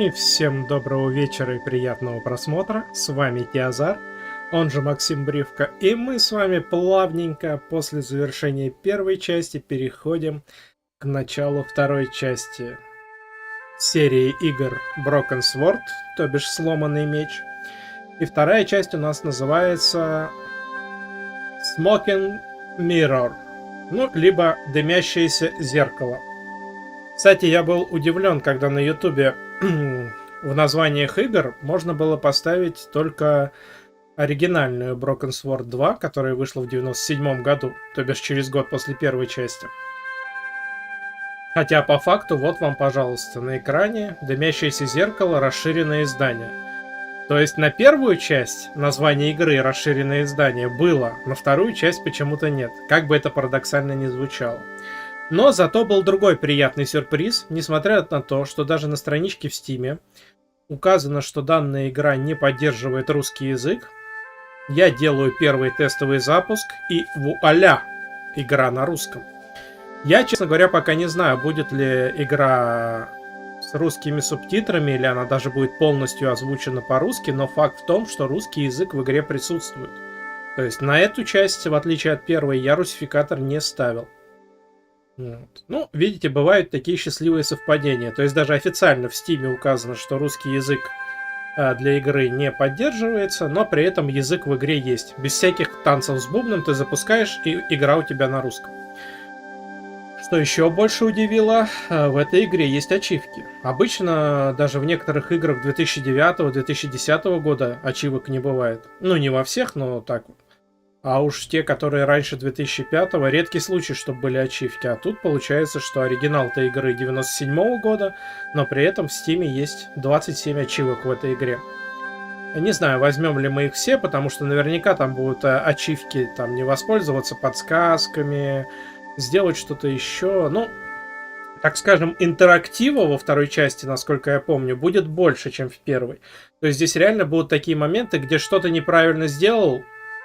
И всем доброго вечера и приятного просмотра. С вами Tiazar, он же Максим Бривка. И мы с вами плавненько после завершения первой части переходим к началу второй части серии игр Broken Sword, то бишь сломанный меч. И вторая часть у нас называется Smoking Mirror, ну, либо Дымящееся зеркало. Кстати, я был удивлен, когда на ютубе в названиях игр можно было поставить только оригинальную Broken Sword 2, которая вышла в 97 году, то бишь через год после первой части. Хотя по факту, вот вам, пожалуйста, на экране «Дымящееся зеркало. Расширенное издание». То есть на первую часть название игры «Расширенное издание» было, на вторую часть почему-то нет, как бы это парадоксально ни звучало. Но зато был другой приятный сюрприз, несмотря на то, что даже на страничке в Steam указано, что данная игра не поддерживает русский язык. Я делаю первый тестовый запуск, и вуаля! Игра на русском. Я, честно говоря, пока не знаю, будет ли игра с русскими субтитрами, или она даже будет полностью озвучена по-русски, но факт в том, что русский язык в игре присутствует. То есть на эту часть, в отличие от первой, я русификатор не ставил. Вот. Ну, видите, бывают такие счастливые совпадения. То есть даже официально в Steam указано, что русский язык для игры не поддерживается, но при этом язык в игре есть. Без всяких танцев с бубном ты запускаешь, и игра у тебя на русском. Что еще больше удивило, в этой игре есть ачивки. Обычно даже в некоторых играх 2009-2010 года ачивок не бывает. Ну, не во всех, но так вот. А уж те, которые раньше 2005-го, редкий случай, чтобы были ачивки. А тут получается, что оригинал-то игры 97-го года, но при этом в Steam есть 27 ачивок в этой игре. Не знаю, возьмем ли мы их все, потому что наверняка там будут ачивки, там не воспользоваться подсказками, сделать что-то еще. Ну, так скажем, интерактива во второй части, насколько я помню, будет больше, чем в первой. То есть здесь реально будут такие моменты, где что-то неправильно сделал,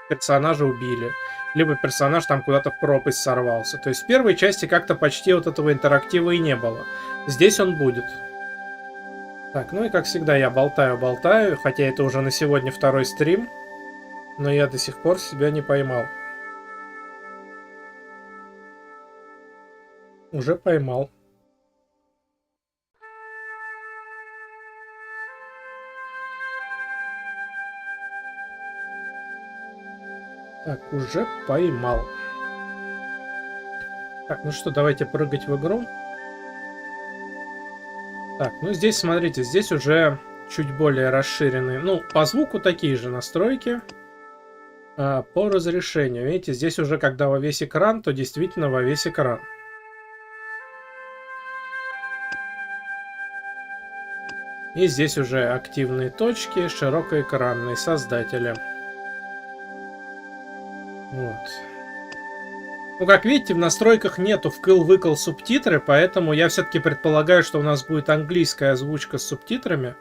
персонажа убили, либо персонаж там куда-то в пропасть сорвался. То есть в первой части как-то почти вот этого интерактива и не было. Здесь он будет. Так, ну и как всегда я болтаю, хотя это уже на сегодня второй стрим, но я до сих пор себя не поймал. Уже поймал. Так, уже поймал. Так, ну что, давайте прыгать в игру. Так, ну здесь, смотрите, здесь уже чуть более расширенные. Ну, по звуку такие же настройки. По разрешению. Видите, здесь уже когда во весь экран, то действительно во весь экран. И здесь уже активные точки, широкоэкранные создатели. Вот. Ну, как видите, в настройках нету вкл-выкл субтитры, поэтому я все-таки предполагаю, что у нас будет английская озвучка с субтитрами.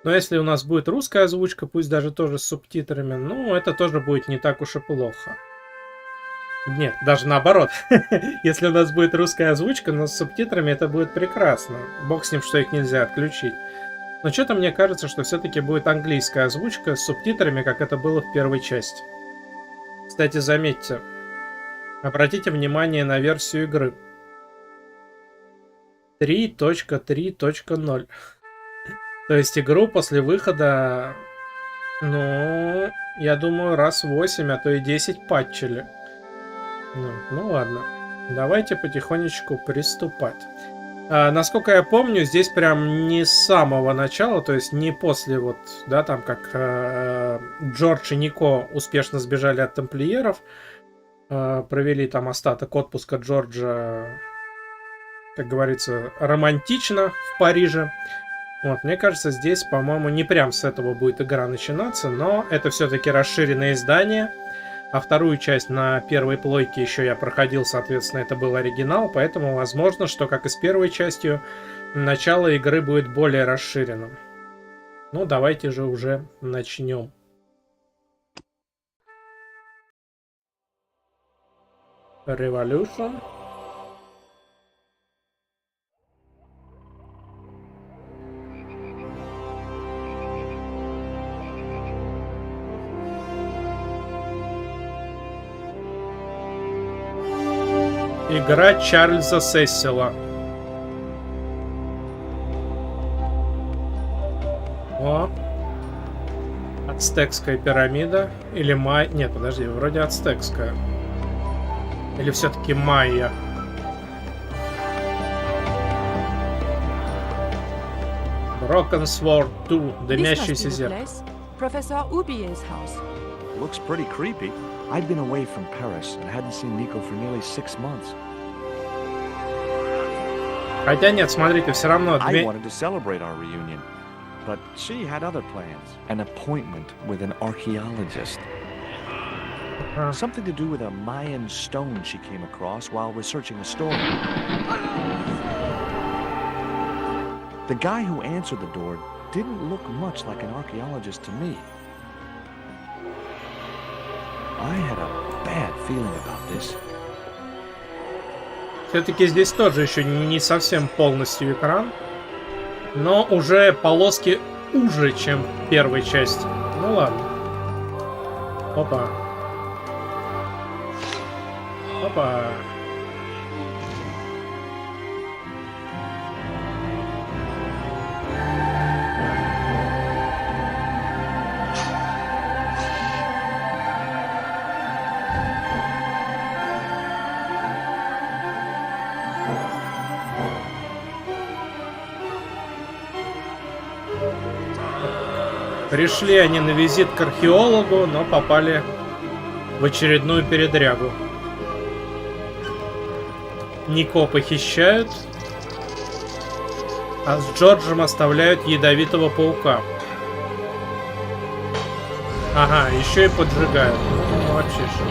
Но если у нас будет русская озвучка, пусть даже тоже с субтитрами, ну, это тоже будет не так уж и плохо. Нет, даже наоборот. Если у нас будет русская озвучка, но с субтитрами, это будет прекрасно. Бог с ним, что их нельзя отключить. Но что-то мне кажется, что все-таки будет английская озвучка с субтитрами, как это было в первой части. Кстати, заметьте, обратите внимание на версию игры. 3.3.0. То есть игру после выхода, ну, я думаю, раз 8, а то и 10 патчили. Ну ладно, давайте потихонечку приступать. Насколько я помню, здесь прям не с самого начала, то есть не после вот, да, там как Джордж и Нико успешно сбежали от тамплиеров, провели там остаток отпуска Джорджа, как говорится, романтично в Париже. Вот, мне кажется, здесь, по-моему, не прям с этого будет игра начинаться, но это все-таки расширенное издание. А вторую часть на первой плойке еще я проходил, соответственно, это был оригинал, поэтому возможно, что, как и с первой частью, начало игры будет более расширенным. Ну, давайте же уже начнем. Revolution. Игра Чарльза Сессила. О. Ацтекская пирамида. Или майя. Нет, подожди, вроде ацтекская. Или все-таки майя. Broken Sword 2. Дымящийся зеркало. Professor Ubier's house. Looks pretty creepy. I'd been away from Paris and hadn't seen Nico for nearly 6 months. Хотя нет, смотрите, все равно... I wanted to celebrate our reunion, but she had other plans. An appointment with an archaeologist. Something to do with a Mayan stone she came across while researching a story. The guy who answered the door didn't look much like an archaeologist to me. I had a bad feeling about this. Все-таки здесь тоже еще не совсем полностью экран, но уже полоски уже, чем в первой части. Ну ладно. Опа. Опа. Пришли они на визит к археологу, но попали в очередную передрягу. Нико похищают, а с Джорджем оставляют ядовитого паука. Ага, еще и поджигают. Ну, вообще же.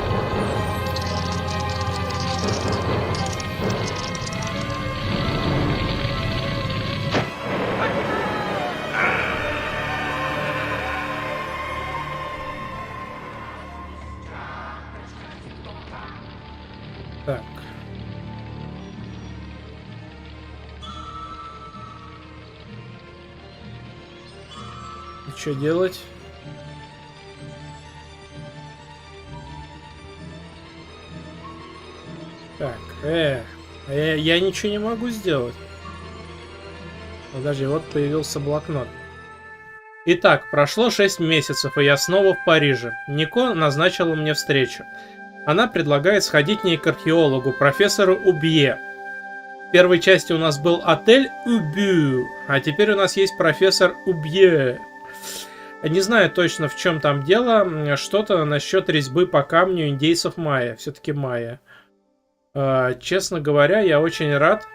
Так. И что делать? Так, я ничего не могу сделать. Подожди, вот появился блокнот. Итак, прошло 6 месяцев, и я снова в Париже. Нико назначила мне встречу. Она предлагает сходить к ней к археологу, профессору Убье. В первой части у нас был отель Убю, а теперь у нас есть профессор Убье. Не знаю точно, в чем там дело. Что-то насчет резьбы по камню индейцев майя. Все-таки майя. Честно говоря, я очень рад,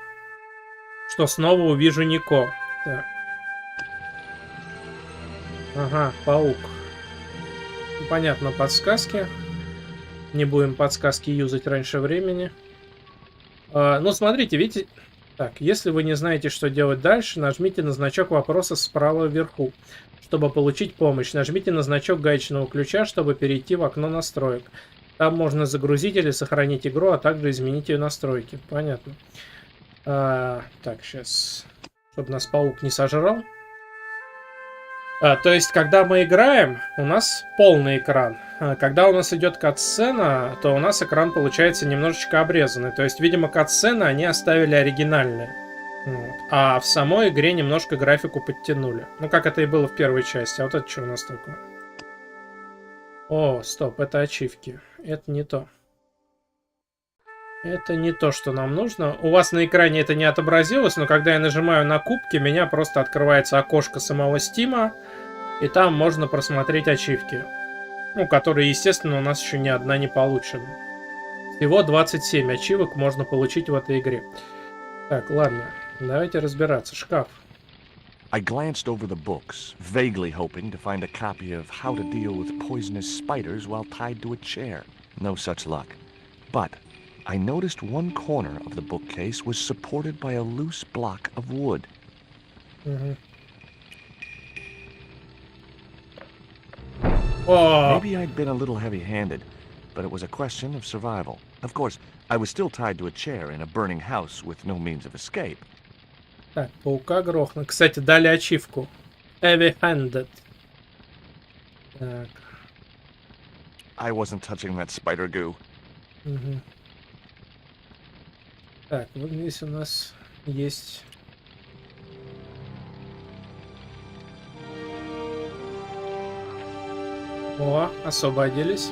что снова увижу Нико. Так. Ага, паук. Понятно, подсказки. Не будем подсказки юзать раньше времени. Ну, смотрите, видите... Так, если вы не знаете, что делать дальше, нажмите на значок вопроса справа вверху, чтобы получить помощь. Нажмите на значок гаечного ключа, чтобы перейти в окно настроек. Там можно загрузить или сохранить игру, а также изменить ее настройки. Понятно. Так, сейчас... Чтобы нас паук не сожрал. То есть, когда мы играем, у нас полный экран. Когда у нас идет катсцена, то у нас экран получается немножечко обрезанный. То есть, видимо, катсцены они оставили оригинальные. Вот. А в самой игре немножко графику подтянули. Ну, как это и было в первой части. А вот это что у нас такое? О, стоп, это ачивки. Это не то. Это не то, что нам нужно. У вас на экране это не отобразилось, но когда я нажимаю на кубки, меня просто открывается окошко самого Стима, и там можно просмотреть ачивки. Ну, которые, естественно, у нас еще ни одна не получена. Всего 27 ачивок можно получить в этой игре. Так, ладно, давайте разбираться. Шкаф. I glanced over the books, vaguely hoping to find a copy of How to Deal with Poisonous Spiders While Tied to a Chair. No such luck. But I noticed one corner of the bookcase was supported by a loose block of wood. Maybe I'd been a little heavy-handed, but it was a question of survival. Of course, I was still tied to a chair in a burning house with no means of escape. Так, паука грохнул. Кстати, дали ачивку. Heavy-handed. Так. I wasn't touching that spider goo. Так, вот здесь у нас есть... О, освободились.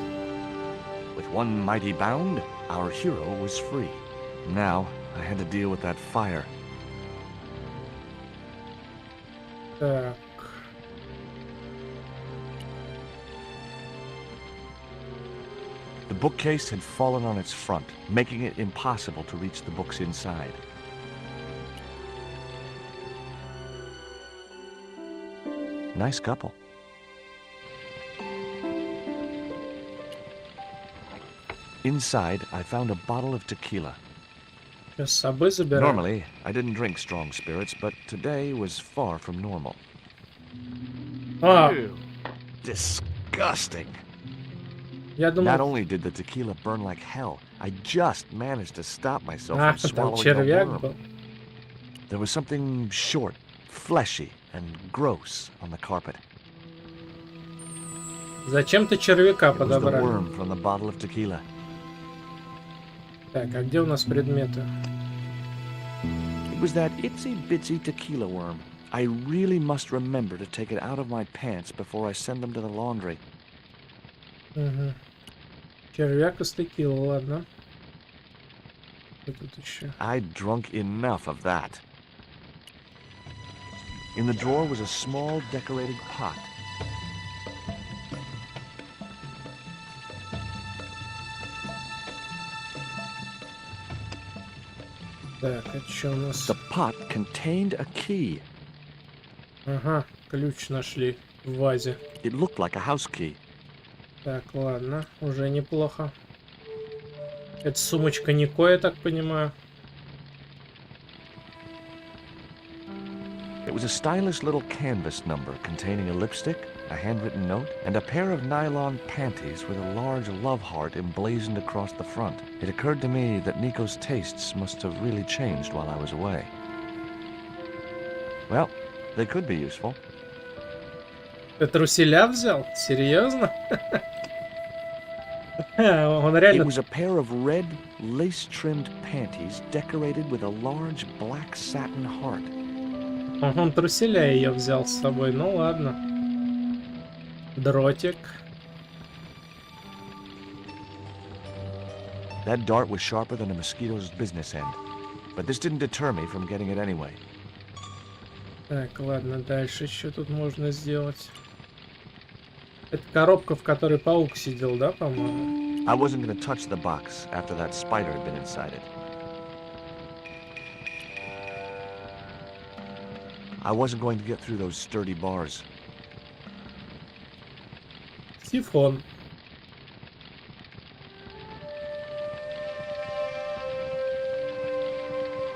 With one mighty bound, our hero was free. Now, I had to deal with that fire. Так. The bookcase had fallen on its front, making it impossible to reach the books inside. Nice couple. Inside, I found a bottle of tequila. Сейчас с собой забираю. Normally, I didn't drink strong spirits, but today was far from normal. А, Ew. Disgusting. я Not думал... only did the tequila burn like hell, I just managed to stop myself А, from там swallowing the червяк worm. был. There was something short, fleshy, and gross on the carpet. Зачем ты червяка It was the подобрали? worm from the bottle of tequila. Так, а где у нас предметы? It was that itsy-bitsy tequila worm. I really must remember to take it out of my pants before I send them to the laundry. Угу. Червяк из текилы, ладно. Что тут еще? I'd drunk enough of that. In the drawer was a small decorated pot. Так, а что у нас? The pot contained a key. Ага, ключ нашли в вазе. It looked like a house key. Так, ладно, уже неплохо. Это сумочка Нико, я так понимаю. It was a stylish little canvas number containing a lipstick, a handwritten note, and a pair of nylon panties with a large love heart emblazoned across the front. It occurred to me that Nico's tastes must have really changed while I was away. Well, they could be useful. Ты труселя взял? Серьезно? Он It реально... was a pair of red, lace-trimmed panties decorated with a large black satin heart. Он труселя ее взял с собой, ну ладно. Дротик. That dart was sharper than a mosquito's business end, but this didn't deter me from getting it anyway. Так, ладно, дальше что тут можно сделать? Это коробка, в которой паук сидел, да, по-моему? I wasn't going to touch the box after that spider had been inside it. I wasn't going to get through those sturdy bars. Сифон.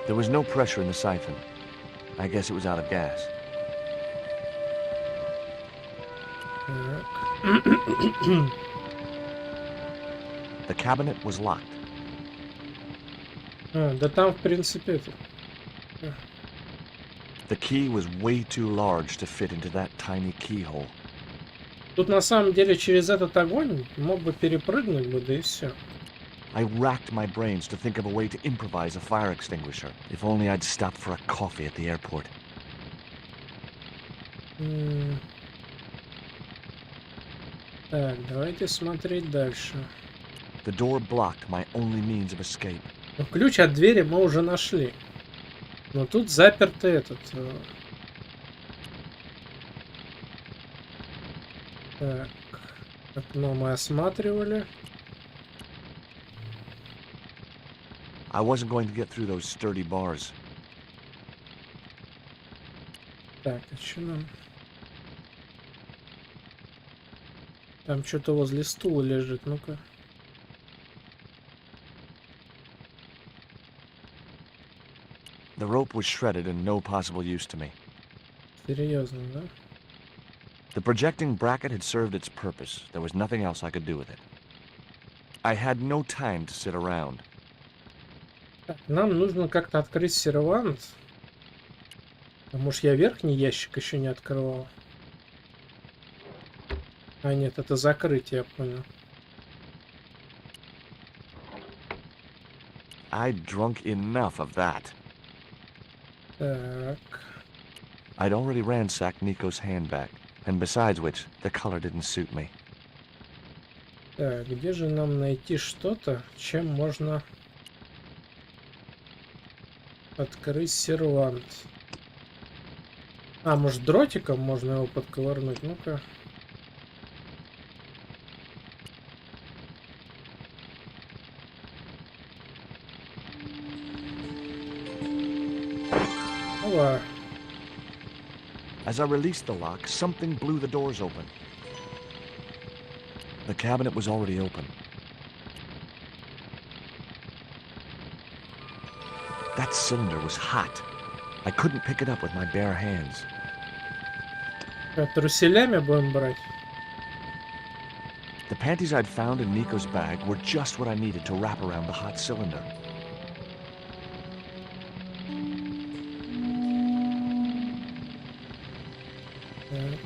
There was no pressure in the siphon. I guess it was out of gas. The cabinet was locked. Да там, в принципе, это... The key was way too large to fit into that tiny keyhole. Тут на самом деле через этот огонь мог бы перепрыгнуть бы, да и все. I racked my brains to think of a way to improvise a fire extinguisher. If only I'd stopped for a coffee at the airport. Так, давайте смотреть дальше. The door blocked my only means of escape. Ну, ключ от двери мы уже нашли. Но тут запертый этот... Так, окно мы осматривали. I wasn't going to get through those sturdy bars. Так, а что нам? Там что-то возле стула лежит, ну-ка. The rope was shredded and no possible use to me. Серьезно, да? The projecting bracket had served its purpose. There was nothing else I could do with it. I had no time to sit around. Так, нам нужно как-то открыть сервант. А может, я верхний ящик еще не открывал? А нет, это закрытие, я понял. I'd drunk enough of that. Так. I'd already ransacked Nico's handbag, and besides which, the color didn't suit me. Так, где же нам найти что-то, чем можно открыть сервант? А, может, дротиком можно его подковырнуть? Ну-ка. Ова. As I released the lock, something blew the doors open. The cabinet was already open. That cylinder was hot. I couldn't pick it up with my bare hands. Труселями будем брать? The panties I'd found in Nico's bag were just what I needed to wrap around the hot cylinder. Так.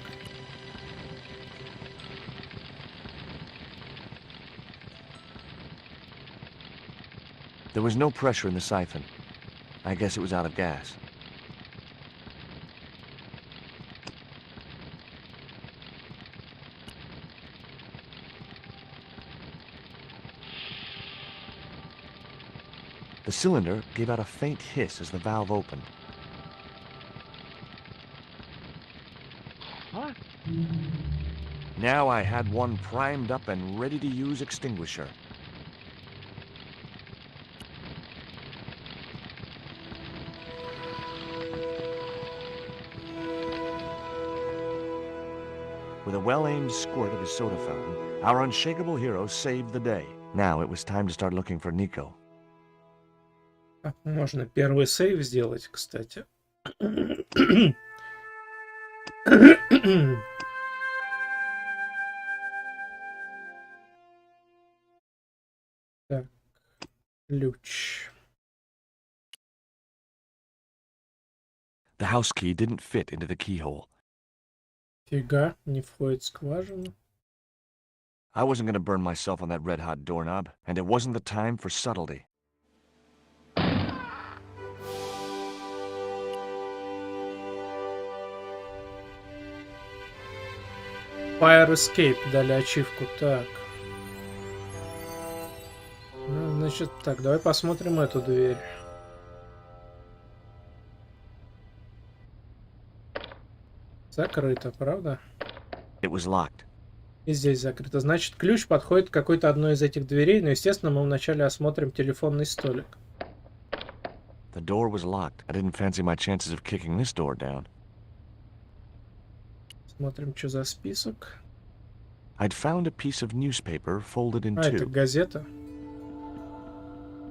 There was no pressure in the siphon. I guess it was out of gas. The cylinder gave out a faint hiss as the valve opened. What? Now I had one primed up and ready to use extinguisher. With a well-aimed squirt of his soda fountain, our unshakable hero saved the day. Now it was time to start looking for Nico. Можно первый сейв сделать, кстати. Так, ключ. The house key didn't fit into the keyhole. Фига, не входит в скважину. I wasn't going to burn myself on that red-hot doorknob, and it wasn't the time for subtlety. Fire Escape дали ачивку. Так. Ну, значит, так, давай посмотрим эту дверь. Закрыто, правда? It was locked. И здесь закрыто. Значит, ключ подходит к какой-то одной из этих дверей, но, естественно, мы вначале осмотрим телефонный столик. The door was locked. I didn't fancy my chances of kicking this door down. Смотрим, что за список. I'd found a piece of newspaper folded in А, это two. газета.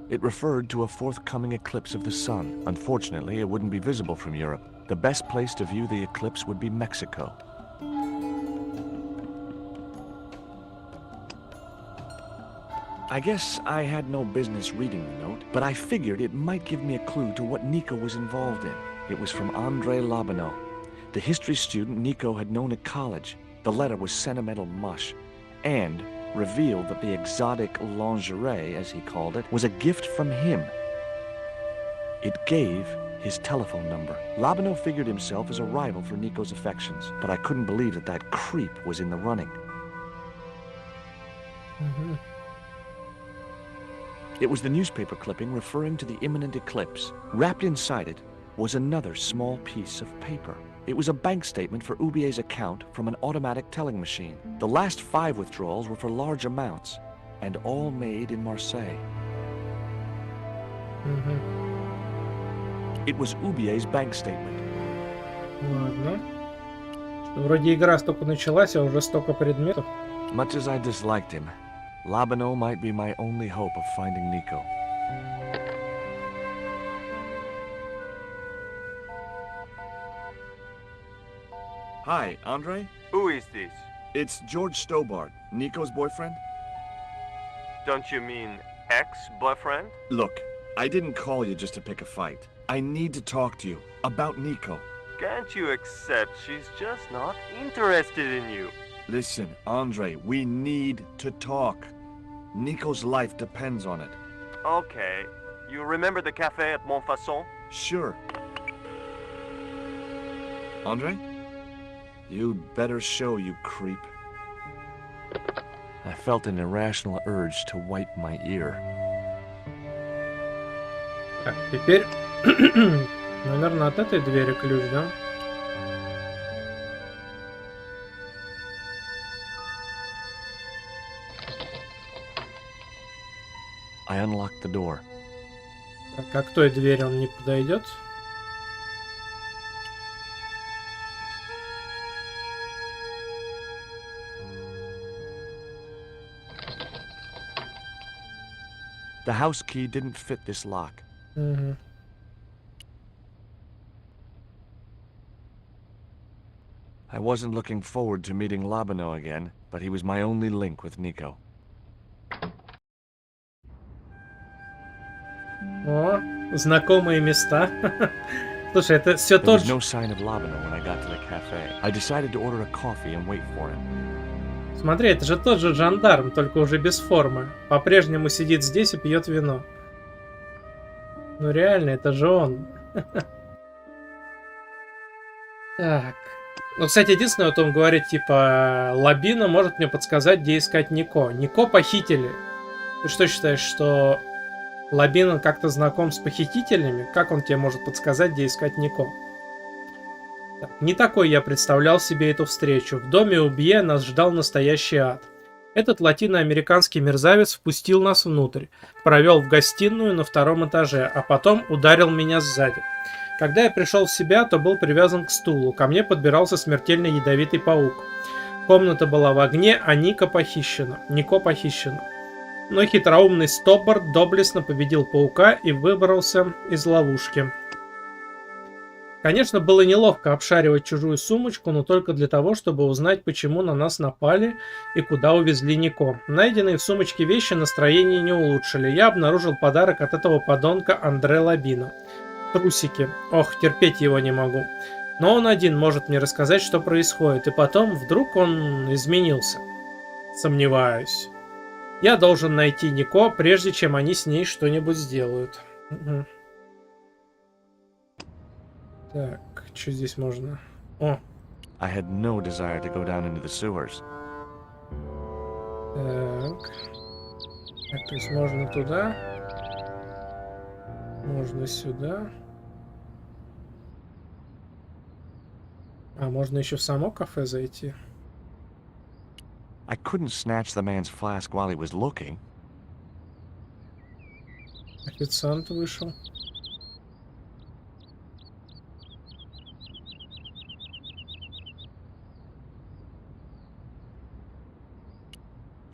It referred to a forthcoming eclipse of the sun. Unfortunately, it wouldn't be visible from Europe. The best place to view the eclipse would be Mexico. I guess I had no business reading the note, but I figured it might give me a clue to what Nico was involved in. It was from Andre Lobineau, the history student Nico had known at college. The letter was sentimental mush, and revealed that the exotic lingerie, as he called it, was a gift from him. It gave his telephone number. Lobineau figured himself as a rival for Nico's affections, but I couldn't believe that that creep was in the running. Угу. It was the newspaper clipping referring to the imminent eclipse. Wrapped inside it was another small piece of paper. It was a bank statement for Ubier's account from an automatic telling machine. The last 5 withdrawals were for large amounts, and all made in Marseille. Угу. It was Ubier's bank statement. Ладно. Вроде игра столько началась, а уже столько предметов. Much as I disliked him, Lobineau might be my only hope of finding Nico. Hi, Andre? Who is this? It's George Stobart, Nico's boyfriend. Don't you mean ex-boyfriend? Look, I didn't call you just to pick a fight. I need to talk to you about Nico. Can't you accept she's just not interested in you? Listen, Andre, we need to talk. Nico's life depends on it. Okay, You remember the cafe at Montfaucon? Sure. Andre? You'd better show, you creep. I felt an irrational urge to wipe my ear. Так, теперь, наверное, от этой двери ключ, да? I unlocked the door. Так, а к той двери он не подойдет? The house key didn't fit this lock. Угу. I wasn't looking forward to meeting Labano again, but he was my only link with Nico. О, знакомые места. Слушай, это все There тот was же... no sign of Labano when I got to the cafe. I decided to order a coffee and wait for him. Смотри, это же тот же жандарм, только уже без формы. По-прежнему сидит здесь и пьет вино. Ну реально, это же он. Так. Ну, кстати, единственное, вот он говорит, типа, Лабино может мне подсказать, где искать Нико. Нико похитили. Ты что считаешь, что Лабино как-то знаком с похитителями? Как он тебе может подсказать, где искать Нико? Так, не такой я представлял себе эту встречу. В доме Убье нас ждал настоящий ад. Этот латиноамериканский мерзавец впустил нас внутрь, провел в гостиную на втором этаже, а потом ударил меня сзади. Когда я пришел в себя, то был привязан к стулу. Ко мне подбирался смертельно ядовитый паук. Комната была в огне, а Нико похищена. Но хитроумный Стоппард доблестно победил паука и выбрался из ловушки. Конечно, было неловко обшаривать чужую сумочку, но только для того, чтобы узнать, почему на нас напали и куда увезли Нико. Найденные в сумочке вещи настроение не улучшили. Я обнаружил подарок от этого подонка Андре Лабино. Трусики. Ох, терпеть его не могу. Но он один может мне рассказать, что происходит. И потом, вдруг он изменился. Сомневаюсь. Я должен найти Нико, прежде чем они с ней что-нибудь сделают. Угу. Так, что здесь можно? О. I had no desire to go down into the sewers. Так. Так, то есть можно туда. Можно сюда. А, можно еще в само кафе зайти. I couldn't snatch the man's flask while he was looking. Официант вышел.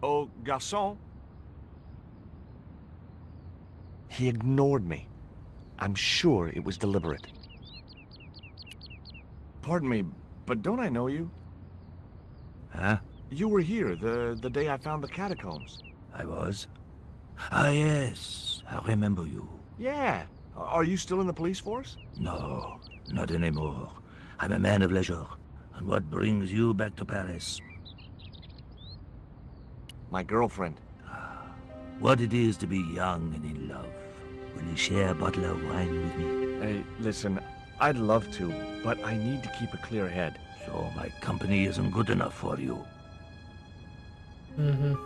Oh, garçon. He ignored me. I'm sure it was deliberate. Pardon me, but don't I know you? Huh? You were here the day I found the catacombs. I was? Ah, yes. I remember you. Yeah. Are you still in the police force? No, not anymore. I'm a man of leisure. And what brings you back to Paris? My girlfriend. What it is to be young and in love. Will you share a bottle of wine with me? Hey, listen, I'd love to, but I need to keep a clear head. So my company isn't good enough for you. Угу.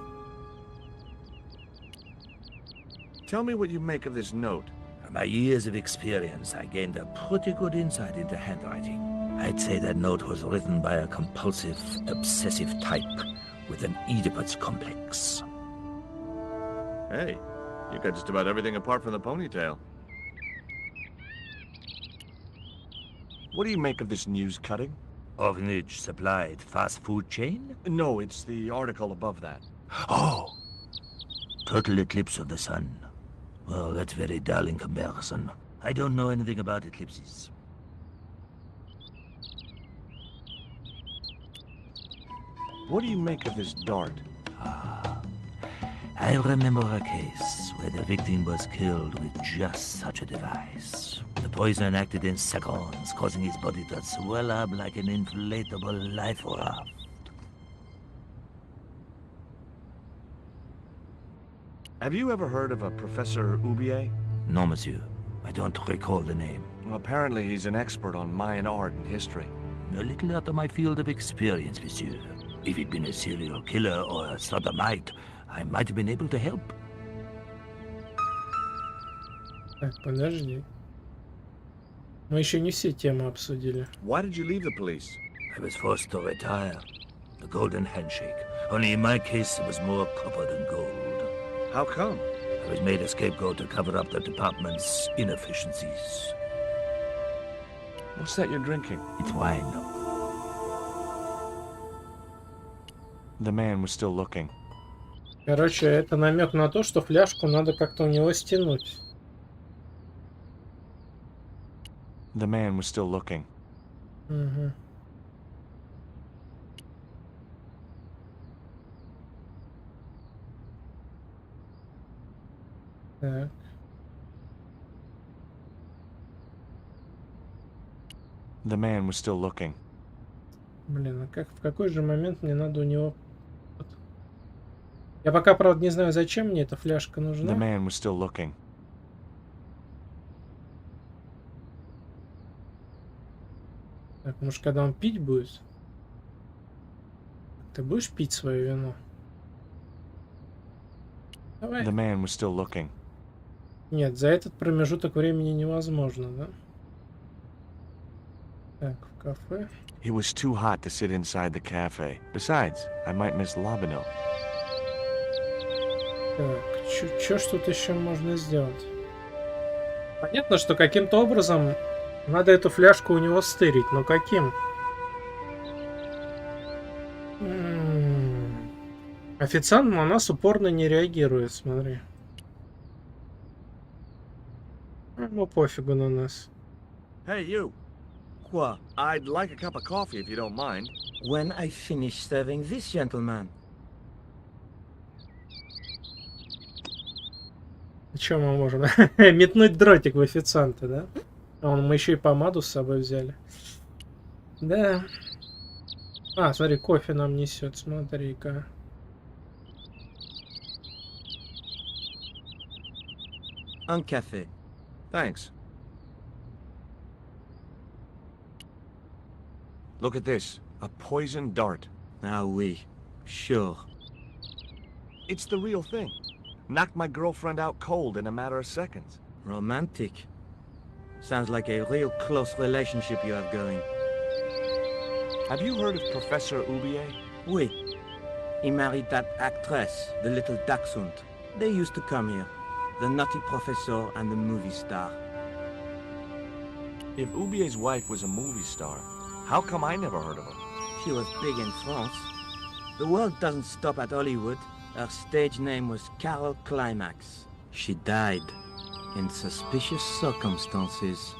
Tell me what you make of this note. From my years of experience, I gained a pretty good insight into handwriting. I'd say that note was written by a compulsive, obsessive type with an Oedipus complex. Hey, you got just about everything apart from the ponytail. What do you make of this news cutting? Orphanage supplied fast food chain? No, it's the article above that. Oh! Total eclipse of the sun. Well, that's very dull in comparison. I don't know anything about eclipses. What do you make of this dart? I remember a case where the victim was killed with just such a device. The poison acted in seconds, causing his body to swell up like an inflatable life raft. Have you ever heard of a Professor Oubier? No, monsieur. I don't recall the name. Well, apparently he's an expert on Mayan art and history. A little out of my field of experience, monsieur. If he'd been a serial killer or a sodomite, I might have been able to help. Так, подожди. Мы еще не все темы обсудили. Why did you leave the police? I was forced to retire. The golden handshake. Only in my case, it was more copper than gold. How come? I was made a scapegoat to cover up the department's inefficiencies. What's that you're drinking? It's wine. The man was still looking. Короче, это намек на то, что фляжку надо как-то у него стянуть. The man was still looking. Угу. Так. The man was still looking. Блин, а в какой же момент мне надо у него... Я пока, правда, не знаю, зачем мне эта фляжка The нужна. man was still looking. Так, может, когда он пить будет? Ты будешь пить свое вино? Давай. The man was still looking. Нет, за этот промежуток времени невозможно, да? Так, в кафе. It was too hot to sit inside the cafe. Besides, I might miss Labino. Так, что ж тут еще можно сделать? Понятно, что каким-то образом надо эту фляжку у него стырить, но каким? Официант на нас упорно не реагирует, смотри. Ну, пофигу на нас. Hey, you. Quoi? I'd like a cup of coffee if you don't mind. When I finish serving this gentleman. Что мы можем? Метнуть дротик в официанта, да? Мы еще и помаду с собой взяли. Да. А, смотри, кофе нам несет, смотри-ка. Un café. Thanks. Look at this. A poison dart. Ah oui. Sure. It's the real thing. Knocked my girlfriend out cold in a matter of seconds. Romantic. Sounds like a real close relationship you have going. Have you heard of Professor Ubier? Oui. He married that actress, the little dachshund. They used to come here. The nutty professor and the movie star. If Ubier's wife was a movie star, how come I never heard of her? She was big in France. The world doesn't stop at Hollywood. Her stage name was Carol Climax. She died in suspicious circumstances.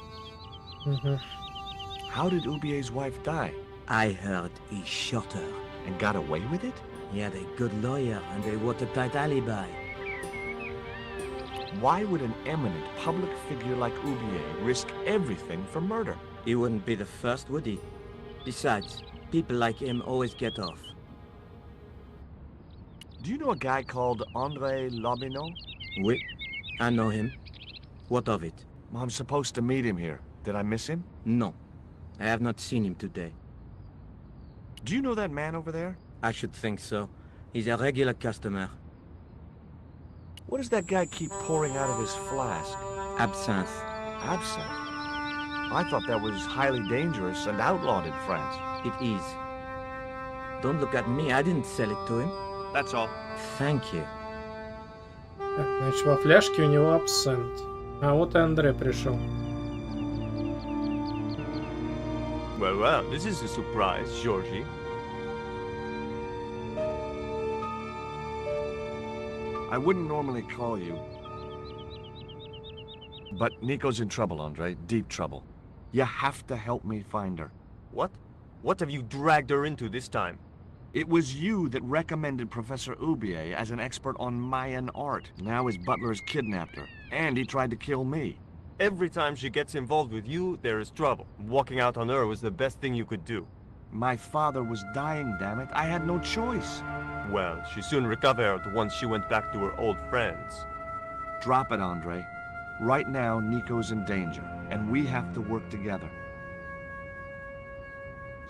How did Ubier's wife die? I heard he shot her. And got away with it? He had a good lawyer and a watertight alibi. Why would an eminent public figure like Ubier risk everything for murder? He wouldn't be the first, would he? Besides, people like him always get off. Do you know a guy called André Lobineau? Oui, I know him. What of it? I'm supposed to meet him here. Did I miss him? No, I have not seen him today. Do you know that man over there? I should think so. He's a regular customer. What does that guy keep pouring out of his flask? Absinthe. Absinthe? I thought that was highly dangerous and outlawed in France. It is. Don't look at me, I didn't sell it to him. That's all. Thank you. Так, значит, во фляжке у него абсент. А вот и Андре пришел. Well, well, this is a surprise, Georgie. I wouldn't normally call you. But Nico's in trouble, Andre. Deep trouble. You have to help me find her. What? What have you dragged her into this time? It was you that recommended Professor Ubier as an expert on Mayan art. Now his butler's kidnapped her, and he tried to kill me. Every time she gets involved with you, there is trouble. Walking out on her was the best thing you could do. My father was dying, damn it. I had no choice. Well, she soon recovered once she went back to her old friends. Drop it, Andre. Right now, Nico's in danger, and we have to work together.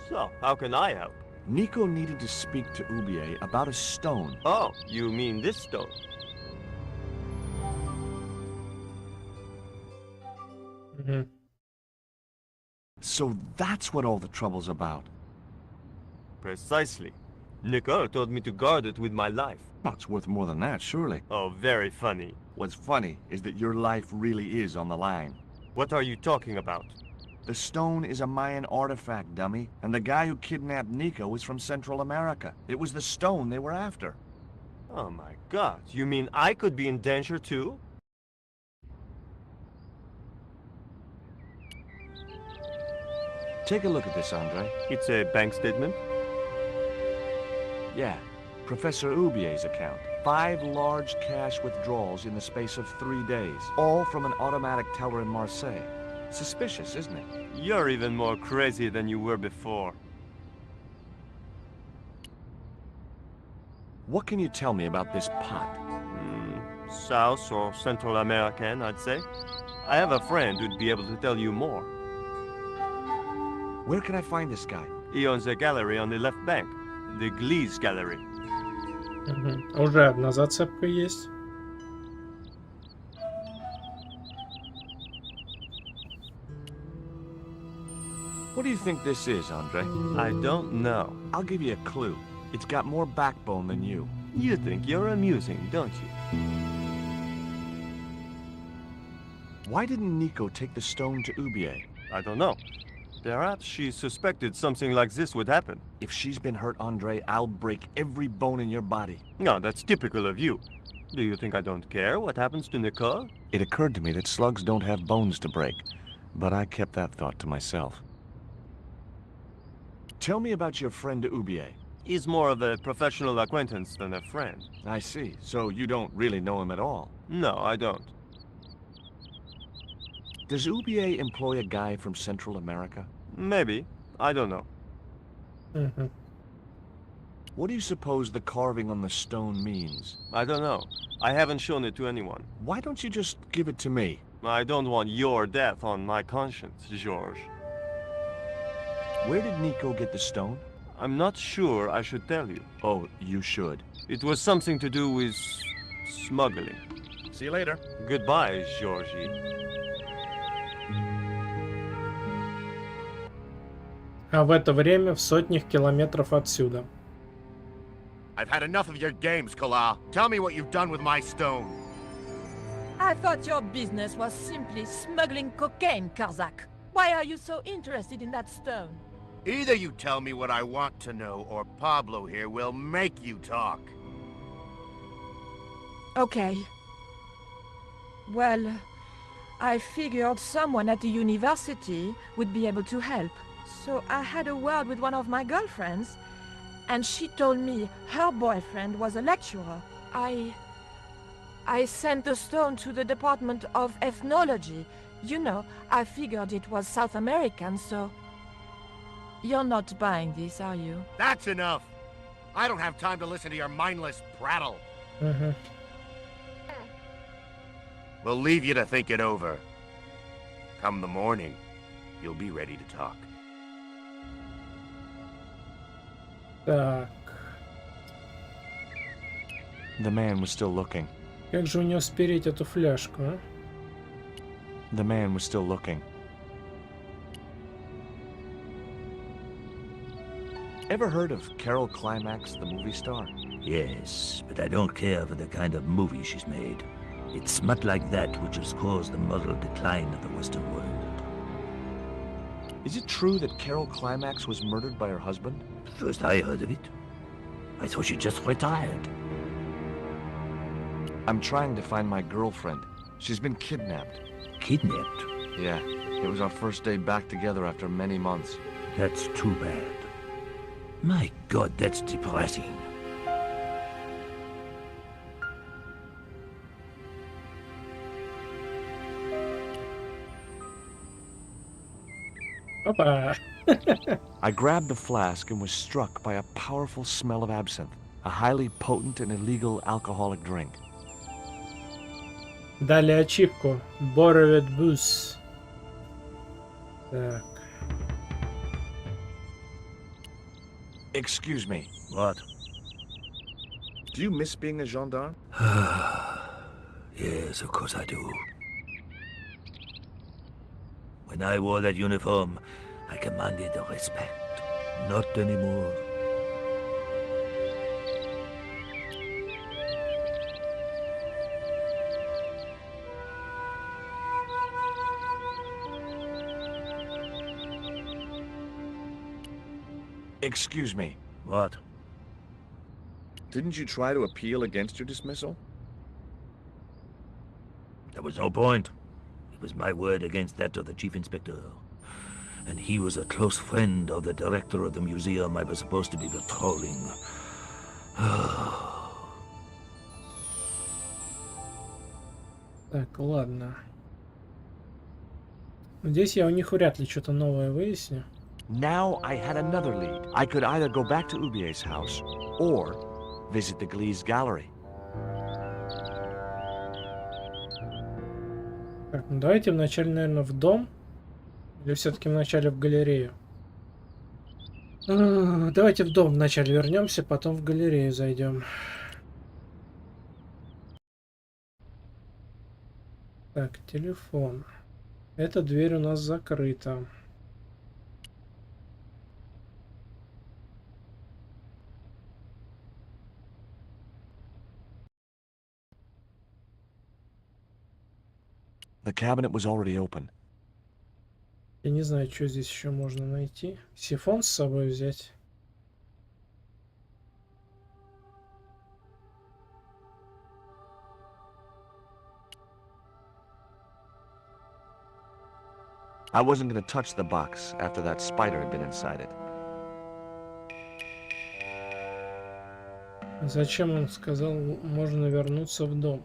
So, how can I help? Nico needed to speak to Ubier about a stone. Oh, you mean this stone? Мгм. So that's what all the trouble's about. Precisely. Nicole told me to guard it with my life. Well, it's worth more than that, surely. Oh, very funny. What's funny is that your life really is on the line. What are you talking about? The stone is a Mayan artifact, dummy, and the guy who kidnapped Nico was from Central America. It was the stone they were after. Oh my god, you mean I could be in danger too? Take a look at this, Andre. It's a bank statement? Yeah, Professor Ubier's account. 5 large cash withdrawals in the space of 3 days, all from an automatic teller in Marseille. Suspicious, isn't it? You're even more crazy than you were before. What can you tell me about this pot? South or Central American, I'd say. I have a friend who'd be able to tell you more. Where can I find this guy? He owns a gallery on the left bank. The Gliese Gallery. Мгм. Уже одна зацепка есть. What do you think this is, Andre? I don't know. I'll give you a clue. It's got more backbone than you. You think you're amusing, don't you? Why didn't Nico take the stone to Ubier? I don't know. Perhaps she suspected something like this would happen. If she's been hurt, Andre, I'll break every bone in your body. No, that's typical of you. Do you think I don't care what happens to Nicole? It occurred to me that slugs don't have bones to break, but I kept that thought to myself. Tell me about your friend Ubier. He's more of a professional acquaintance than a friend. I see. So you don't really know him at all. No, I don't. Does Ubier employ a guy from Central America? Maybe. I don't know. Мгм. What do you suppose the carving on the stone means? I don't know. I haven't shown it to anyone. Why don't you just give it to me? I don't want your death on my conscience, George. Where did Nico get the stone? I'm not sure I should tell you. Oh, you should. It was something to do with smuggling. See you later. Goodbye, Georgie. А в это время в сотнях километров отсюда. I've had enough of your games, Kalal. Tell me what you've done with my stone. I thought your business was simply smuggling cocaine, Karzak. Why are you so interested in that stone? Either you tell me what I want to know, or Pablo here will make you talk. Okay. Well, I figured someone at the university would be able to help. So I had a word with one of my girlfriends, and she told me her boyfriend was a lecturer. I sent the stone to the Department of Ethnology. You know, I figured it was South American, so... You're not buying this, are you? That's enough! I don't have time to listen to your mindless prattle. Мгм. We'll leave you to think it over. Come the morning, you'll be ready to talk. Так, The man was still looking. как же у него спереть эту фляжку, а? The man was still looking. Ever heard of Carol Climax, the movie star? Yes, but I don't care for the kind of movie she's made. It's smut like that which has caused the moral decline of the Western world. Is it true that Carol Climax was murdered by her husband? First I heard of it. I thought she just retired. I'm trying to find my girlfriend. She's been kidnapped. Kidnapped? Yeah, it was our first day back together after many months. That's too bad. My God, that's depressing. Опа! I grabbed the flask and was struck by a powerful smell of absinthe, a highly potent and illegal alcoholic drink. Дали ачивку. Borrowed bus. Так. Excuse me. What? Do you miss being a gendarme? Yes, of course I do. When I wore that uniform, I commanded respect. Not anymore. Excuse me. What? Didn't you try to appeal against your dismissal? There was no point. It was my word against that of the chief inspector. And he was a close friend of the director of the museum I was supposed to be patrolling. Так, ладно. Здесь я у них вряд ли что-то новое выясню. Now I had another lead. I could either go back to Ubier's house or visit the Glee's gallery. Так, ну давайте вначале, наверное, в дом. Или все-таки вначале в галерею? Давайте в дом вначале вернемся, потом в галерею зайдем. Так, телефон. Эта дверь у нас закрыта. The cabinet was already open. Я не знаю, что здесь еще можно найти. Сифон с собой взять. I wasn't going to touch the box after that spider had been inside it. Зачем он сказал, можно вернуться в дом?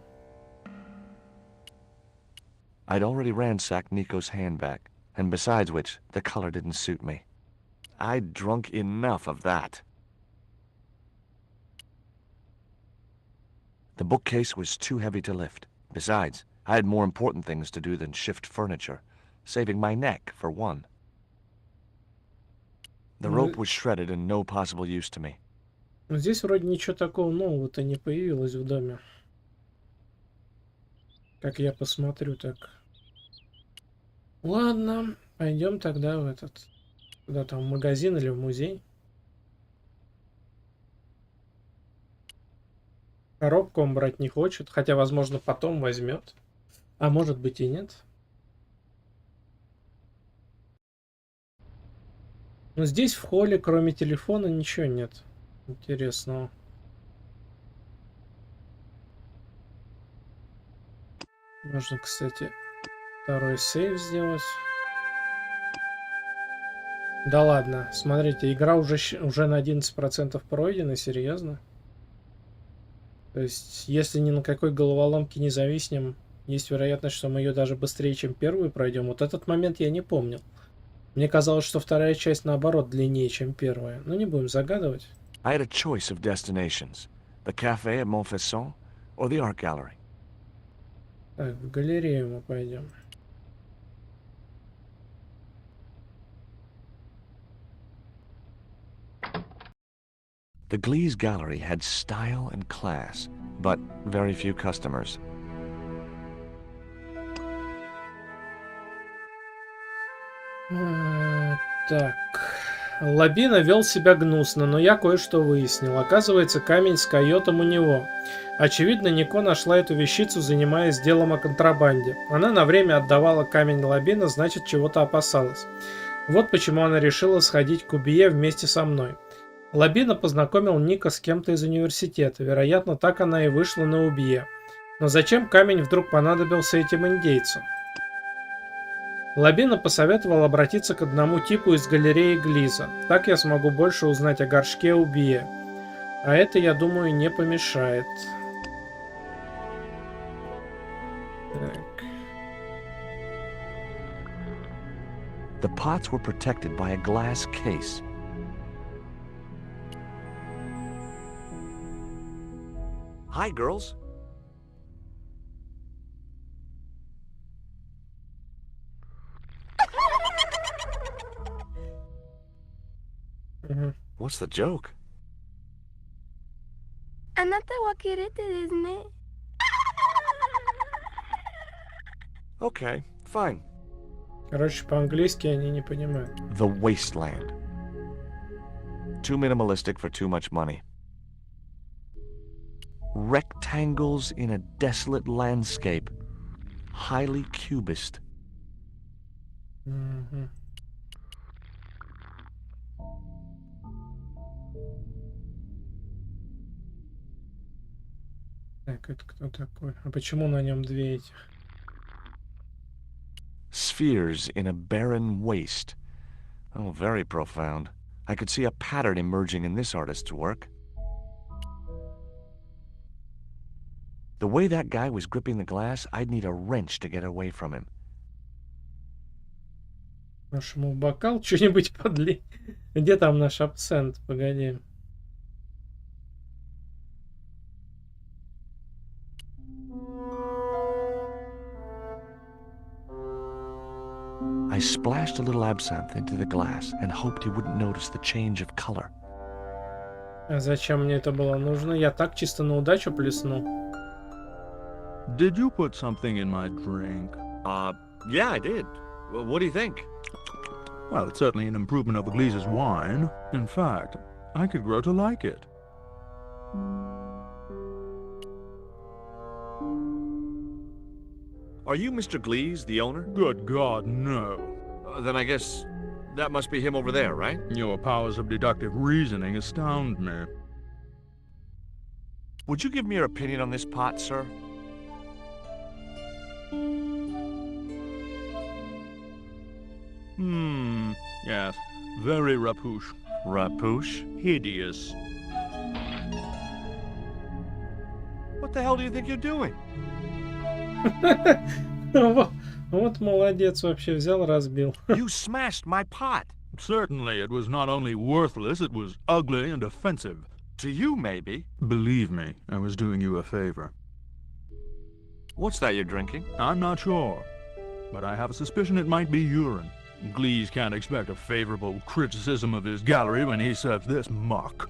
I'd already ransacked Nico's handbag, and besides which, the color didn't suit me. I'd drunk enough of that. The bookcase was too heavy to lift. Besides, I had more important things to do than shift furniture, saving my neck, for one. The rope was shredded and no possible use to me. Но здесь вроде ничего такого нового-то не появилось в доме. Как я посмотрю, так. Ладно, пойдем тогда в этот... Куда там, в магазин или в музей? Коробку он брать не хочет, хотя, возможно, потом возьмет. А может быть и нет. Но здесь в холле, кроме телефона, ничего нет интересного. Нужно, кстати, второй сейв сделать. Да ладно, смотрите, игра уже на 11% пройдена, серьезно? То есть, если ни на какой головоломке не зависнем, есть вероятность, что мы ее даже быстрее, чем первую пройдем. Вот этот момент я не помнил. Мне казалось, что вторая часть, наоборот, длиннее, чем первая. Но не будем загадывать. I had a choice of destinations. The cafe at Montfesson or the art gallery. Так, в галерею мы пойдем. The Glee's gallery had style and class, but very few customers. Так. Лабина вел себя гнусно, но я кое-что выяснил. Оказывается, камень с койотом у него. Очевидно, Нико нашла эту вещицу, занимаясь делом о контрабанде. Она на время отдавала камень Лабина, значит, чего-то опасалась. Вот почему она решила сходить к Убие вместе со мной. Лабина познакомил Ника с кем-то из университета. Вероятно, так она и вышла на Убие. Но зачем камень вдруг понадобился этим индейцам? Лабина посоветовал обратиться к одному типу из галереи Глиза. Так я смогу больше узнать о горшке Убие. А это, я думаю, не помешает. Так. The pots were protected by a glass case. Hi, girls. What's the joke? あなたはキレてですね。 Okay, fine. Короче, по-английски они не понимают. The wasteland. Too minimalistic for too much money. Rectangles in a desolate landscape. Highly cubist. Мгм. Так, это кто такой? А почему на нем две этих? Spheres in a barren waste. Oh, very profound. I could see a pattern emerging in this artist's work. The way that guy was gripping the glass, I'd need a wrench to get away from him. Может, ему в бокал что-нибудь подли? Где там наш абсент? Погоди. I splashed a little absinthe into the glass and hoped he wouldn't notice the change of color. А зачем мне это было нужно? Я так чисто на удачу плеснул. Did you put something in my drink? Yeah, I did. What do you think? Well, it's certainly an improvement over Gleese's wine. In fact, I could grow to like it. Are you Mr. Glees, the owner? Good God, no. Then I guess that must be him over there, right? Your powers of deductive reasoning astound me. Would you give me your opinion on this pot, sir? Yes. Very rapouche. Rapouche? Hideous. What the hell do you think you're doing? Вот молодец, вообще взял, разбил. You smashed my pot. Certainly, it was not only worthless, it was ugly and offensive. To you, maybe. Believe me, I was doing you a favor. What's that you're drinking? I'm not sure, but I have a suspicion it might be urine. Glees can't expect a favorable criticism of his gallery when he serves this muck.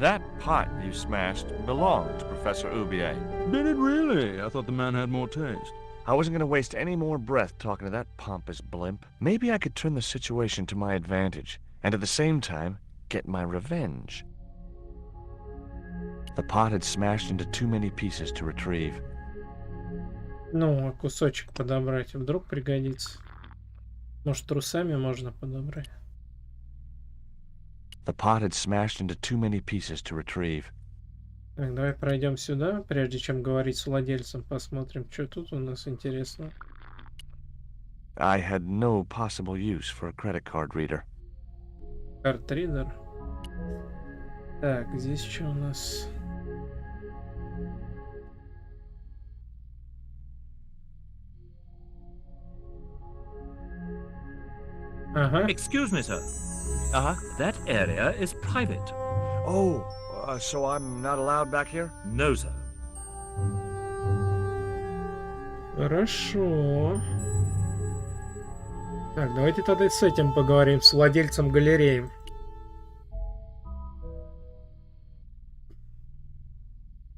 That pot you smashed belonged to Professor Oubier. Did it really? I thought the man had more taste. I wasn't going to waste any more breath talking to that pompous blimp. Maybe I could turn the situation to my advantage, and at the same time, get my revenge. The pot had smashed into too many pieces to retrieve. Ну, а кусочек подобрать вдруг пригодится. Может, трусами можно подобрать. The pot had smashed into too many pieces to retrieve. Так, давай пройдем сюда, прежде чем говорить с владельцем, посмотрим, что тут у нас интересно. I had no possible use for a credit card reader. Картридер. Так, здесь что у нас? Ага. Excuse me, sir. That area is private. Oh, so I'm not allowed back here? No, sir. Хорошо. Так, давайте тогда с этим поговорим, с владельцем галереи.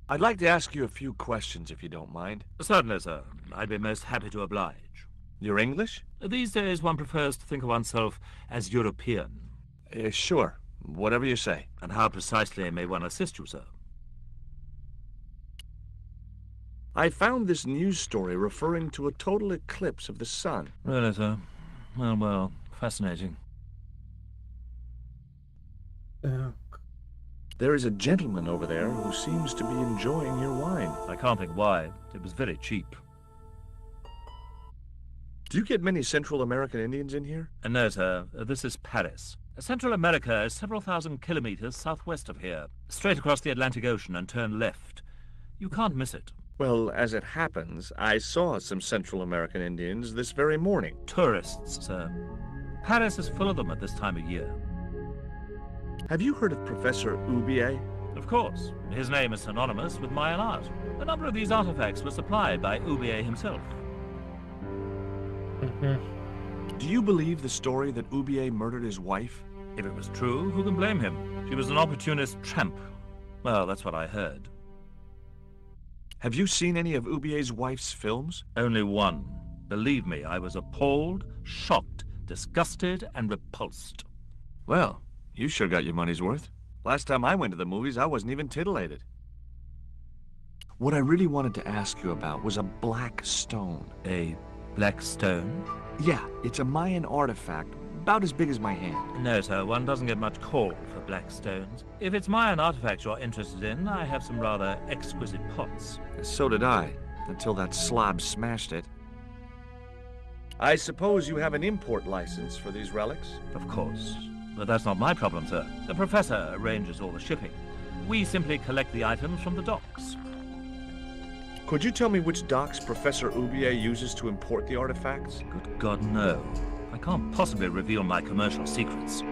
I'd like to ask you a few questions, if you don't mind. Certainly, sir. I'd be most happy to oblige. You're English? These days, one prefers to think of oneself as European. Sure. Whatever you say. And how precisely may one assist you, sir? I found this news story referring to a total eclipse of the sun. Really, sir? Well, fascinating. Так. There is a gentleman over there who seems to be enjoying your wine. I can't think why. It was very cheap. Do you get many Central American Indians in here? No, sir. This is Paris. Central America is several thousand kilometers southwest of here. Straight across the Atlantic Ocean and turn left. You can't miss it. Well, as it happens, I saw some Central American Indians this very morning. Tourists, sir. Paris is full of them at this time of year. Have you heard of Professor Oubier? Of course. His name is synonymous with Mayan art. A number of these artifacts were supplied by Oubier himself. Do you believe the story that Oubier murdered his wife? If it was true, who can blame him? She was an opportunist tramp. Well, that's what I heard. Have you seen any of Ubier's wife's films? Only one. Believe me, I was appalled, shocked, disgusted, and repulsed. Well, you sure got your money's worth. Last time I went to the movies, I wasn't even titillated. What I really wanted to ask you about was a black stone. A black stone? Yeah, it's a Mayan artifact, about as big as my hand. No, sir, one doesn't get much call for black stones. If it's Mayan artifacts you're interested in, I have some rather exquisite pots. So did I, until that slob smashed it. I suppose you have an import license for these relics? Of course. But that's not my problem, sir. The professor arranges all the shipping. We simply collect the items from the docks. Could you tell me which docks Professor Ubier uses to import the artifacts? Good God, no. I can't possibly reveal my commercial secrets.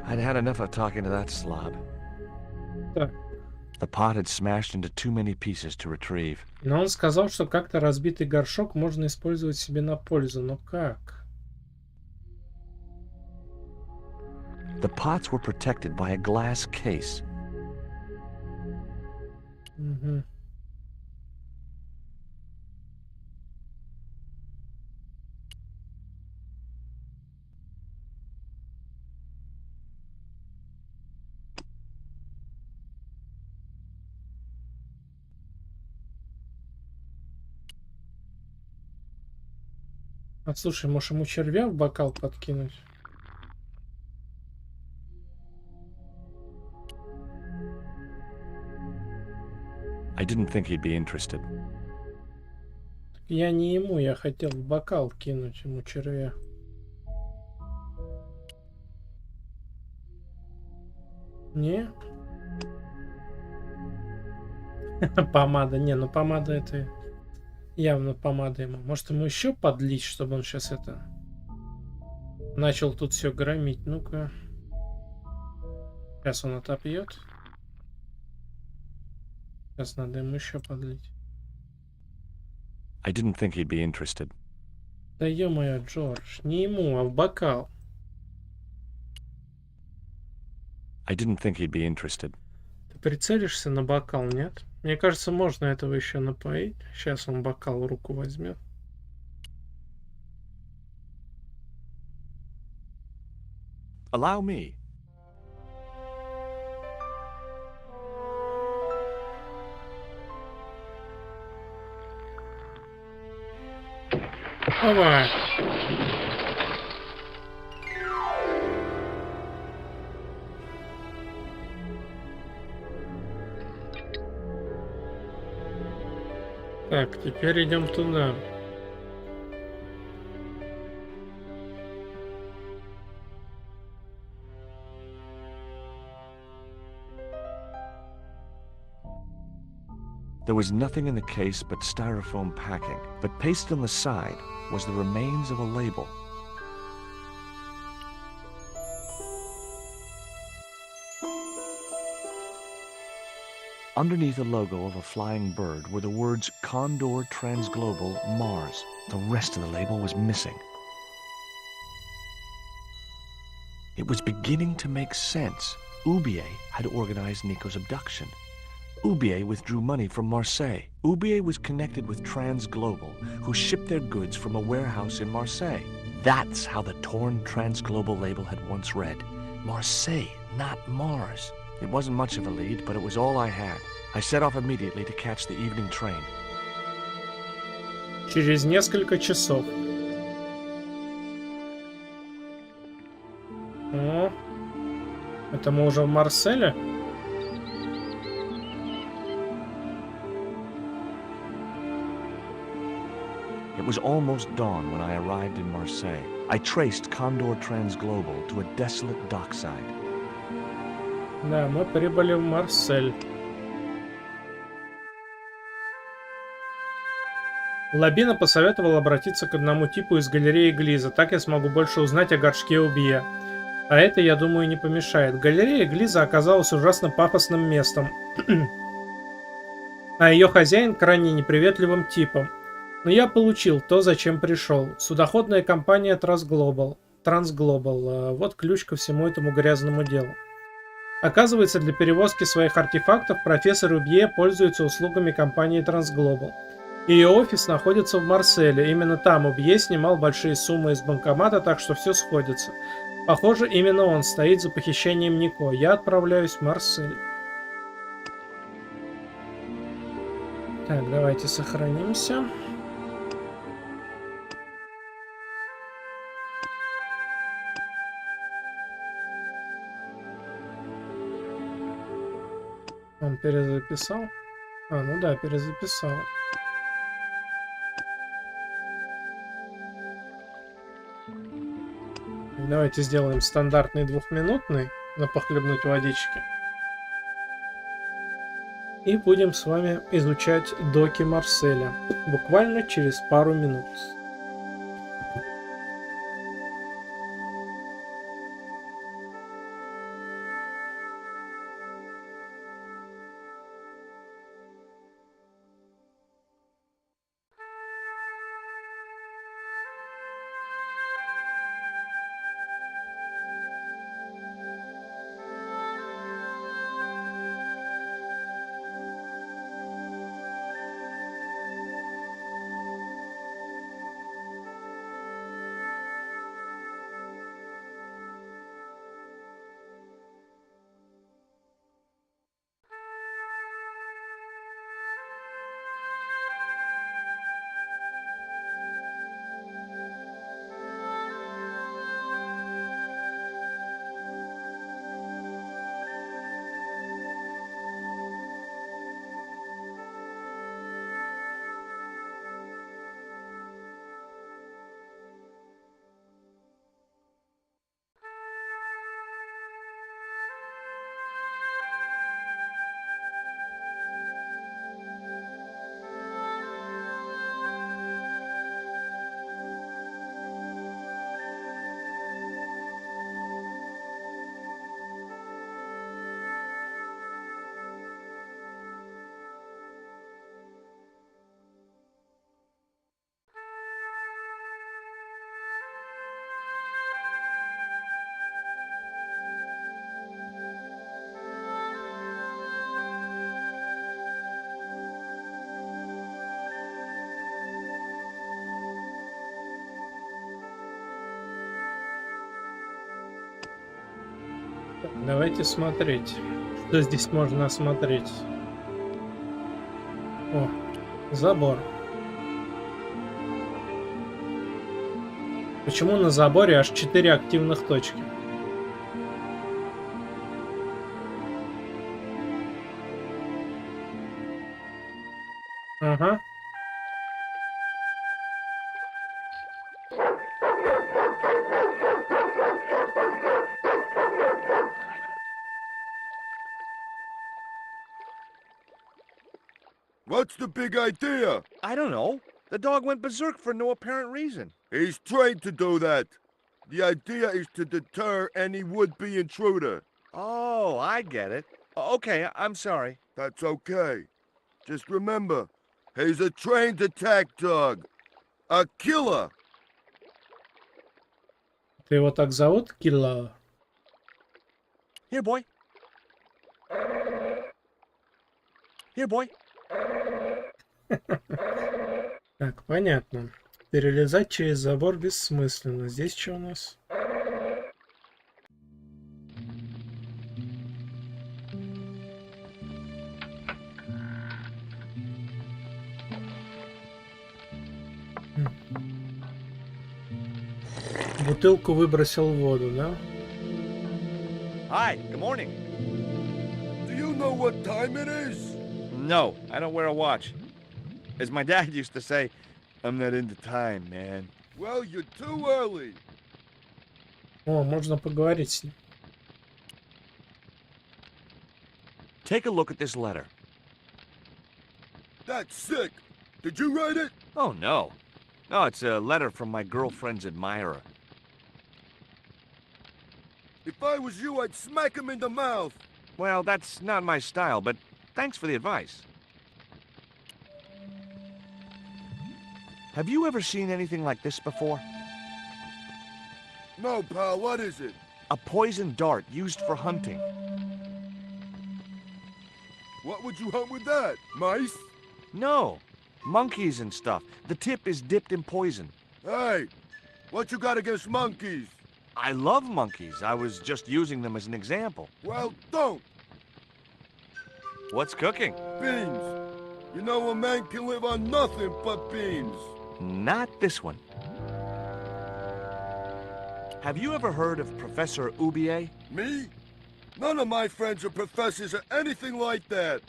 I'd had enough of talking to that slob. The pot had smashed into too many pieces to retrieve. Но он сказал, что как-то разбитый горшок можно использовать себе на пользу. Но как? The pots were protected by a glass case. Угу. А слушай, может ему червя в бокал подкинуть? I didn't think he'd be interested. Я не ему, я хотел в бокал кинуть ему червя. Не? Помада, не, ну помада это явно помада ему. Может ему еще подлить, чтобы он сейчас это начал тут все громить. Ну-ка. Сейчас он отопьет. Сейчас надо ему еще подлить. I didn't think he'd be interested. Да ё-моё, Джордж, не ему, а в бокал. I didn't think he'd be interested. Ты прицелишься на бокал, нет? Мне кажется, можно этого еще напоить. Сейчас он бокал в руку возьмет. Allow me. Давай. Так, теперь идем туда. There was nothing in the case but styrofoam packing, but pasted on the side was the remains of a label. Underneath the logo of a flying bird were the words Condor Transglobal Mars. The rest of the label was missing. It was beginning to make sense. Ubier had organized Nico's abduction. Ubier withdrew money from Marseille. Ubier was connected with Transglobal, who shipped their goods from a warehouse in Marseille. That's how the torn Transglobal label had once read. Marseille, not Mars. It wasn't much of a lead, but it was all I had. I set off immediately to catch the evening train. Через несколько часов. О, это мы уже в Марселе? It was almost dawn when I arrived in Marseille. I traced Condor Transglobal to a desolate dockside. Да, мы прибыли в Марсель. Лабина посоветовал обратиться к одному типу из галереи Глиза. Так я смогу больше узнать о горшке Убье. А это, я думаю, не помешает. Галерея Глиза оказалась ужасно пафосным местом. а ее хозяин крайне неприветливым типом. Но я получил то, зачем пришел. Судоходная компания Трансглобал. Вот ключ ко всему этому грязному делу. Оказывается, для перевозки своих артефактов профессор Убье пользуется услугами компании Трансглобал. Ее офис находится в Марселе. Именно там Убье снимал большие суммы из банкомата, так что все сходится. Похоже, именно он стоит за похищением Нико. Я отправляюсь в Марсель. Так, давайте сохранимся. Он перезаписал? А, ну да, перезаписал. Давайте сделаем стандартный двухминутный на похлебнуть водички. И будем с вами изучать доки Марселя. Буквально через пару минут. Давайте смотреть, что здесь можно осмотреть. О, забор. Почему на заборе аж 4 активных точки? Ага. What's the big idea? I don't know. The dog went berserk for no apparent reason. He's trained to do that. The idea is to deter any would-be intruder. Oh, I get it. Okay, I'm sorry. That's okay. Just remember, he's a trained attack dog. A killer. Ты его так зовут? Килла? Here, boy. Here, boy. Так, понятно. Перелезать через забор бессмысленно. Здесь что у нас? Бутылку выбросил в воду, да? Hi, good morning. Do you know what time it is? No, I don't wear a watch. As my dad used to say, I'm not into time, man. Well, you're too early. О, можно поговорить с ним. Take a look at this letter. That's sick. Did you write it? Oh, no. No, it's a letter from my girlfriend's admirer. If I was you, I'd smack him in the mouth. Well, that's not my style, but thanks for the advice. Have you ever seen anything like this before? No, pal, what is it? A poison dart used for hunting. What would you hunt with that? Mice? No, monkeys and stuff. The tip is dipped in poison. Hey, what you got against monkeys? I love monkeys. I was just using them as an example. Well, don't. What's cooking? Beans. You know a man can live on nothing but beans. Not this one. Have you ever heard of Professor Ubier? Me? None of my friends are professors or anything like that.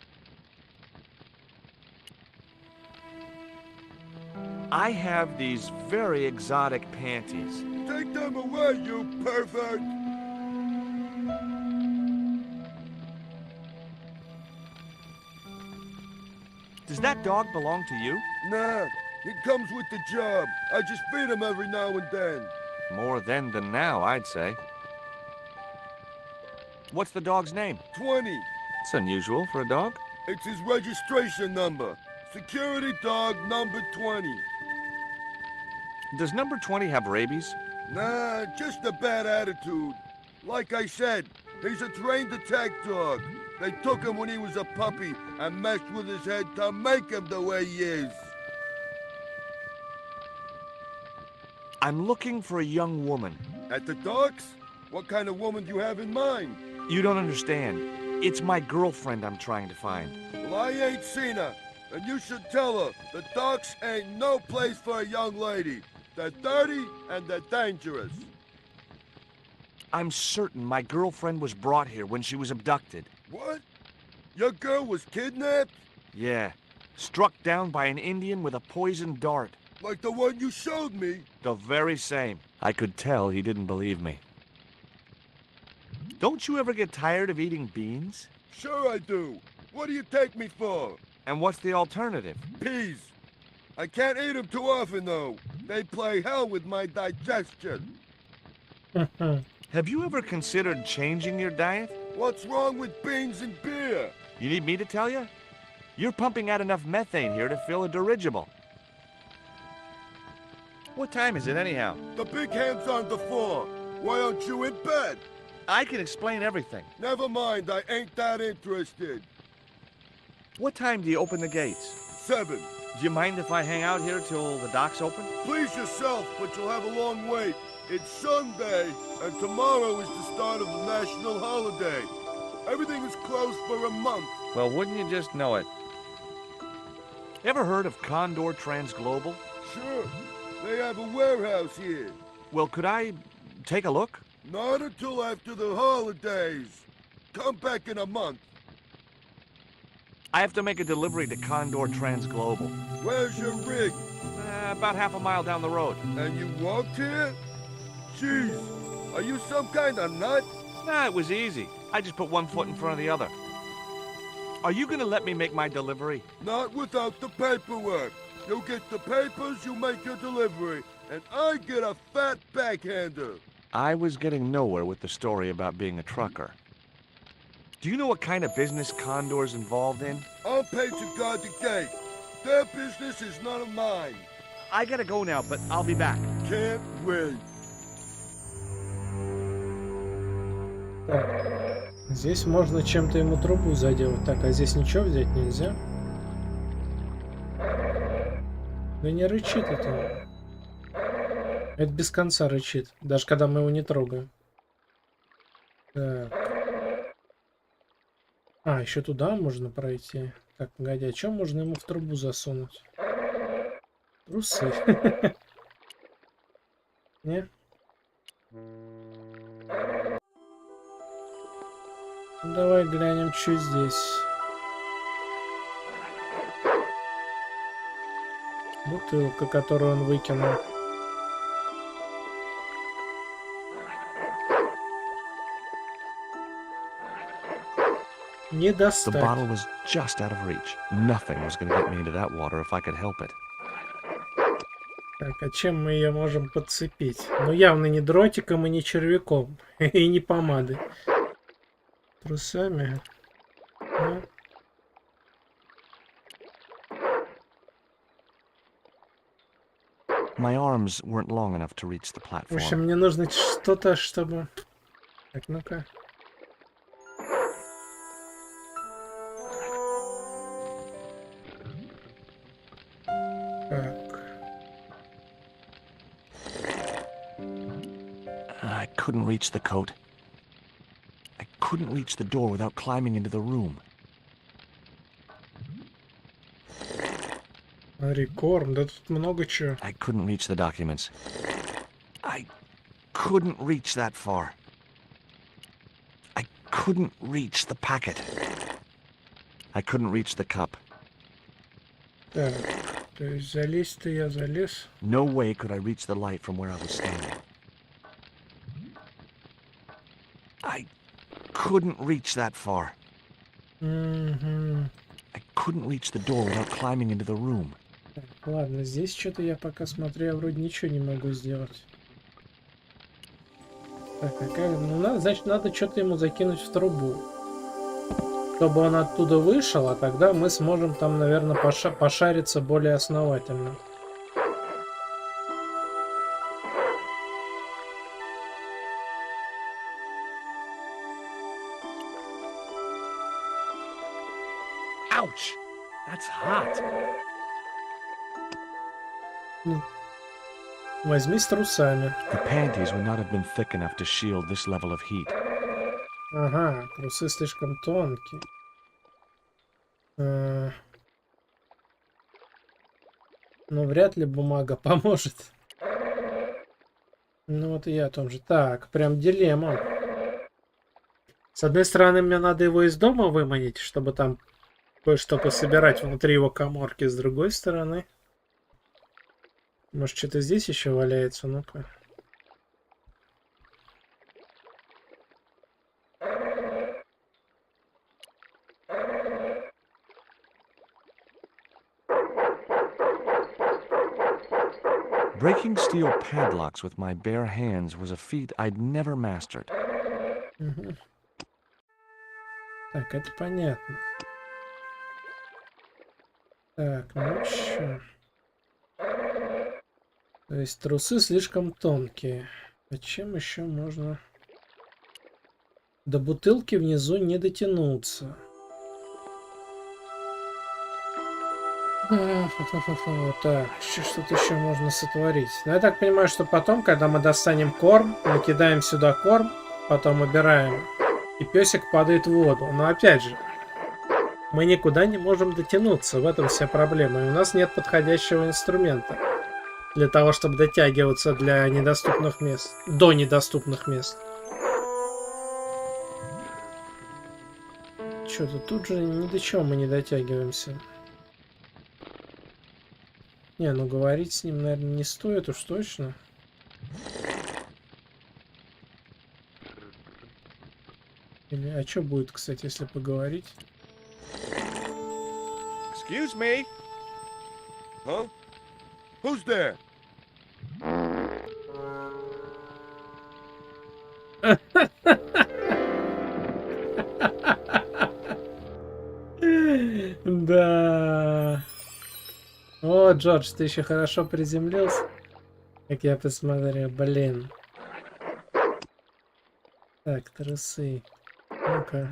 I have these very exotic panties. Take them away, you pervert! Does that dog belong to you? Nah, he comes with the job. I just feed him every now and then. More then than now, I'd say. What's the dog's name? 20. It's unusual for a dog. It's his registration number. Security dog number 20. Does number 20 have rabies? Nah, just a bad attitude. Like I said, he's a trained attack dog. They took him when he was a puppy and messed with his head to make him the way he is. I'm looking for a young woman. At the docks? What kind of woman do you have in mind? You don't understand. It's my girlfriend I'm trying to find. Well, I ain't seen her. And you should tell her the docks ain't no place for a young lady. They're dirty and they're dangerous. I'm certain my girlfriend was brought here when she was abducted. What? Your girl was kidnapped? Yeah. Struck down by an Indian with a poisoned dart. Like the one you showed me? The very same. I could tell he didn't believe me. Don't you ever get tired of eating beans? Sure I do. What do you take me for? And what's the alternative? Peas. I can't eat them too often, though. They play hell with my digestion. Have you ever considered changing your diet? What's wrong with beans and beer? You need me to tell you? You're pumping out enough methane here to fill a dirigible. What time is it anyhow? The big hand's on the floor. Why aren't you in bed? I can explain everything. Never mind, I ain't that interested. What time do you open the gates? 7. Do you mind if I hang out here till the docks open? Please yourself, but you'll have a long wait. It's Sunday, and tomorrow is the start of the national holiday. Everything is closed for a month. Well, wouldn't you just know it? Ever heard of Condor Transglobal? Sure. They have a warehouse here. Well, could I take a look? Not until after the holidays. Come back in a month. I have to make a delivery to Condor Transglobal. Where's your rig? About half a mile down the road. And you walked here? Jeez, are you some kind of nut? Nah, it was easy. I just put one foot in front of the other. Are you gonna let me make my delivery? Not without the paperwork. You get the papers, you make your delivery, and I get a fat backhander. I was getting nowhere with the story about being a trucker. Do you know what kind of business Condor's involved in? I'm paid to guard the gate. Their business is none of mine. I gotta go now, but I'll be back. Can't wait. Так, здесь можно чем-то ему трубу заделать. Так, а здесь ничего взять нельзя? Да не рычит это. Это без конца рычит, даже когда мы его не трогаем. Так. А, еще туда можно пройти. Так, погоди, а что можно ему в трубу засунуть? Трусы. Не? Давай глянем, что здесь. Бутылка, которую он выкинул. Не The достать. bottle was just out of reach. Nothing was gonna get me into that water if I could help it. Так, а чем мы ее можем подцепить? Ну, явно не дротиком и не червяком. И не помадой. Трусами. Ну. My arms weren't long enough to reach the В platform. общем, мне нужно что-то, чтобы... Так, ну-ка. Так. I couldn't reach the coat. I couldn't reach the door without climbing into the room. Смотри, корм, да тут много чего. I couldn't reach the documents. I couldn't reach that far. I couldn't reach the packet. I couldn't reach the cup. Так, то есть залезть-то я залез. No way could I reach the light from where I was standing. I couldn't reach that far. Угу. I couldn't reach the door without climbing into the room. Так, ладно, здесь что-то я пока смотрю, я вроде ничего не могу сделать. Так, а как? Ну, значит, надо что-то ему закинуть в трубу. Чтобы он оттуда вышел, а тогда мы сможем там, наверное, пошариться более основательно. Ouch! That's hot. Возьми с трусами. The panties would not have been thick enough to shield this level of heat. Ага, трусы слишком тонкие. Но вряд ли бумага поможет. Ну вот и я о том же. Так, прям дилемма. С одной стороны, мне надо его из дома выманить, чтобы там кое-что пособирать внутри его каморки. С другой стороны... Может, что-то здесь еще валяется? Ну-ка. Breaking steel padlocks with my bare hands was a feat I'd never mastered. Угу. Так, это понятно. Так, ну чё? То есть трусы слишком тонкие. Зачем еще можно... До бутылки внизу не дотянуться. Так, что-то еще можно сотворить. Но я так понимаю, что потом, когда мы достанем корм, накидаем сюда корм, потом убираем, и песик падает в воду. Но опять же, мы никуда не можем дотянуться. В этом вся проблема. И у нас нет подходящего инструмента для того, чтобы дотягиваться для недоступных мест, до недоступных мест. Что-то тут же ни до чего мы не дотягиваемся. Не, ну говорить с ним, наверное, не стоит уж точно. Или, а что будет, кстати, если поговорить? Excuse me? Huh? Who's there? Да. О, Джордж, ты еще хорошо приземлился. Как я посмотрю, блин. Так, трусы. Ну-ка.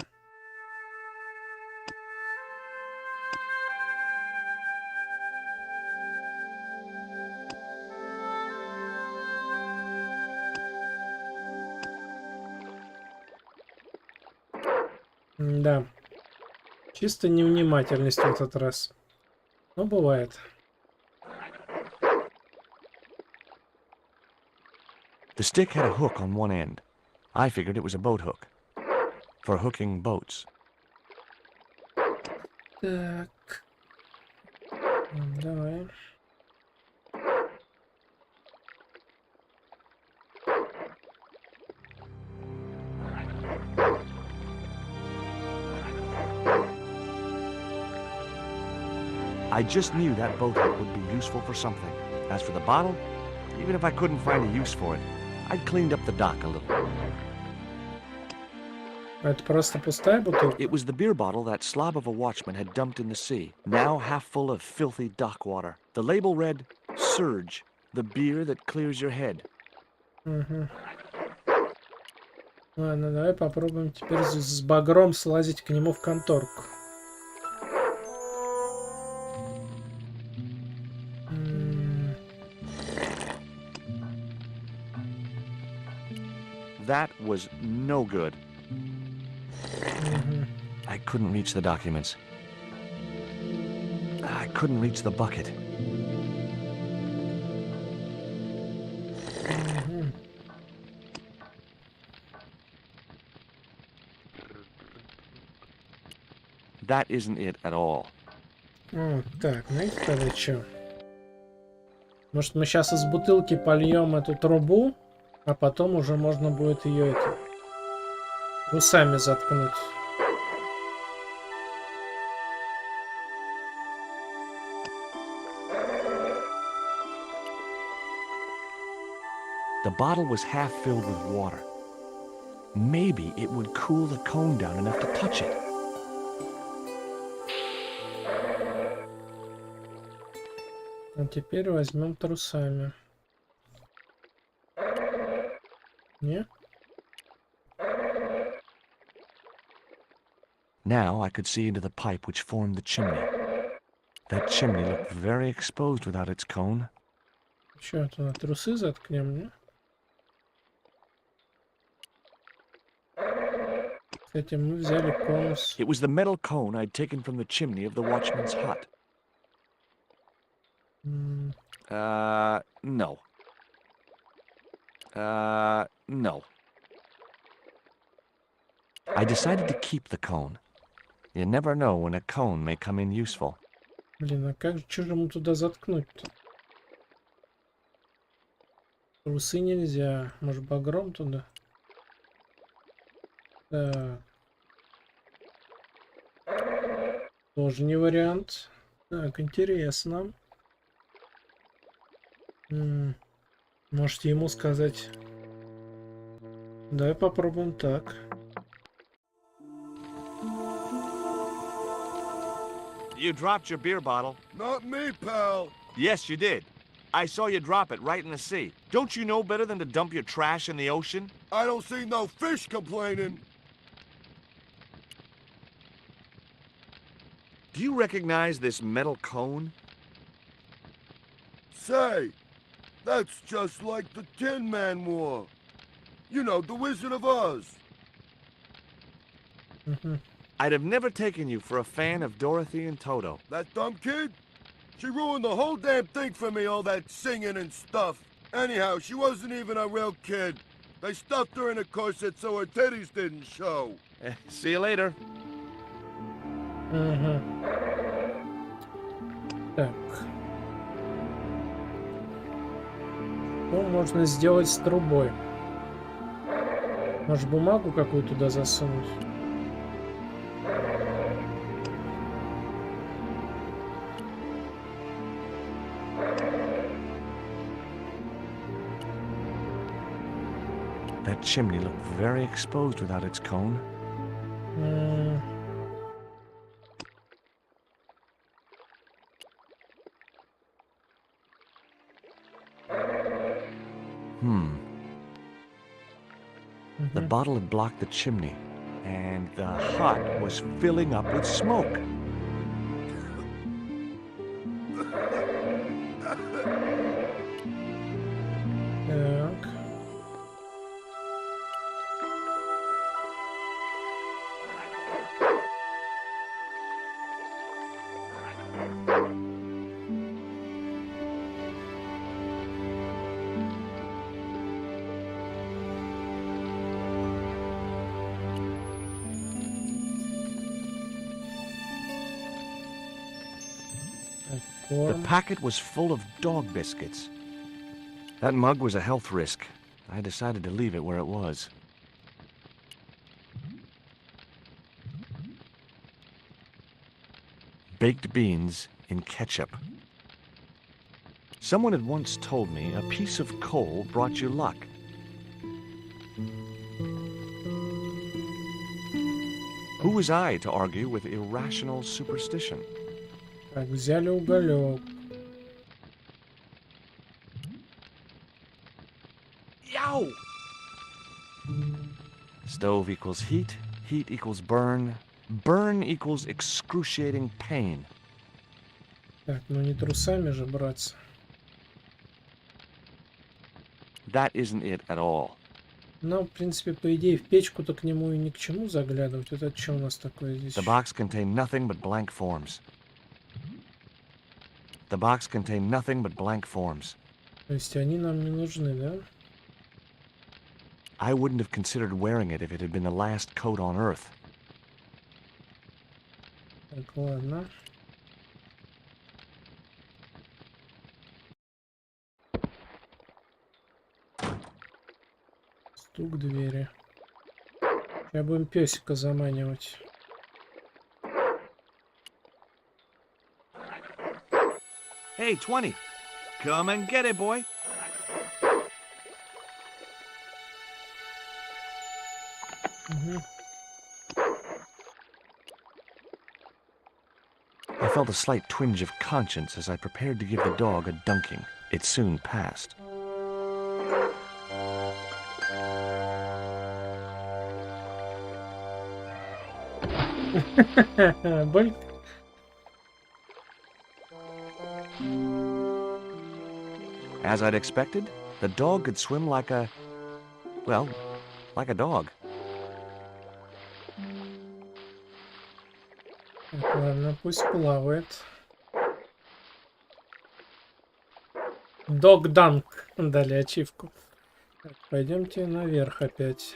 Да. Чисто невнимательность в этот раз. Ну, бывает. The stick had a hook on one end. I figured it was a boat hook. For hooking boats. Так. Давай. I just knew that boat hook would be useful for something. As for the bottle, even if I couldn't find a use for it, I'd cleaned up the dock a little. Это просто пустая бутылка? It was the beer bottle that slob of a watchman had dumped in the sea, now half full of filthy dock water. The label read, Surge, The beer that clears your head. Угу. Ладно, давай попробуем теперь с багром слазить к нему в конторку. That was no good. Угу. I couldn't reach the documents. I couldn't reach the bucket. Угу. That isn't it at all. Вот так, знаете, тогда что? Может, мы сейчас из бутылки польем эту трубу, а потом уже можно будет ее усами заткнуть. The bottle was half filled with water. Maybe it would cool the cone down enough to touch it. А теперь возьмем трусами. Не? Now I could see into the pipe which formed the chimney. That chimney looked very exposed without its cone. Что, туда трусы заткнем, не? Кстати, мы взяли конус. It was the metal cone I'd taken from the chimney of the watchman's hut. No. No. I decided to keep the cone. You never know when a cone may come in useful. Блин, а как же мы туда заткнуть-то? Трусы нельзя. Может, багром туда? Так. Тоже не вариант. Так, интересно. Можете ему сказать. Давай попробуем так. You dropped your beer bottle. Not me, pal. Yes, you did. I saw you drop it right in the sea. Don't you know better than to dump your trash in the ocean? I don't see no fish complaining. Do you recognize this metal cone? Say, that's just like the Tin Man wore. You know, the Wizard of Oz. I'd have never taken you for a fan of Dorothy and Toto. That dumb kid? She ruined the whole damn thing for me, all that singing and stuff. Anyhow, she wasn't even a real kid. They stuffed her in a corset so her titties didn't show. See you later. Так. Что можно сделать с трубой? Может, бумагу какую туда засунуть? That chimney looked very exposed without its cone. The bottle had blocked the chimney, and the hut was filling up with smoke. Так. The packet was full of dog biscuits. That mug was a health risk. I decided to leave it where it was. Baked beans in ketchup. Someone had once told me a piece of coal brought you luck. Who was I to argue with irrational superstition? Так, взяли уголек. Yow! Stove equals heat, heat equals burn, burn equals excruciating pain. Так, ну не трусами же браться. That isn't it at all. Ну, в принципе, по идее, в печку-то к нему и ни к чему заглядывать. Вот это что у нас такое здесь? The box contained nothing but blank forms. The box contained nothing but blank forms. То есть они нам не нужны, да? I wouldn't have considered wearing it if it had been the last coat on Earth. Так, ладно. Стук двери. Сейчас будем песика заманивать. Hey, 20. Come and get it, boy. Угу. I felt a slight twinge of conscience as I prepared to give the dog a dunking. It soon passed. Боль. As I'd expected, the dog could swim like a... well, like a dog. Так, ладно, пусть плавает. Дог-данк. Дали ачивку. Так, пойдемте наверх опять.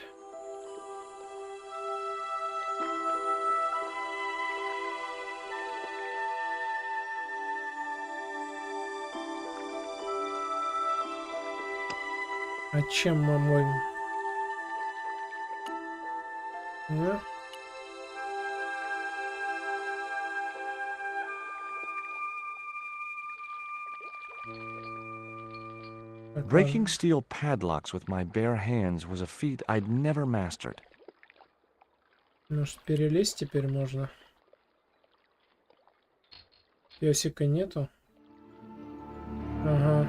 А чем мы моем? Да? Так, Breaking ладно. steel padlocks with my bare hands was a feat I'd never mastered. Может, перелезть теперь можно? Песика нету? Ага.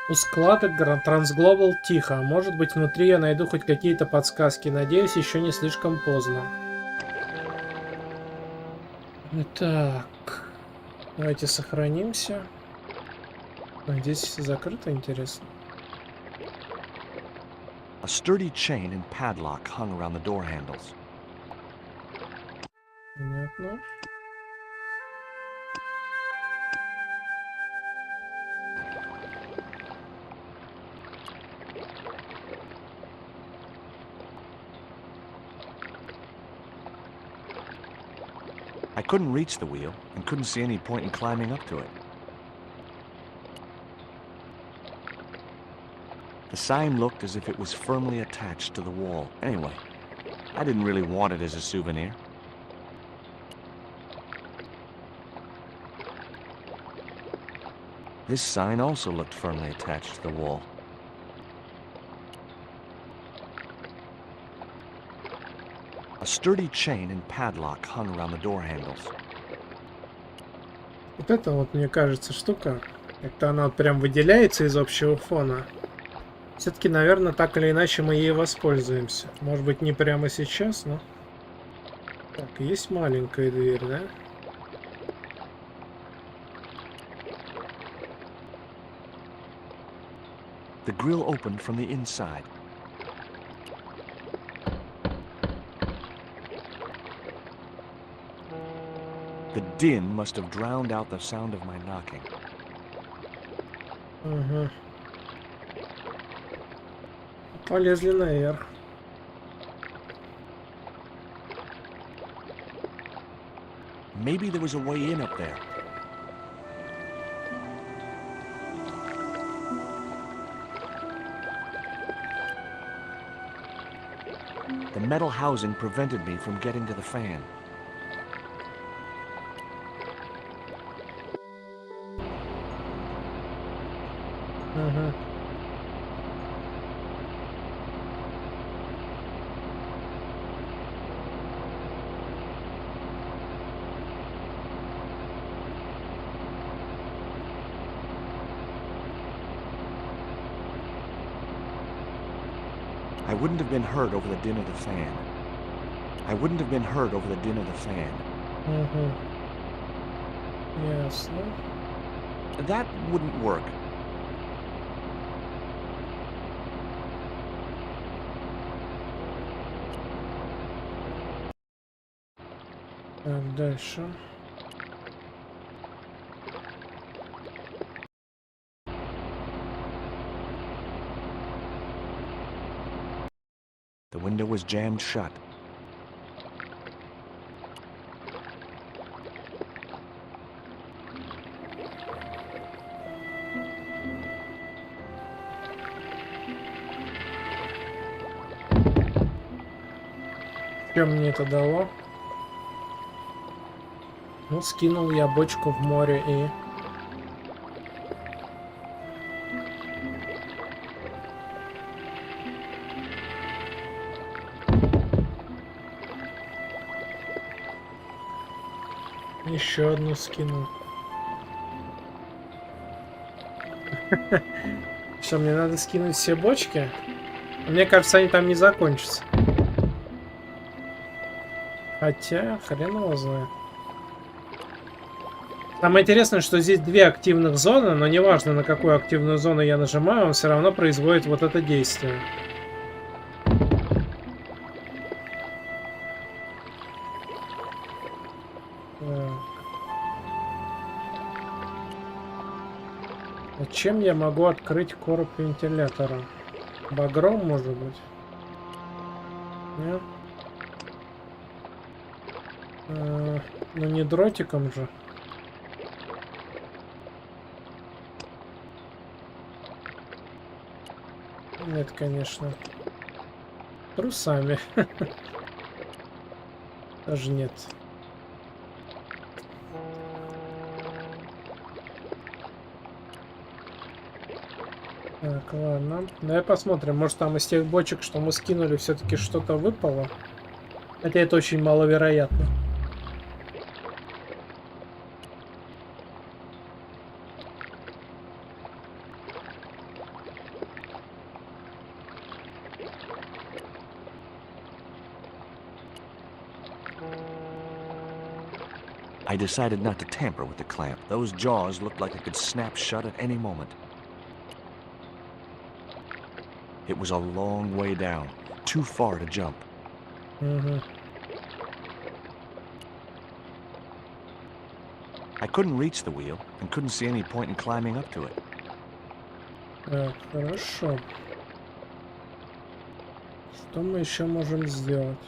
У складок Трансглобал тихо. Может быть, внутри я найду хоть какие-то подсказки. Надеюсь, еще не слишком поздно. Так. Давайте сохранимся. Здесь закрыто, интересно. A sturdy chain and padlock hung around the door handles. Понятно. I couldn't reach the wheel and couldn't see any point in climbing up to it. The sign looked as if it was firmly attached to the wall. Anyway, I didn't really want it as a souvenir. This sign also looked firmly attached to the wall. A sturdy chain and padlock hung around the door handles. Вот это вот, мне кажется, штука. Как-то она вот прям выделяется из общего фона. Все-таки, наверное, так или иначе мы ей воспользуемся. Может быть, не прямо сейчас, но... Так, есть маленькая дверь, да? The grill opened from the inside. The din must have drowned out the sound of my knocking. Угу. Полезли наверх. Maybe there was a way in up there. The metal housing prevented me from getting to the fan. Угу. I wouldn't have been hurt over the din of the fan. I wouldn't have been hurt over the din of the fan. Угу. Ясно. That wouldn't work. Так, дальше. The window was jammed shut. Что мне это дало? Ну, скинул я бочку в море и... Еще одну скинул. Что, мне надо скинуть все бочки? Мне кажется, они там не закончатся. Хотя, хрен его знает. Самое интересное, что здесь две активных зоны, но неважно, на какую активную зону я нажимаю, он все равно производит вот это действие. А чем я могу открыть короб вентилятора? Багром, может быть? Нет? Ну не дротиком же. Нет, конечно. Трусами. Даже нет. Так, ладно. Давай посмотрим. Может, там из тех бочек, что мы скинули, все-таки что-то выпало. Хотя это очень маловероятно. I decided not to tamper with the clamp. Those jaws looked like they could snap shut at any moment. It was a long way down, too far to jump. I couldn't reach the wheel and couldn't see any point in climbing up to it. Так, хорошо. Что мы еще можем сделать?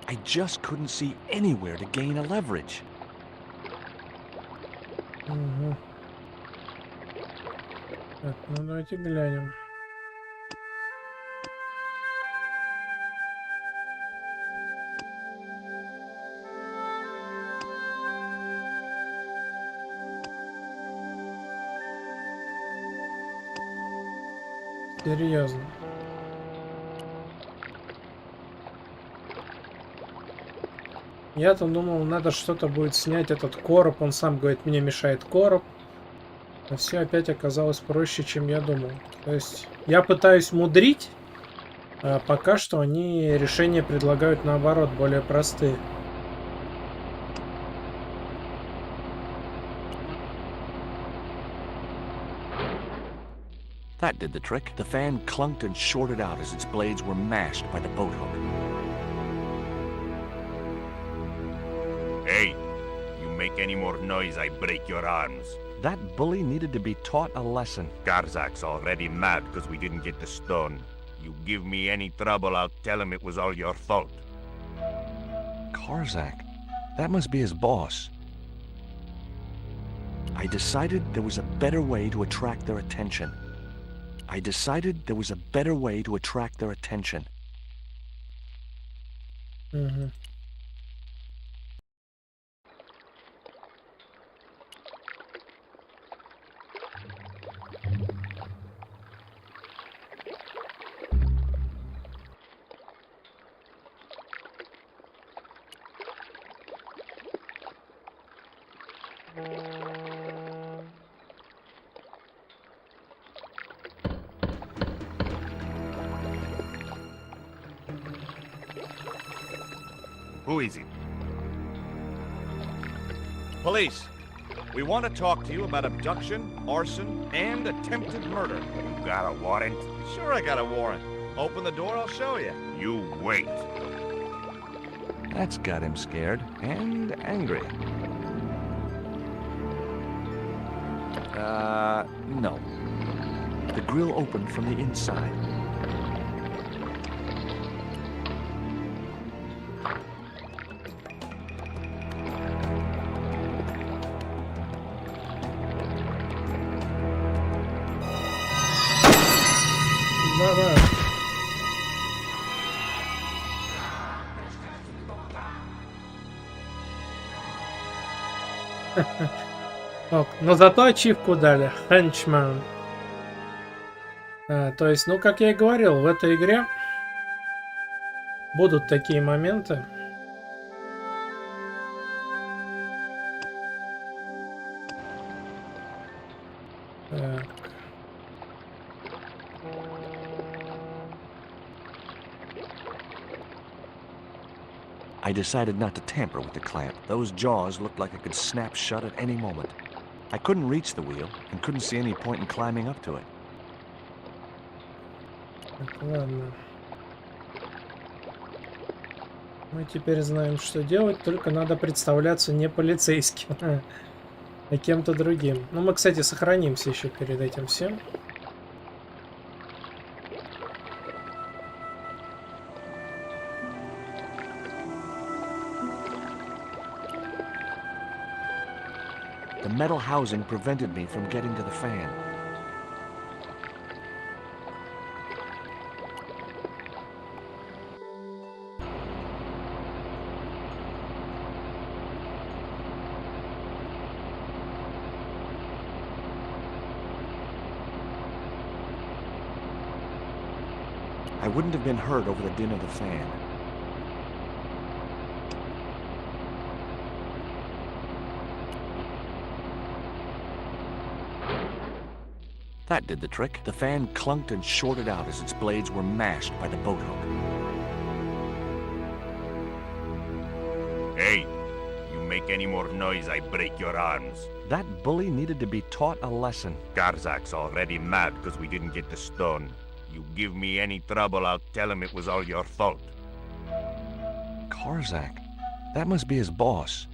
I just couldn't see anywhere to gain a leverage. Угу. Так, ну давайте глянем. Серьезно. Я-то думал, надо что-то будет снять этот короб. Он сам говорит, мне мешает короб. А все опять оказалось проще, чем я думал. То есть я пытаюсь мудрить, а пока что они решения предлагают наоборот, более простые. That did the trick. The fan clunked and shorted out as its blades were mashed by the boat hook. Hey, you make any more noise, I break your arms. That bully needed to be taught a lesson. Garzak's already mad because we didn't get the stone. You give me any trouble, I'll tell him it was all your fault. Karzak? That must be his boss. I decided there was a better way to attract their attention. I decided there was a better way to attract their attention. Who is it? Police, we want to talk to you about abduction, arson, and attempted murder. You got a warrant? Sure I got a warrant. Open the door, I'll show you. You wait. That's got him scared and angry. No. The grill opened from the inside. Да-да. Ок, но зато ачивку дали. Henchman. То есть, ну, как я и говорил, в этой игре будут такие моменты. Так. I decided not to tamper with the clamp. Those jaws looked like it could snap shut at any moment. I couldn't reach the wheel and couldn't see any point in climbing up to it. Так, ладно. Мы теперь знаем, что делать, только надо представляться не полицейским, а кем-то другим. Ну, мы, кстати, сохранимся еще перед этим всем. The metal housing prevented me from getting to the fan. I wouldn't have been hurt over the din of the fan. That did the trick. The fan clunked and shorted out as its blades were mashed by the boat hook. Hey, you make any more noise, I break your arms. That bully needed to be taught a lesson. Garzak's already mad because we didn't get the stone. You give me any trouble, I'll tell him it was all your fault. Karzak? That must be his boss.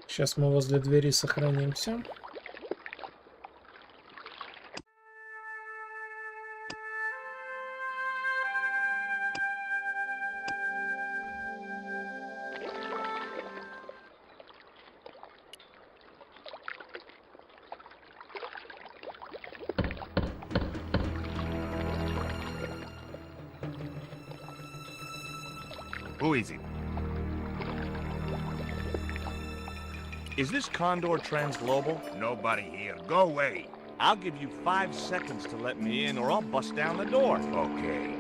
Сейчас мы возле двери сохранимся. Who is it? Is this Condor Transglobal? Nobody here. Go away. I'll give you 5 seconds to let me in or I'll bust down the door. Okay.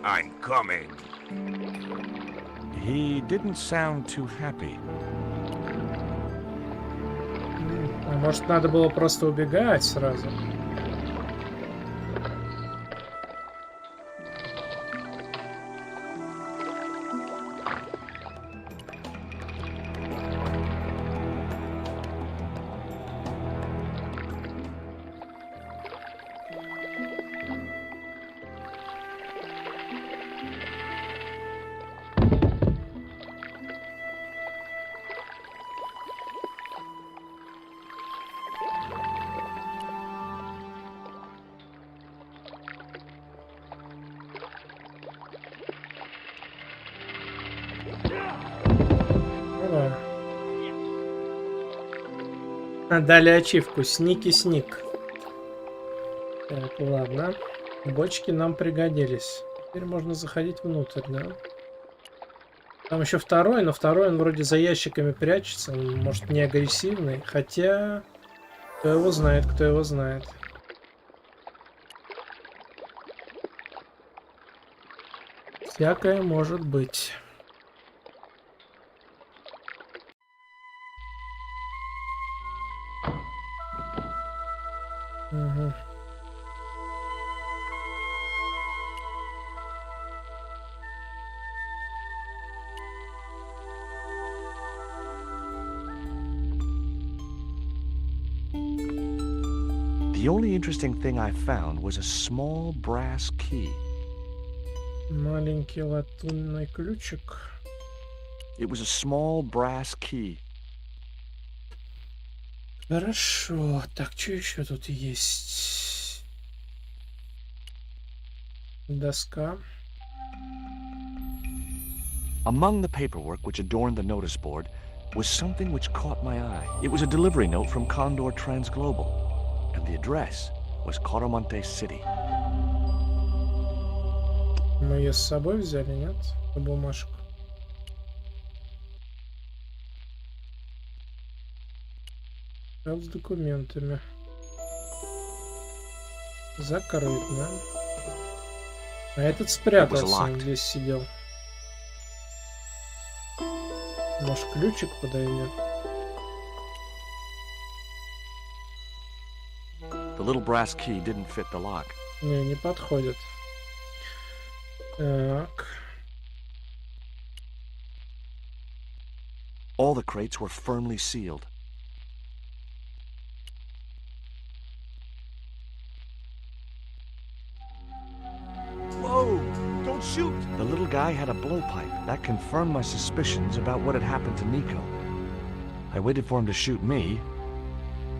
I'm coming. He didn't sound too happy. А может, надо было просто убегать сразу? Дали ачивку. Сники-сник. Так, ладно. Бочки нам пригодились. Теперь можно заходить внутрь, да? Там еще второй, но второй он вроде за ящиками прячется. Он, может, не агрессивный. Хотя... Кто его знает, кто его знает. Всякое может быть. Угу. The only interesting thing I found was a small brass key. Маленький латунный ключик. It was a small brass key. Хорошо. Так, что еще тут есть? Доска. Among the paperwork which adorned the notice board was something which caught my eye. It was a delivery note from Condor Transglobal, and the address was Coromante City. Мы ее с собой взяли, нет? Эту бумажку. Шкаф с документами. Закрыт, да? А этот спрятался, он здесь сидел. Может, ключик подойдет? The little brass key didn't fit the lock. Не подходит. Так. All the crates were firmly sealed. Whoa! Don't shoot! The little guy had a blowpipe. That confirmed my suspicions about what had happened to Nico. I waited for him to shoot me,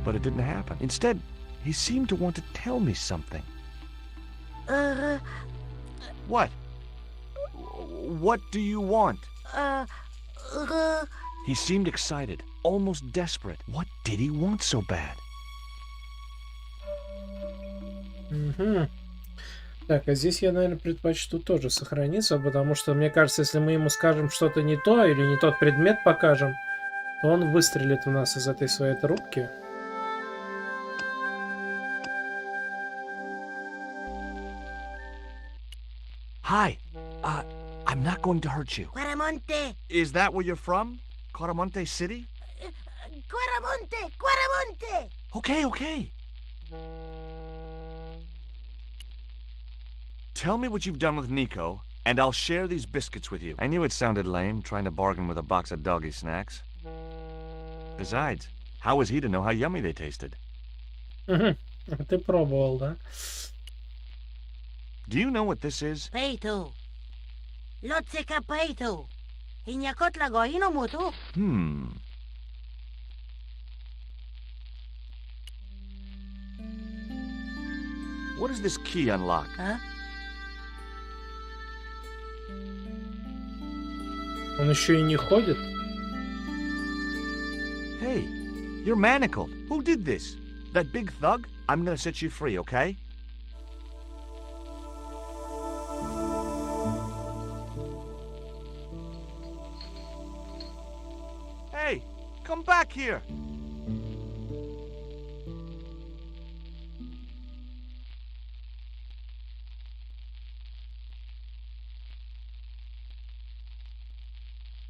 but it didn't happen. Instead, he seemed to want to tell me something. What? What do you want? He seemed excited, almost desperate. What did he want so bad? Угу. Так, а здесь я, наверное, предпочту тоже сохраниться, потому что, мне кажется, если мы ему скажем что-то не то или не тот предмет покажем, то он выстрелит в нас из этой своей трубки. Hi, I'm not going to hurt you. Quaramonte! Is that where you're from? Coromante City? Quaramonte! Quaramonte! Okay, okay. Tell me what you've done with Nico, and I'll share these biscuits with you. I knew it sounded lame, trying to bargain with a box of doggy snacks. Besides, how was he to know how yummy they tasted? Ты пробовал, да? Do you know what this is? Peito! Lotseka peito! Inyakot lago inomoto! What does this key unlock? Huh? Он еще и не ходит. Hey, you're manacled. Who did this? That big thug? I'm gonna set you free, okay? Hey, come back here!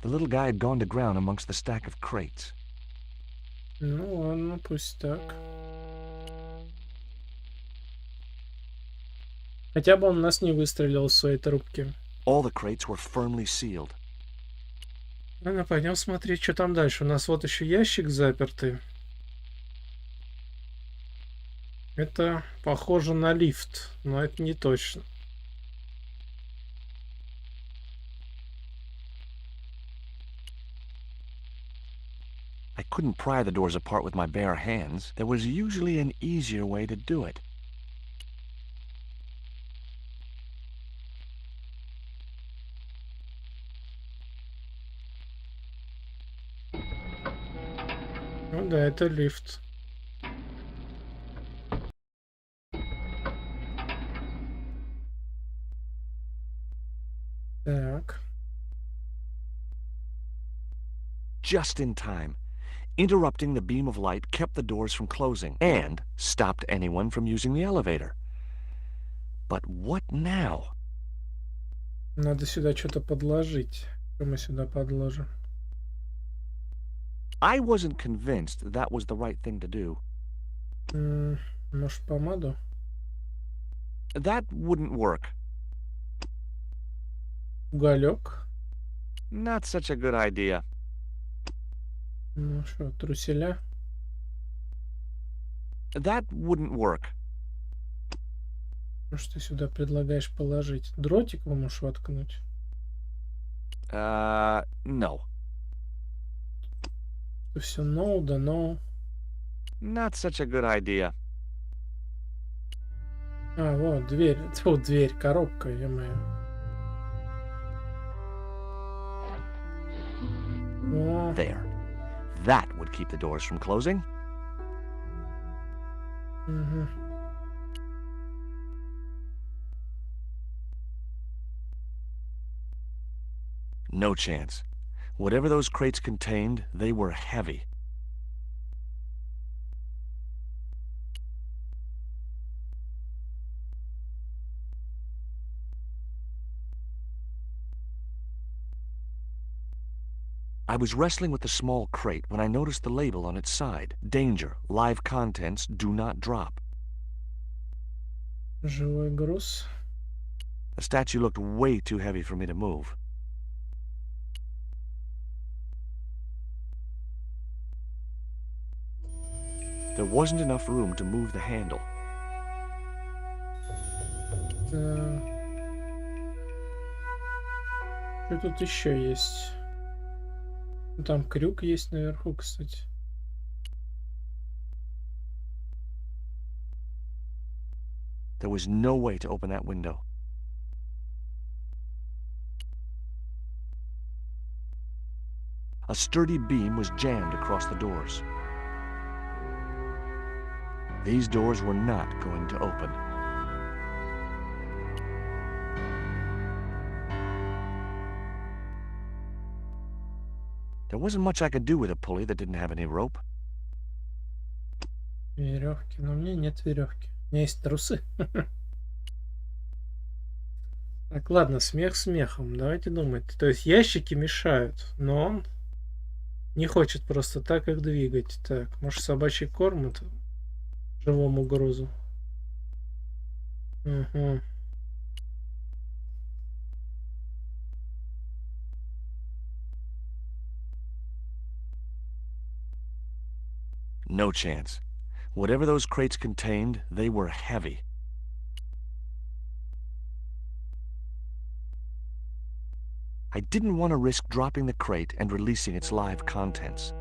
The little guy had gone to ground amongst the stack of crates. Ну ладно, пусть так. Хотя бы он нас не выстрелил из своей трубки. All the crates were firmly sealed. Ладно, пойдем смотреть, что там дальше. У нас вот еще ящик запертый. Это похоже на лифт, но это не точно. I couldn't pry the doors apart with my bare hands. There was usually an easier way to do it. Ну да, это лифт. Так. Just in time. Interrupting the beam of light kept the doors from closing and stopped anyone from using the elevator. But what now? Надо сюда что-то подложить. Что мы сюда подложим? I wasn't convinced that was the right thing to do. Может, помаду? That wouldn't work. Уголек? Not such a good idea. Ну что, труселя? That wouldn't work. Ну что ты сюда предлагаешь положить? Дротик вы можешь воткнуть? No. Все no, да no. Not such a good idea. А, вот, дверь. Тьфу, дверь, коробка, е-мое. О, There. That would keep the doors from closing. мгм. No chance. Whatever those crates contained, they were heavy. I was wrestling with the small crate when I noticed the label on its side. Danger. Live contents do not drop. Живой груз. The statue looked way too heavy for me to move. There wasn't enough room to move the handle. Что тут еще есть? Там крюк есть наверху, кстати. There was no way to open that window. A sturdy beam was jammed across the doors. These doors were not going to open. There wasn't much I could do with a pulley that didn't have any rope. Веревки. Но у меня нет веревки. У меня есть трусы. Так, ладно, смех смехом. Давайте думать. То есть ящики мешают, но он не хочет просто так их двигать. Так, может, собачий корм это живому грузу. Угу. No chance. Whatever those crates contained, they were heavy. I didn't want to risk dropping the crate and releasing its live contents.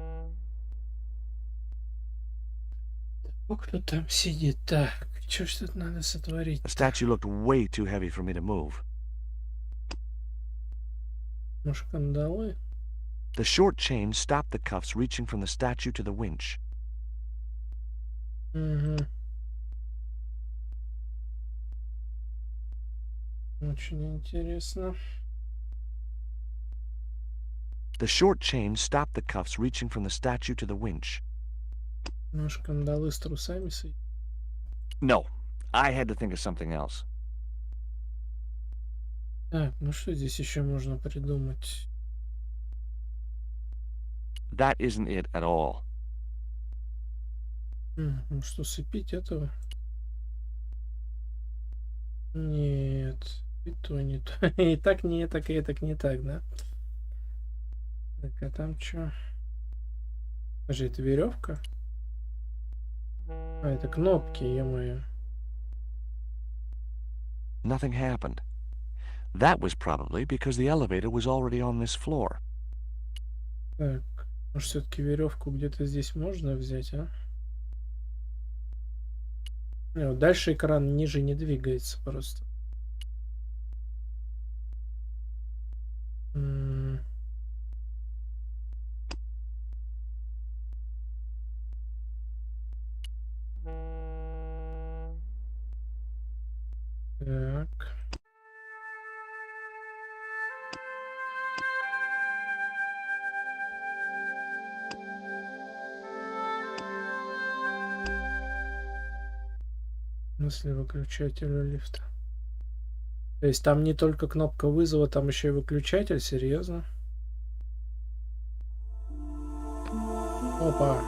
Кто там сидит? Так, что ж тут надо сотворить? The statue looked way too heavy for me to move. Может, кандалы? The short chain stopped the cuffs reaching from the statue to the winch. Угу. Очень интересно. The short chain stopped the cuffs reaching from the statue to the winch. Может, кандалы с трусами соединить? No, I had to think of something else. Так, ну что здесь еще можно придумать? That isn't it at all. Ну что, сцепить этого? Нет, и то не то. И так не так, и так не так, да? Так, а там что? Подожди, это веревка? А, это кнопки, е-мое. Nothing happened. That was probably because the elevator was already on this floor. Так, может, все-таки веревку где-то здесь можно взять, а? Не, вот дальше экран ниже не двигается просто. Так. В смысле выключателя лифта? То есть там не только кнопка вызова, там еще и выключатель, серьезно? Опа.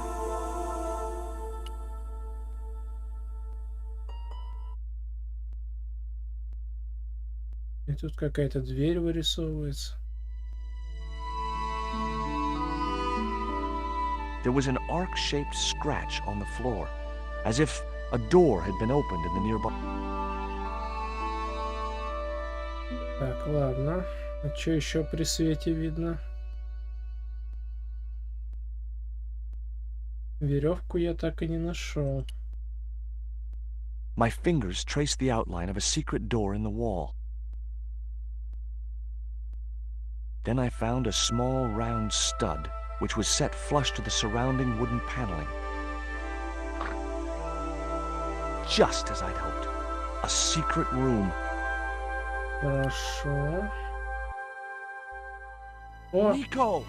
И тут какая-то дверь вырисовывается. There was an arc-shaped scratch on the floor, as if a door had been opened in the nearby... Так, ладно. А что еще при свете видно? Веревку я так и не нашел. My fingers traced the outline of a secret door in the wall. Then I found a small round stud, which was set flush to the surrounding wooden paneling. Just as I'd hoped. A secret room. Хорошо. О! Nico!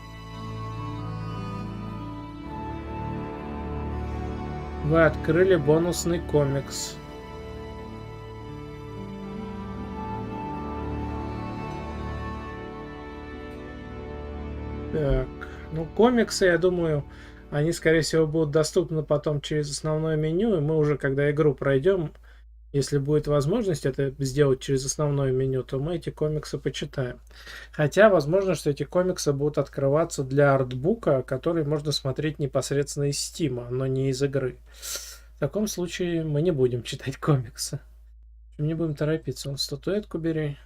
Вы открыли бонусный комикс. Так, ну комиксы, я думаю, они, скорее всего, будут доступны потом через основное меню, и мы уже, когда игру пройдем, если будет возможность это сделать через основное меню, то мы эти комиксы почитаем. Хотя, возможно, что эти комиксы будут открываться для артбука, который можно смотреть непосредственно из Стима, но не из игры. В таком случае мы не будем читать комиксы. Не будем торопиться. Он статуэтку бери.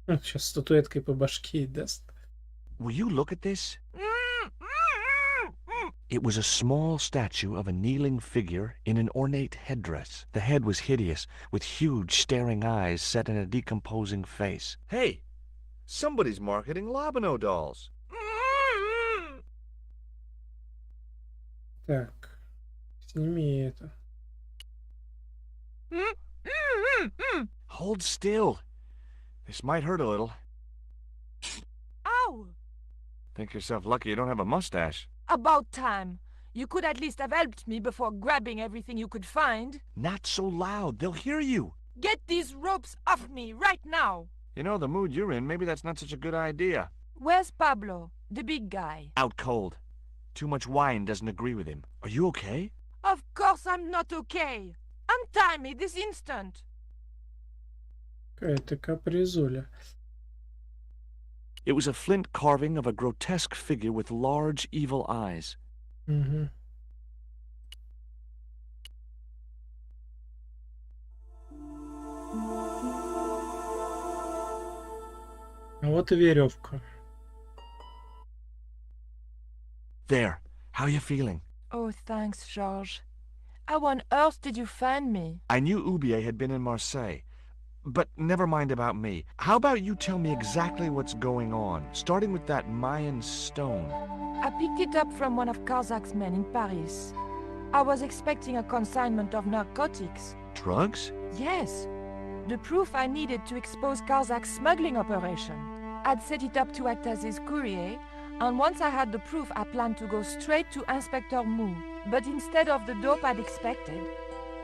Сейчас статуэткой по башке и даст. Will you look at this? It was a small statue of a kneeling figure in an ornate headdress. The head was hideous, with huge staring eyes set in a decomposing face. Hey, somebody's marketing Lobino dolls. Так, сними это. Hold still. This might hurt a little. Ow! Think yourself lucky you don't have a mustache. About time. You could at least have helped me before grabbing everything you could find. Not so loud. They'll hear you. Get these ropes off me right now. You know, the mood you're in, maybe that's not such a good idea. Where's Pablo, the big guy? Out cold. Too much wine doesn't agree with him. Are you okay? Of course I'm not okay. Untie me this instant. Какая-то капризуля. It was a flint carving of a grotesque figure with large, evil eyes. Угу. А вот и веревка. There. How you feeling? Oh, thanks, George. How on earth did you find me? I knew Ubier had been in Marseille. But never mind about me. How about you tell me exactly what's going on, starting with that Mayan stone? I picked it up from one of Karzak's men in Paris. I was expecting a consignment of narcotics. Drugs? Yes. The proof I needed to expose Karzak's smuggling operation. I'd set it up to act as his courier, and once I had the proof, I planned to go straight to Inspector Mou. But instead of the dope I'd expected,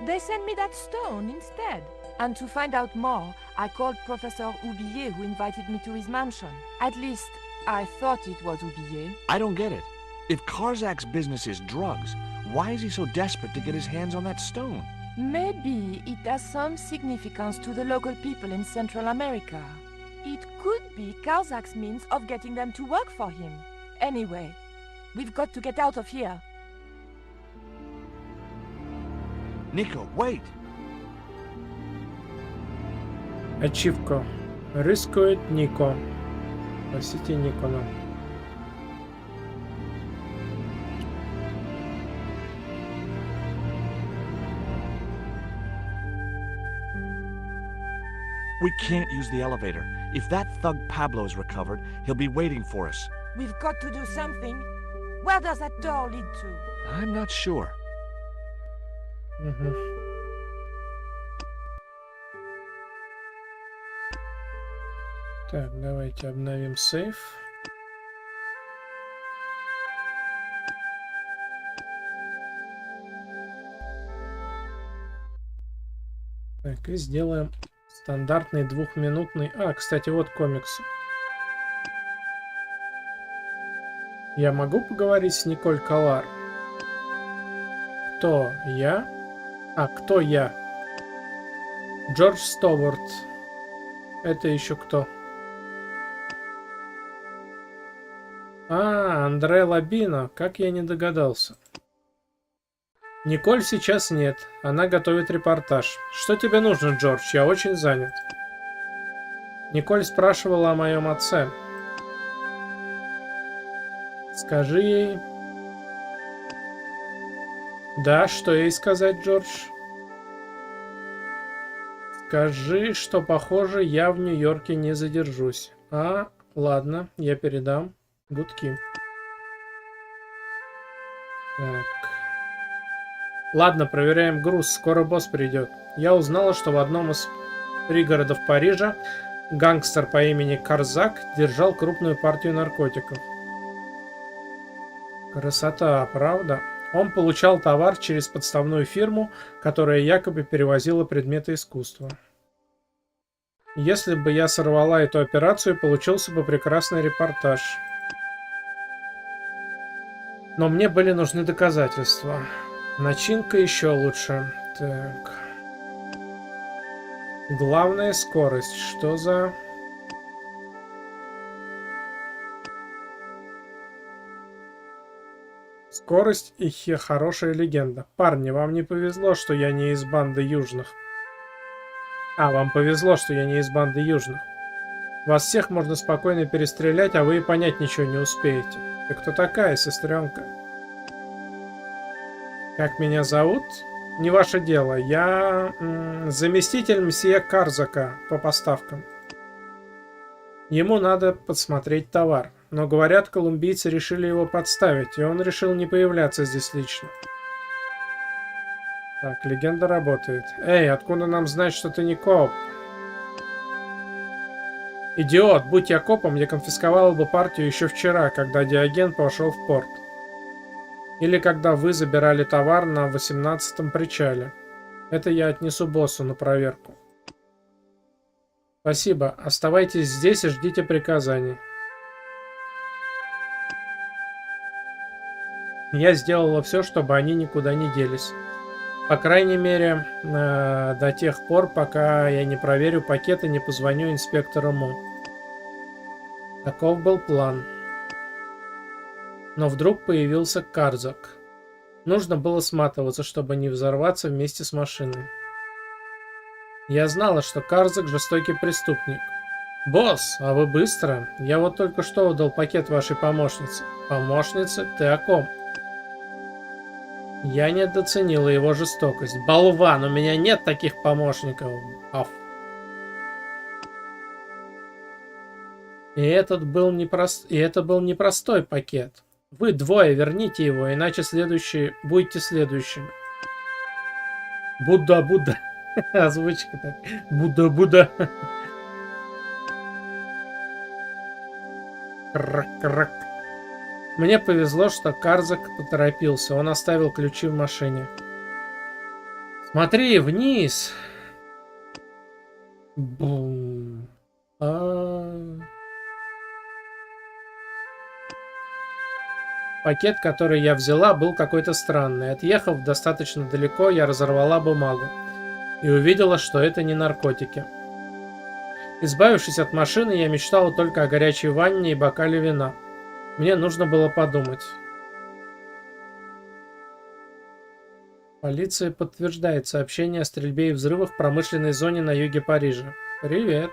they sent me that stone instead. And to find out more, I called Professor Oublier, who invited me to his mansion. At least, I thought it was Oublier. I don't get it. If Karzak's business is drugs, why is he so desperate to get his hands on that stone? Maybe it has some significance to the local people in Central America. It could be Karzak's means of getting them to work for him. Anyway, we've got to get out of here. Nico, wait! Ачивка. Рискует Нико. Спасите Никона. We can't use the elevator. If that thug Pablo's recovered, he'll be waiting for us. We've got to do something. Where does that door lead to? I'm not sure. Угу. Так, давайте обновим сейф. И сделаем стандартный двухминутный... А, кстати, вот комиксы. Я могу поговорить с Николь Колар? Кто я? А, кто я? Джордж Стовард. Это еще кто? А, Андре Лабино. Как я не догадался. Николь сейчас нет. Она готовит репортаж. Что тебе нужно, Джордж? Я очень занят. Николь спрашивала о моем отце. Скажи ей... Да, что ей сказать, Джордж? Скажи, что, похоже, я в Нью-Йорке не задержусь. А, ладно, я передам. Гудки. Так. Ладно, проверяем груз. Скоро босс придет. Я узнала, что в одном из пригородов Парижа гангстер по имени Карзак держал крупную партию наркотиков. Красота, правда? Он получал товар через подставную фирму, которая якобы перевозила предметы искусства. Если бы я сорвала эту операцию, получился бы прекрасный репортаж. Но мне были нужны доказательства. Начинка еще лучше. Так. Главная скорость. Что за... Скорость и хорошая легенда. Парни, вам не повезло, что я не из банды южных. А, вам повезло, что я не из банды южных. Вас всех можно спокойно перестрелять, а вы и понять ничего не успеете. Ты кто такая, сестренка? Как меня зовут? Не ваше дело. Я заместитель мсье Карзака по поставкам. Ему надо подсмотреть товар. Но, говорят, колумбийцы решили его подставить, и он решил не появляться здесь лично. Так, легенда работает. Эй, откуда нам знать, что ты не коп? Идиот, будь я копом, я конфисковал бы партию еще вчера, когда Диоген пошел в порт. Или когда вы забирали товар на 18-м причале. Это я отнесу боссу на проверку. Спасибо. Оставайтесь здесь и ждите приказаний. Я сделала все, чтобы они никуда не делись. По крайней мере, до тех пор, пока я не проверю пакет и не позвоню инспектору Му. Таков был план. Но вдруг появился Карзак. Нужно было сматываться, чтобы не взорваться вместе с машиной. Я знала, что Карзак жестокий преступник. «Босс, а вы быстро? Я вот только что отдал пакет вашей помощнице». «Помощнице? Ты о ком?» Я недооценила его жестокость. «Болван, у меня нет таких помощников!» Аф. И это был непростой пакет. Вы двое верните его, иначе будете следующими. Будда. Озвучка так. Будда. Крак. Мне повезло, что Карзак поторопился. Он оставил ключи в машине. Смотри, вниз. Бум. Пакет, который я взяла, был какой-то странный. Отъехав достаточно далеко, я разорвала бумагу и увидела, что это не наркотики. Избавившись от машины, я мечтала только о горячей ванне и бокале вина. Мне нужно было подумать. Полиция подтверждает сообщение о стрельбе и взрывах в промышленной зоне на юге Парижа. Привет.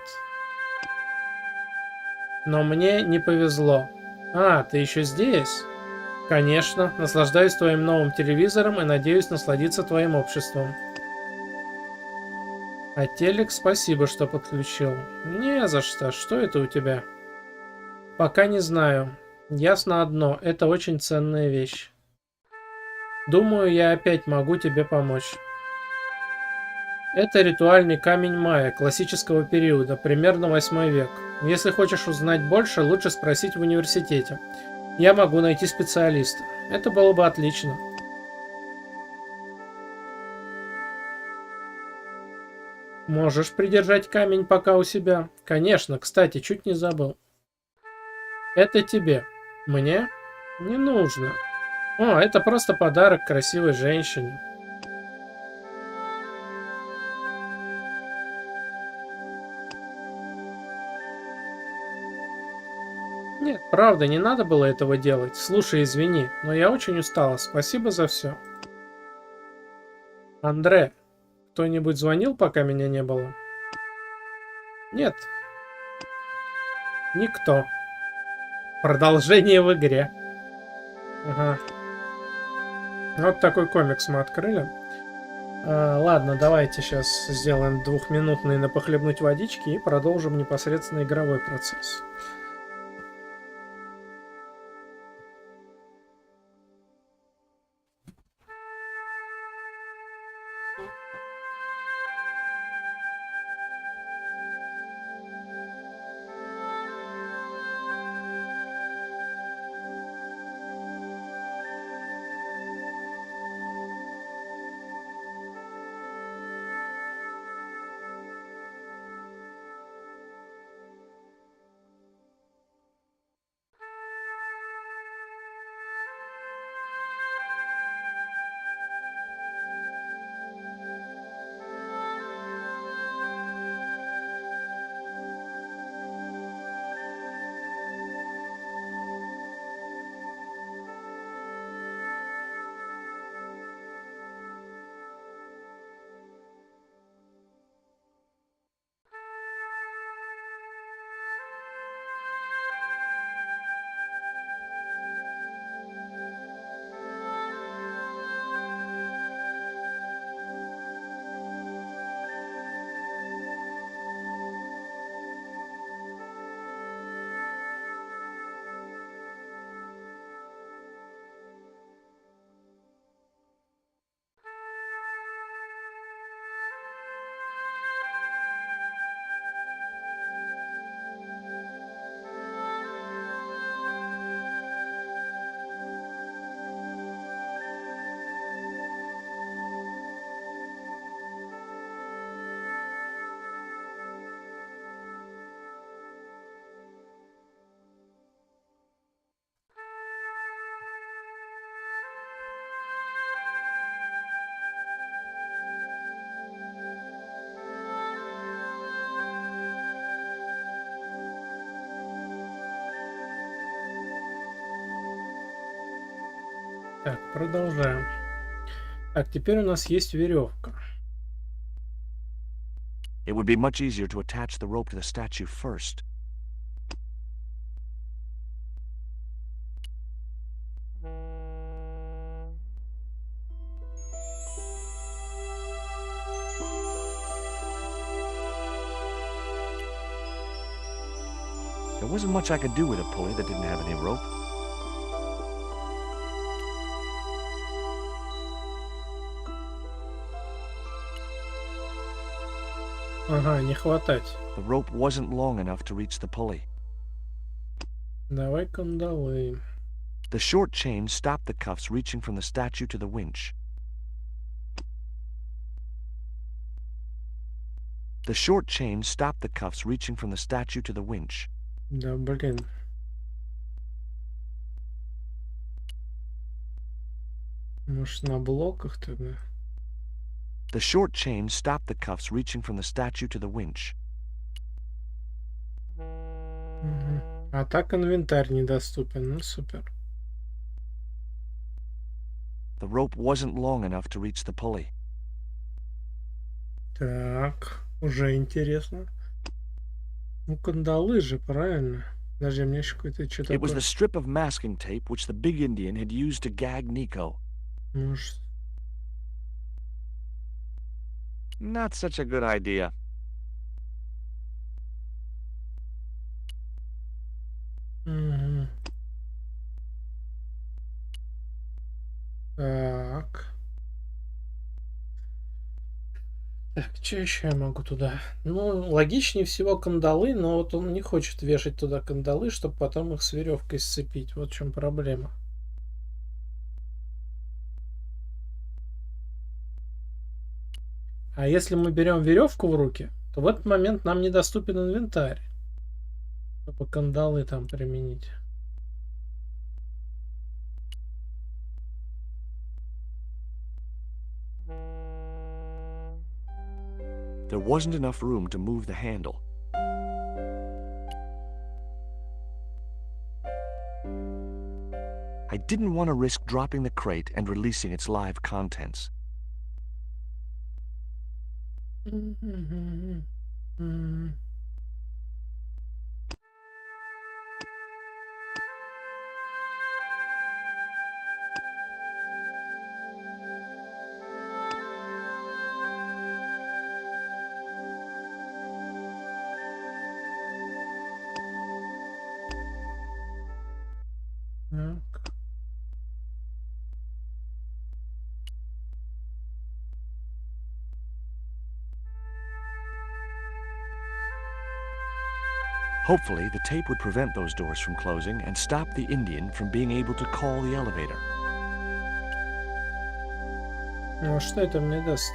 Но мне не повезло. А, ты еще здесь? Конечно, наслаждаюсь твоим новым телевизором и надеюсь насладиться твоим обществом. А телек спасибо, что подключил. Не за что. Что это у тебя? Пока не знаю. Ясно одно, это очень ценная вещь. Думаю, я опять могу тебе помочь. Это ритуальный камень майя классического периода, примерно 8 век. Если хочешь узнать больше, лучше спросить в университете. Я могу найти специалиста. Это было бы отлично. Можешь придержать камень пока у себя? Конечно, кстати, чуть не забыл. Это тебе. Мне? Не нужно. О, это просто подарок красивой женщине. Нет, правда, не надо было этого делать. Слушай, извини, но я очень устала. Спасибо за все. Андре, кто-нибудь звонил, пока меня не было? Нет. Никто. Продолжение в игре. Ага. Вот такой комикс мы открыли. Ладно, давайте сейчас сделаем двухминутный на похлебнуть водички и продолжим непосредственно игровой процесс. Так, продолжаем. Так, теперь у нас есть веревка. It would be much easier to attach the rope to the statue first. There wasn't much I could do with a pulley that didn't have any rope. Ага, не хватать. The rope wasn't long enough to reach the pulley. Давай кандалы. The short chain stopped the cuffs reaching from the statue to the winch. The short chain stopped the cuffs reaching from the statue to the winch. Да, блин. Может, на блоках тогда? The short chain stopped the cuffs reaching from the statue to the winch. Угу. А так инвентарь недоступен. Ну, супер. The rope wasn't long enough to reach the pulley. Так, уже интересно. Ну, кандалы же, правильно? Подожди, мне еще какой-то что-то... It was the strip of masking tape which the big Indian had used to gag Nico. Может... Not such a good idea. Угу. Так. Так, что еще я могу туда? Ну, логичнее всего кандалы, но вот он не хочет вешать туда кандалы, чтобы потом их с веревкой сцепить. Вот в чем проблема. А если мы берем веревку в руки, то в этот момент нам недоступен инвентарь, чтобы кандалы там применить. There wasn't enough room to move the handle. I didn't want to risk dropping the crate and releasing its live contents. Hopefully, the tape would prevent those doors from closing and stop the Indian from being able to call the elevator. Ну а что это мне даст?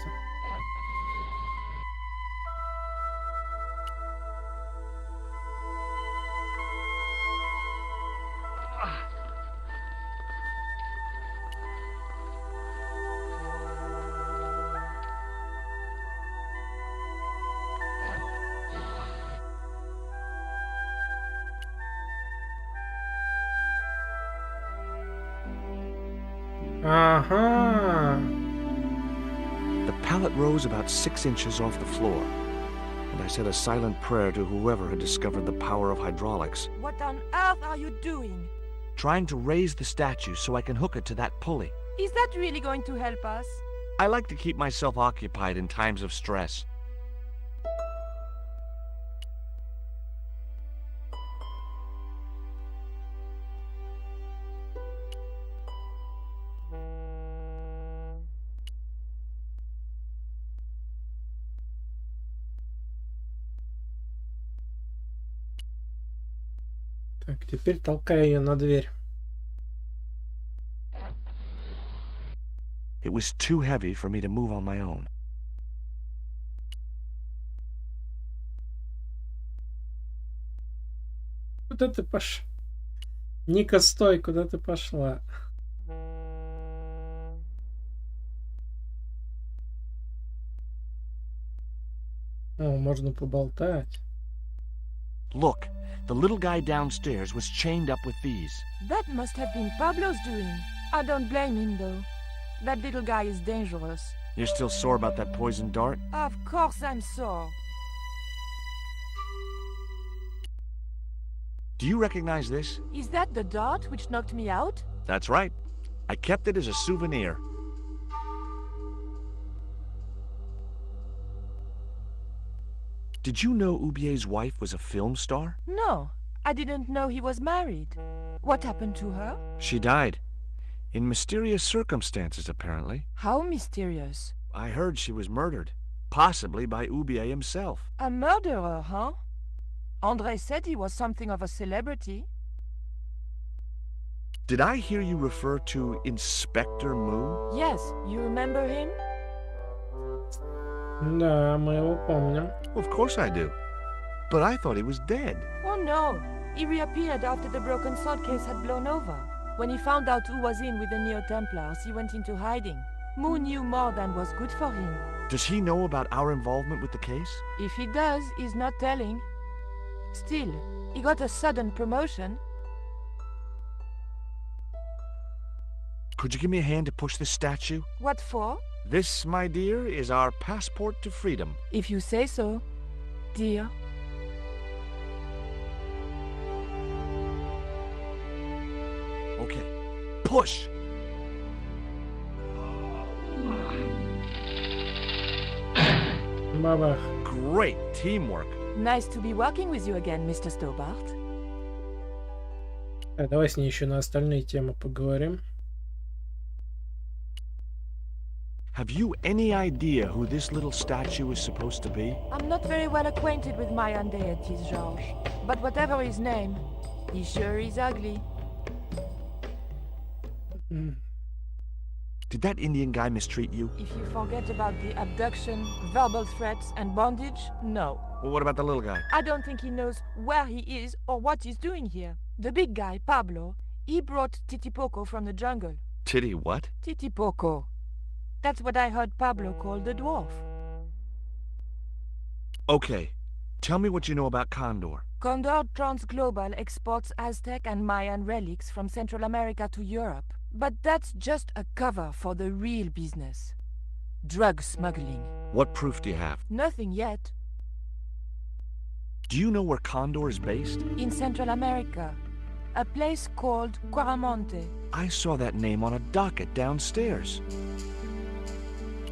Ага. The pallet rose about 6 inches off the floor, and I said a silent prayer to whoever had discovered the power of hydraulics. What on earth are you doing? Trying to raise the statue so I can hook it to that pulley. Is that really going to help us? I like to keep myself occupied in times of stress. Так, теперь толкаю ее на дверь. It was too heavy for me to move on my own. Куда ты пошла? Ника, стой, куда ты пошла? О, можно поболтать. Look, the little guy downstairs was chained up with these. That must have been Pablo's doing. I don't blame him, though. That little guy is dangerous. You're still sore about that poison dart? Of course I'm sore. Do you recognize this? Is that the dart which knocked me out? That's right. I kept it as a souvenir. Did you know Ubier's wife was a film star? No, I didn't know he was married. What happened to her? She died. In mysterious circumstances, apparently. How mysterious. I heard she was murdered. Possibly by Ubier himself. A murderer, huh? André said he was something of a celebrity. Did I hear you refer to Inspector Moon? Yes, you remember him? Да, мы его помним. Of course I do. But I thought he was dead. Oh no, he reappeared after the broken sword case had blown over. When he found out who was in with the Neo-Templars, he went into hiding. Moon knew more than was good for him. Does he know about our involvement with the case? If he does, he's not telling. Still, he got a sudden promotion. Could you give me a hand to push this statue? What for? This, my dear, is our passport to freedom. If you say so, dear. Okay, push! Бабах. Great teamwork. Nice to be working with you again, Mr. Stobart. Так, давай с ней еще на остальные темы поговорим. Have you any idea who this little statue is supposed to be? I'm not very well acquainted with Mayan deities, George. But whatever his name, he sure is ugly. Did that Indian guy mistreat you? If you forget about the abduction, verbal threats, and bondage, no. Well, what about the little guy? I don't think he knows where he is or what he's doing here. The big guy, Pablo, he brought Titipoco from the jungle. Titty what? Titipoco. That's what I heard Pablo call the dwarf. Okay. Tell me what you know about Condor. Condor Transglobal exports Aztec and Mayan relics from Central America to Europe. But that's just a cover for the real business. Drug smuggling. What proof do you have? Nothing yet. Do you know where Condor is based? In Central America. A place called Quaramonte. I saw that name on a docket downstairs.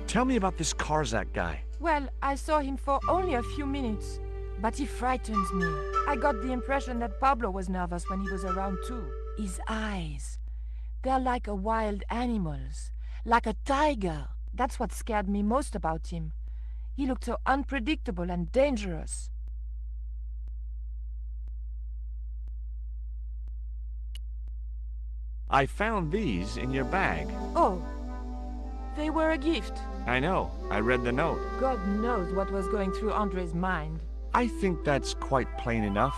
Tell me about this Karzak guy. Well, I saw him for only a few minutes. But he frightens me. I got the impression that Pablo was nervous when he was around too. His eyes. They're like a wild animal's. Like a tiger. That's what scared me most about him. He looked so unpredictable and dangerous. I found these in your bag. Oh. They were a gift. I know. I read the note. God knows what was going through Andre's mind. I think that's quite plain enough.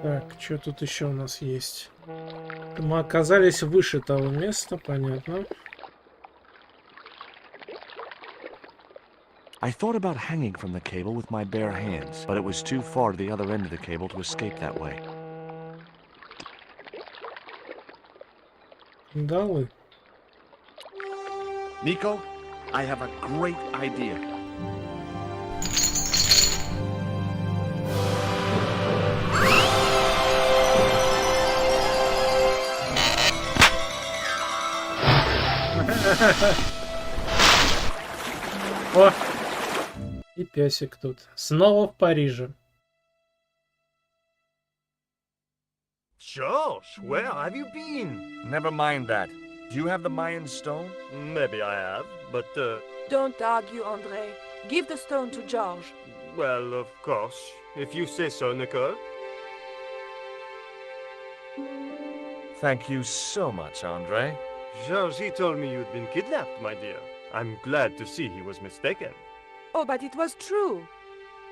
Так, что тут еще у нас есть? Мы оказались выше того места, понятно. I thought about hanging from the cable with my bare hands, but it was too far to the other end of the cable to escape that way. Далы. Nico, I have a great idea. О! И песик тут. Снова в Париже. Josh, where have you been? Never mind that. Do you have the Mayan stone? Maybe I have, but, Don't argue, André. Give the stone to George. well, of course, if you say so, Nicole. Thank you so much, Andre. George, he told me you'd been kidnapped, my dear. I'm glad to see he was mistaken. Oh, but it was true.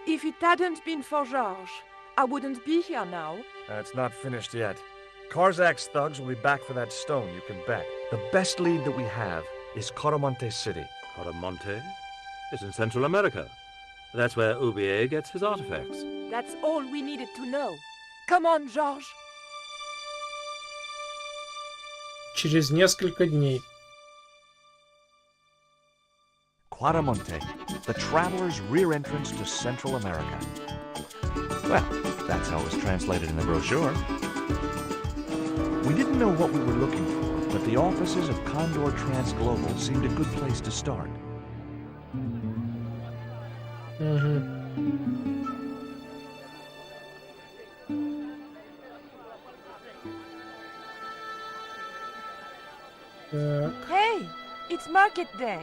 If it hadn't been for George, I wouldn't be here now. It's not finished yet. Karzak's thugs will be back for that stone, you can bet. The best lead that we have is Coromonte City. Coromonte is in Central America. That's where Ubier gets his artifacts. That's all we needed to know. Come on, George. Через несколько дней. Quaramonte, the traveler's rear entrance to Central America. Well, that's how it was translated in the brochure. We didn't know what we were looking for, but the offices of Condor Transglobal seemed a good place to start. Hey, it's market day.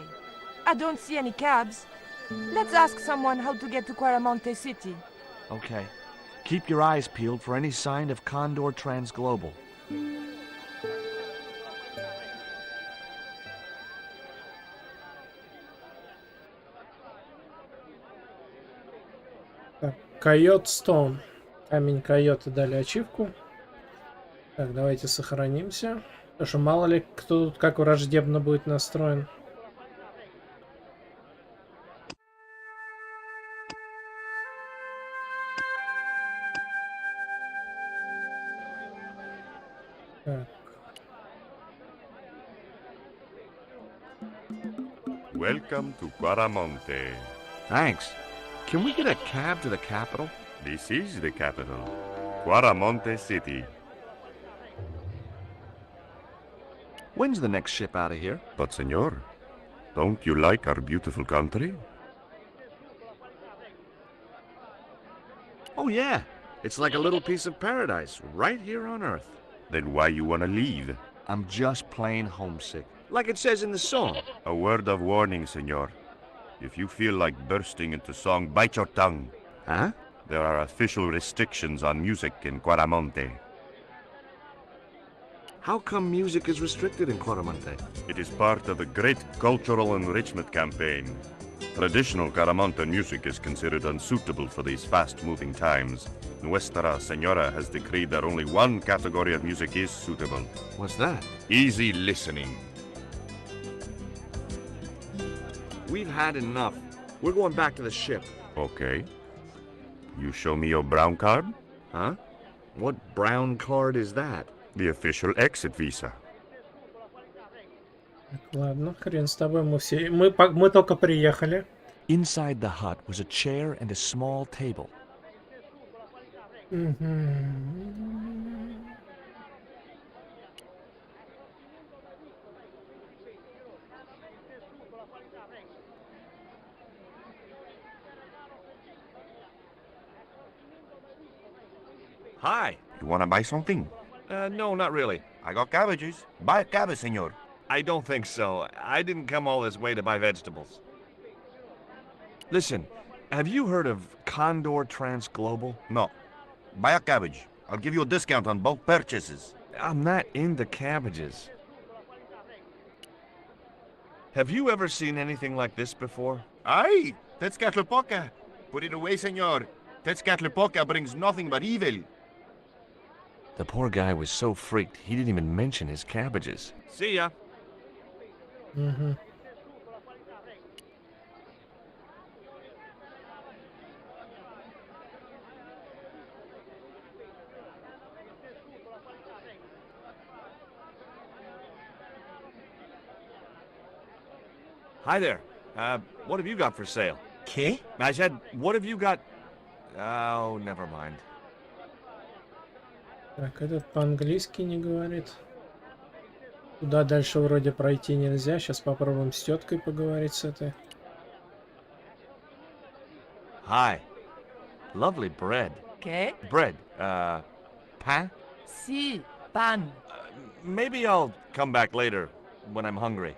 I don't see any cabs. Let's ask someone how to get to Quaramonte City. Okay. Keep your eyes peeled for any sign of Condor Transglobal. Так, Койот Стоун. Камень койота дали ачивку. Так, давайте сохранимся. Потому что мало ли кто тут как враждебно будет настроен. Так. Welcome to Quaramonte. Thanks. Can we get a cab to the capital? This is the capital, Quaramonte City. When's the next ship out of here? But, senor, don't you like our beautiful country? Oh, yeah. It's like a little piece of paradise right here on Earth. Then why you wanna leave? I'm just plain homesick. Like it says in the song. A word of warning, senor. If you feel like bursting into song, bite your tongue. Huh? There are official restrictions on music in Quaramonte. How come music is restricted in Quaramonte? It is part of a great cultural enrichment campaign. Traditional Caramonte music is considered unsuitable for these fast-moving times. Nuestra Senora has decreed that only one category of music is suitable. What's that? Easy listening. We've had enough. We're going back to the ship. Okay. You show me your brown card? Huh? What brown card is that? The official exit visa. Ладно, хрен с тобой, мы только приехали. Inside the hut was a chair and a small table. Hi. You wanna buy something? No, not really. I got cabbages. Buy a cabbage, senor. I don't think so. I didn't come all this way to buy vegetables. Listen, have you heard of Condor Transglobal? No. Buy a cabbage. I'll give you a discount on bulk purchases. I'm not into cabbages. Have you ever seen anything like this before? Aye, Tezcatlipoca. Put it away, senor. Tezcatlipoca brings nothing but evil. The poor guy was so freaked, he didn't even mention his cabbages. See ya. Hi there. What have you got for sale? ¿Qué? I said, what have you got? Oh, never mind. Так, этот по-английски не говорит. Туда дальше вроде пройти нельзя. Сейчас попробуем с теткой поговорить с этой. Hi. Lovely bread. ¿Qué? Bread. Pain? Sí, pan. Maybe I'll come back later when I'm hungry.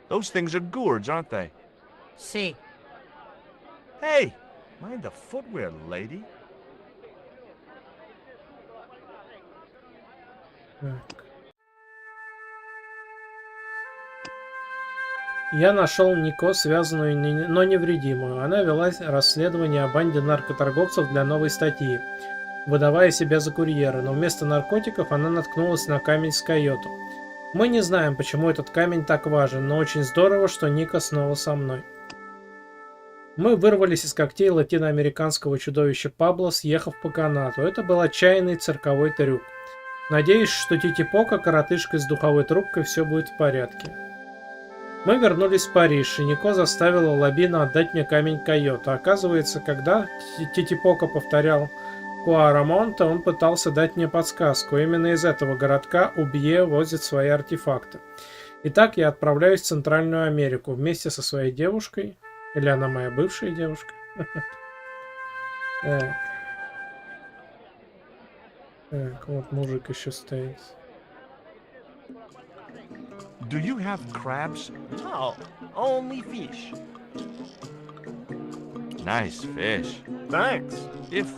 Those things are gourds, aren't they? Sí. Hey, mind the footwear, lady. Так. Я нашел Нико, связанную, но невредимую. Она вела расследование о банде наркоторговцев для новой статьи, выдавая себя за курьера, но вместо наркотиков она наткнулась на камень с койотом. Мы не знаем, почему этот камень так важен, но очень здорово, что Ника снова со мной. Мы вырвались из когтей латиноамериканского чудовища Пабло, съехав по канату. Это был отчаянный цирковой трюк. Надеюсь, что Титипока, коротышка с духовой трубкой, все будет в порядке. Мы вернулись в Париж, и Нико заставила Лабина отдать мне камень койота. Оказывается, когда Титипока повторял Куарамонте, он пытался дать мне подсказку. Именно из этого городка Убье возит свои артефакты. Итак, я отправляюсь в Центральную Америку вместе со своей девушкой. Или она моя бывшая девушка? Так, вот мужик еще стоит. Do you have crabs? No, only fish. Nice fish. Thanks. If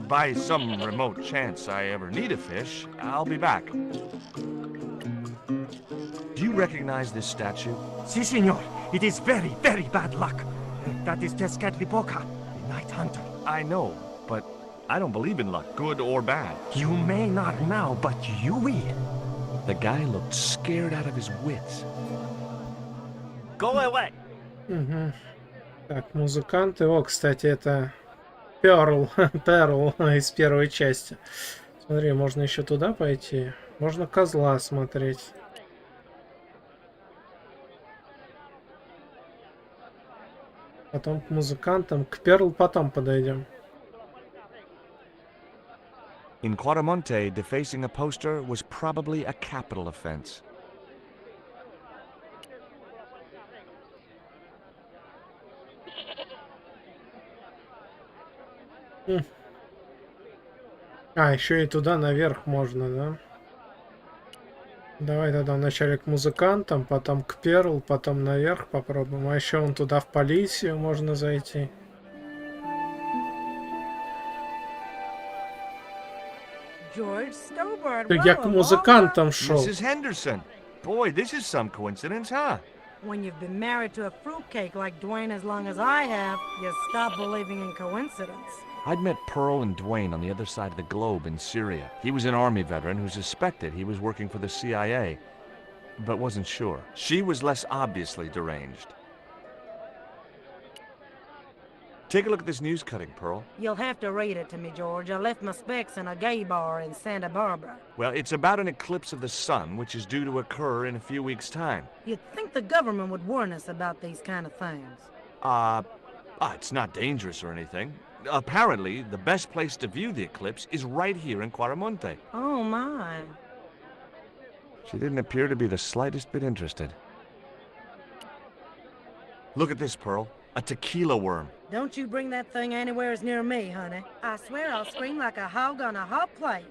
by some remote chance I ever need a fish, I'll be back. Do you recognize this statue? Sí, señor. It is very, very bad luck. That is Tezcatlipoca, the Night Hunter. I know, but I don't believe in luck, good or bad. You may not now, but you will. The guy looked scared out of his wits. Go away. Угу. Так, музыканты. О, кстати, это Перл из первой части. Смотри, можно еще туда пойти. Можно козла смотреть. Потом к музыкантам. К Перл потом подойдем. In Quaramonte, defacing a poster was probably a capital offense. А, еще и туда наверх можно, да? Давай тогда вначале к музыкантам, потом к Перл, потом наверх попробуем. А еще вон туда в полицию можно зайти. George Stobart. Я к музыкантам шел. Mrs. Henderson. Boy, this is some coincidence, huh? When you've been married to a fruitcake like Dwayne as long as I have, you stop believing in coincidence. I'd met Pearl and Dwayne on the other side of the globe in Syria. He was an Army veteran who suspected he was working for the CIA, but wasn't sure. She was less obviously deranged. Take a look at this news cutting, Pearl. You'll have to read it to me, George. I left my specs in a gay bar in Santa Barbara. Well, it's about an eclipse of the sun, which is due to occur in a few weeks' time. You'd think the government would warn us about these kind of things. It's not dangerous or anything. Apparently, the best place to view the eclipse is right here in Quaramonte. Oh, my. She didn't appear to be the slightest bit interested. Look at this, Pearl. A tequila worm. Don't you bring that thing anywhere near me, honey. I swear I'll scream like a hog on a hot plate.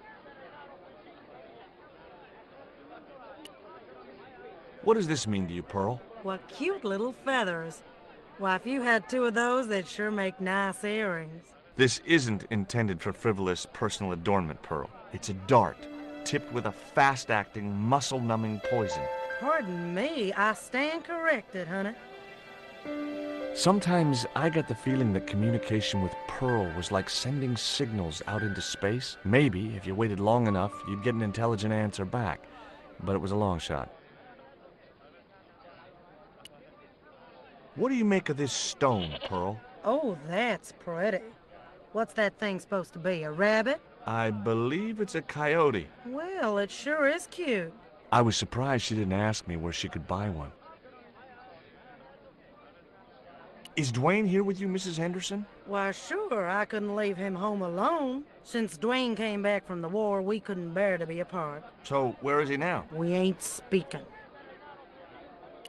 What does this mean to you, Pearl? What cute little feathers. Why, if you had two of those, they'd sure make nice earrings. This isn't intended for frivolous personal adornment, Pearl. It's a dart, tipped with a fast-acting, muscle-numbing poison. Pardon me, I stand corrected, honey. Sometimes I get the feeling that communication with Pearl was like sending signals out into space. Maybe, if you waited long enough, you'd get an intelligent answer back. But it was a long shot. What do you make of this stone, Pearl? Oh, that's pretty. What's that thing supposed to be, a rabbit? I believe it's a coyote. Well, it sure is cute. I was surprised she didn't ask me where she could buy one. Is Dwayne here with you, Mrs. Henderson? Why, sure, I couldn't leave him home alone. Since Dwayne came back from the war, we couldn't bear to be apart. So, where is he now? We ain't speaking.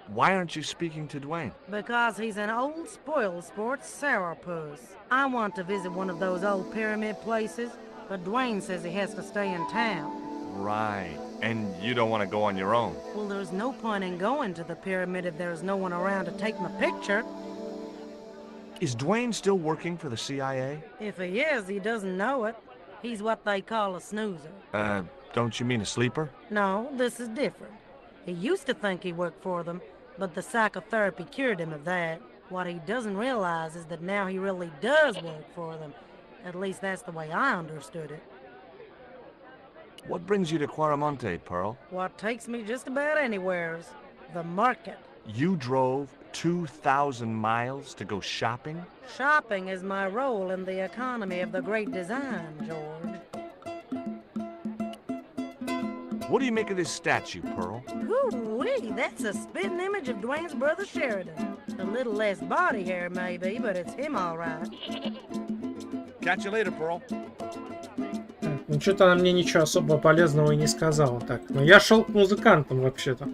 Why aren't you speaking to Dwayne? Because he's an old spoil sport sourpuss. I want to visit one of those old pyramid places, but Dwayne says he has to stay in town. Right. And you don't want to go on your own? Well, there's no point in going to the pyramid if there's no one around to take my picture. Is Dwayne still working for the CIA? If he is, he doesn't know it. He's what they call a snoozer. Don't you mean a sleeper? No, this is different. He used to think he worked for them, but the psychotherapy cured him of that. What he doesn't realize is that now he really does work for them. At least that's the way I understood it. What brings you to Quaramonte, Pearl? What takes me just about anywheres. The market. You drove 2,000 miles to go shopping? Shopping is my role in the economy of the Great Design, George. What do you make of this statue, Pearl? Ooh-wee, that's a spitting image of Dwayne's brother Sheridan. A little less body hair, maybe, but it's him all right. Catch you later, Pearl. Ну, что-то она мне ничего особо полезного и не сказала. Так, ну я шел к музыкантам вообще-то.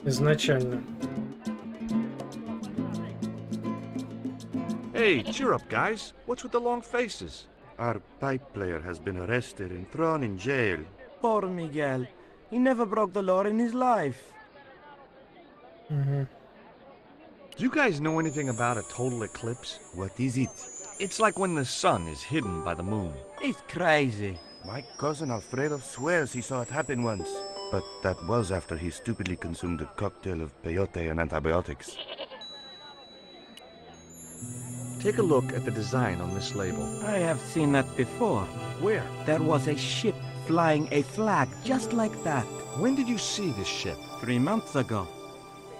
Изначально. Hey, cheer up, guys. What's with the long faces? Our pipe player has been arrested and thrown in jail. Poor Miguel. He never broke the law in his life. Угу. Do you guys know anything about a total eclipse? What is it? It's like when the sun is hidden by the moon. He's crazy. My cousin Alfredo swears he saw it happen once. But that was after he stupidly consumed a cocktail of peyote and antibiotics. Take a look at the design on this label. I have seen that before. Where? There was a ship flying a flag just like that. When did you see this ship? 3 months ago.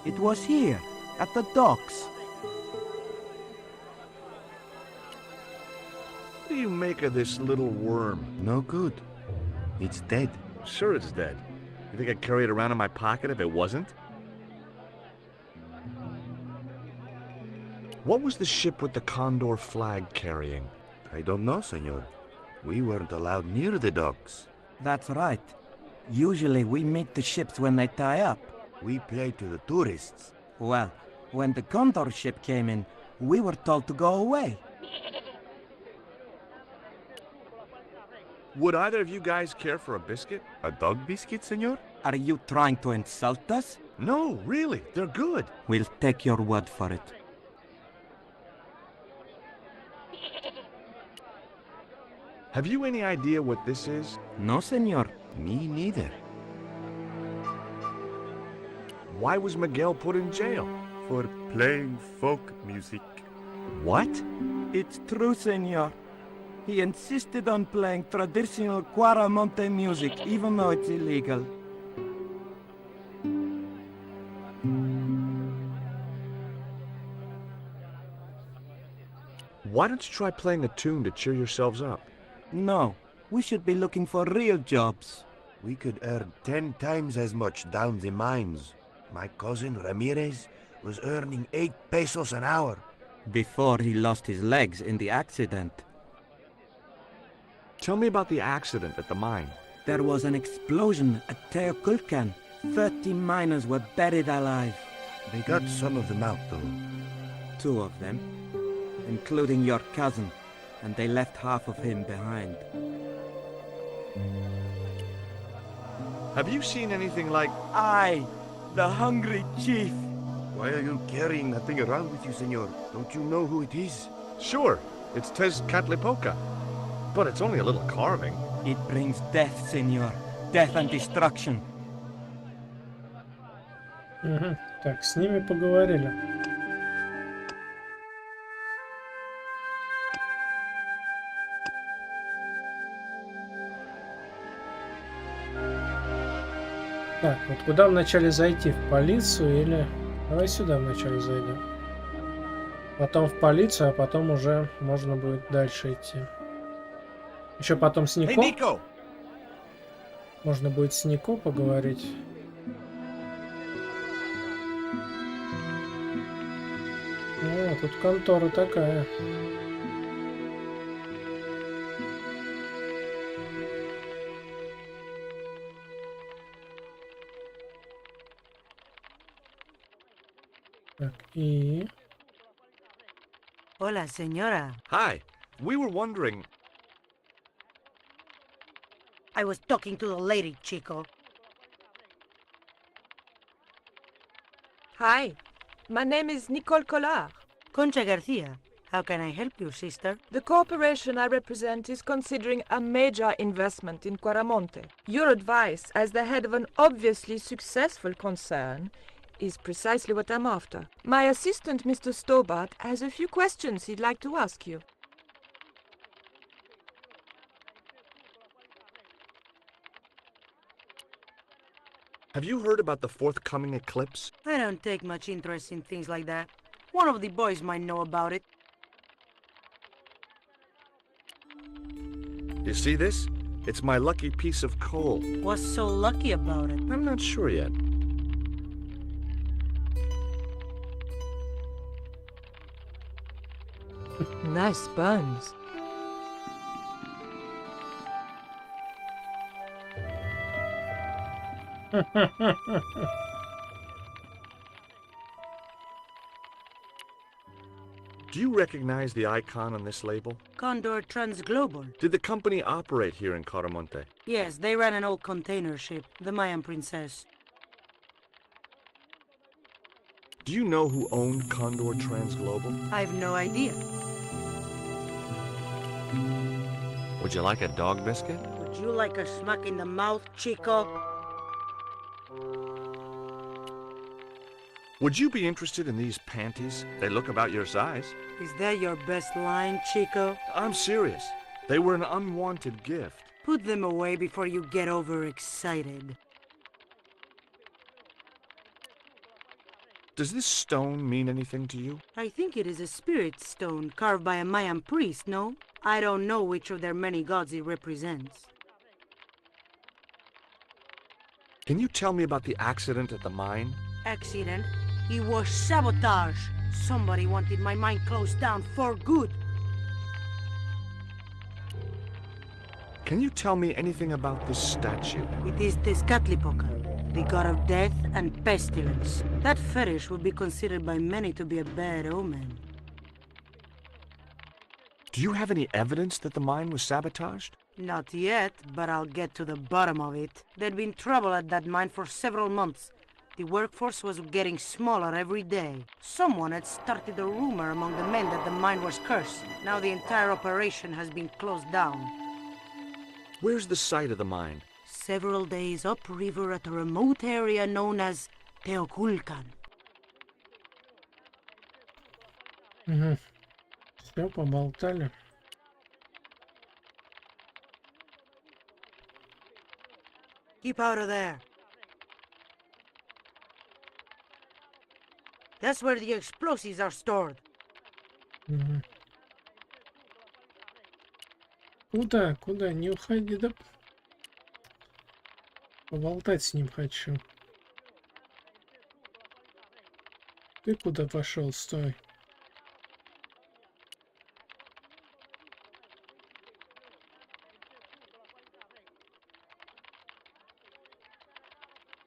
It was here, at the docks. What do you make of this little worm? No good. It's dead. Sure it's dead. You think I'd carry it around in my pocket if it wasn't? What was the ship with the condor flag carrying? I don't know, senor. We weren't allowed near the docks. That's right. Usually we meet the ships when they tie up. We play to the tourists. Well, when the Condor ship came in, we were told to go away. Would either of you guys care for a biscuit? A dog biscuit, senor? Are you trying to insult us? No, really, they're good. We'll take your word for it. Have you any idea what this is? No, senor. Me neither. Why was Miguel put in jail? For playing folk music. What? It's true, senor. He insisted on playing traditional Cuaramonte music, even though it's illegal. Why don't you try playing a tune to cheer yourselves up? No, we should be looking for real jobs. We could earn 10 times as much down the mines. My cousin Ramirez was earning 8 pesos an hour. Before he lost his legs in the accident. Tell me about the accident at the mine. There was an explosion at Teoculcan. 30 miners were buried alive. They got some of them out, though. 2 of them, including your cousin, and they left half of him behind. Have you seen anything like... I, the hungry chief. Why are you carrying that thing around with you, senor? Don't you know who it is? Sure, it's Tezcatlipoca. But it's only a little carving. It brings death, senor. Death and destruction. Угу. Так, с ними поговорили. Так, вот куда вначале зайти? В полицию или... Давай сюда вначале зайдем. Потом в полицию, а потом уже можно будет дальше идти. Еще потом с Нико. Hey, Nico! Можно будет с Нико поговорить. О, тут контора такая. Так, и... Hola, señora. Hi, we were wondering... I was talking to the lady, Chico. Hi, my name is Nicole Collard. Concha Garcia. How can I help you, sister? The corporation I represent is considering a major investment in Cuaramonte. Your advice, as the head of an obviously successful concern, is precisely what I'm after. My assistant, Mr. Stobart, has a few questions he'd like to ask you. Have you heard about the forthcoming eclipse? I don't take much interest in things like that. One of the boys might know about it. You see this? It's my lucky piece of coal. What's so lucky about it? I'm not sure yet. Nice buns. Do you recognize the icon on this label? Condor Transglobal. Did the company operate here in Caramonte? Yes, they ran an old container ship, the Mayan Princess. Do you know who owned Condor Transglobal? I've no idea. Would you like a dog biscuit? Would you like a smack in the mouth, Chico? Would you be interested in these panties? They look about your size. Is that your best line, Chico? I'm serious. They were an unwanted gift. Put them away before you get overexcited. Does this stone mean anything to you? I think it is a spirit stone carved by a Mayan priest, no? I don't know which of their many gods it represents. Can you tell me about the accident at the mine? Accident? It was sabotage. Somebody wanted my mine closed down for good. Can you tell me anything about this statue? It is Tezcatlipoca, the god of death and pestilence. That fetish would be considered by many to be a bad omen. Do you have any evidence that the mine was sabotaged? Not yet, but I'll get to the bottom of it. There'd been trouble at that mine for several months. The workforce was getting smaller every day. Someone had started a rumor among the men that the mine was cursed. Now the entire operation has been closed down. Where's the site of the mine? Several days upriver at a remote area known as Teoculcan. Угу. Все, поболтали. Keep out of there. That's where the explosives are stored. Угу. Куда? Куда? Не уходи, да? Поболтать с ним хочу. Ты куда пошел? Стой.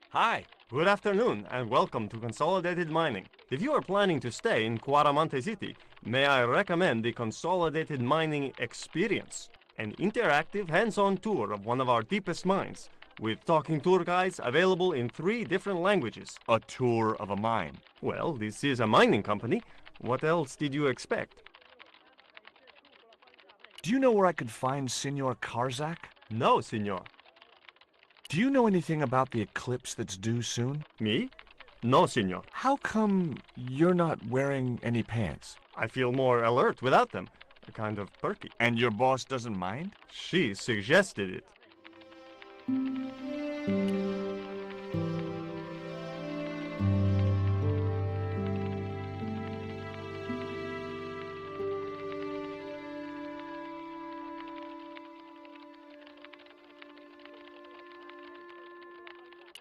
Hi, good afternoon, and welcome to Consolidated Mining. If you are planning to stay in Cuaramonte City, may I recommend the Consolidated Mining Experience, an interactive hands-on tour of one of our deepest mines, with talking tour guides available in 3 different languages. A tour of a mine. Well, this is a mining company. What else did you expect? Do you know where I could find Senor Karzak? No, senor. Do you know anything about the eclipse that's due soon? Me? No, senor. How come you're not wearing any pants? I feel more alert without them. Kind of perky. And your boss doesn't mind? She suggested it.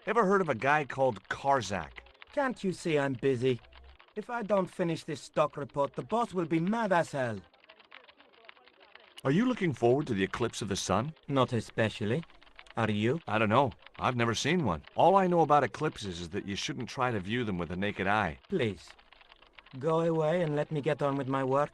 Ever heard of a guy called Karzak? Can't you see I'm busy? If I don't finish this stock report, the boss will be mad as hell. Are you looking forward to the eclipse of the sun? Not especially. Are you? I don't know. I've never seen one. All I know about eclipses is that you shouldn't try to view them with the naked eye. Please, go away and let me get on with my work.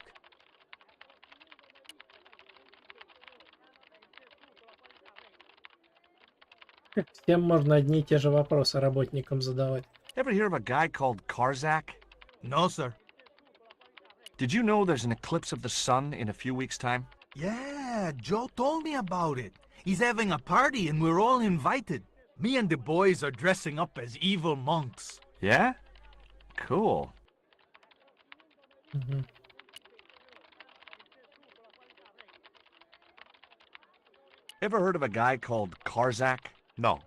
Всем можно одни и те же вопросы работникам задавать. Ever hear of a guy called Karzak? No, sir. Did you know there's an eclipse of the sun in a few weeks' time? Yeah, Joe told me about it. He's having a party and we're all invited. Me and the boys are dressing up as evil monks. Yeah? Cool. Угу. Ever heard of a guy called Karzak? No.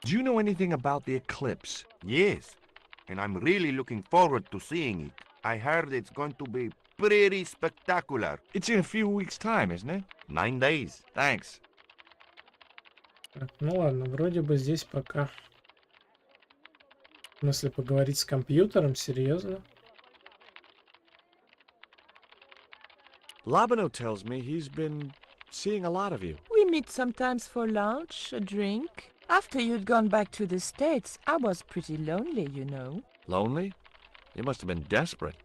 Do you know anything about the eclipse? Yes, and I'm really looking forward to seeing it. I heard it's going to be pretty spectacular. It's in a few weeks' time, isn't it? 9 days. Thanks. Так, ну ладно, вроде бы здесь пока. В смысле, поговорить с компьютером? Серьезно? Labano tells me he's been seeing a lot of you. We meet sometimes for lunch, a drink. After you'd gone back to the States, I was pretty lonely, you know. Lonely? You must have been desperate.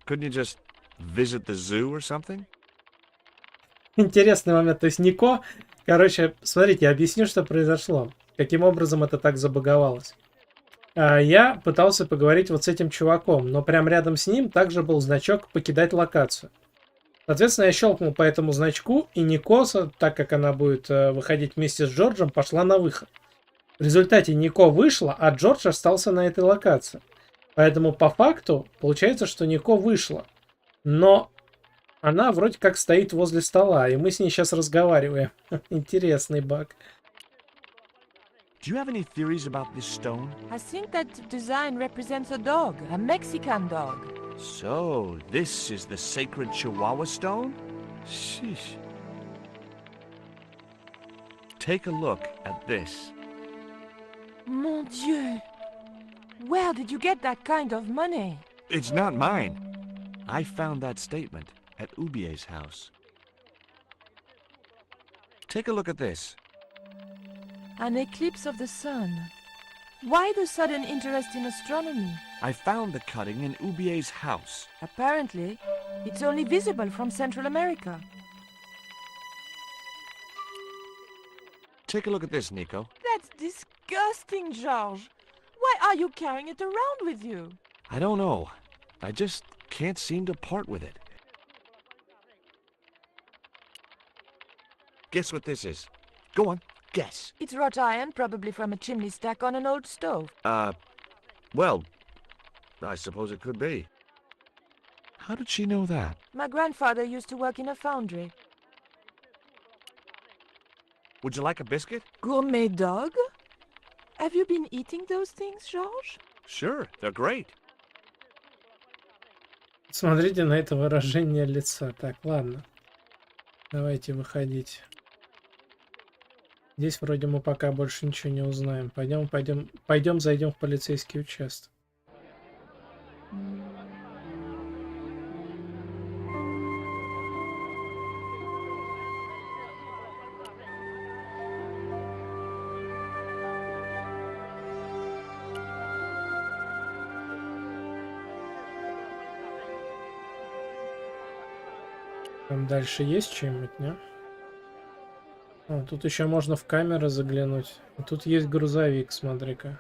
Couldn't you just visit the zoo or something? Интересный момент. То есть Нико... Короче, смотрите, я объясню, что произошло. Каким образом это так забаговалось. Я пытался поговорить вот с этим чуваком, но прям рядом с ним также был значок «Покидать локацию». Соответственно, я щелкнул по этому значку, и Никоса, так как она будет выходить вместе с Джорджем, пошла на выход. В результате Нико вышла, а Джордж остался на этой локации. Поэтому по факту получается, что Нико вышла. Но она вроде как стоит возле стола, и мы с ней сейчас разговариваем. Интересный баг. Do you have any theories about this stone? I think that design represents a dog, a Mexican dog. So, this is the sacred Chihuahua stone? Sheesh. Take a look at this. Mon Dieu! Where did you get that kind of money? It's not mine. I found that statement at Ubier's house. Take a look at this. An eclipse of the sun. Why the sudden interest in astronomy? I found the cutting in Ubier's house. Apparently, it's only visible from Central America. Take a look at this, Nico. That's disgusting, George. Why are you carrying it around with you? I don't know. I just can't seem to part with it. Guess what this is? Go on, guess. It's wrought iron, probably from a chimney stack on an old stove. Well, I suppose it could be. How did she know that? My grandfather used to work in a foundry. Would you like a biscuit? Gourmet dog? Have you been eating those things, George? Sure, they're great. Смотрите на это выражение лица. Так, ладно. Давайте выходить. Здесь вроде мы пока больше ничего не узнаем. Пойдем, зайдем в полицейский участок. Там дальше есть что-нибудь, не? О, тут еще можно в камеры заглянуть. А тут есть грузовик, смотри-ка.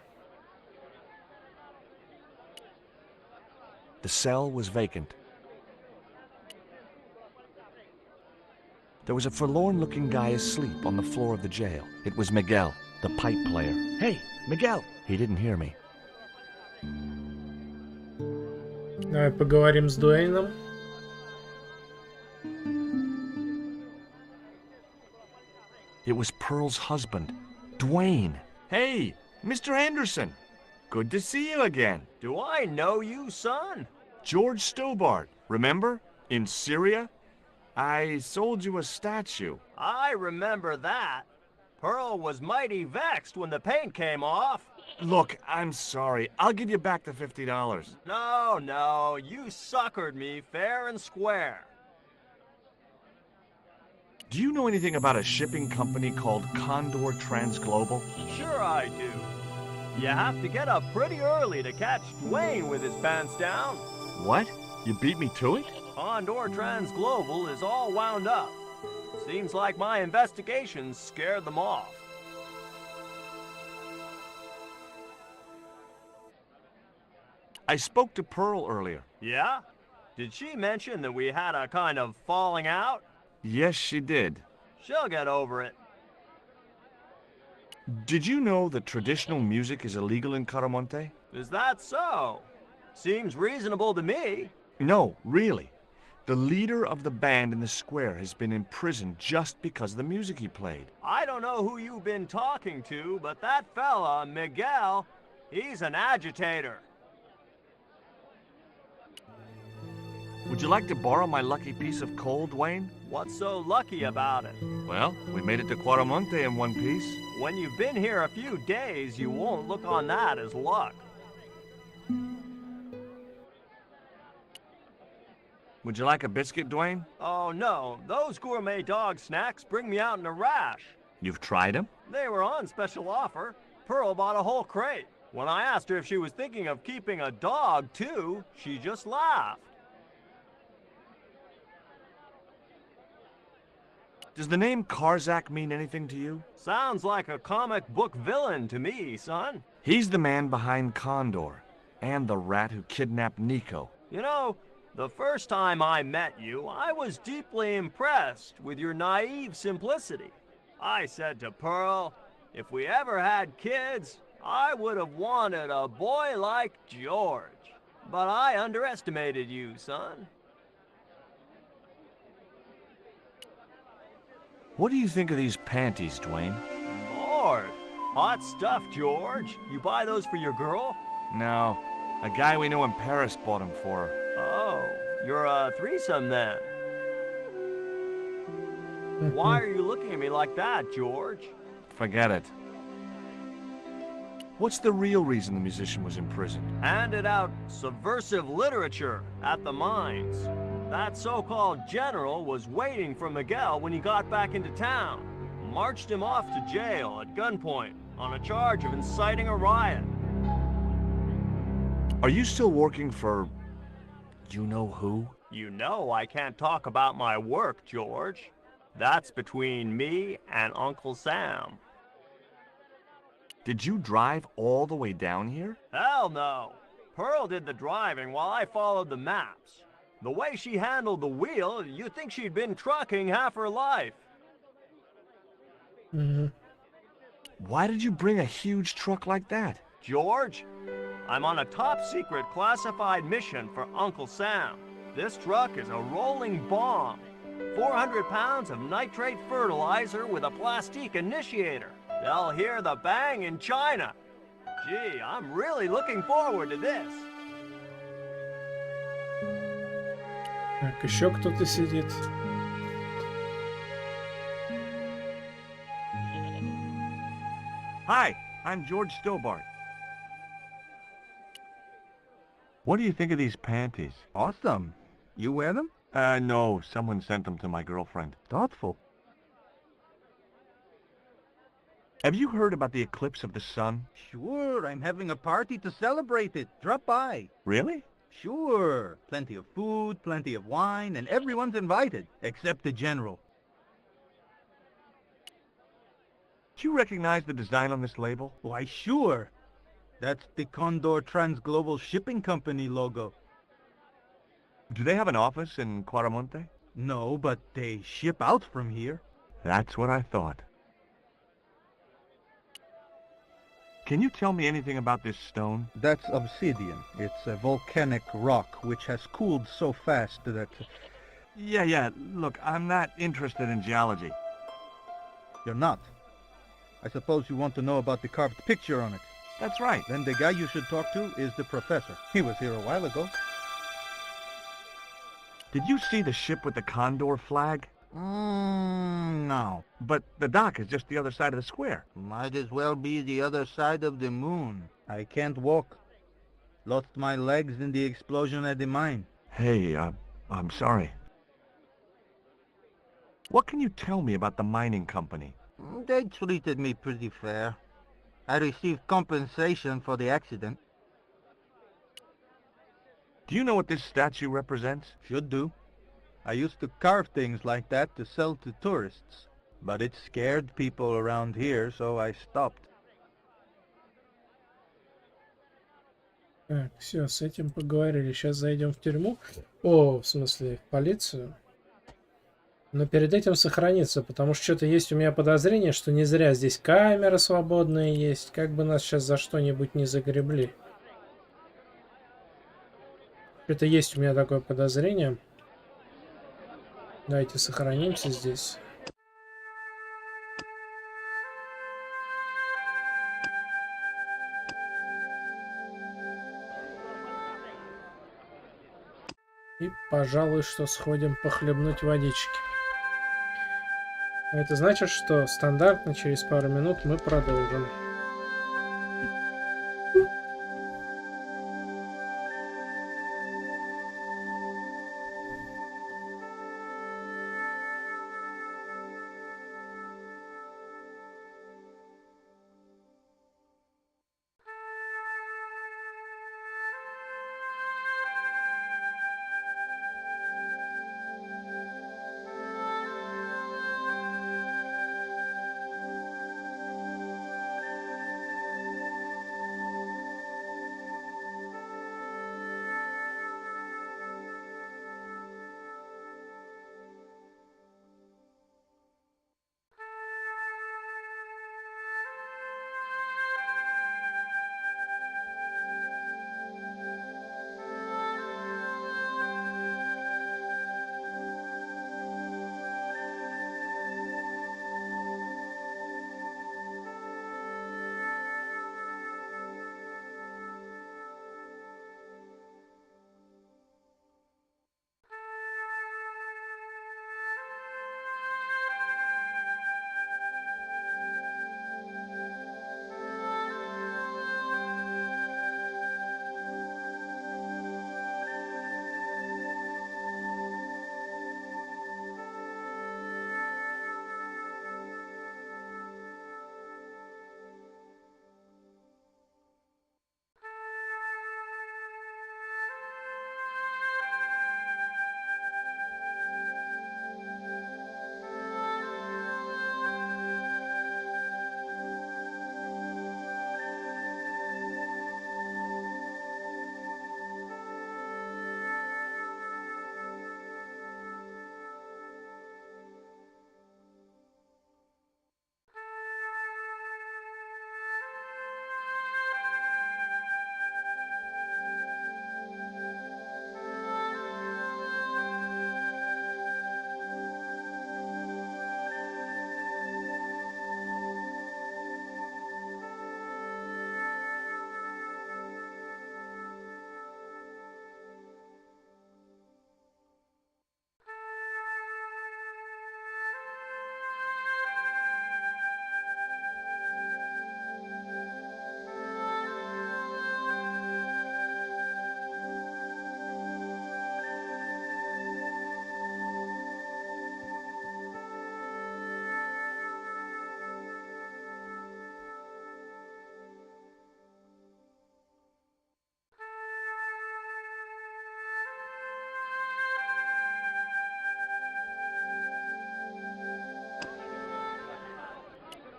The cell was vacant. There was a forlorn-looking guy asleep on the floor of the jail. It was Miguel, the pipe player. Hey, Miguel! He didn't hear me. Давай поговорим с Дуэйном. It was Pearl's husband, Dwayne. Hey, Mr. Anderson. Good to see you again. Do I know you, son? George Stobart, remember? In Syria? I sold you a statue. I remember that. Pearl was mighty vexed when the paint came off. Look, I'm sorry. I'll give you back the $50. No, you suckered me fair and square. Do you know anything about a shipping company called Condor Transglobal? Sure I do. You have to get up pretty early to catch Dwayne with his pants down. What? You beat me to it? Condor Transglobal is all wound up. Seems like my investigations scared them off. I spoke to Pearl earlier. Yeah? Did she mention that we had a kind of falling out? Yes, she did. She'll get over it. Did you know that traditional music is illegal in Caramonte? Is that so? Seems reasonable to me. No, really. The leader of the band in the square has been imprisoned just because of the music he played. I don't know who you've been talking to, but that fella, Miguel, he's an agitator. Would you like to borrow my lucky piece of coal, Dwayne? What's so lucky about it? Well, we made it to Quaramonte in one piece. When you've been here a few days, you won't look on that as luck. Would you like a biscuit, Dwayne? Oh no, those gourmet dog snacks bring me out in a rash. You've tried them? They were on special offer. Pearl bought a whole crate. When I asked her if she was thinking of keeping a dog too, she just laughed. Does the name Karzak mean anything to you? Sounds like a comic book villain to me, son. He's the man behind Condor, and the rat who kidnapped Nico. You know, the first time I met you, I was deeply impressed with your naive simplicity. I said to Pearl, if we ever had kids, I would have wanted a boy like George. But I underestimated you, son. What do you think of these panties, Dwayne? Lord, hot stuff, George. You buy those for your girl? No, a guy we know in Paris bought them for her. Oh, you're a threesome then. Why are you looking at me like that, George? Forget it. What's the real reason the musician was imprisoned? Handed out subversive literature at the mines. That so-called general was waiting for Miguel when he got back into town. marched him off to jail at gunpoint on a charge of inciting a riot. Are you still working for... you know who? You know I can't talk about my work, George. That's between me and Uncle Sam. Did you drive all the way down here? Hell no. Pearl did the driving while I followed the maps. The way she handled the wheel, you'd think she'd been trucking half her life. Why did you bring a huge truck like that? George, I'm on a top-secret classified mission for Uncle Sam. This truck is a rolling bomb. 400 pounds of nitrate fertilizer with a plastique initiator. They'll hear the bang in China. Gee, I'm really looking forward to this. Так, еще кто-то сидит. Hi, I'm George Stobart. What do you think of these panties? Awesome. You wear them? No, someone sent them to my girlfriend. Thoughtful. Have you heard about the eclipse of the sun? Sure, I'm having a party to celebrate it. Drop by. Really? Sure. Plenty of food, plenty of wine, and everyone's invited, except the general. Do you recognize the design on this label? Why, sure. That's the Condor Transglobal Shipping Company logo. Do they have an office in Quaramonte? No, but they ship out from here. That's what I thought. Can you tell me anything about this stone? That's obsidian. It's a volcanic rock which has cooled so fast that... Yeah. Look, I'm not interested in geology. You're not? I suppose you want to know about the carved picture on it. That's right. Then the guy you should talk to is the professor. He was here a while ago. Did you see the ship with the Condor flag? No. But the dock is just the other side of the square. Might as well be the other side of the moon. I can't walk. Lost my legs in the explosion at the mine. Hey, I'm sorry. What can you tell me about the mining company? They treated me pretty fair. I received compensation for the accident. Do you know what this statue represents? Should do. I used to carve things like that to sell to tourists. But it scared people around here, so I stopped. Так, все, с этим поговорили. Сейчас зайдем в тюрьму. О, в смысле, в полицию. Но перед этим сохраниться, потому что что-то есть у меня подозрение, что не зря здесь камеры свободные есть. Как бы нас сейчас за что-нибудь не загребли. Что-то есть у меня такое подозрение. Давайте сохранимся здесь. И, пожалуй, что сходим похлебнуть водички. Это значит, что стандартно через пару минут мы продолжим.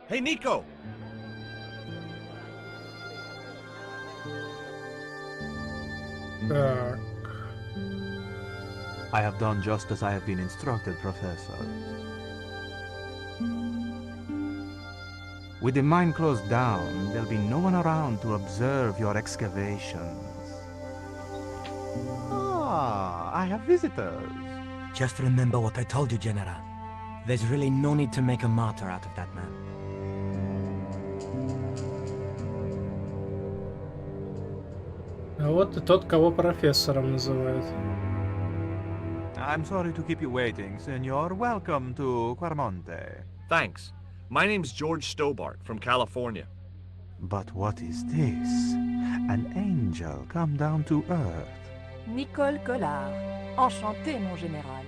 Hey, Nico! Так. I have done just as I have been instructed, Professor. With the mine closed down, there'll be no one around to observe your excavations. Ah, I have visitors. Just remember what I told you, General. There's really no need to make a martyr out of that man. А вот и тот, кого профессором называют. I'm sorry to keep you waiting, senor. Welcome to Quarmonte. Thanks. My name's George Stobart from California. But what is this? An angel come down to earth. Nicole Collard. Enchanté, mon général.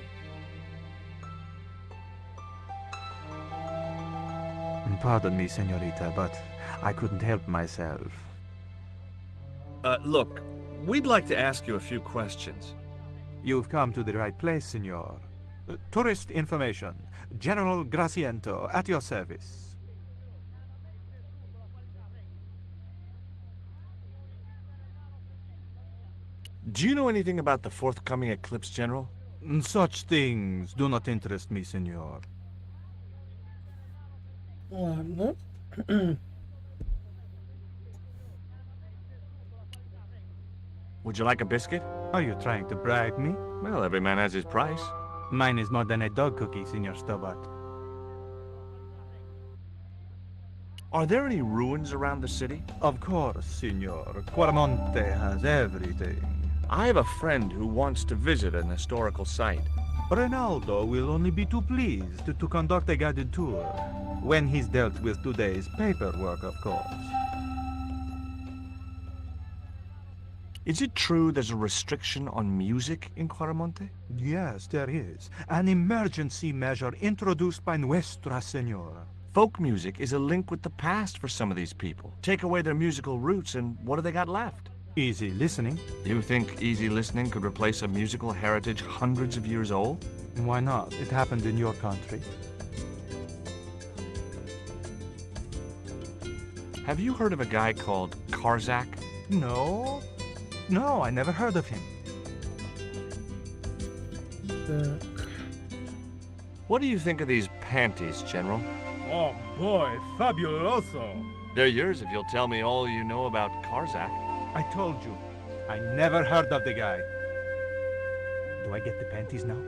Pardon me, senorita, but I couldn't help myself. Look, we'd like to ask you a few questions. You've come to the right place, senor. Tourist information. General Graciento, at your service. Do you know anything about the forthcoming eclipse, General? Such things do not interest me, senor. Ладно. Would you like a biscuit? Are you trying to bribe me? Well, every man has his price. Mine is more than a dog cookie, Senor Stobart. Are there any ruins around the city? Of course, Senor. Quarmonte has everything. I have a friend who wants to visit an historical site. Ronaldo will only be too pleased to conduct a guided tour. When he's dealt with today's paperwork, of course. Is it true there's a restriction on music in Quarmonte? Yes, there is. An emergency measure introduced by Nuestra Senora. Folk music is a link with the past for some of these people. Take away their musical roots and what do they got left? Easy listening. You think easy listening could replace a musical heritage hundreds of years old? Why not? It happened in your country. Have you heard of a guy called Karzak? No. No, I never heard of him. Так. What do you think of these panties, General? Oh boy, fabuloso! They're yours if you'll tell me all you know about Karzak. I told you. I never heard of the guy. Do I get the panties now?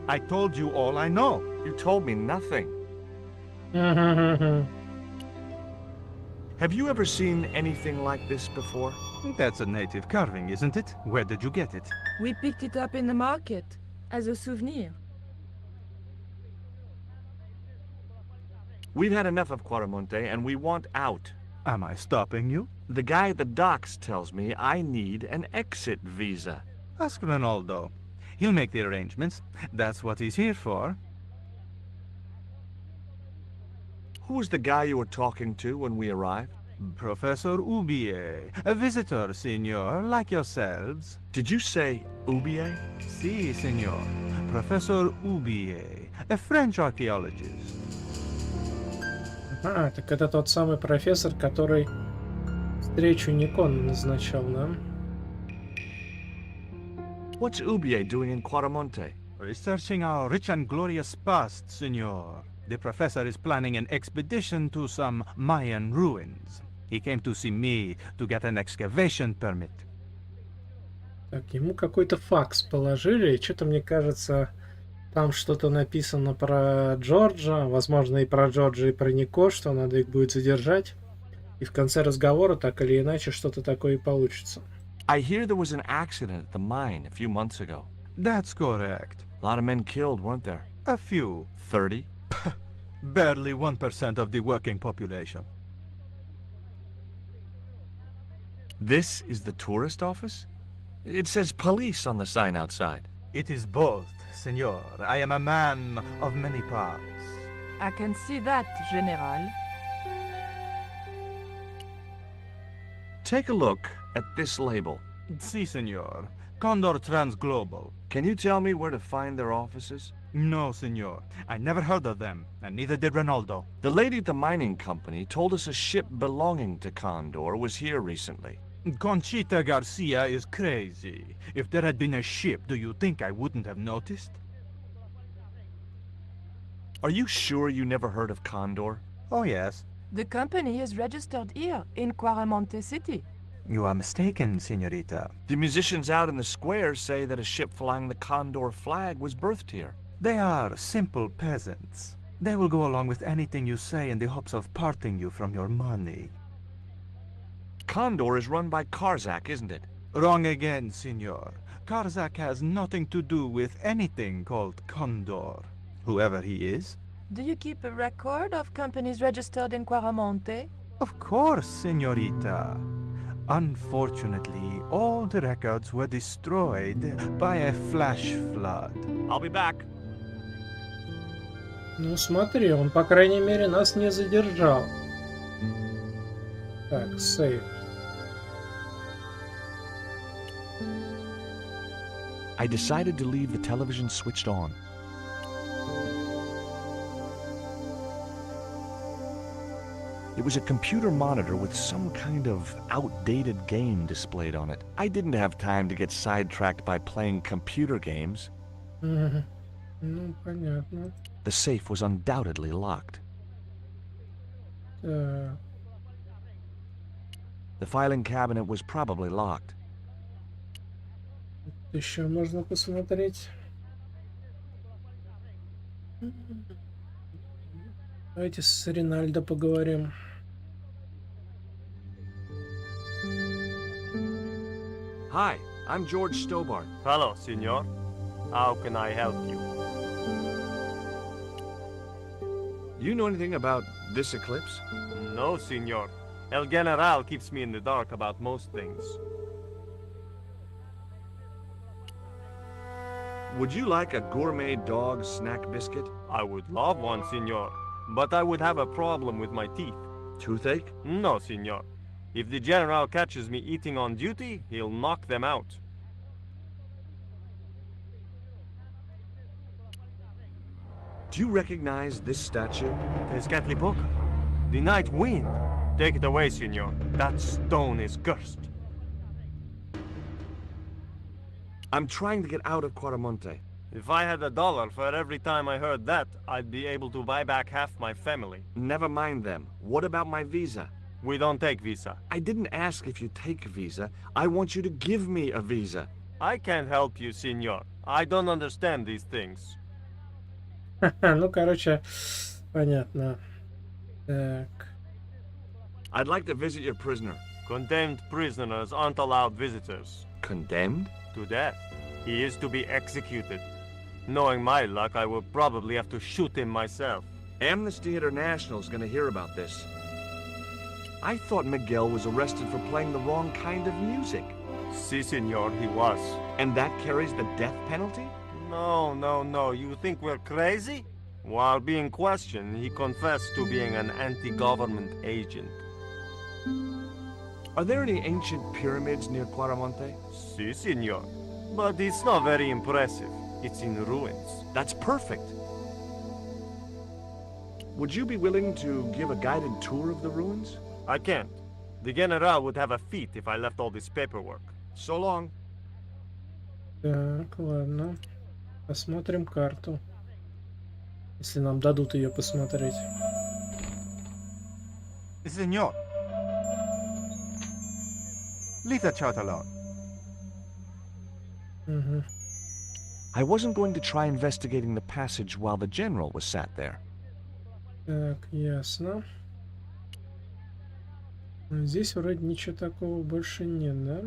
I told you all I know. You told me nothing. Have you ever seen anything like this before? That's a native carving, isn't it? Where did you get it? We picked it up in the market as a souvenir. We've had enough of Quarmonte and we want out. Am I stopping you? The guy at the docks tells me I need an exit visa. Ask Ronaldo. He'll make the arrangements. That's what he's here for. Who was the guy you were talking to when we arrived? Professor Ubier. A visitor, senor, like yourselves. Did you say Ubier? Si, senor. Professor Ubier, a French archaeologist. А, так это тот самый профессор, который встречу Никон назначал, да? What's Ubier doing in Quarmonte? Researching our rich and glorious past, senor. The professor is planning an expedition to some Mayan ruins. He came to see me to get an excavation permit. Так, ему какой-то факс положили, и что-то мне кажется, там что-то написано про Джорджа, возможно и про Джорджа, и про Нико, что надо их будет задержать. И в конце разговора так или иначе что-то такое и получится. I hear there was an accident at the mine a few months ago. That's correct. A lot of men killed, weren't there? A few. 30? Barely 1% of the working population. This is the tourist office? It says police on the sign outside. It is both, senor. I am a man of many parts. I can see that, General. Take a look at this label. Si, senor. Condor Transglobal. Can you tell me where to find their offices? No, senor. I never heard of them, and neither did Ronaldo. The lady at the mining company told us a ship belonging to Condor was here recently. Conchita Garcia is crazy. If there had been a ship, do you think I wouldn't have noticed? Are you sure you never heard of Condor? Oh, yes. The company is registered here in Cuaramonte City. You are mistaken, senorita. The musicians out in the square say that a ship flying the Condor flag was birthed here. They are simple peasants. They will go along with anything you say in the hopes of parting you from your money. Condor is run by Karzak, isn't it? Wrong again, senor. Karzak has nothing to do with anything called Condor, whoever he is. Do you keep a record of companies registered in Cuaramonte? Of course, senorita. Unfortunately, all the records were destroyed by a flash flood. I'll be back. Ну смотри, он по крайней мере нас не задержал. Так, сейв. I decided to leave the television switched on. It was a computer monitor with some kind of outdated game displayed on it. I didn't have time to get sidetracked by playing computer games. Ну, понятно. The safe was undoubtedly locked. Так. The filing cabinet was probably locked. Еще можно посмотреть. Давайте с Ринальдо поговорим. Hi, I'm George Stobart. Hello, senor. How can I help you? Do you know anything about this eclipse? No, senor. El General keeps me in the dark about most things. Would you like a gourmet dog snack biscuit? I would love one, senor, but I would have a problem with my teeth. Toothache? No, senor. If the General catches me eating on duty, he'll knock them out. Do you recognize this statue? Tezcatlipoca. The night wind. Take it away, senor. That stone is cursed. I'm trying to get out of Cuaramonte. If I had $1 for every time I heard that, I'd be able to buy back half my family. Never mind them. What about my visa? We don't take visa. I didn't ask if you take a visa. I want you to give me a visa. I can't help you, senor. I don't understand these things. Ну, короче, понятно. Так. I'd like to visit your prisoner. Condemned prisoners aren't allowed visitors. Condemned? To death. He is to be executed. Knowing my luck, I will probably have to shoot him myself. Amnesty International is going to hear about this. I thought Miguel was arrested for playing the wrong kind of music. Si, senor, he was. And that carries the death penalty? No. You think we're crazy? While being questioned, he confessed to being an anti-government agent. Are there any ancient pyramids near Cuaramonte? Si, senor. But it's not very impressive. It's in ruins. That's perfect. Would you be willing to give a guided tour of the ruins? I can't. The General would have a fit if I left all this paperwork. So long. Так, ладно. Посмотрим карту. Если нам дадут ее посмотреть. Senor. Leave that child alone. Угу. I wasn't going to try investigating the passage while the general was sat there. Так, ясно. Здесь вроде ничего такого больше нет, да?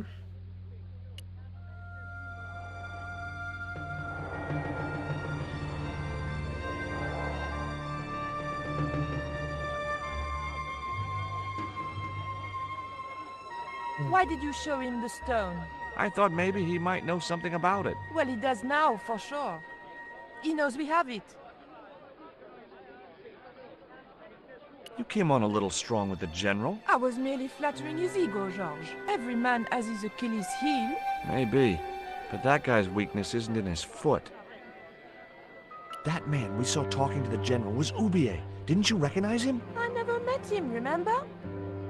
Why did you show him the stone? I thought maybe he might know something about it. Well, he does now, for sure. He knows we have it. You came on a little strong with the general. I was merely flattering his ego, George. Every man has his Achilles heel. Maybe. But that guy's weakness isn't in his foot. That man we saw talking to the general was Ubier. Didn't you recognize him? I never met him, remember?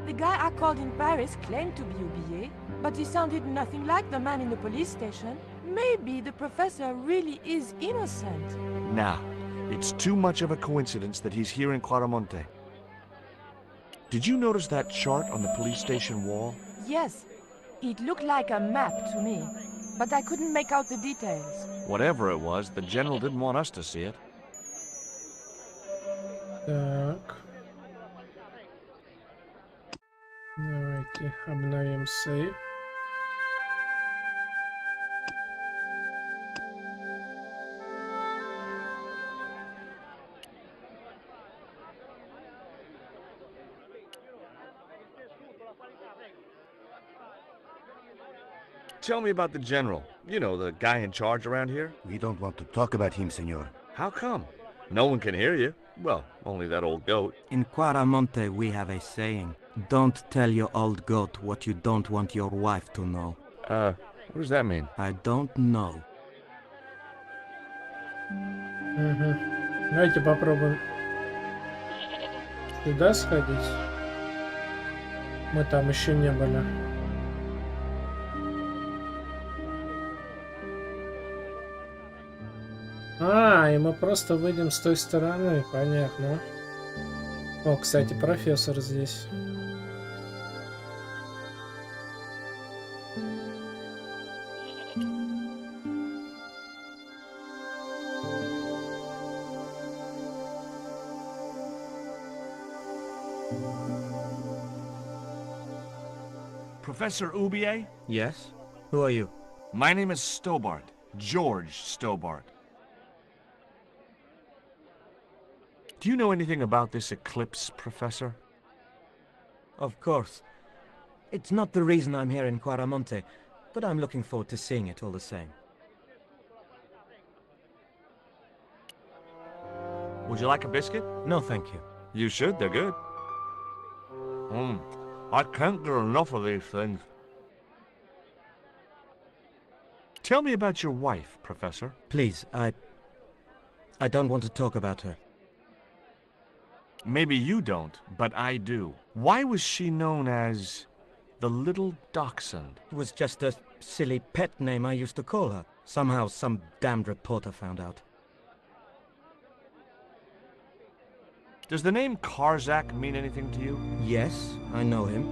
The guy I called in Paris claimed to be Ubier, but he sounded nothing like the man in the police station. Maybe the professor really is innocent. Nah, it's too much of a coincidence that he's here in Quaramonte. Did you notice that chart on the police station wall? Yes, it looked like a map to me, but I couldn't make out the details. Whatever it was, the general didn't want us to see it. Так. Давайте обновим сейв. Tell me about the general. You know, the guy in charge around here. We don't want to talk about him, senor. How come? No one can hear you. Well, only that old goat. In Quaramonte, we have a saying. Don't tell your old goat what you don't want your wife to know. What does that mean? I don't know. Угу. Давайте попробуем сюда сходить. Мы там еще не были. И мы просто выйдем с той стороны, понятно. О, кстати, профессор здесь. Professor Ubier? Yes? Who are you? My name is Stobart. George Stobart. Do you know anything about this eclipse, Professor? Of course. It's not the reason I'm here in Quaramonte, but I'm looking forward to seeing it all the same. Would you like a biscuit? No, thank you. You should, they're good. I can't get enough of these things. Tell me about your wife, Professor. Please, I don't want to talk about her. Maybe you don't, but I do. Why was she known as the Little Dachshund? It was just a silly pet name I used to call her. Somehow some damned reporter found out. Does the name Karzak mean anything to you? Yes, I know him.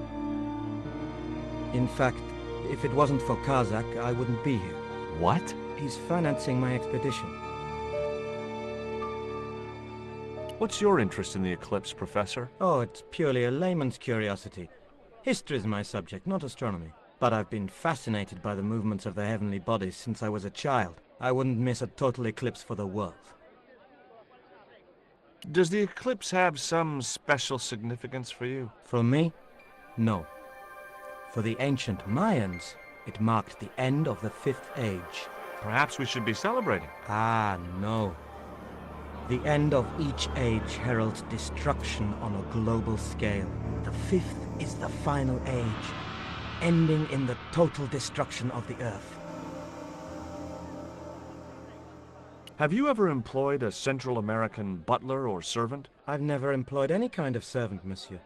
In fact, if it wasn't for Karzak, I wouldn't be here. What? He's financing my expedition. What's your interest in the eclipse, Professor? Oh, it's purely a layman's curiosity. History is my subject, not astronomy. But I've been fascinated by the movements of the heavenly bodies since I was a child. I wouldn't miss a total eclipse for the world. Does the eclipse have some special significance for you? For me? No. For the ancient Mayans, it marked the end of the Fifth Age. Perhaps we should be celebrating. Ah, no. The end of each age heralds destruction on a global scale. The fifth is the final age, ending in the total destruction of the Earth. Have you ever employed a Central American butler or servant? I've never employed any kind of servant, monsieur.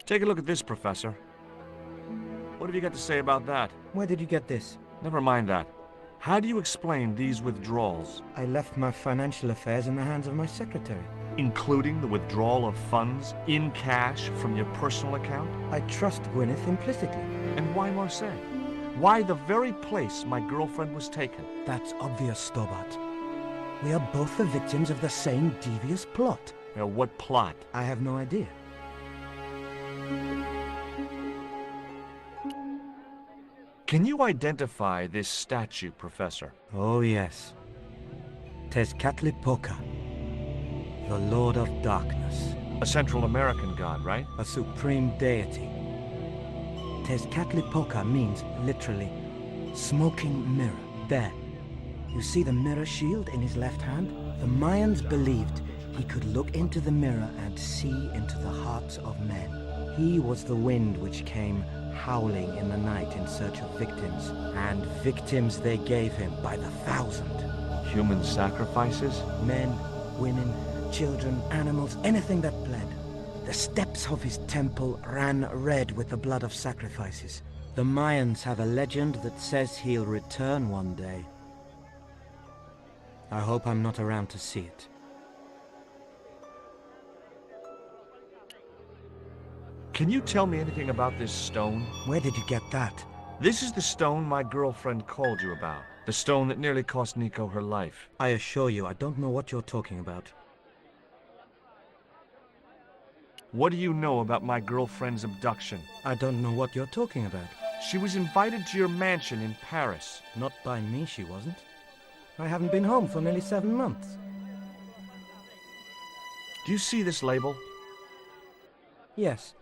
Take a look at this, Professor. What have you got to say about that? Where did you get this? Never mind that. How do you explain these withdrawals? I left my financial affairs in the hands of my secretary. Including the withdrawal of funds in cash from your personal account? I trust Gwyneth implicitly. And why Marseille? Why the very place my girlfriend was taken? That's obvious, Stobart. We are both the victims of the same devious plot. What plot? I have no idea. Can you identify this statue, Professor? Oh, yes. Tezcatlipoca, the Lord of Darkness. A Central American god, right? A supreme deity. Tezcatlipoca means, literally, smoking mirror. There. You see the mirror shield in his left hand? The Mayans believed he could look into the mirror and see into the hearts of men. He was the wind which came howling in the night in search of victims, and victims they gave him by the thousand. Human sacrifices? Men, women, children, animals, anything that bled. The steps of his temple ran red with the blood of sacrifices. The Mayans have a legend that says he'll return one day. I hope I'm not around to see it. Can you tell me anything about this stone? Where did you get that? This is the stone my girlfriend called you about. The stone that nearly cost Nico her life. I assure you, I don't know what you're talking about. What do you know about my girlfriend's abduction? I don't know what you're talking about. She was invited to your mansion in Paris. Not by me, she wasn't. I haven't been home for nearly 7 months. Do you see this label? Yes.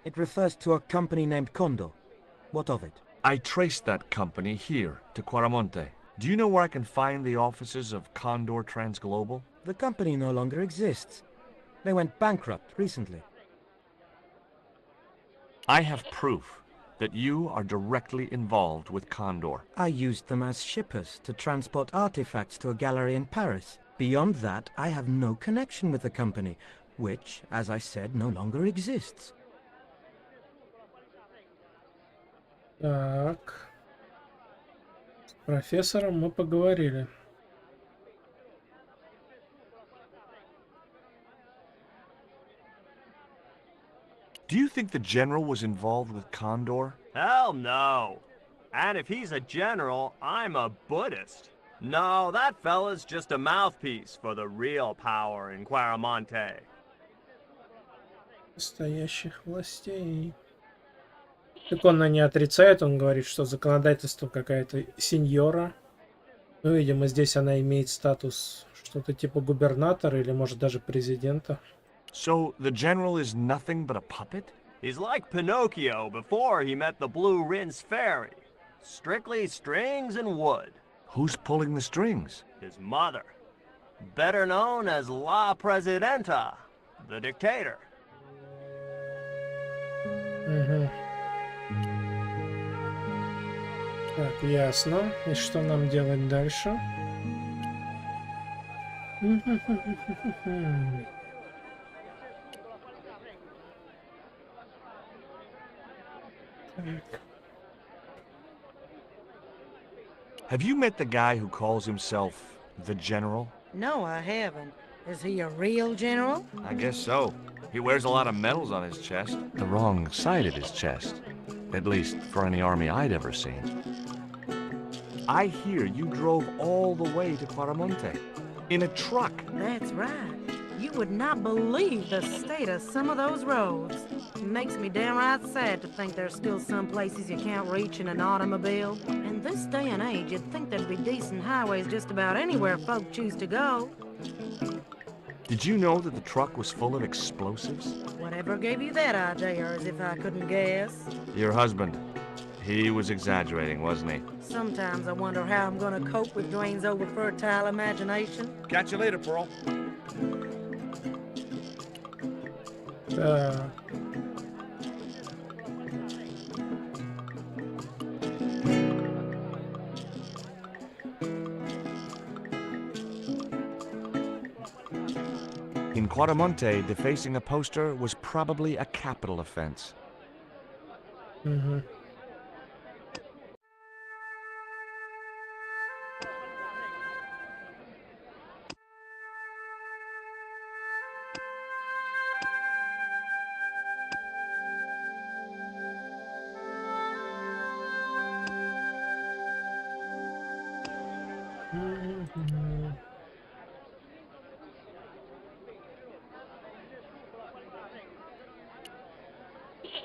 It refers to a company named Condor. What of it? I traced that company here, to Quaramonte. Do you know where I can find the offices of Condor Transglobal? The company no longer exists. They went bankrupt recently. I have proof that you are directly involved with Condor. I used them as shippers to transport artifacts to a gallery in Paris. Beyond that, I have no connection with the company, which, as I said, no longer exists. Так. С профессором мы поговорили. Do you think the general was involved with Condor? Hell no. And if he's a general, I'm a Buddhist. No, that fella's just a mouthpiece for the real power in Quaramonte. Настоящих властей. Так он не отрицает, он говорит, что законодательство какая-то сеньора. Ну, видимо, здесь она имеет статус что-то типа губернатора или, может, даже президента. So the general is nothing but a puppet? He's like Pinocchio before he met the Blue Rinse Fairy. Strictly strings and wood. Who's pulling the strings? His mother. Better known as La Presidenta, the dictator. Угу. Так, ясно. И что нам делать дальше? Так. Have you met the guy who calls himself the General? No, I haven't. Is he a real general? I guess so. He wears a lot of medals on his chest. The wrong side of his chest. At least for any army I'd ever seen. I hear you drove all the way to Quaramonte. In a truck. That's right. You would not believe the state of some of those roads. It makes me downright sad to think there's still some places you can't reach in an automobile. In this day and age, you'd think there'd be decent highways just about anywhere folk choose to go. Did you know that the truck was full of explosives? Whatever gave you that idea, as if I couldn't guess? Your husband. He was exaggerating, wasn't he? Sometimes I wonder how I'm gonna cope with Dwayne's over-fertile imagination. Catch you later, Pearl. Так. In Quaramonte, defacing a poster was probably a capital offense. Угу.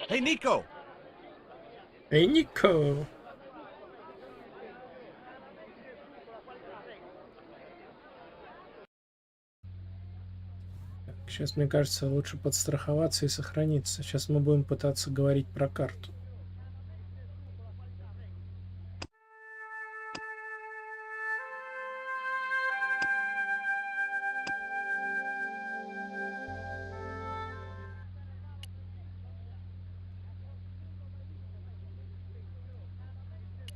Hey, Nico! Эй, Нико! Сейчас, мне кажется, лучше подстраховаться и сохраниться. Сейчас мы будем пытаться говорить про карту.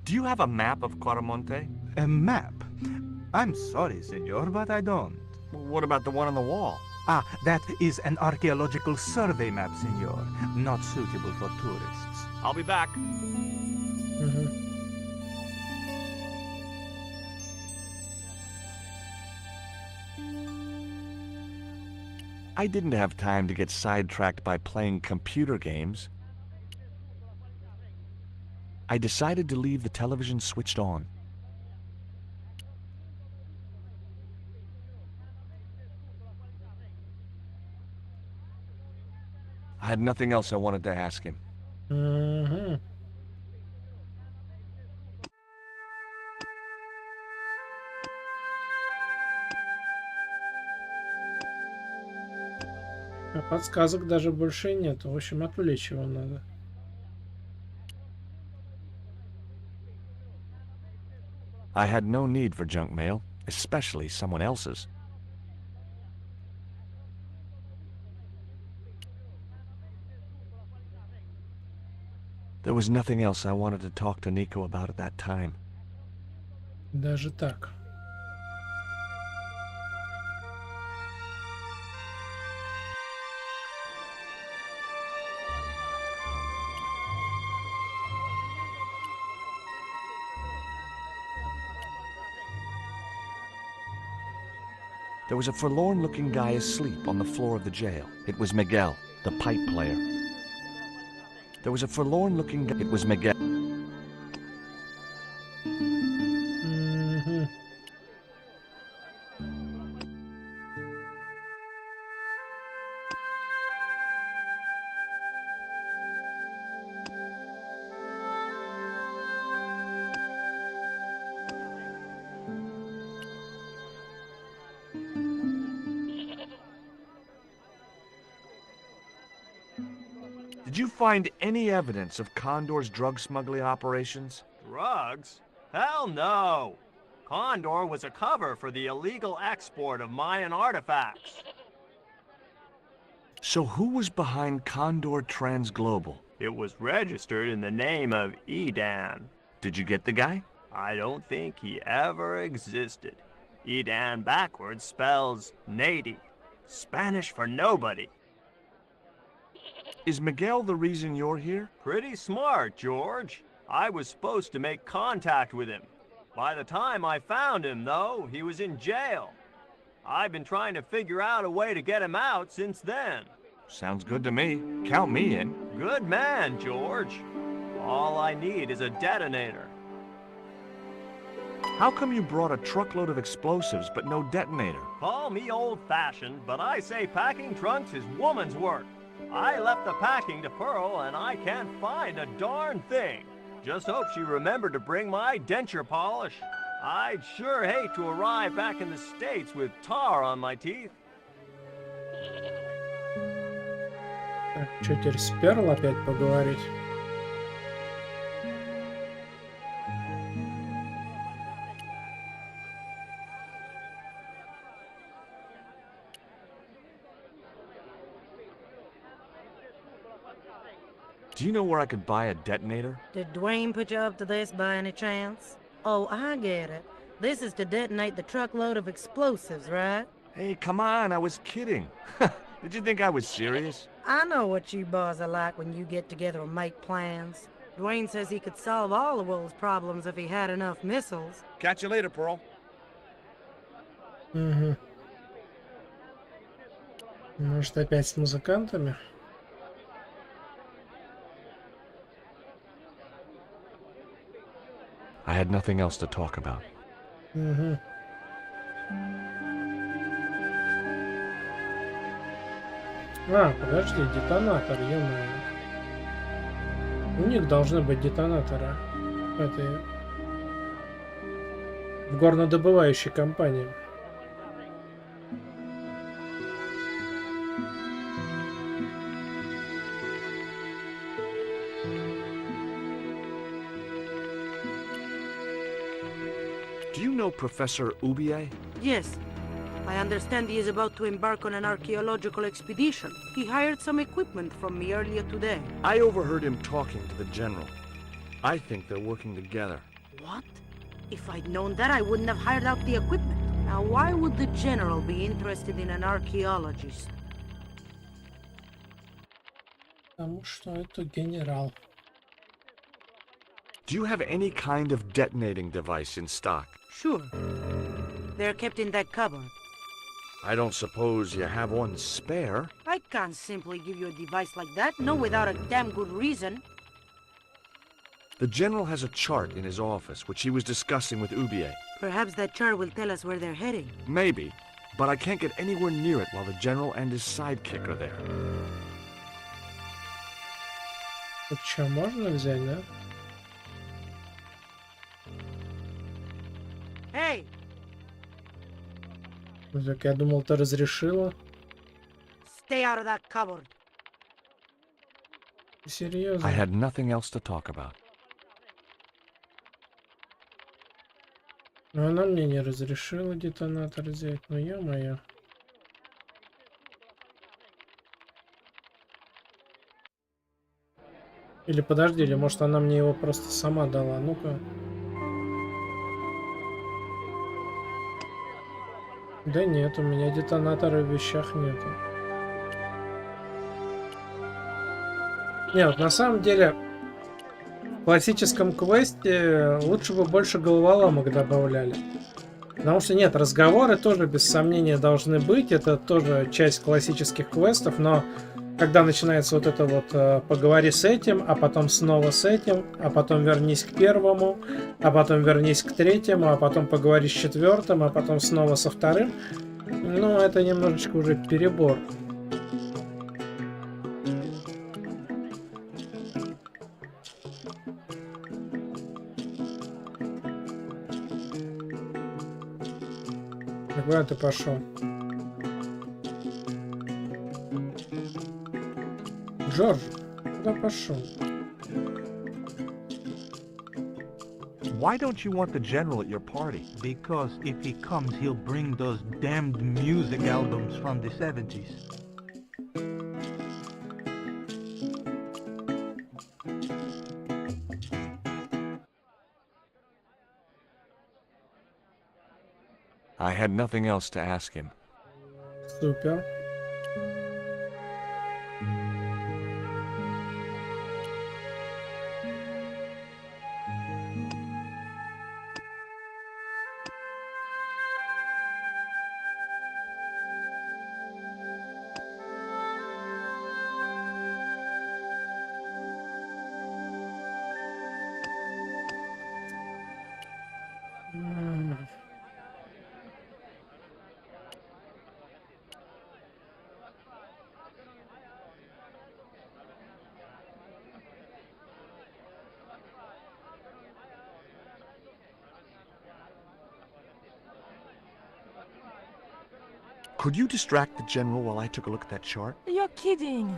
Do you have a map of Quaramonte? A map? I'm sorry, senor, but I don't. What about the one on the wall? Ah, that is an archaeological survey map, senor. Not suitable for tourists. I'll be back. I didn't have time to get sidetracked by playing computer games. I decided to leave the television switched on. I had nothing else I wanted to ask him. А подсказок даже больше нет. В общем, отвлечь его надо. I had no need for junk mail, especially someone else's. There was nothing else I wanted to talk to Nico about at that time. Даже так. There was a forlorn-looking guy asleep on the floor of the jail. It was Miguel, the pipe player. There was a forlorn-looking guy. It was Miguel. Did you find any evidence of Condor's drug smuggling operations? Drugs? Hell no! Condor was a cover for the illegal export of Mayan artifacts. So who was behind Condor Transglobal? It was registered in the name of Edan. Did you get the guy? I don't think he ever existed. Edan backwards spells Nady, Spanish for nobody. Is Miguel the reason you're here? Pretty smart, George. I was supposed to make contact with him. By the time I found him, though, he was in jail. I've been trying to figure out a way to get him out since then. Sounds good to me. Count me in. Good man, George. All I need is a detonator. How come you brought a truckload of explosives but no detonator? Call me old-fashioned, but I say packing trunks is woman's work. I left the packing to Pearl, and I can't find a darn thing. Just hope she remembered to bring my denture polish. I'd sure hate to arrive back in the States with tar on my teeth. Так, что теперь с Перл опять поговорить? Do you know where I could buy a detonator? Did Dwayne put you up to this by any chance? Oh, I get it. This is to detonate the truckload of explosives, right? Hey, come on, I was kidding. Did you think I was serious? I know what you boys are like when you get together and make plans. Dwayne says he could solve all the world's problems if he had enough missiles. Catch you later, Pearl. Может, опять с музыкантами? I had nothing else to talk about. А, подожди, детонатор, ё-моё. У них должны быть детонаторы. Это в горнодобывающей компании. Do you know Professor Ubier? Yes. I understand he is about to embark on an archaeological expedition. He hired some equipment from me earlier today. I overheard him talking to the general. I think they're working together. What? If I'd known that, I wouldn't have hired out the equipment. Now, why would the General be interested in an archaeologist? Потому что это генерал. Do you have any kind of detonating device in stock? Sure. They're kept in that cupboard. I don't suppose you have one spare? I can't simply give you a device like that, no without a damn good reason. The General has a chart in his office, which he was discussing with Ubier. Perhaps that chart will tell us where they're heading. Maybe, but I can't get anywhere near it while the General and his sidekick are there. Тут что, можно взять, да? Hey! Так я думал, ты разрешила. Stay out of that cupboard. Серьезно? I had nothing else to talk about. Но она мне не разрешила детонатор взять, ну ё-моё. Или подожди, или может она мне его просто сама дала, ну-ка. Да нет, у меня детонатора в вещах нету. Нет, на самом деле в классическом квесте лучше бы больше головоломок добавляли. Потому что нет, разговоры тоже без сомнения должны быть. Это тоже часть классических квестов, но когда начинается вот это вот поговори с этим, а потом снова с этим, а потом вернись к первому, а потом вернись к третьему, а потом поговори с четвертым, а потом снова со вторым, ну это немножечко уже перебор. Куда ты пошел? Джордж, куда пошел? Why don't you want the General at your party? Because if he comes, he'll bring those damned music albums from the 70s. I had nothing else to ask him. Супер. Could you distract the General while I took a look at that chart? You're kidding.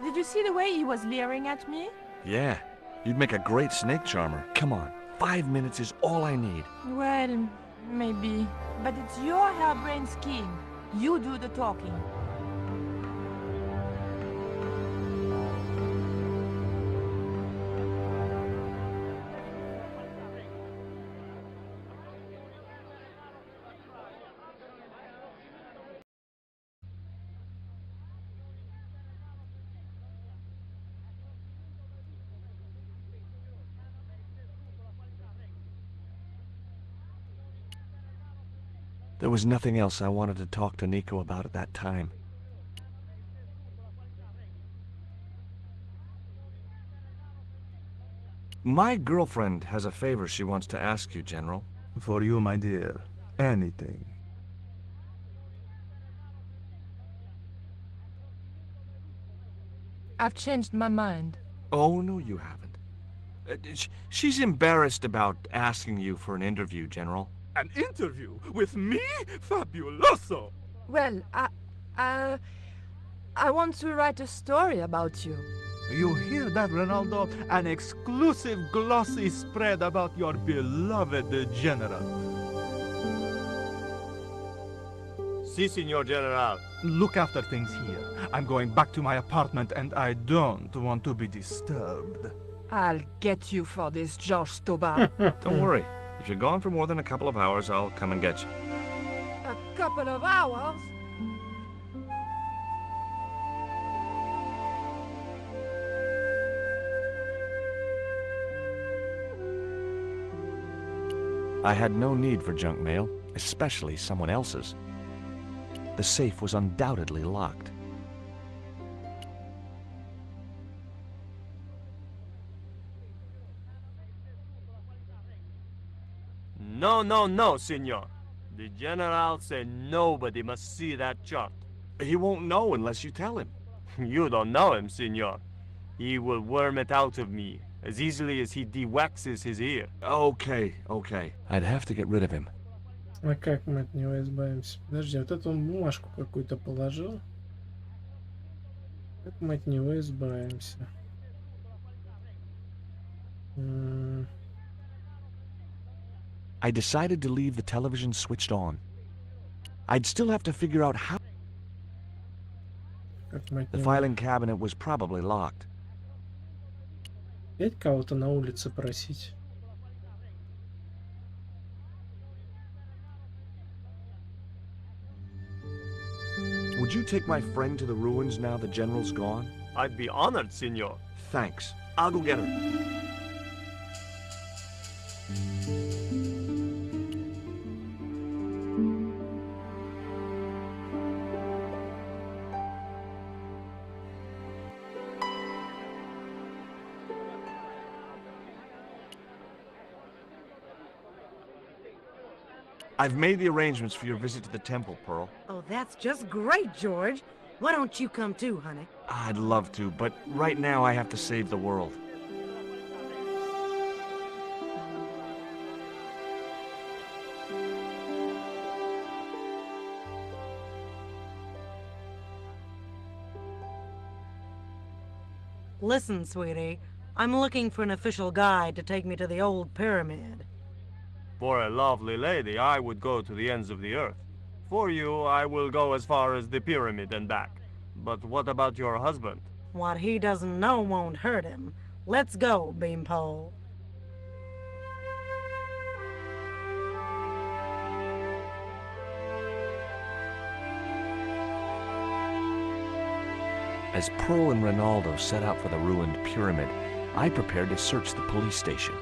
Did you see the way he was leering at me? Yeah, you'd make a great snake charmer. Come on, 5 minutes is all I need. Well, maybe. But it's your harebrained scheme. You do the talking. There was nothing else I wanted to talk to Nico about at that time. My girlfriend has a favor she wants to ask you, General. For you, my dear. Anything. I've changed my mind. Oh, no, you haven't. She's embarrassed about asking you for an interview, General. An interview with me? Fabuloso! Well, I want to write a story about you. You hear that, Ronaldo? An exclusive glossy spread about your beloved General. Si, Signor General. Look after things here. I'm going back to my apartment and I don't want to be disturbed. I'll get you for this, George Stobart. Don't worry. If you're gone for more than a couple of hours, I'll come and get you. A couple of hours? I had no need for junk mail, especially someone else's. The safe was undoubtedly locked. No, no, no, senor. The general said nobody must see that chart. He won't know unless you tell him. You don't know him, senor. He will worm it out of me as easily as he de-waxes his ear. Okay. I'd have to get rid of him. А как мы от него избавимся? Подожди, вот эту он бумажку какую-то положил. Как мы от него избавимся? I decided to leave the television switched on. I'd still have to figure out how. Как мы от The него... filing cabinet was probably locked. Опять кого-то на улице просить? Would you take my friend to the ruins now the general's gone? I'd be honored, senor. Thanks. I'll go get her. I've made the arrangements for your visit to the temple, Pearl. Oh, that's just great, George. Why don't you come too, honey? I'd love to, but right now I have to save the world. Listen, sweetie. I'm looking for an official guide to take me to the old pyramid. For a lovely lady, I would go to the ends of the earth. For you, I will go as far as the pyramid and back. But what about your husband? What he doesn't know won't hurt him. Let's go, Beanpole. As Pearl and Ronaldo set out for the ruined pyramid, I prepared to search the police station.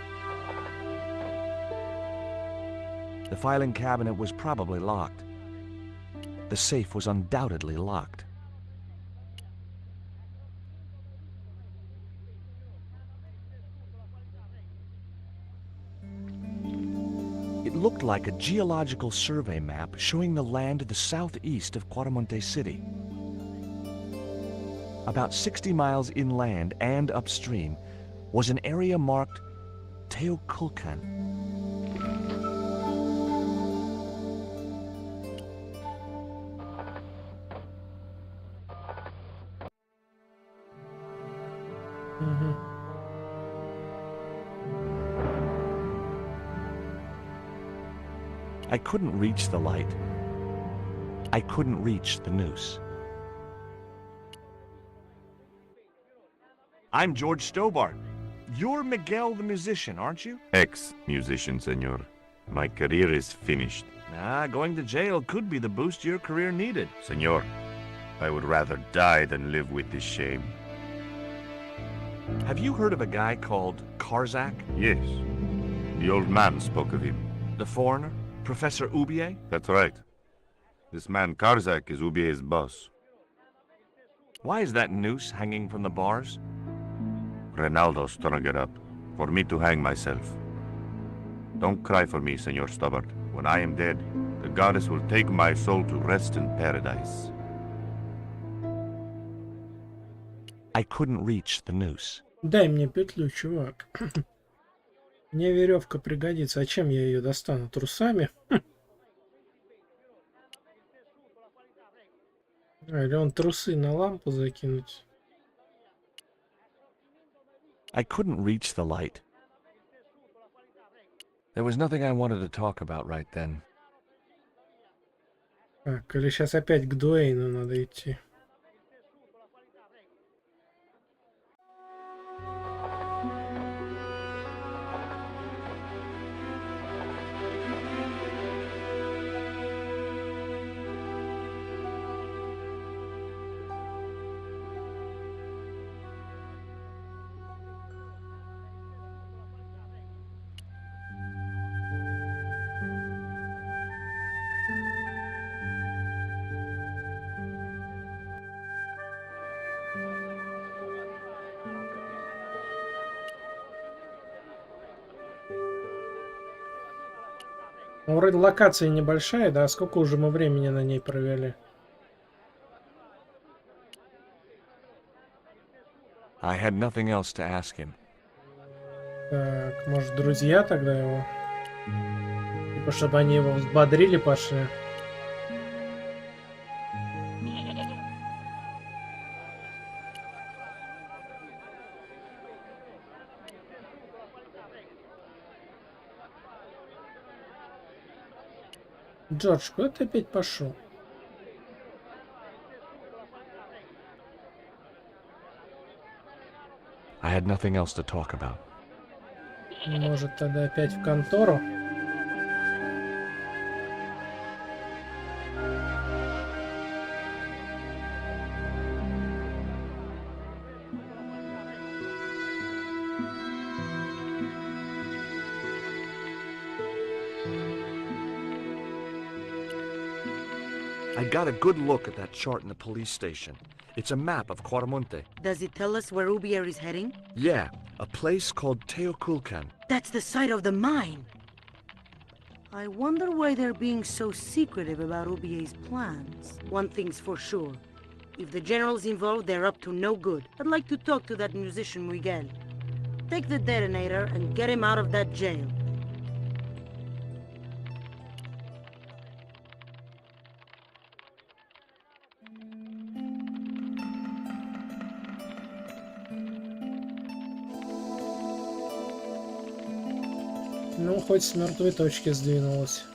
The filing cabinet was probably locked. The safe was undoubtedly locked. It looked like a geological survey map showing the land to the southeast of Cuaramonte City. About 60 miles inland and upstream was an area marked Teoculcan. I couldn't reach the light. I couldn't reach the noose. I'm George Stobart. You're Miguel the musician, aren't you? Ex-musician, senor. My career is finished. Going to jail could be the boost your career needed. Senor, I would rather die than live with this shame. Have you heard of a guy called Karzak? Yes. The old man spoke of him. The foreigner? Professor Ubier? That's right. This man Karzak is Ubier's boss. Why is that noose hanging from the bars? Ronaldo strung it up for me to hang myself. Don't cry for me, Senor Stobart. When I am dead, the goddess will take my soul to rest in paradise. I couldn't reach the noose. Дай мне петлю, чувак. Мне веревка пригодится. А чем я ее достану? Трусами? Или он трусы на лампу закинуть? I couldn't reach the light. There was nothing I wanted to talk about right then. Так, или сейчас опять к Дуэйну надо идти. Ну, вроде локация небольшая, да? Сколько уже мы времени на ней провели? I had nothing else to ask him. Так, может, друзья тогда его? Типа, чтобы они его взбодрили, пошли. Джордж, куда ты опять пошел? I had nothing else to talk about. Может, тогда опять в контору? I got a good look at that chart in the police station. It's a map of Quaramonte. Does it tell us where Ubier is heading? Yeah, a place called Teoculcan. That's the site of the mine. I wonder why they're being so secretive about Ubier's plans. One thing's for sure. If the general's involved, they're up to no good. I'd like to talk to that musician Miguel. Take the detonator and get him out of that jail. Ну, хоть с мертвой точки сдвинулась.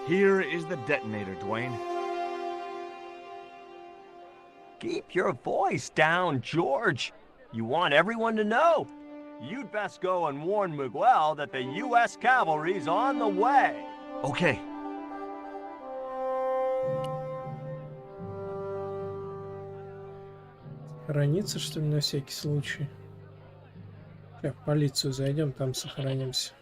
Here is the detonator, Dwayne. Keep your voice down, George. You want everyone to know. You'd best go and warn Miguel that the U.S. cavalry's on the way. Okay. Хранится, что ли, на всякий случай? В полицию зайдем, там сохранимся.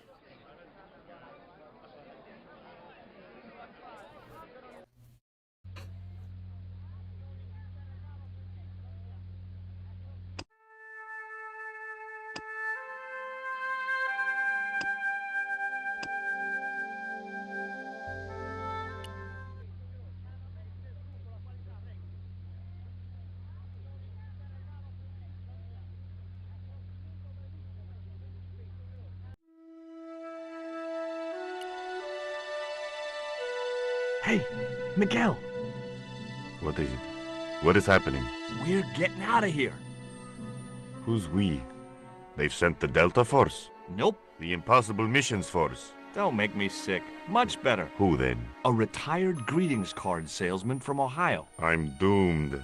Hey, Miguel. What is it? What is happening? We're getting out of here. Who's we? They've sent the Delta Force? Nope. The Impossible Missions Force? Don't make me sick. Much better. Who then? A retired greetings card salesman from Ohio. I'm doomed.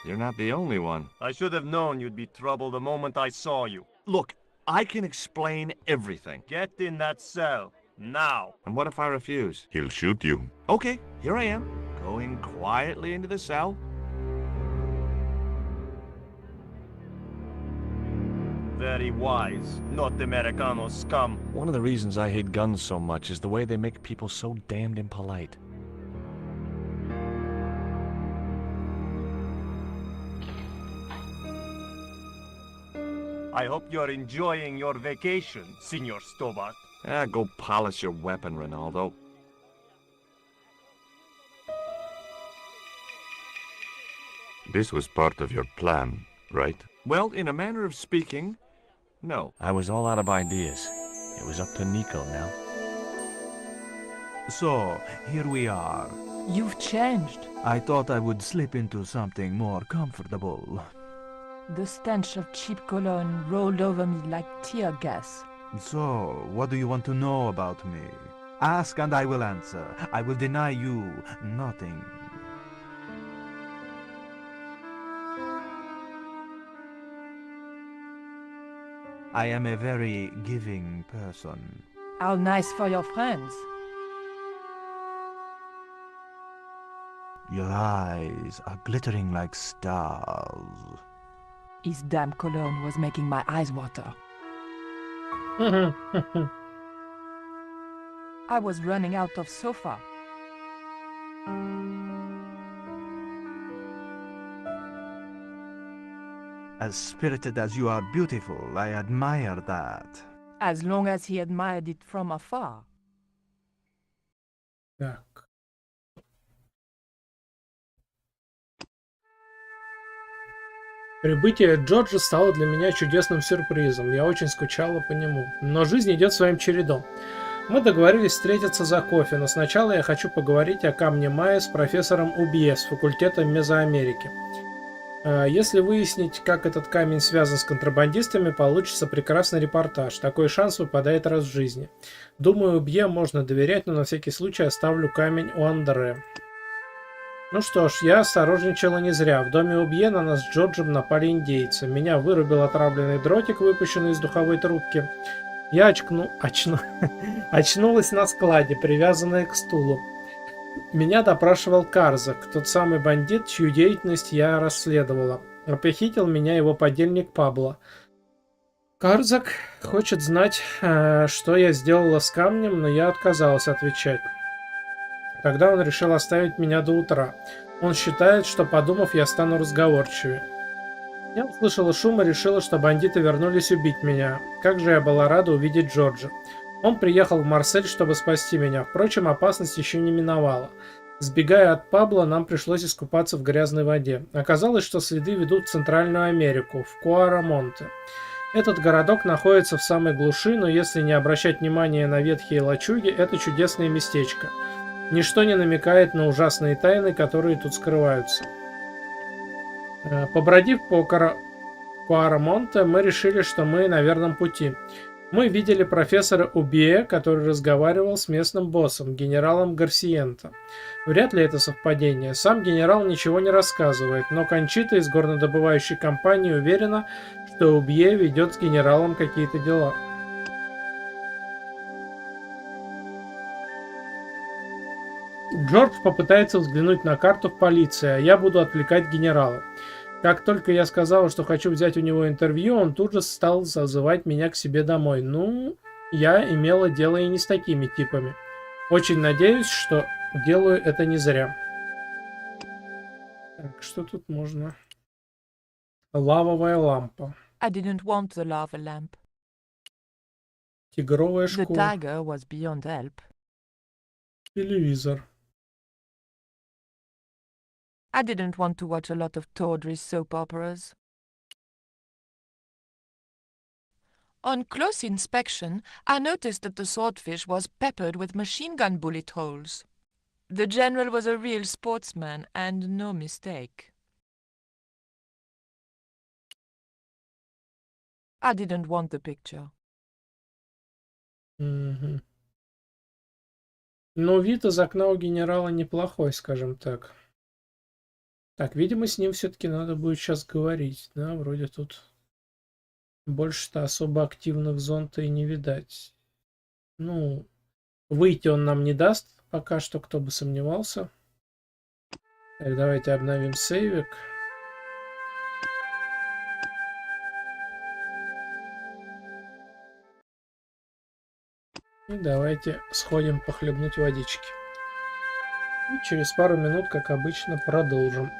You're not the only one. I should have known you'd be trouble the moment I saw you. Look, I can explain everything. Get in that cell, now. And what if I refuse? He'll shoot you. Okay, here I am, going quietly into the cell. Very wise, not Americano scum. One of the reasons I hate guns so much is the way they make people so damned impolite. I hope you're enjoying your vacation, Senor Stobart. Go polish your weapon, Ronaldo. This was part of your plan, right? Well, in a manner of speaking, no. I was all out of ideas. It was up to Nico now. So, here we are. You've changed. I thought I would slip into something more comfortable. The stench of cheap cologne rolled over me like tear gas. So, what do you want to know about me? Ask and I will answer. I will deny you nothing. I am a very giving person. How nice for your friends. Your eyes are glittering like stars. His damn cologne was making my eyes water. I was running out of sofa. As spirited as you are beautiful, I admire that. As long as he admired it from afar. Так. Прибытие Джорджа стало для меня чудесным сюрпризом. Я очень скучала по нему. Но жизнь идет своим чередом. Мы договорились встретиться за кофе, но сначала я хочу поговорить о камне Майя с профессором Убье с факультета Мезоамерики. Если выяснить, как этот камень связан с контрабандистами, получится прекрасный репортаж. Такой шанс выпадает раз в жизни. Думаю, Убье можно доверять, но на всякий случай оставлю камень у Андре. Ну что ж, я осторожничала не зря. В доме Убье на нас с Джорджем напали индейцы. Меня вырубил отравленный дротик, выпущенный из духовой трубки. Я очнулась на складе, привязанная к стулу. Меня допрашивал Карзак, тот самый бандит, чью деятельность я расследовала. А похитил меня его подельник Пабло. Карзак хочет знать, что я сделала с камнем, но я отказалась отвечать. Тогда он решил оставить меня до утра. Он считает, что, подумав, я стану разговорчивее. Я услышала шум и решила, что бандиты вернулись убить меня. Как же я была рада увидеть Джорджа. Он приехал в Марсель, чтобы спасти меня. Впрочем, опасность еще не миновала. Сбегая от Пабло, нам пришлось искупаться в грязной воде. Оказалось, что следы ведут в Центральную Америку, в Куарамонте. Этот городок находится в самой глуши, но если не обращать внимания на ветхие лачуги, это чудесное местечко. Ничто не намекает на ужасные тайны, которые тут скрываются. Побродив по Куарамонте, мы решили, что мы на верном пути. Мы видели профессора Убие, который разговаривал с местным боссом, генералом Гарсиенто. Вряд ли это совпадение. Сам генерал ничего не рассказывает, но Кончита из горнодобывающей компании уверена, что Убие ведет с генералом какие-то дела. Джордж попытается взглянуть на карту в полиции, а я буду отвлекать генерала. Как только я сказала, что хочу взять у него интервью, он тут же стал зазывать меня к себе домой. Ну, я имела дело и не с такими типами. Очень надеюсь, что делаю это не зря. Так, что тут можно? Лавовая лампа. I didn't want the lava lamp. Тигровая The шкура. tiger was beyond help. Телевизор. I didn't want to watch a lot of tawdry soap operas. On close inspection, I noticed that the swordfish was peppered with machine gun bullet holes. The general was a real sportsman, and no mistake. I didn't want the picture. Угу. Но вид из окна у генерала неплохой, скажем так. Так, видимо, с ним все-таки надо будет сейчас говорить. Да, вроде тут больше-то особо активных зон-то и не видать. Ну, выйти он нам не даст пока что, кто бы сомневался. Так, давайте обновим сейвик. И давайте сходим похлебнуть водички. И через пару минут, как обычно, продолжим.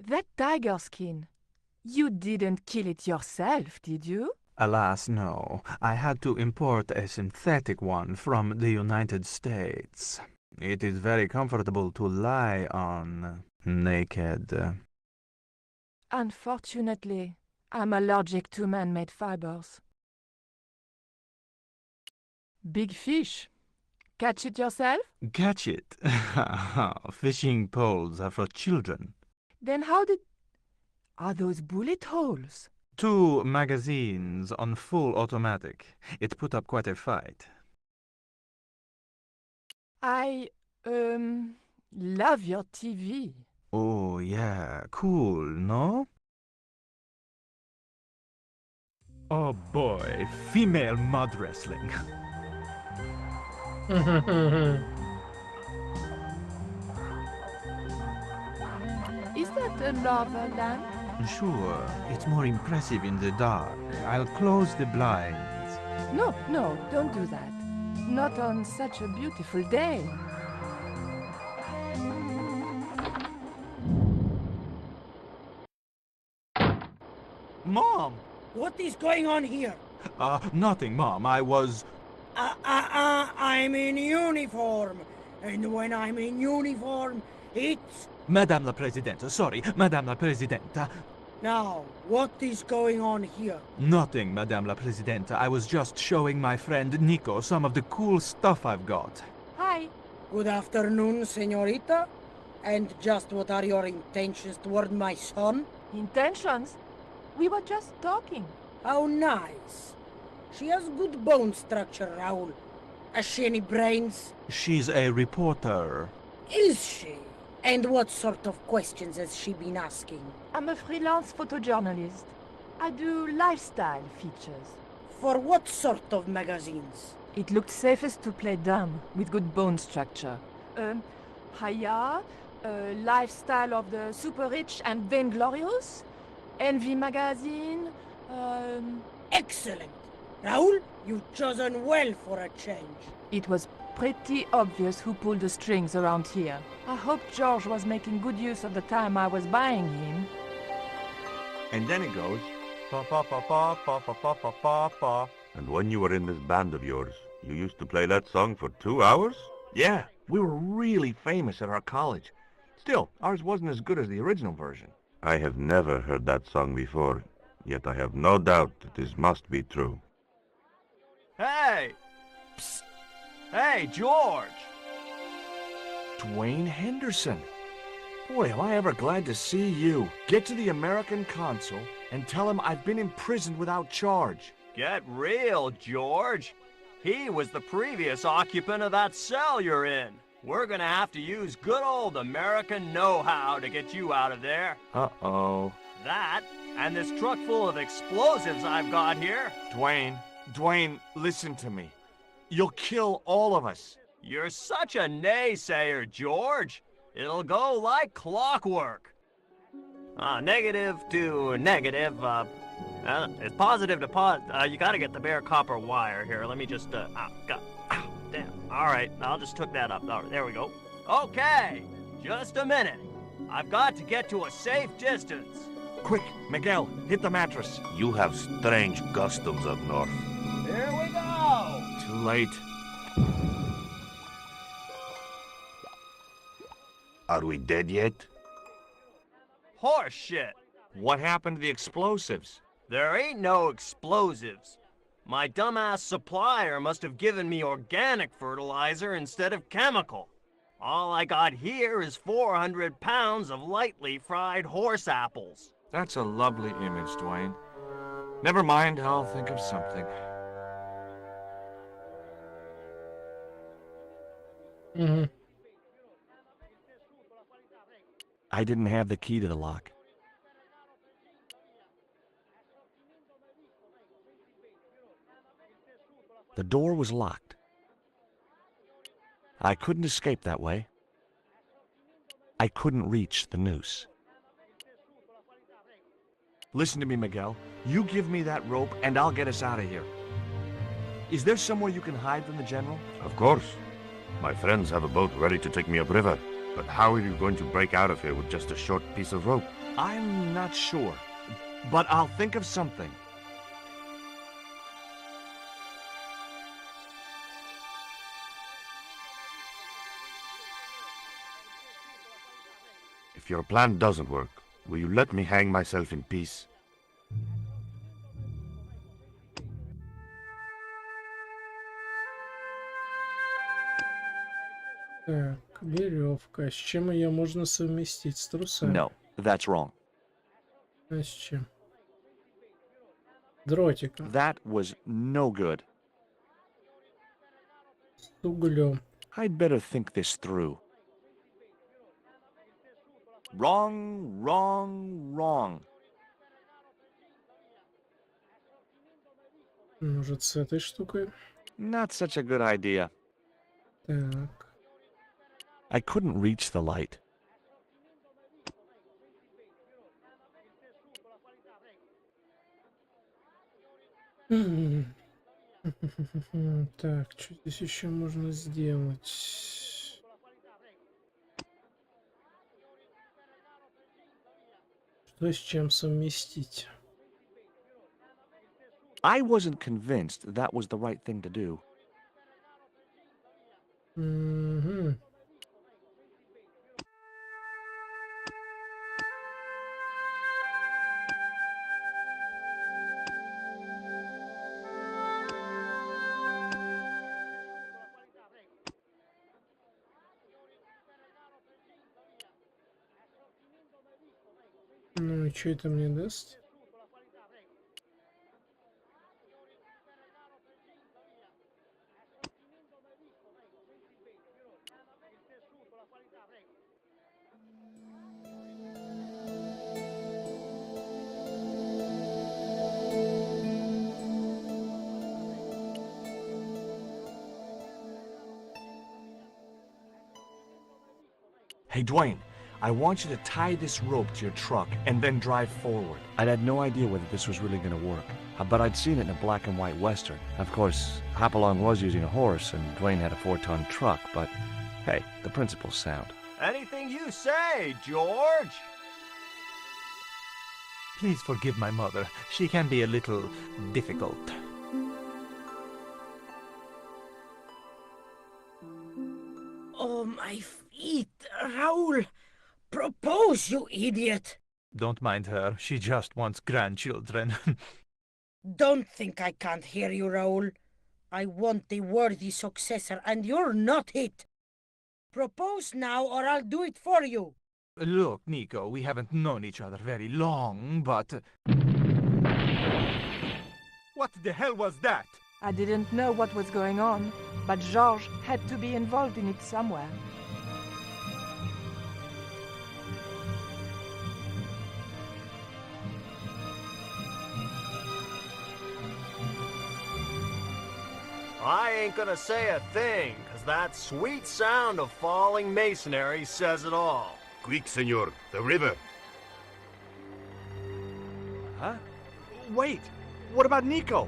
That tiger skin. You didn't kill it yourself, did you? Alas, no. I had to import a synthetic one from the United States. It is very comfortable to lie on, naked. Unfortunately, I'm allergic to man-made fibers. Big fish. Catch it yourself? Catch it. Fishing poles are for children. Then how did... Are those bullet holes? 2 magazines on full automatic. It put up quite a fight. I, love your TV. Oh, yeah. Cool, no? Oh boy, female mud wrestling. Is that a lava lamp? Sure, it's more impressive in the dark. I'll close the blinds. No, don't do that. Not on such a beautiful day. Mom! What is going on here? Nothing, Mom. I was... I'm in uniform. And when I'm in uniform, it's... Madame la Presidente, sorry, Madame la Presidente. Now, what is going on here? Nothing, Madame la Presidente. I was just showing my friend Nico some of the cool stuff I've got. Hi. Good afternoon, señorita. And just what are your intentions toward my son? Intentions? We were just talking. How nice. She has good bone structure, Raoul. Has she any brains? She's a reporter. Is she? And what sort of questions has she been asking? I'm a freelance photojournalist. I do lifestyle features. For what sort of magazines? It looked safest to play dumb, with good bone structure. Haya, Lifestyle of the Super Rich and Vainglorious, Envy Magazine, Excellent! Raoul, you've chosen well for a change. It was pretty obvious who pulled the strings around here. I hope George was making good use of the time I was buying him. And then it goes, pa pa pa pa pa pa pa pa pa pa. And when you were in this band of yours, you used to play that song for 2 hours? Yeah, we were really famous at our college. Still, ours wasn't as good as the original version. I have never heard that song before, yet I have no doubt that this must be true. Hey! Psst! Hey, George! Dwayne Henderson. Boy, am I ever glad to see you. Get to the American consul and tell him I've been imprisoned without charge. Get real, George. He was the previous occupant of that cell you're in. We're gonna have to use good old American know-how to get you out of there. Uh-oh. That, and this truck full of explosives I've got here. Dwayne, listen to me. You'll kill all of us. You're such a naysayer, George. It'll go like clockwork. Negative to negative, it's positive to you gotta get the bare copper wire here. Let me just, damn. All right, I'll just hook that up. All right, there we go. Okay, just a minute. I've got to get to a safe distance. Quick, Miguel, hit the mattress. You have strange customs up north. Here we go. Too late. Are we dead yet? Horse shit. What happened to the explosives? There ain't no explosives. My dumbass supplier must have given me organic fertilizer instead of chemical. All I got here is 400 pounds of lightly fried horse apples. That's a lovely image, Dwayne. Never mind, I'll think of something. I didn't have the key to the lock. The door was locked. I couldn't escape that way. I couldn't reach the noose. Listen to me, Miguel. You give me that rope and I'll get us out of here. Is there somewhere you can hide from the General? Of course. My friends have a boat ready to take me upriver. But how are you going to break out of here with just a short piece of rope? I'm not sure, but I'll think of something. If your plan doesn't work, will you let me hang myself in peace? Так, веревка. С чем ее можно совместить? С трусами? No, that's wrong. А с чем? Дротиком. That was no good. С углем. I'd better think this through. Wrong, wrong, wrong. Может, с этой штукой? Not such a good idea. Так. I couldn't reach the light. Так, что здесь еще можно сделать? Что с чем совместить? I wasn't convinced that was the right thing to do. Угу. Ну и что это мне даст? Hey, Dwayne, I want you to tie this rope to your truck and then drive forward. I'd had no idea whether this was really going to work, but I'd seen it in a black and white Western. Of course, Hopalong was using a horse and Dwayne had a 4-ton truck, but hey, the principle's sound. Anything you say, George. Please forgive my mother. She can be a little difficult. Oh, my feet, Raoul! Propose, you idiot! Don't mind her. She just wants grandchildren. Don't think I can't hear you, Raoul. I want the worthy successor, and you're not it. Propose now, or I'll do it for you. Look, Nico, we haven't known each other very long, but... What the hell was that? I didn't know what was going on, but Georges had to be involved in it somewhere. I ain't gonna say a thing, 'cause that sweet sound of falling masonry says it all. Quick, senor, the river. Huh? Wait, what about Nico?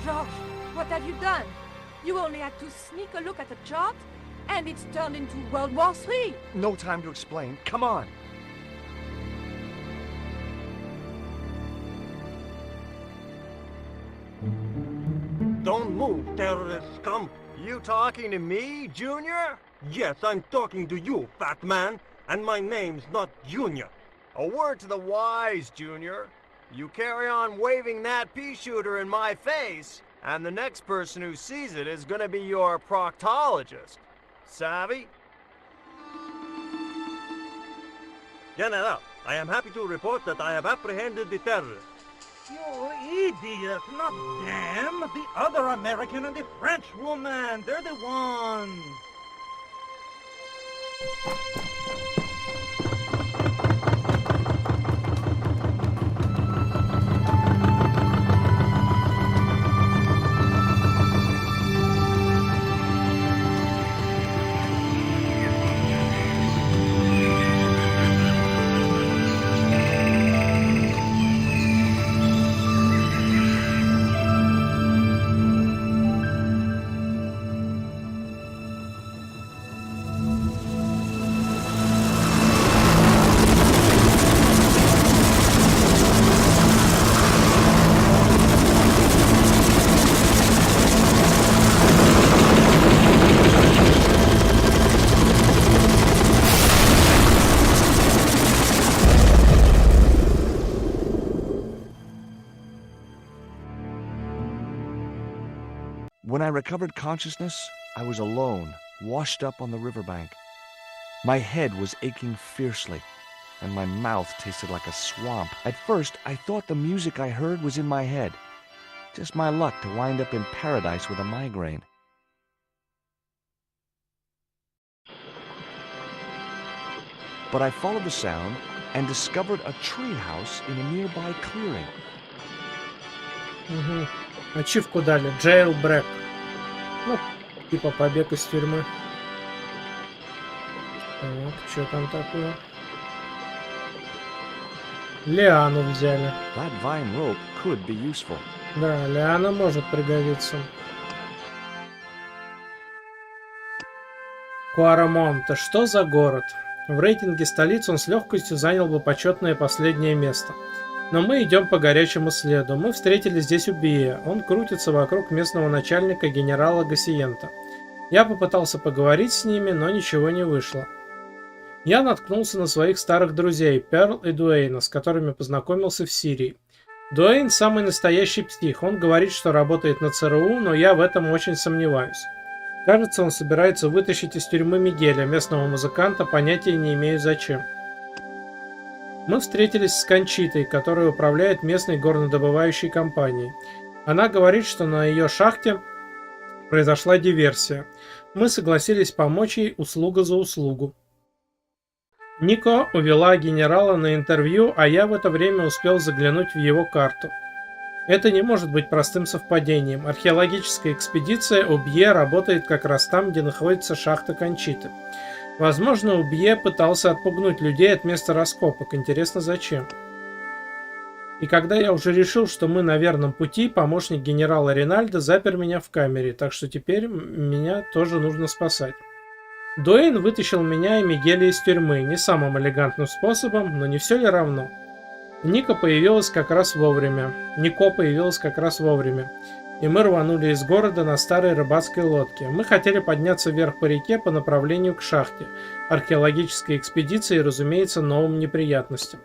Georges, what have you done? You only had to sneak a look at the chart, and it's turned into World War III. No time to explain. Come on. Don't move, terrorist scum. You talking to me, Junior? Yes, I'm talking to you, fat man. And my name's not Junior. A word to the wise, Junior. You carry on waving that pea shooter in my face, and the next person who sees it is gonna be your proctologist. Savvy? General, I am happy to report that I have apprehended the terrorist. You idiot, not them. The other American and the French woman. They're the ones. I recovered consciousness, I was alone, washed up on the riverbank. My head was aching fiercely, and my mouth tasted like a swamp. At first, I thought the music I heard was in my head. Just my luck to wind up in paradise with a migraine. But I followed the sound and discovered a tree house in a nearby clearing. Угу. Ачивку дали. Jailbreak. Ну, типа побег из тюрьмы. Так, что там такое? Лиану взяли. That vine rope could be useful. Да, лиана может пригодиться. Куарамонте. Что за город? В рейтинге столиц он с легкостью занял бы почетное последнее место. Но мы идем по горячему следу. Мы встретили здесь Убия. Он крутится вокруг местного начальника генерала Гассиента. Я попытался поговорить с ними, но ничего не вышло. Я наткнулся на своих старых друзей, Перл и Дуэйна, с которыми познакомился в Сирии. Дуэйн самый настоящий псих. Он говорит, что работает на ЦРУ, но я в этом очень сомневаюсь. Кажется, он собирается вытащить из тюрьмы Мигеля, местного музыканта, понятия не имею зачем. Мы встретились с Кончитой, которая управляет местной горнодобывающей компанией. Она говорит, что на ее шахте произошла диверсия. Мы согласились помочь ей услуга за услугу. Нико увела генерала на интервью, а я в это время успел заглянуть в его карту. Это не может быть простым совпадением. Археологическая экспедиция Убье работает как раз там, где находится шахта Кончиты. Возможно, Убье пытался отпугнуть людей от места раскопок. Интересно, зачем? И когда я уже решил, что мы на верном пути, помощник генерала Ринальдо запер меня в камере, так что теперь меня тоже нужно спасать. Дуэйн вытащил меня и Мигеля из тюрьмы, не самым элегантным способом, но не все ли равно? Нико появилась как раз вовремя, и мы рванули из города на старой рыбацкой лодке. Мы хотели подняться вверх по реке по направлению к шахте, археологической экспедиции и, разумеется, новым неприятностям.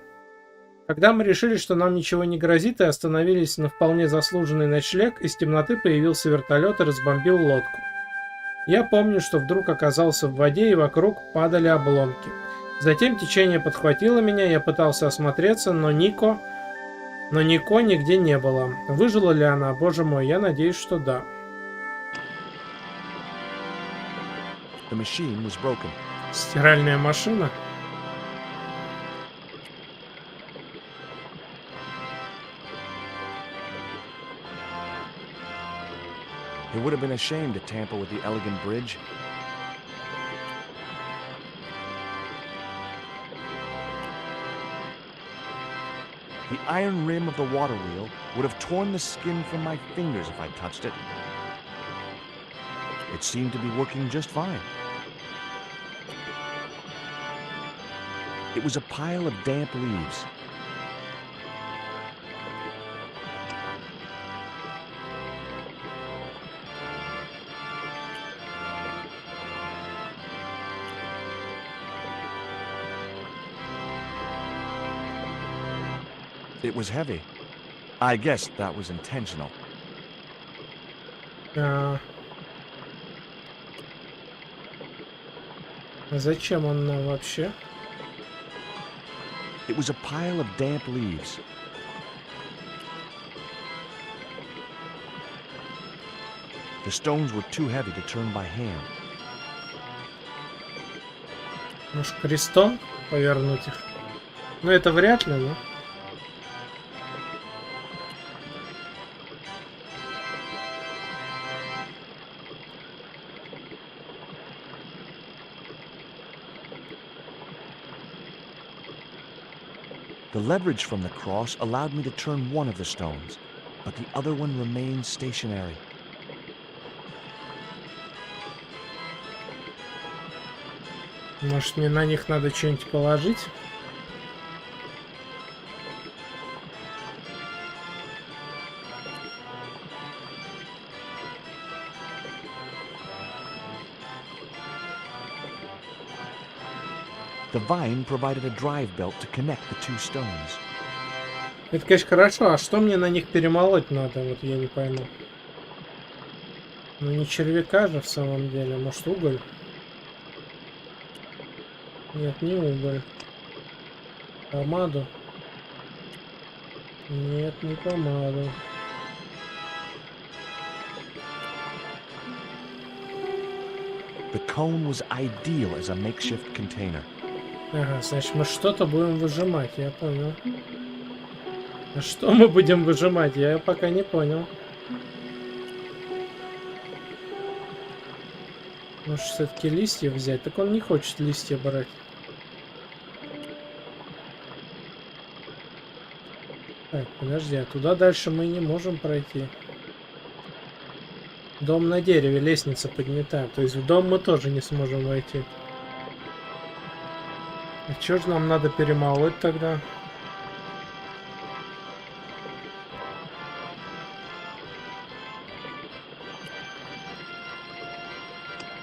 Когда мы решили, что нам ничего не грозит, и остановились на вполне заслуженный ночлег, из темноты появился вертолет и разбомбил лодку. Я помню, что вдруг оказался в воде, и вокруг падали обломки. Затем течение подхватило меня, я пытался осмотреться, но Нико нигде не было. Выжила ли она? Боже мой, я надеюсь, что да. Стиральная машина? It would have been a shame to tamper with the elegant bridge. The iron rim of the water wheel would have torn the skin from my fingers if I touched it. It seemed to be working just fine. It was a pile of damp leaves. It was heavy. I guess that was intentional. Зачем он нам вообще? It was a pile of damp leaves. The stones were too heavy to turn by hand. Может, крестом повернуть их? Ну, это вряд ли, да? The leverage from the cross allowed me to turn one of the stones, but the other one remained stationary. Может, мне на них надо что-нибудь положить? The vine provided a drive belt to connect the two stones. Это, конечно, хорошо. А что мне на них перемолоть надо? Вот я не пойму. Ну не червяка же в самом деле, может уголь? Нет, не уголь. Помаду? Нет, не помаду. The cone was ideal as a makeshift container. Ага, значит мы что-то будем выжимать, я понял. А что мы будем выжимать, я пока не понял. Может все-таки листья взять? Так он не хочет листья брать. Так, подожди, а туда дальше мы не можем пройти. Дом на дереве, лестница поднята. То есть в дом мы тоже не сможем войти. А что же нам надо перемолоть тогда?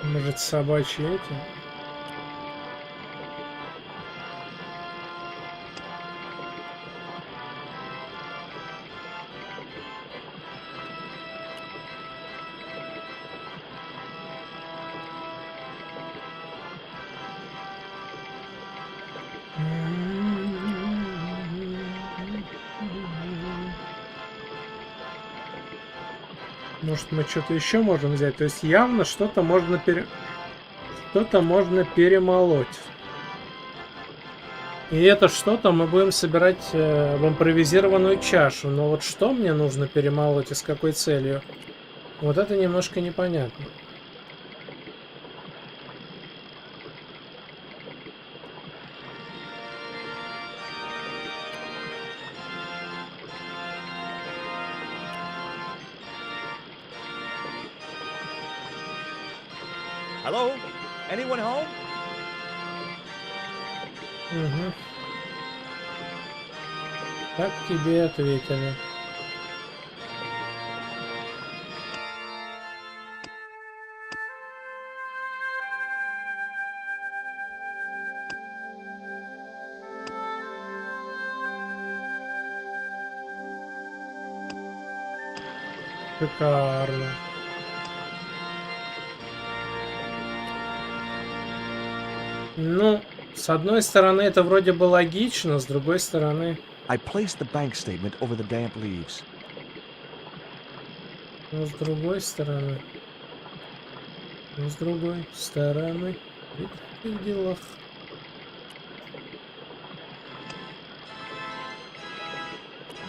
Может, собачьи эти? Может, мы что-то еще можем взять? То есть явно что-то можно перемолоть. И это что-то мы будем собирать в импровизированную чашу. Но вот что мне нужно перемолоть и с какой целью? Вот это немножко непонятно. Hello? Anyone home? Угу. Как тебе ответили? Шикарно. Ну, с одной стороны, это вроде бы логично, с другой стороны... I placed the bank statement over the damp leaves. Но с другой стороны... Но с другой стороны... В таких делах...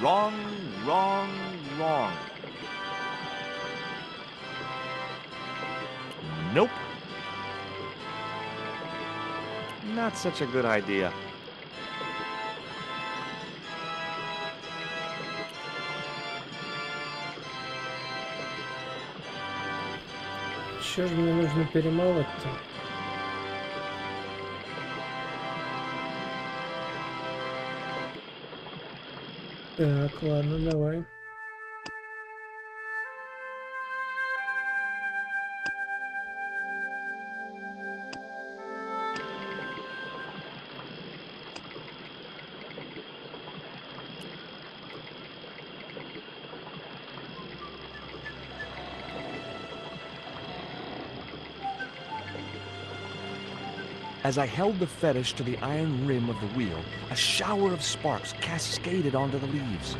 Wrong, wrong, wrong. Nope. Not such a good idea. Что же мне нужно перемолоть-то? Так, ладно, давай. As I held the fetish to the iron rim of the wheel, a shower of sparks cascaded onto the leaves.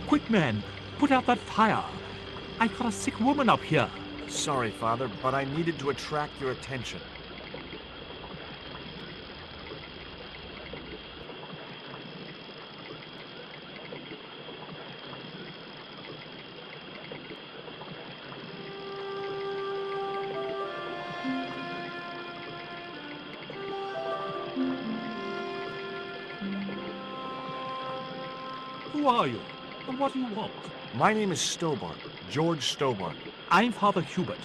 Quick, man! Put out that fire! I've got a sick woman up here! Sorry, Father, but I needed to attract your attention. Who are you? And what do you want? My name is Stobart, George Stobart. I'm Father Hubert.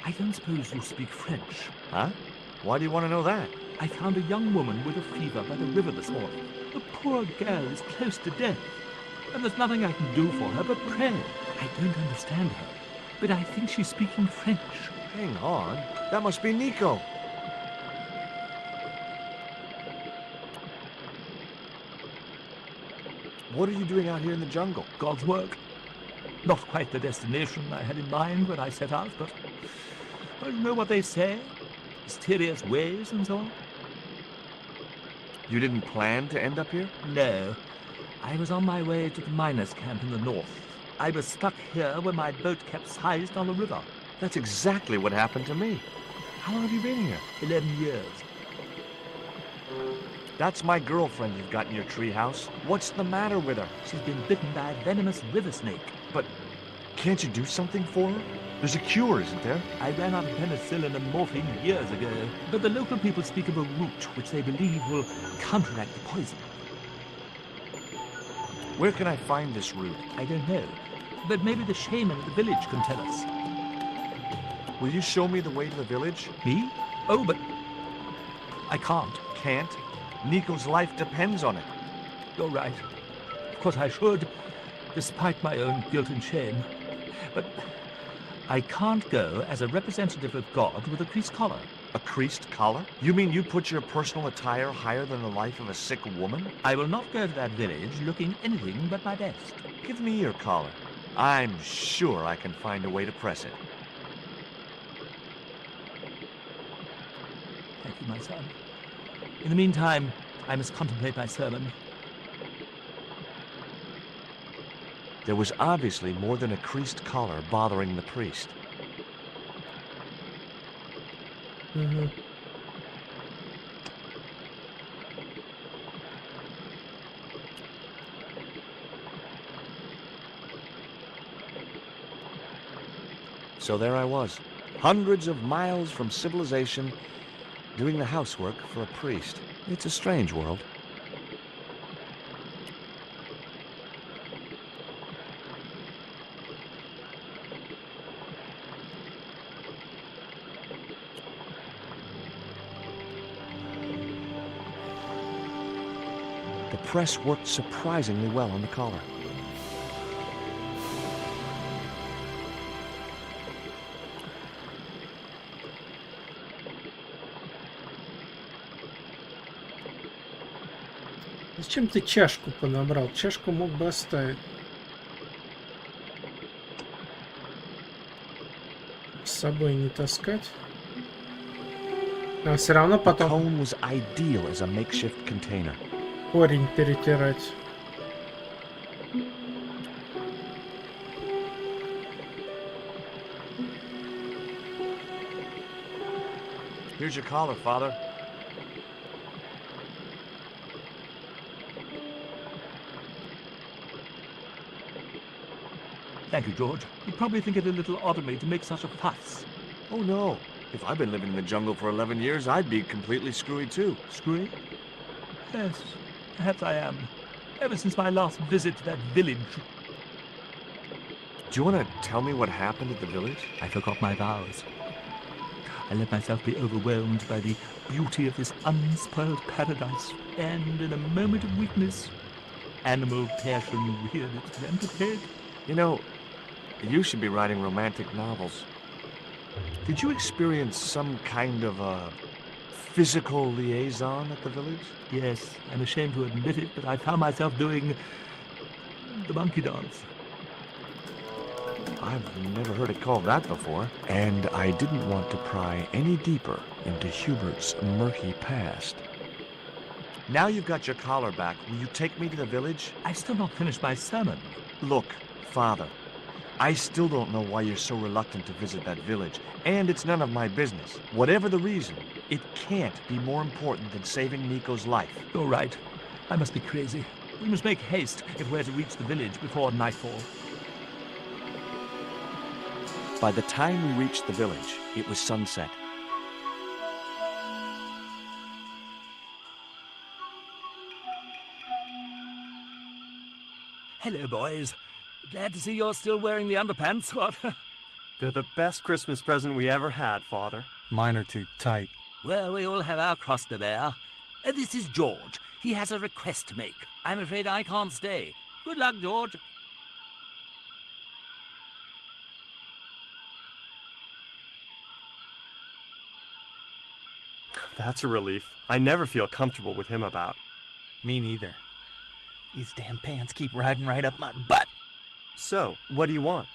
I don't suppose you speak French. Huh? Why do you want to know that? I found a young woman with a fever by the river this morning. The poor girl is close to death, and there's nothing I can do for her but pray. I don't understand her, but I think she's speaking French. Hang on. That must be Nico. What are you doing out here in the jungle? God's work. Not quite the destination I had in mind when I set out, but you know what they say? Mysterious ways and so on. You didn't plan to end up here? No. I was on my way to the miners' camp in the north. I was stuck here when my boat capsized on the river. That's exactly what happened to me. How long have you been here? 11 years. That's my girlfriend you've got in your treehouse. What's the matter with her? She's been bitten by a venomous river snake. But can't you do something for her? There's a cure, isn't there? I ran out of penicillin and morphine years ago, but the local people speak of a root which they believe will counteract the poison. Where can I find this root? I don't know, but maybe the shaman of the village can tell us. Will you show me the way to the village? Me? Oh, but I can't. Can't? Nico's life depends on it. You're right. Of course I should, despite my own guilt and shame. But I can't go as a representative of God with a creased collar. A creased collar? You mean you put your personal attire higher than the life of a sick woman? I will not go to that village looking anything but my best. Give me your collar. I'm sure I can find a way to press it. Thank you, my son. In the meantime, I must contemplate my sermon. There was obviously more than a creased collar bothering the priest. Mm-hmm. So there I was, hundreds of miles from civilization, doing the housework for a priest. It's a strange world. The press worked surprisingly well on the collar. Зачем ты чашку подобрал? Чашку мог бы оставить. С собой не таскать. А все равно The потом cone was ideal as a makeshift container. корень перетирать. Here's your collar, Father. Thank you, George. You probably think it a little odd of me to make such a fuss. Oh, no. If I'd been living in the jungle for 11 years, I'd be completely screwy, too. Screwy? Yes, perhaps I am. Ever since my last visit to that village. Do you want to tell me what happened at the village? I forgot my vows. I let myself be overwhelmed by the beauty of this unspoiled paradise, and in a moment of weakness, animal passion reared its rampant head. You know, you should be writing romantic novels. Did you experience some kind of a physical liaison at the village? Yes, I'm ashamed to admit it, but I found myself doing the monkey dance. I've never heard it called that before. And I didn't want to pry any deeper into Hubert's murky past. Now you've got your collar back, will you take me to the village? I've still not finished my sermon. Look, Father, I still don't know why you're so reluctant to visit that village, and it's none of my business. Whatever the reason, it can't be more important than saving Nico's life. You're right. I must be crazy. We must make haste if we're to reach the village before nightfall. By the time we reached the village, it was sunset. Hello, boys. Glad to see you're still wearing the underpants. What? They're the best Christmas present we ever had, Father. Mine are too tight. Well, we all have our cross to bear. This is George. He has a request to make. I'm afraid I can't stay. Good luck, George. That's a relief. I never feel comfortable with him about. Me neither. These damn pants keep riding right up my butt. So, what do you want?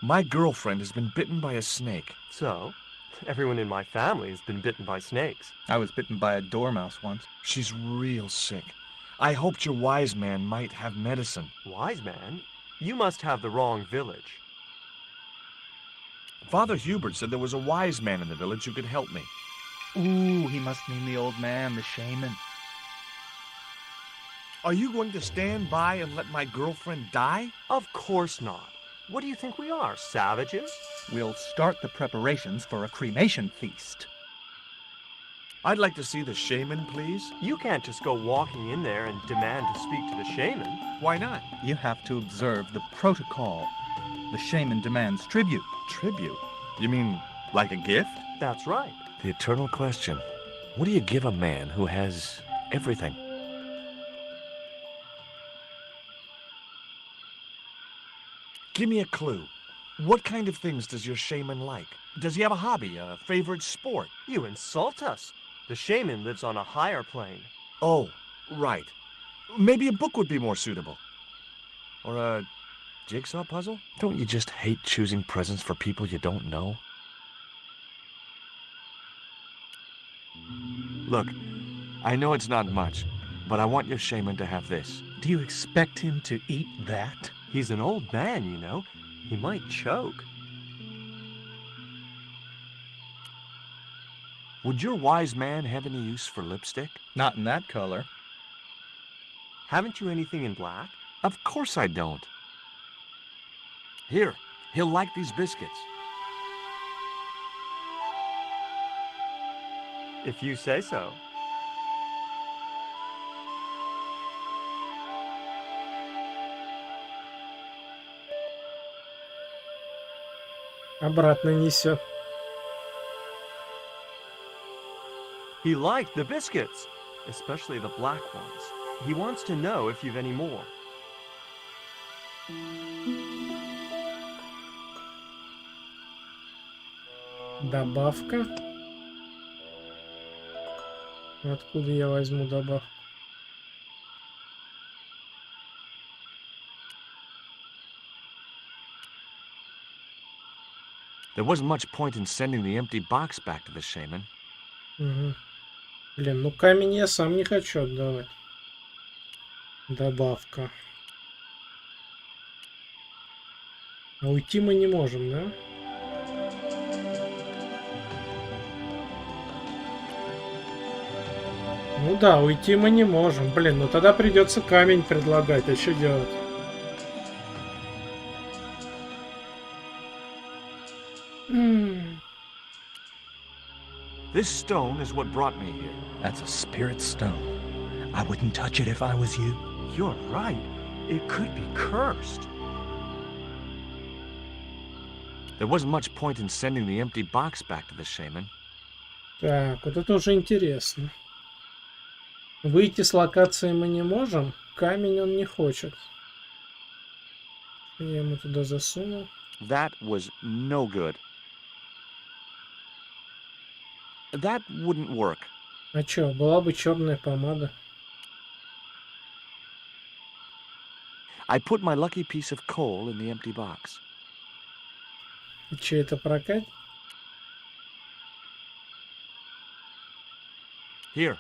My girlfriend has been bitten by a snake. So, everyone in my family has been bitten by snakes. I was bitten by a dormouse once. She's real sick. I hoped your wise man might have medicine. Wise man? You must have the wrong village. Father Hubert said there was a wise man in the village who could help me. Ooh, he must mean the old man, the shaman. Are you going to stand by and let my girlfriend die? Of course not. What do you think we are, savages? We'll start the preparations for a cremation feast. I'd like to see the shaman, please. You can't just go walking in there and demand to speak to the shaman. Why not? You have to observe the protocol. The shaman demands tribute. Tribute? You mean like a gift? That's right. The eternal question. What do you give a man who has everything? Give me a clue. What kind of things does your shaman like? Does he have a hobby, a favorite sport? You insult us. The shaman lives on a higher plane. Oh, right. Maybe a book would be more suitable. Or a jigsaw puzzle? Don't you just hate choosing presents for people you don't know? Look, I know it's not much, but I want your shaman to have this. Do you expect him to eat that? He's an old man, you know. He might choke. Would your wise man have any use for lipstick? Not in that color. Haven't you anything in black? Of course I don't. Here, he'll like these biscuits. If you say so. Обратно несет. He liked the biscuits, especially the black ones. He wants to know if you've any more. Добавка. Откуда я возьму добавку? There wasn't much point in sending the empty box back to the shaman. Угу. Блин, ну камень я сам не хочу отдавать. Добавка. А уйти мы не можем, да? Ну да, уйти мы не можем. Блин, ну тогда придется камень предлагать. А что делать? This stone is what brought me here. That's a spirit stone. I wouldn't touch it if I was you. You're right. It could be cursed. There wasn't much point in sending the empty box back to the shaman. Так, вот это уже интересно. Выйти с локации мы не можем. Камень он не хочет. Я ему туда засунул. That was no good. That wouldn't work. А чё, была бы черная помада. I put my lucky piece of coal in the empty box. И чё, это прокат? Here,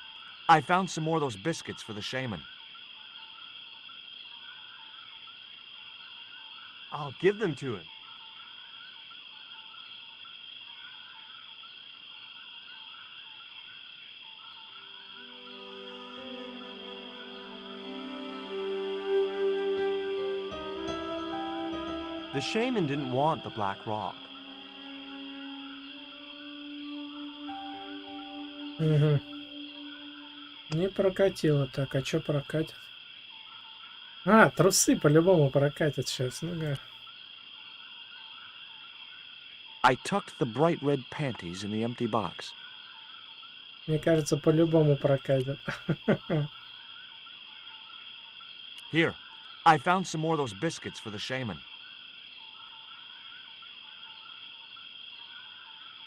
I found some more of those biscuits for the shaman. I'll give them to him. The shaman didn't want the black rock. Угу. Не прокатило так, а чё прокатит? А, трусы по-любому прокатят сейчас, ну-ка. I tucked the bright red panties in the empty box. Мне кажется, по-любому прокатят. Here, I found some more of those biscuits for the shaman.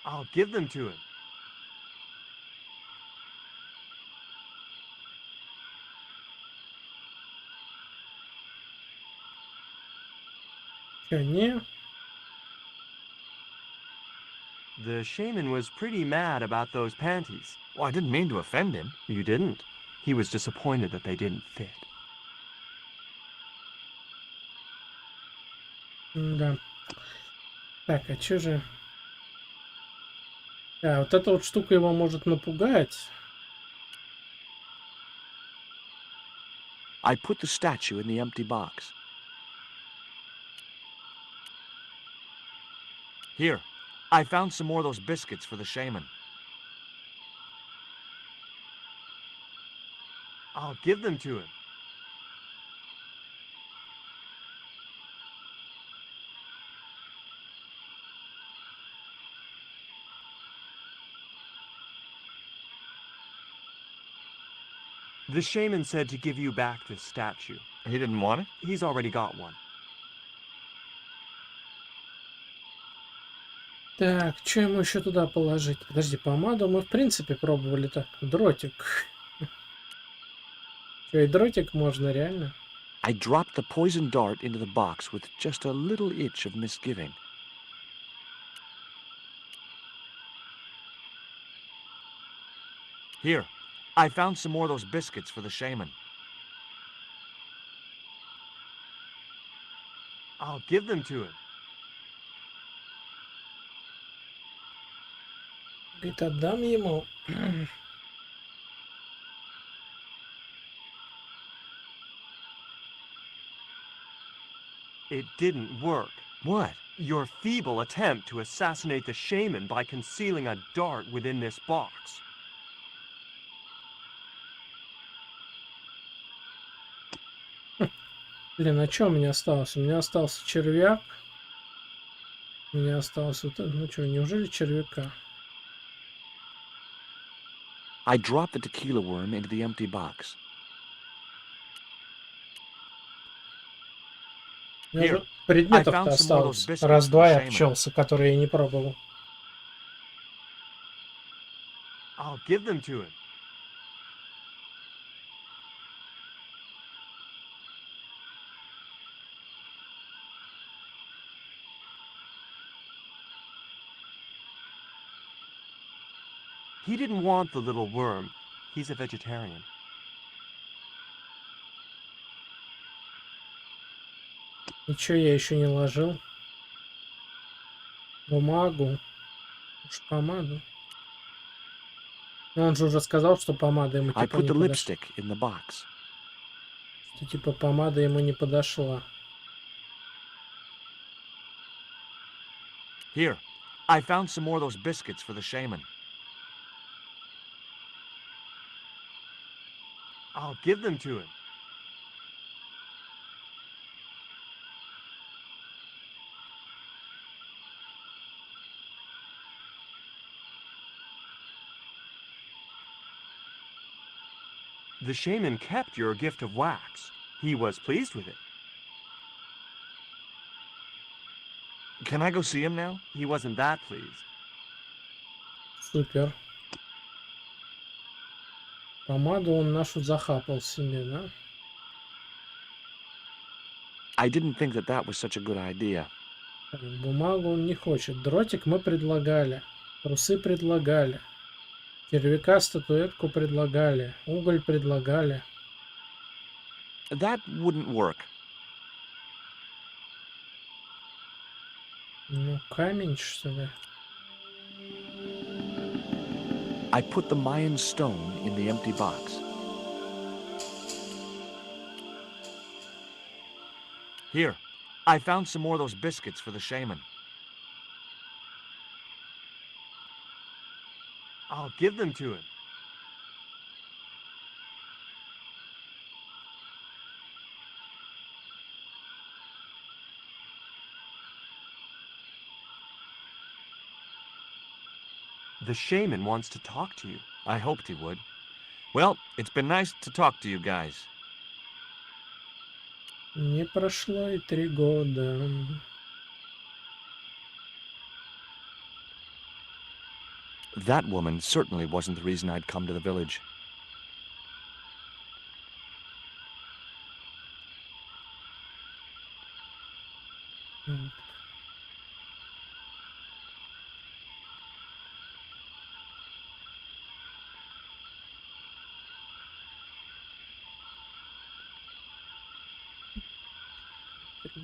I'll give them to him. Чё, не? The shaman was pretty mad about those panties. Well, I didn't mean to offend him. You didn't. He was disappointed that they didn't fit. Да. Так, а чё же... Да, вот эта вот штука его может напугать. I put the statue in the empty box. Here, I found some more of those biscuits for the shaman. I'll give them to him. The shaman said to give you back this statue. He didn't want it? He's already got one. Так, что ему еще туда положить? Подожди, помаду мы в принципе пробовали. Так, дротик. Что, и дротик можно, реально? I dropped the poison dart into the box with just a little itch of misgiving. Here, I found some more of those biscuits for the shaman. I'll give them to him. Говорит, отдам ему. It didn't work. What? Your feeble attempt to assassinate the shaman by concealing a dart within this box. Блин, а что у меня осталось? У меня остался червяк. У меня осталось вот это. Ну что, неужели червяка? I dropped the tequila worm into the empty box. У меня же предметов-то осталось. Раз-два и обчелся, которые я не пробовал. I'll give them to him. He didn't want the little worm. He's a vegetarian. Ничего я еще не ложил. Бумагу. Уж помаду. Но он же уже сказал, что помада ему I типа put не the подошла. lipstick in the box. Что типа помада ему не подошла. Here, I found some more of those biscuits for the shaman. I'll give them to him. The shaman kept your gift of wax. He was pleased with it. Can I go see him now? He wasn't that pleased. Супер. Помаду он нашу захапал себе, да? I didn't think that that was such a good idea. Бумагу он не хочет. Дротик мы предлагали. Трусы предлагали. Червяка, статуэтку предлагали. Уголь предлагали. That wouldn't work. Ну, камень, что ли? I put the Mayan stone in the empty box. Here, I found some more of those biscuits for the shaman. I'll give them to him. The shaman wants to talk to you. I hoped he would. Well, it's been nice to talk to you guys. Не прошло и 3 года. That woman certainly wasn't the reason I'd come to the village.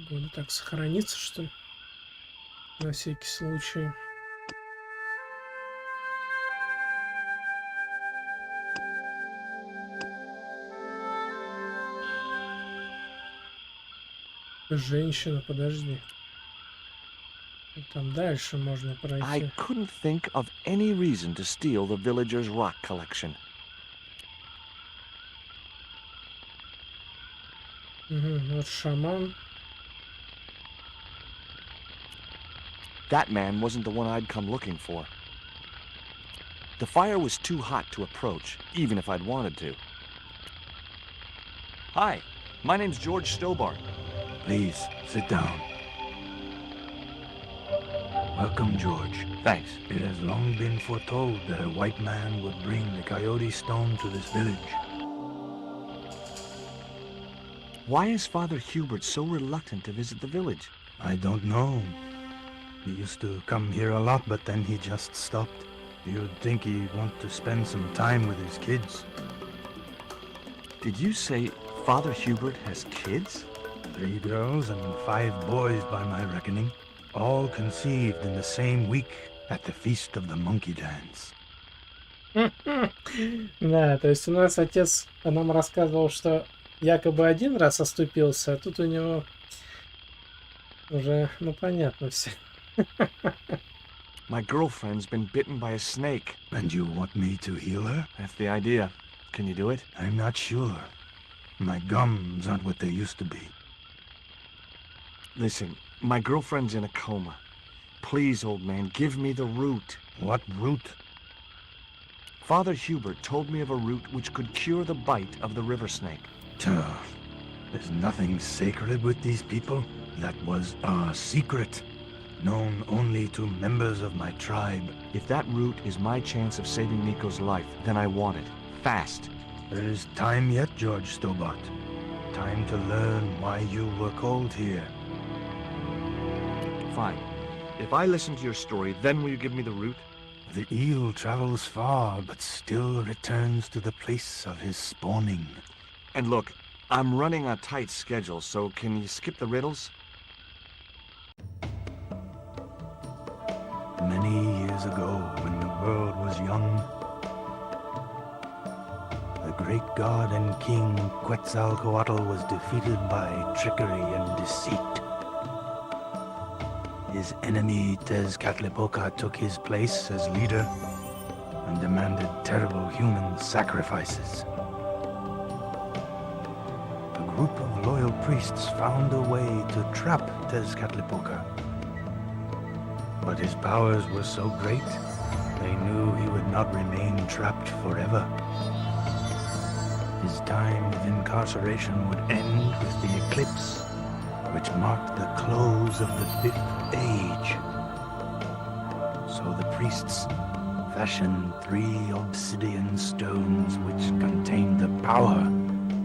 Года так сохранится, что ли? На всякий случай. Женщина, подожди. Там дальше можно пройти. I couldn't think of any reason to steal the villagers' rock collection. Вот шаман. That man wasn't the one I'd come looking for. The fire was too hot to approach, even if I'd wanted to. Hi, my name's George Stobart. Please, sit down. Welcome, George. Thanks. It has long been foretold that a white man would bring the Coyote Stone to this village. Why is Father Hubert so reluctant to visit the village? I don't know. He used to come here a lot, but then he just stopped. You'd think he'd want to spend some time with his kids. Did you say Father Hubert has kids? 3 girls and 5 boys by my reckoning. All conceived in the same week at the Feast of the Monkey Dance. Да, то есть у нас отец нам рассказывал, что якобы 1 раз оступился, а тут у него уже, ну понятно все. My girlfriend's been bitten by a snake. And you want me to heal her? That's the idea. Can you do it? I'm not sure. My gums aren't what they used to be. Listen, my girlfriend's in a coma. Please, old man, give me the root. What root? Father Hubert told me of a root which could cure the bite of the river snake. There's nothing sacred with these people. That was our secret, known only to members of my tribe. If that root is my chance of saving Nico's life, then I want it. Fast. There is time yet, George Stobart. Time to learn why you were called here. Fine. If I listen to your story, then will you give me the root? The eel travels far, but still returns to the place of his spawning. And look, I'm running a tight schedule, so can you skip the riddles? Many years ago, when the world was young, the great god and king Quetzalcoatl was defeated by trickery and deceit. His enemy Tezcatlipoca took his place as leader and demanded terrible human sacrifices. A group of loyal priests found a way to trap Tezcatlipoca. But his powers were so great, they knew he would not remain trapped forever. His time of incarceration would end with the eclipse, which marked the close of the 5th age. So the priests fashioned 3 obsidian stones which contained the power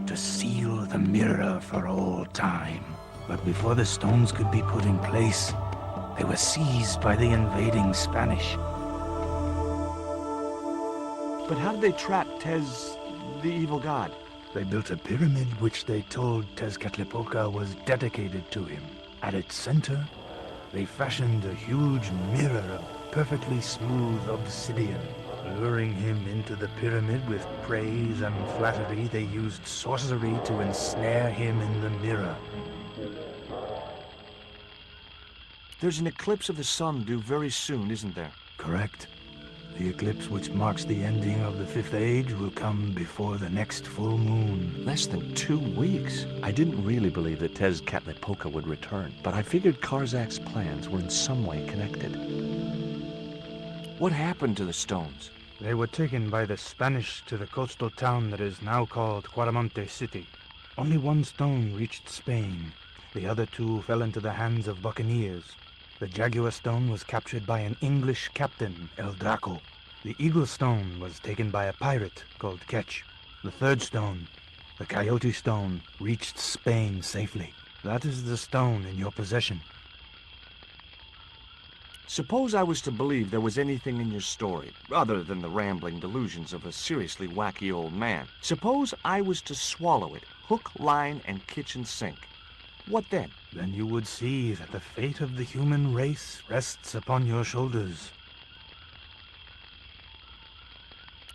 to seal the mirror for all time. But before the stones could be put in place, they were seized by the invading Spanish. But how did they trap Tez, the evil god? They built a pyramid which they told Tezcatlipoca was dedicated to him. At its center, they fashioned a huge mirror of perfectly smooth obsidian. Luring him into the pyramid with praise and flattery, they used sorcery to ensnare him in the mirror. There's an eclipse of the sun due very soon, isn't there? Correct. The eclipse which marks the ending of the 5th age will come before the next full moon. Less than 2 weeks. I didn't really believe that Tezcatlipoca would return, but I figured Karzak's plans were in some way connected. What happened to the stones? They were taken by the Spanish to the coastal town that is now called Cuaramonte City. Only 1 stone reached Spain. The other 2 fell into the hands of buccaneers. The Jaguar stone was captured by an English captain, El Draco. The Eagle Stone was taken by a pirate called Ketch. The third stone, the Coyote Stone, reached Spain safely. That is the stone in your possession. Suppose I was to believe there was anything in your story, other than the rambling delusions of a seriously wacky old man. Suppose I was to swallow it, hook, line, and kitchen sink. What then? Then you would see that the fate of the human race rests upon your shoulders.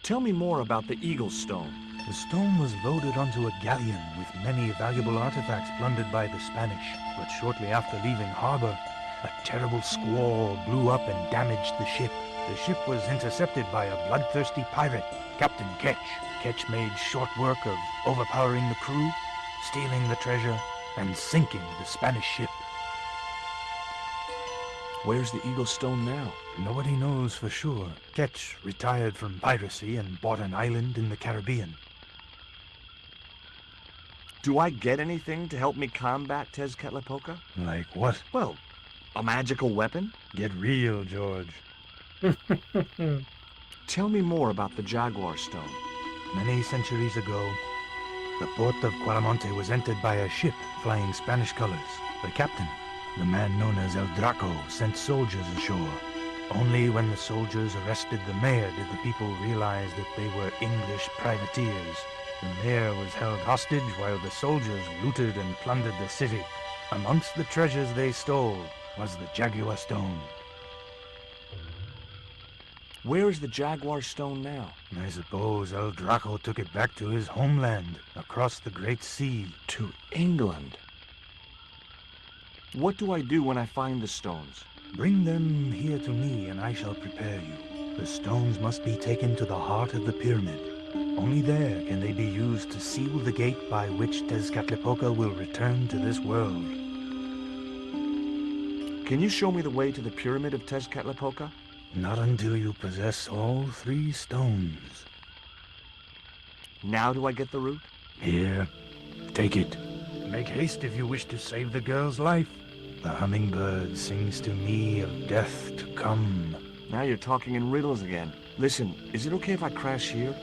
Tell me more about the Eagle Stone. The stone was loaded onto a galleon with many valuable artifacts plundered by the Spanish, but shortly after leaving harbor, a terrible squall blew up and damaged the ship. The ship was intercepted by a bloodthirsty pirate, Captain Ketch. Ketch made short work of overpowering the crew, stealing the treasure, and sinking the Spanish ship. Where's the Eagle Stone now? Nobody knows for sure. Ketch retired from piracy and bought an island in the Caribbean. Do I get anything to help me combat Tezcatlipoca? Like what? Well, a magical weapon? Get real, George. Tell me more about the Jaguar Stone. Many centuries ago, the port of Quaramonte was entered by a ship flying Spanish colors. The captain, the man known as El Draco, sent soldiers ashore. Only when the soldiers arrested the mayor did the people realize that they were English privateers. The mayor was held hostage while the soldiers looted and plundered the city. Amongst the treasures they stole was the Jaguar Stone. Where is the Jaguar Stone now? I suppose El Draco took it back to his homeland, across the Great Sea. To England? What do I do when I find the stones? Bring them here to me and I shall prepare you. The stones must be taken to the heart of the pyramid. Only there can they be used to seal the gate by which Tezcatlipoca will return to this world. Can you show me the way to the pyramid of Tezcatlipoca? Not until you possess all 3 stones. Now do I get the root? Here, take it. Make haste if you wish to save the girl's life. The hummingbird sings to me of death to come. Now you're talking in riddles again. Listen, is it okay if I crash here?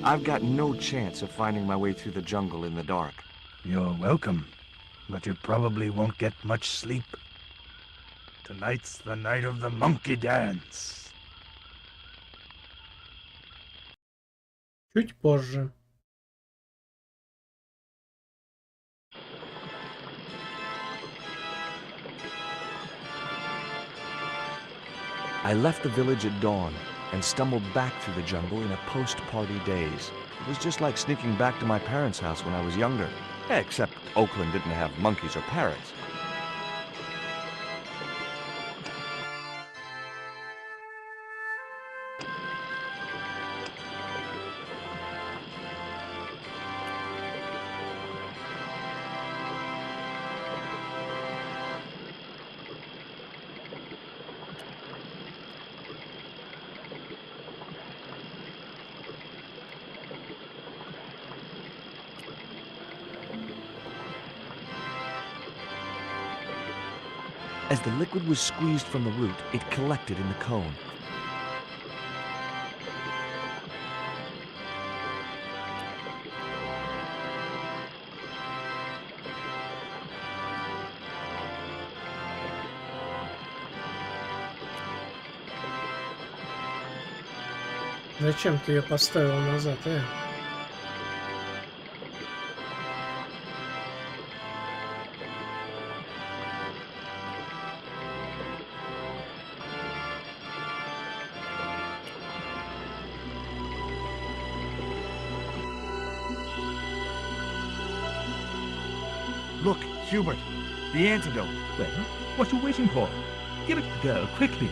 I've got no chance of finding my way through the jungle in the dark. You're welcome, but you probably won't get much sleep. Tonight's the night of the monkey dance. Чуть позже. I left the village at dawn and stumbled back through the jungle in a post-party daze. It was just like sneaking back to my parents' house when I was younger. Except Oakland didn't have monkeys or parrots. As the liquid was squeezed from the root, it collected in the cone. Зачем ты ее поставил назад, Look, Hubert, the antidote. Well, what are you waiting for? Give it to the girl, quickly.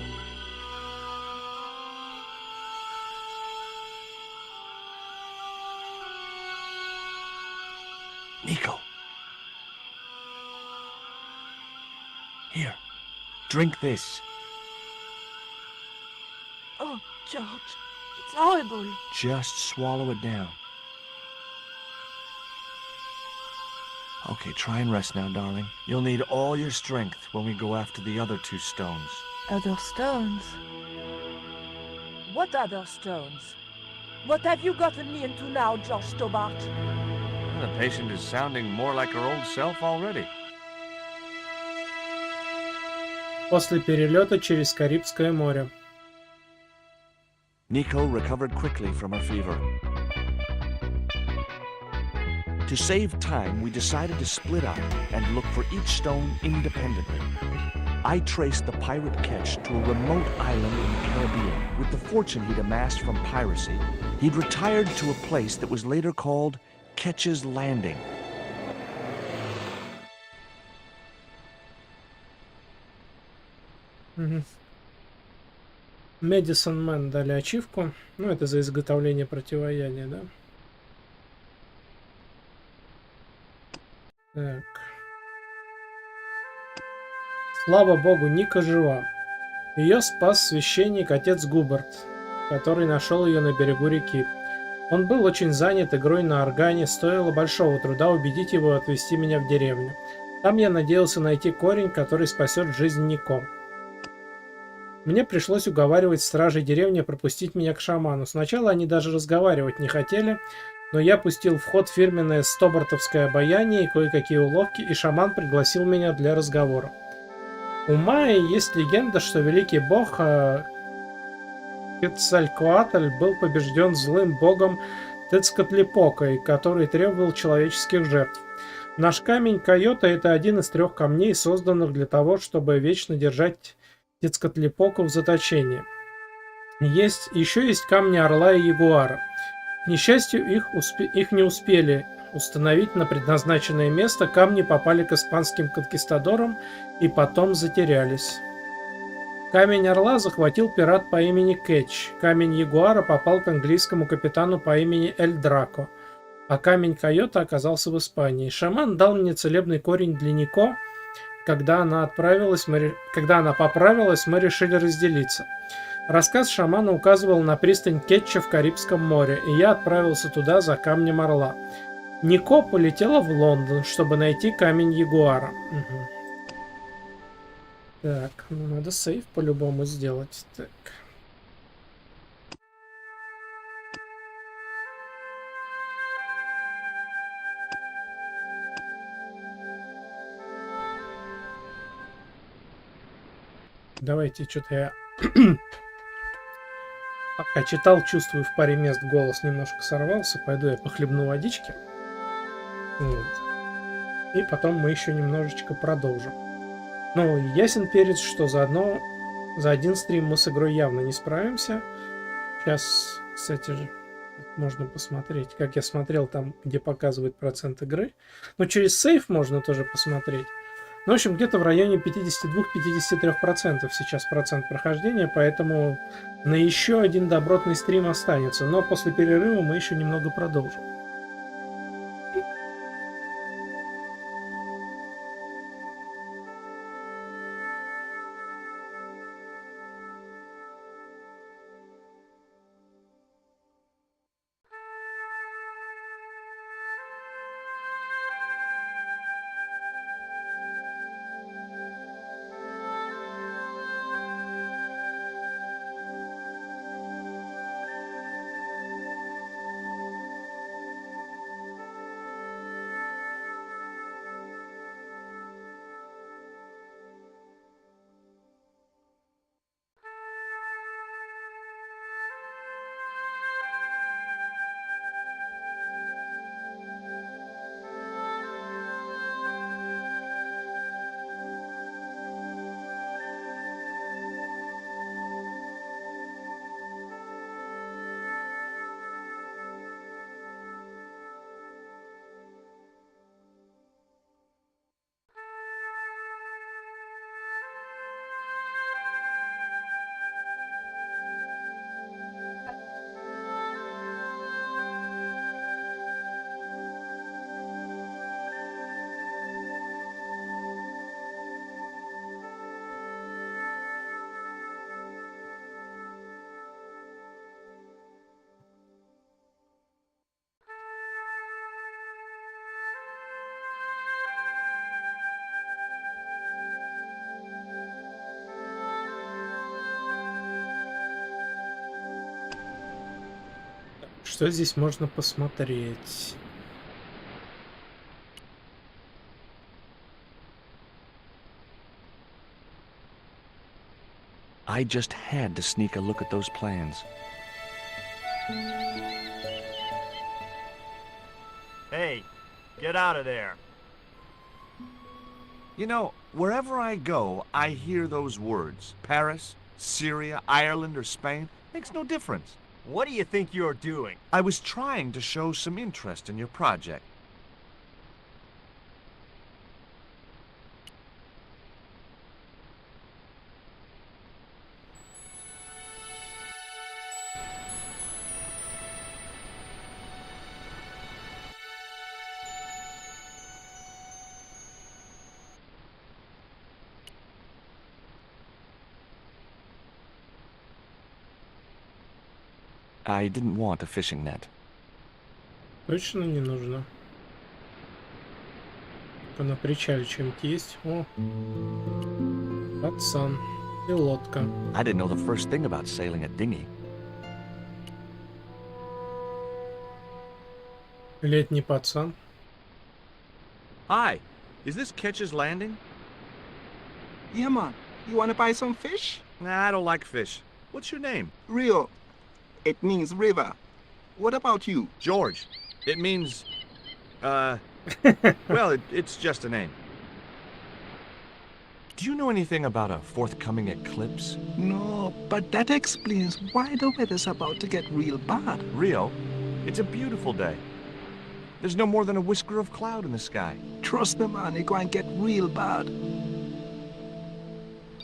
Nico. Here, drink this. Oh, George, it's horrible. Just swallow it down. Okay, try and rest now, darling. You'll need all your strength when we go after the other 2 stones. Other stones? What other stones? What have you gotten me into now, George Stobart? The patient is sounding more like her old self already. После перелета через Карибское море. Nico recovered quickly from her fever. To save time, we decided to split up and look for each stone independently. I traced the pirate Ketch to a remote island in the Caribbean. With the fortune he'd amassed from piracy, he'd retired to a place that was later called Ketch's Landing. Медисон Мэн дали ачивку. Ну, это за изготовление противоядия, да? Так. Слава богу, Ника жива. Ее спас священник отец Губерт, который нашел ее на берегу реки. Он был очень занят игрой на органе, стоило большого труда убедить его отвезти меня в деревню. Там я надеялся найти корень, который спасет жизнь Нико. Мне пришлось уговаривать стражей деревни пропустить меня к шаману. Сначала они даже разговаривать не хотели, но я пустил в ход фирменное стобартовское обаяние и кое-какие уловки, и шаман пригласил меня для разговора. У майя есть легенда, что великий бог Quetzalcoatl был побежден злым богом Тецкатлипокой, который требовал человеческих жертв. Наш камень Койота — это один из 3 камней, созданных для того, чтобы вечно держать Тецкатлипоку в заточении. Еще есть камни Орла и Ягуара. К несчастью, их не успели установить на предназначенное место, камни попали к испанским конкистадорам и потом затерялись. Камень Орла захватил пират по имени Кетч, камень Ягуара попал к английскому капитану по имени Эль Драко, а камень Койота оказался в Испании. Шаман дал мне целебный корень для Нико. Когда она поправилась, мы решили разделиться. Рассказ шамана указывал на пристань Кетча в Карибском море, и я отправился туда за камнем Орла. Нико полетела в Лондон, чтобы найти камень Ягуара. Угу. Так, ну надо сейв по-любому сделать. Так. Давайте, что-то я пока читал, чувствую, в паре мест голос немножко сорвался. Пойду я похлебну водички. Вот. И потом мы еще немножечко продолжим. Ну, ясен перец, что за один стрим мы с игрой явно не справимся. Сейчас, кстати же, можно посмотреть, как я смотрел там, где показывает процент игры. Но через сейф можно тоже посмотреть. Ну, в общем, где-то в районе 52-53% сейчас процент прохождения, поэтому на еще один добротный стрим останется. Но после перерыва мы еще немного продолжим. Что здесь можно посмотреть? I just had to sneak a look at those plans. Hey, get out of there. You know, wherever I go, I hear those words. Paris, Syria, Ireland, or Spain. Makes no difference. What do you think you're doing? I was trying to show some interest in your project. I didn't want a fishing net. Точно не нужно. Только на причале чем-то есть. О, пацан и лодка. I didn't know the first thing about sailing a dinghy. Летний пацан. Hi, is this Ketch's Landing? Yeah, man. You want to buy some fish? Nah, I don't like fish. What's your name? Rio. It means river. What about you? George. It means, well, it's just a name. Do you know anything about a forthcoming eclipse? No, but that explains why the weather's about to get real bad. Rio, it's a beautiful day. There's no more than a whisker of cloud in the sky. Trust me, man, it's going to get real bad.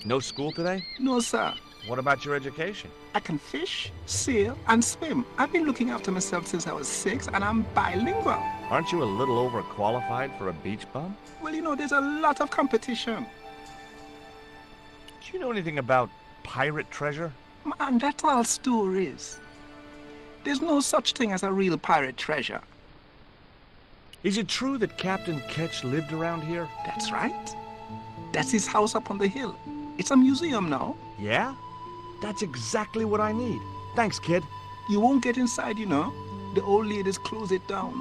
No school today? No, sir. What about your education? I can fish, sail, and swim. I've been looking after myself since I was 6, and I'm bilingual. Aren't you a little overqualified for a beach bum? Well, you know, there's a lot of competition. Do you know anything about pirate treasure? Man, that's all stories. There's no such thing as a real pirate treasure. Is it true that Captain Ketch lived around here? That's right. That's his house up on the hill. It's a museum now. Yeah? That's exactly what I need. Thanks, kid. You won't get inside, you know. The old ladies close it down.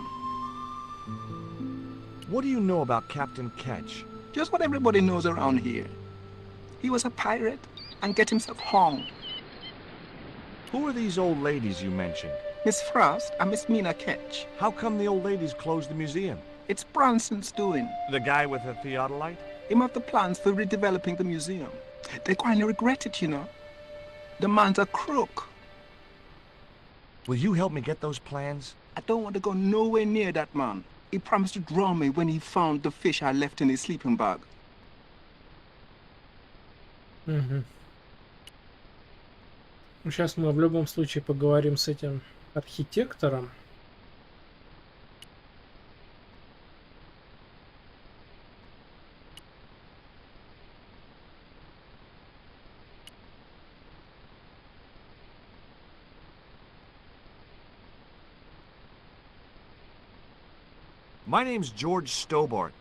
What do you know about Captain Ketch? Just what everybody knows around here. He was a pirate and get himself hung. Who are these old ladies you mentioned? Miss Frost and Miss Mina Ketch. How come the old ladies closed the museum? It's Bronson's doing. The guy with the theodolite? Him have the plans for redeveloping the museum. They're going to regret it, you know. The man's a crook. Will you help me get those plans? I don't want to go nowhere near that man. He promised to drown me when he found the fish I left in his sleeping bag. Угу. Сейчас мы в любом случае поговорим с этим архитектором. My name's George Stobart.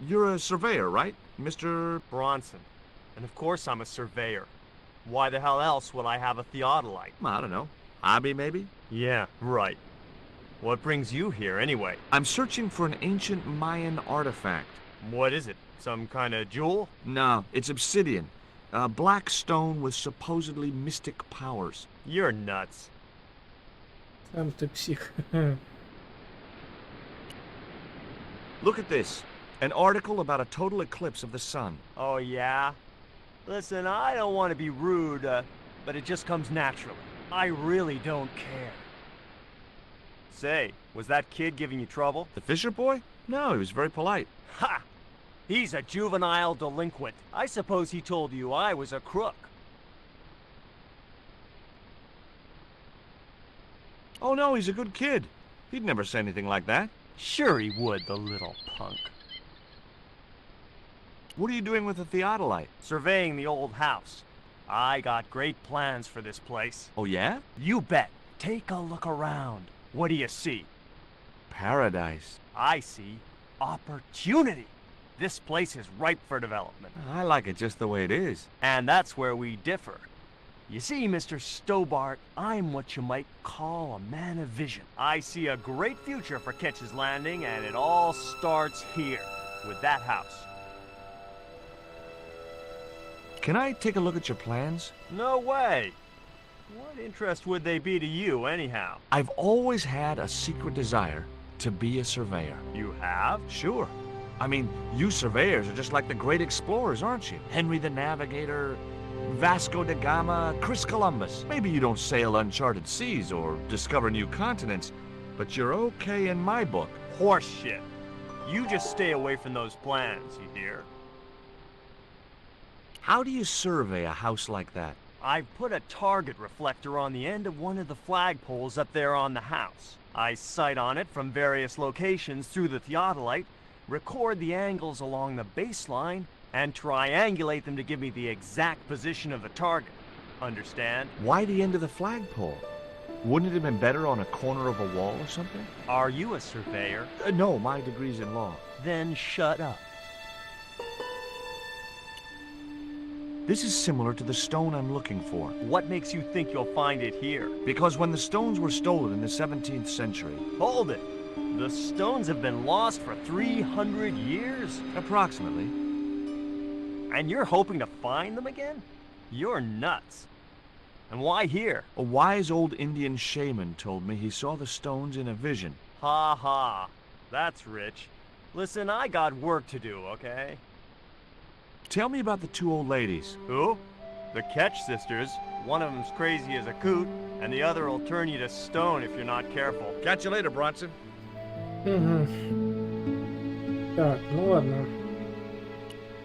You're a surveyor, right, Mr. Bronson. And of course I'm a surveyor. Why the hell else would I have a theodolite? I don't know. Hobby, maybe? Yeah, right. What brings you here, anyway? I'm searching for an ancient Mayan artifact. What is it? Some kind of jewel? No, it's obsidian. A black stone with supposedly mystic powers. You're nuts. Сам ты псих. Look at this. An article about a total eclipse of the sun. Oh, yeah? Listen, I don't want to be rude, but it just comes naturally. I really don't care. Say, was that kid giving you trouble? The Fisher boy? No, he was very polite. Ha! He's a juvenile delinquent. I suppose he told you I was a crook. Oh, no, he's a good kid. He'd never say anything like that. Sure he would, the little punk. What are you doing with the theodolite? Surveying the old house. I got great plans for this place. Oh, yeah? You bet. Take a look around. What do you see? Paradise. I see opportunity. This place is ripe for development. I like it just the way it is. And that's where we differ. You see, Mr. Stobart, I'm what you might call a man of vision. I see a great future for Ketch's Landing, and it all starts here, with that house. Can I take a look at your plans? No way! What interest would they be to you, anyhow? I've always had a secret desire to be a surveyor. You have? Sure. I mean, you surveyors are just like the great explorers, aren't you? Henry the Navigator, Vasco da Gama, Chris Columbus. Maybe you don't sail uncharted seas or discover new continents, but you're okay in my book. Horse shit. You just stay away from those plans, you hear? How do you survey a house like that? I've put a target reflector on the end of one of the flagpoles up there on the house. I sight on it from various locations through the theodolite, record the angles along the baseline, and triangulate them to give me the exact position of the target. Understand? Why the end of the flagpole? Wouldn't it have been better on a corner of a wall or something? Are you a surveyor? No, my degree's in law. Then shut up. This is similar to the stone I'm looking for. What makes you think you'll find it here? Because when the stones were stolen in the 17th century... Hold it! The stones have been lost for 300 years? Approximately. And you're hoping to find them again? You're nuts. And why here? A wise old Indian shaman told me he saw the stones in a vision. Ha ha. That's rich. Listen, I got work to do, okay? Tell me about the two old ladies. Who? The Ketch sisters. One of them's crazy as a coot, and the other will turn you to stone if you're not careful. Catch you later, Bronson. Угу. Так, ну ладно.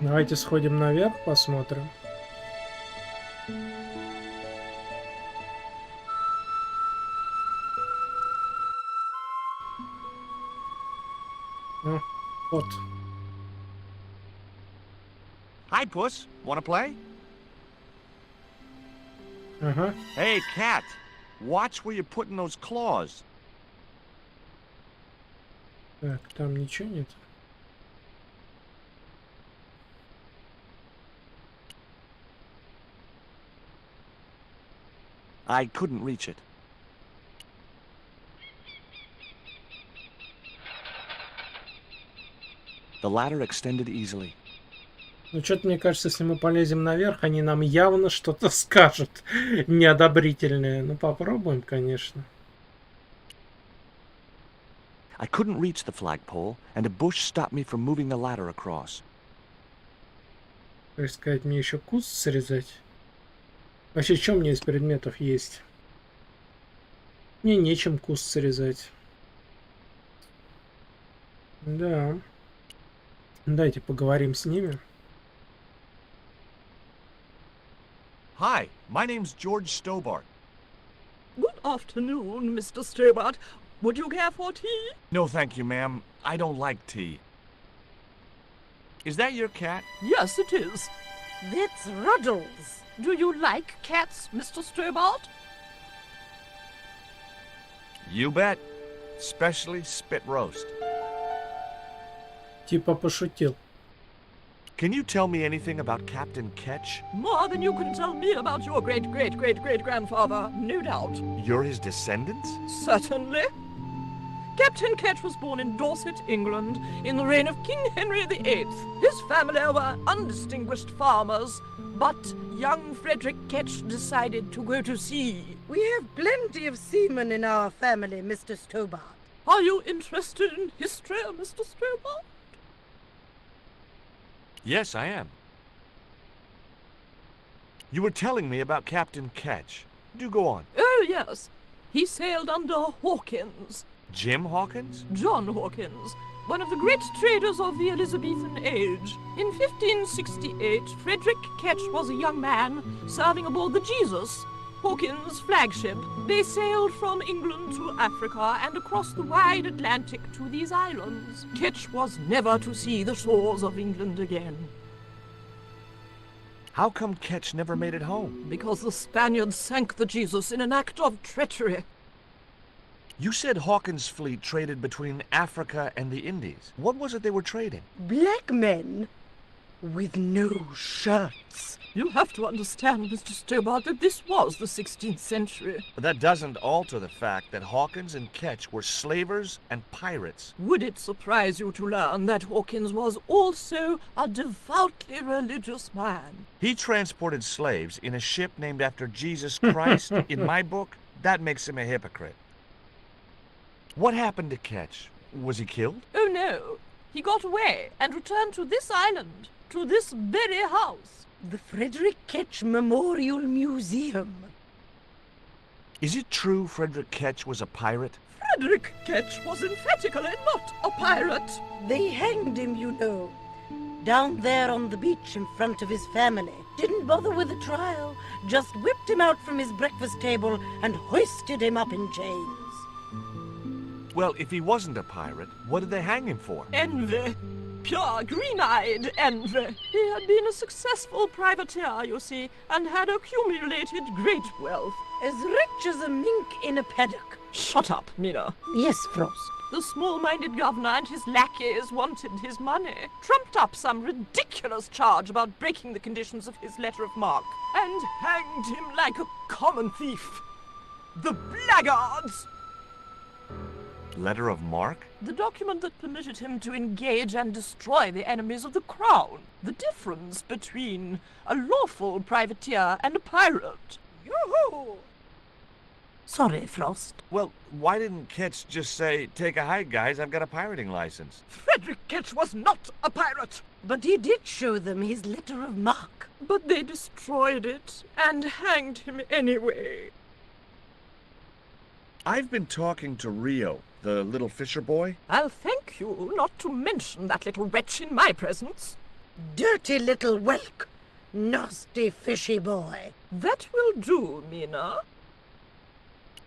Давайте сходим наверх, посмотрим. Ну, вот. Hi, Puss. Wanna play? Ага. Hey, cat. Watch where you're putting those claws. Так, там ничего нет. I couldn't reach it. The ladder extended easily. Ну, что-то мне кажется, если мы полезем наверх, они нам явно что-то скажут неодобрительное. Ну, попробуем, конечно. I couldn't reach the flagpole, and a bush stopped me from moving the ladder across. То есть сказать, мне еще куст срезать? Вообще, что мне из предметов есть? Мне нечем куст срезать. Да. Давайте поговорим с ними. Hi, my name's George Stobart. Good afternoon, Mr. Stobart. Would you care for tea? No, thank you, ma'am. I don't like tea. Is that your cat? Yes, it is. That's Ruddles. Do you like cats, Mr. Stobart? You bet. Especially spit roast. Типа пошутил. Can you tell me anything about Captain Ketch? More than you can tell me about your great-great-great-great-grandfather, no doubt. You're his descendants? Certainly. Captain Ketch was born in Dorset, England, in the reign of King Henry VIII. His family were undistinguished farmers, but young Frederick Ketch decided to go to sea. We have plenty of seamen in our family, Mr. Stobart. Are you interested in history, Mr. Stobart? Yes, I am. You were telling me about Captain Ketch. Do go on. Oh, yes. He sailed under Hawkins. Jim Hawkins? John Hawkins, one of the great traders of the Elizabethan age. In 1568, Frederick Ketch was a young man serving aboard the Jesus, Hawkins' flagship. They sailed from England to Africa and across the wide Atlantic to these islands. Ketch was never to see the shores of England again. How come Ketch never made it home? Because the Spaniards sank the Jesus in an act of treachery. You said Hawkins' fleet traded between Africa and the Indies. What was it they were trading? Black men. With no shirts. You have to understand, Mr. Stobart, that this was the 16th century. But that doesn't alter the fact that Hawkins and Ketch were slavers and pirates. Would it surprise you to learn that Hawkins was also a devoutly religious man? He transported slaves in a ship named after Jesus Christ. In my book, that makes him a hypocrite. What happened to Ketch? Was he killed? Oh no, he got away and returned to this island, to this very house. The Frederick Ketch Memorial Museum. Is it true Frederick Ketch was a pirate? Frederick Ketch was emphatically not a pirate. They hanged him, you know. Down there on the beach in front of his family. Didn't bother with a trial. Just whipped him out from his breakfast table and hoisted him up in chains. Well, if he wasn't a pirate, what did they hang him for? Envy. Pure green-eyed envy. He had been a successful privateer, you see, and had accumulated great wealth. As rich as a mink in a paddock. Shut up, Mina. Yes, Frost. The small-minded governor and his lackeys wanted his money, trumped up some ridiculous charge about breaking the conditions of his letter of marque, and hanged him like a common thief. The blackguards! Letter of marque? The document that permitted him to engage and destroy the enemies of the crown. The difference between a lawful privateer and a pirate. Yoo-hoo! Sorry, Frost. Well, why didn't Ketch just say, take a hike, guys, I've got a pirating license? Frederick Ketch was not a pirate! But he did show them his letter of marque. But they destroyed it and hanged him anyway. I've been talking to Rio, the little fisher boy. I'll thank you not to mention that little wretch in my presence. Dirty little whelk. Nasty fishy boy. That will do, Mina.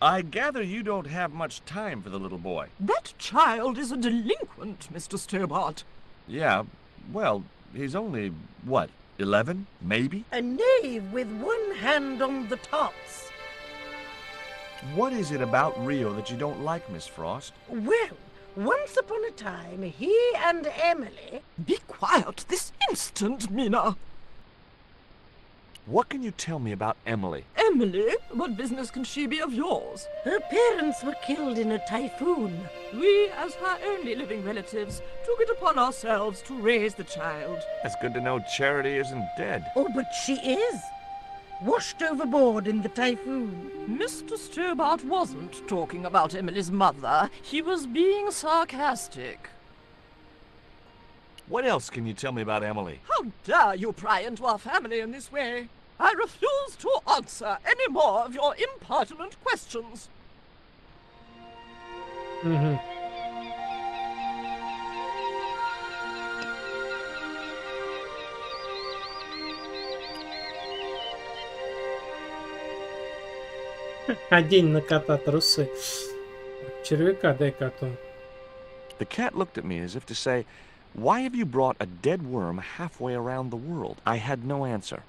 I gather you don't have much time for the little boy. That child is a delinquent, Mr. Stobart. Yeah, well, he's only, what, 11, maybe? A knave with one hand on the tops. What is it about Rio that you don't like, Miss Frost? Well, once upon a time, he and Emily... Be quiet this instant, Mina. What can you tell me about Emily? Emily? What business can she be of yours? Her parents were killed in a typhoon. We, as her only living relatives, took it upon ourselves to raise the child. It's good to know Charity isn't dead. Oh, but she is. Washed overboard in the typhoon. Mr. Stobart wasn't talking about Emily's mother. He was being sarcastic. What else can you tell me about Emily? How dare you pry into our family in this way? I refuse to answer any more of your impertinent questions. Одень на кота трусы. Червяка дай коту. The cat looked at me as if to say, why have you brought a dead worm halfway around the world? I had no answer.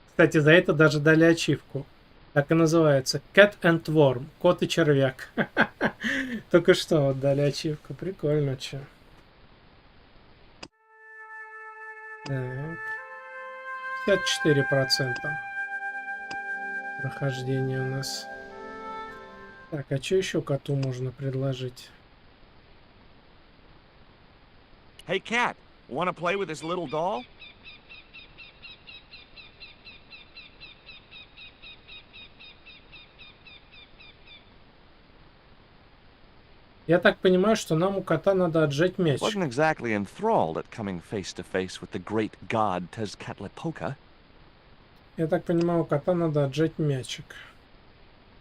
Кстати, за это даже дали ачивку. Так и называется. Cat and Worm. Кот и червяк. Только что вот дали ачивку. Прикольно, чё. Так. 54% прохождение у нас. Так, а что еще коту можно предложить? Hey, cat, want to play with this little doll? Я так понимаю, что нам у кота надо отжать мяч. Wasn't exactly enthralled at coming face to face with the great god Tezcatlipoca. Я так понимаю, у кота надо отжать мячик.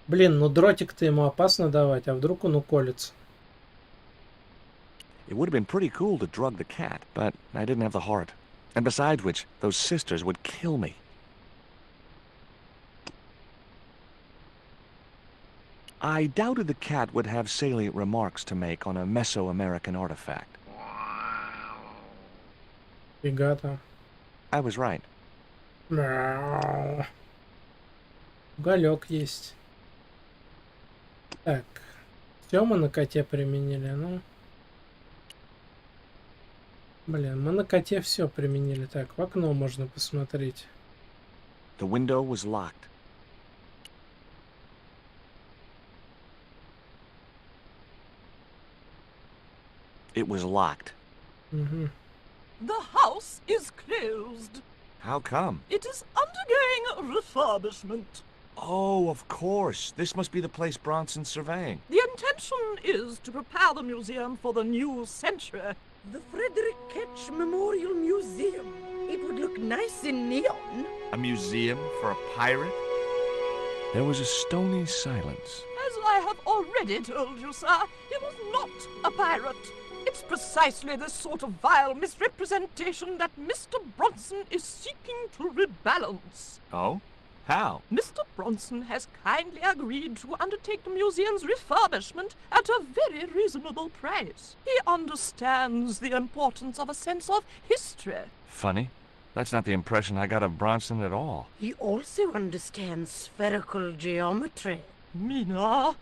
Блин, ну дротик-то ему опасно давать, а вдруг он уколется. It would have been pretty cool to drug the cat, but I didn't have the heart. And besides which, those sisters would kill me. I doubted the cat would have salient remarks to make on a Mesoamerican artifact. Фига-то. I was right. Уголек есть. Так. Все мы на коте применили, ну. Блин, мы на коте все применили. Так, в окно можно посмотреть. The window was locked. It was locked. Угу. The house is closed. How come? It is undergoing refurbishment. Oh, of course. This must be the place Bronson's surveying. The intention is to prepare the museum for the new century. The Frederick Ketch Memorial Museum. It would look nice in neon. A museum for a pirate? There was a stony silence. As I have already told you, sir, he was not a pirate. It's precisely this sort of vile misrepresentation that Mr. Bronson is seeking to rebalance. Oh? How? Mr. Bronson has kindly agreed to undertake the museum's refurbishment at a very reasonable price. He understands the importance of a sense of history. Funny. That's not the impression I got of Bronson at all. He also understands spherical geometry. Mina?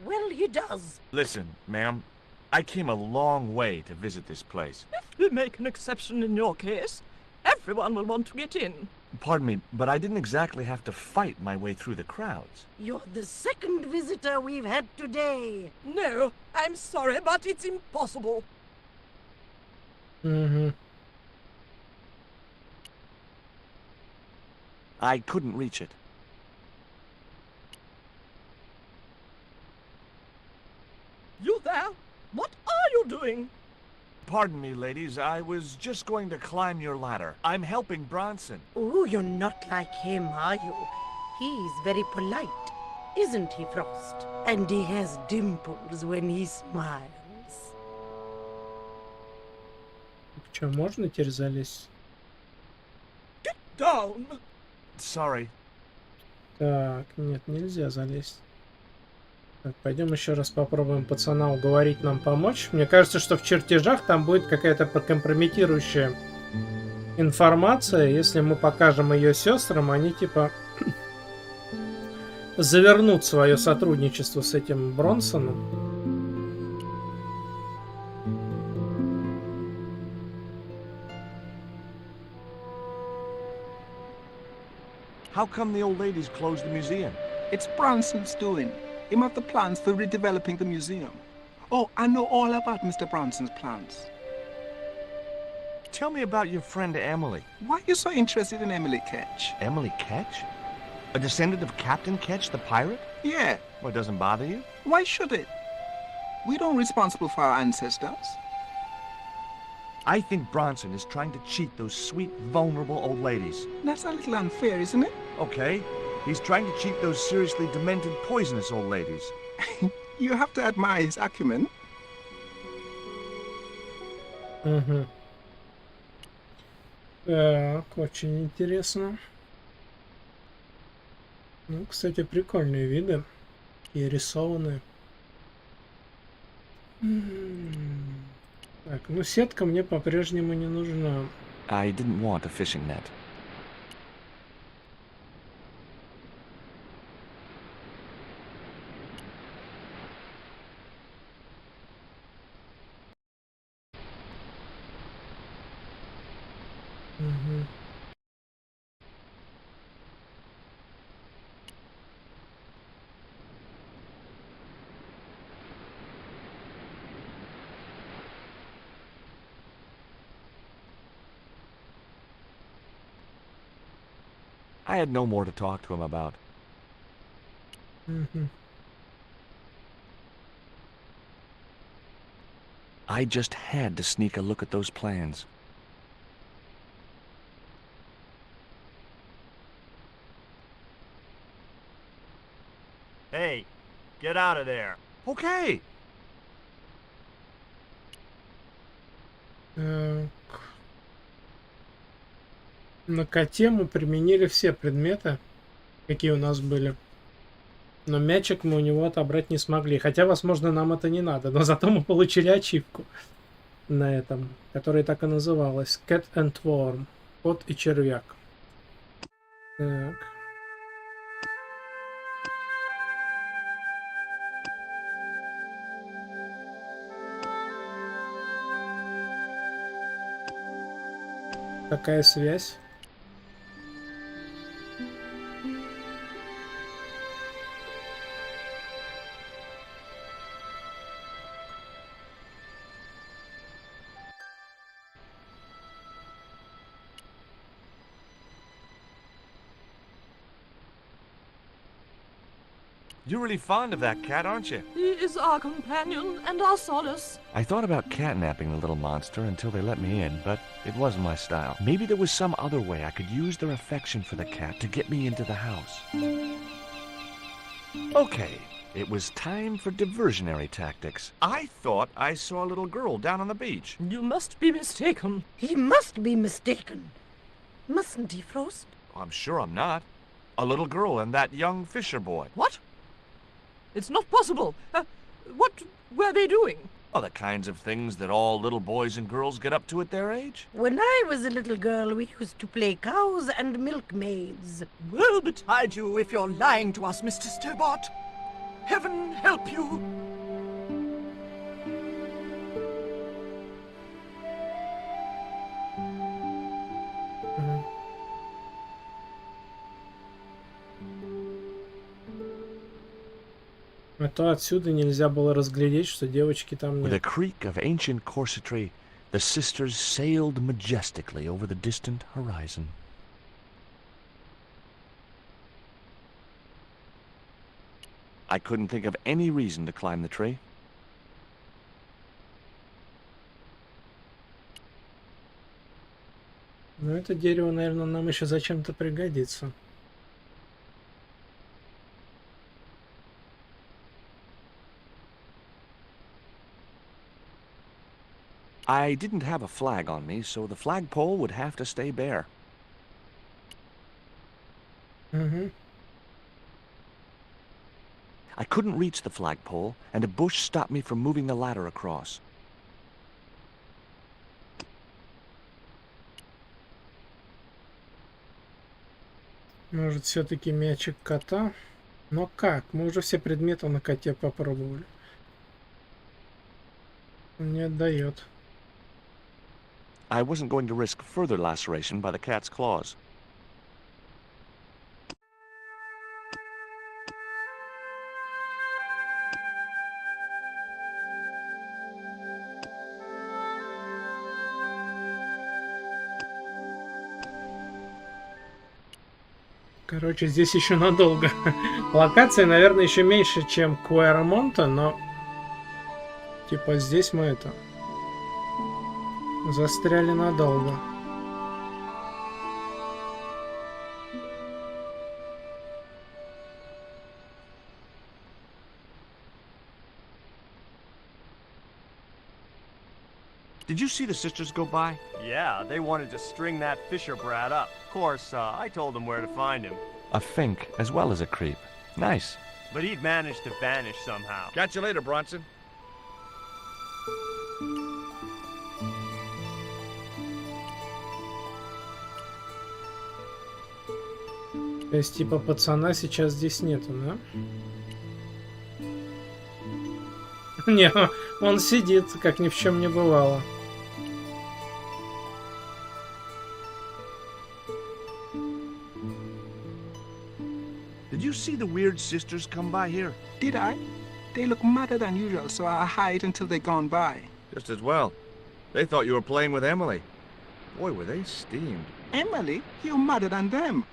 Well, he does. Listen, ma'am. I came a long way to visit this place. If we make an exception in your case, everyone will want to get in. Pardon me, but I didn't exactly have to fight my way through the crowds. You're the second visitor we've had today. No, I'm sorry, but it's impossible. Угу. I couldn't reach it. You there? What are you doing? Pardon me, ladies. I was just going to climb your ladder. I'm helping Bronson. Oh, you're not like him, are you? He's very polite, isn't he, Frost? And he has dimples when he smiles. Че, можно теперь залезть? Get down! Sorry. Так, нет, нельзя залезть. Так, пойдем еще раз попробуем пацана уговорить нам помочь. Мне кажется, что в чертежах там будет какая-то компрометирующая информация. Если мы покажем ее сестрам, они типа завернут свое сотрудничество с этим Бронсоном. How come the old ladies closed the museum? It's Bronson's doing. Him have the plans for redeveloping the museum. Oh, I know all about Mr. Bronson's plans. Tell me about your friend Emily. Why are you so interested in Emily Ketch? Emily Ketch? A descendant of Captain Ketch, the pirate? Yeah. Well, it doesn't bother you? Why should it? We don't responsible for our ancestors. I think Bronson is trying to cheat those sweet, vulnerable old ladies. That's a little unfair, isn't it? Okay. He's trying to cheat those seriously demented, poisonous old ladies. You have to admire his acumen. Угу. Так, очень интересно. Ну, кстати, прикольные виды. И рисованные. Так, ну сетка мне по-прежнему не нужна. I didn't want a fishing net. Угу. I had no more to talk to him about. Угу. I just had to sneak a look at those plans. Hey, get out of there. Okay. Так. На коте мы применили все предметы, какие у нас были. Но мячик мы у него отобрать не смогли. Хотя, возможно, нам это не надо. Но зато мы получили ачивку на этом, которая так и называлась. Cat and Worm. Кот и червяк. Так. Какая связь? You're really fond of that cat, aren't you? He is our companion and our solace. I thought about catnapping the little monster until they let me in, but it wasn't my style. Maybe there was some other way I could use their affection for the cat to get me into the house. Okay, it was time for diversionary tactics. I thought I saw a little girl down on the beach. You must be mistaken. He must be mistaken. Mustn't he, Frost? I'm sure I'm not. A little girl and that young fisher boy. What? It's not possible. What were they doing? Oh, the kinds of things that all little boys and girls get up to at their age. When I was a little girl, we used to play cows and milkmaids. Woe betide you if you're lying to us, Mr. Stobart. Heaven help you. А то отсюда нельзя было разглядеть, что девочки там With a нет. creak of ancient corsetry, the sisters sailed majestically over the distant horizon. I couldn't think of any reason to climb the tree. Но это дерево, наверное, нам еще зачем-то пригодится. I didn't have a flag on me, so the flagpole would have to stay bare. Угу. I couldn't reach the flagpole, and a bush stopped me from moving the ladder across. Может, все-таки мячик кота? Но как? Мы уже все предметы на коте попробовали. Он не отдает. I wasn't going to risk further laceration by the cat's claws. Короче, здесь еще надолго. Локация, наверное, еще меньше, чем Куэрамонта, но... Типа здесь мы это... Застряли надолго. Did you see the sisters go by? Yeah, they wanted to string that Fisher brat up. Of course, I told them where to find him. A fink as well as a creep. Nice. But he'd managed to vanish somehow. Catch you later, Bronson. То есть, типа, пацана сейчас здесь нету, да? Не, он сидит, как ни в чем не бывало. Did you see the weird sisters come by here? Did I? They look madder than usual, so I hide until they're gone by. Just as well. They thought you were playing with Emily. Boy, were they steamed. Emily? You're madder than them.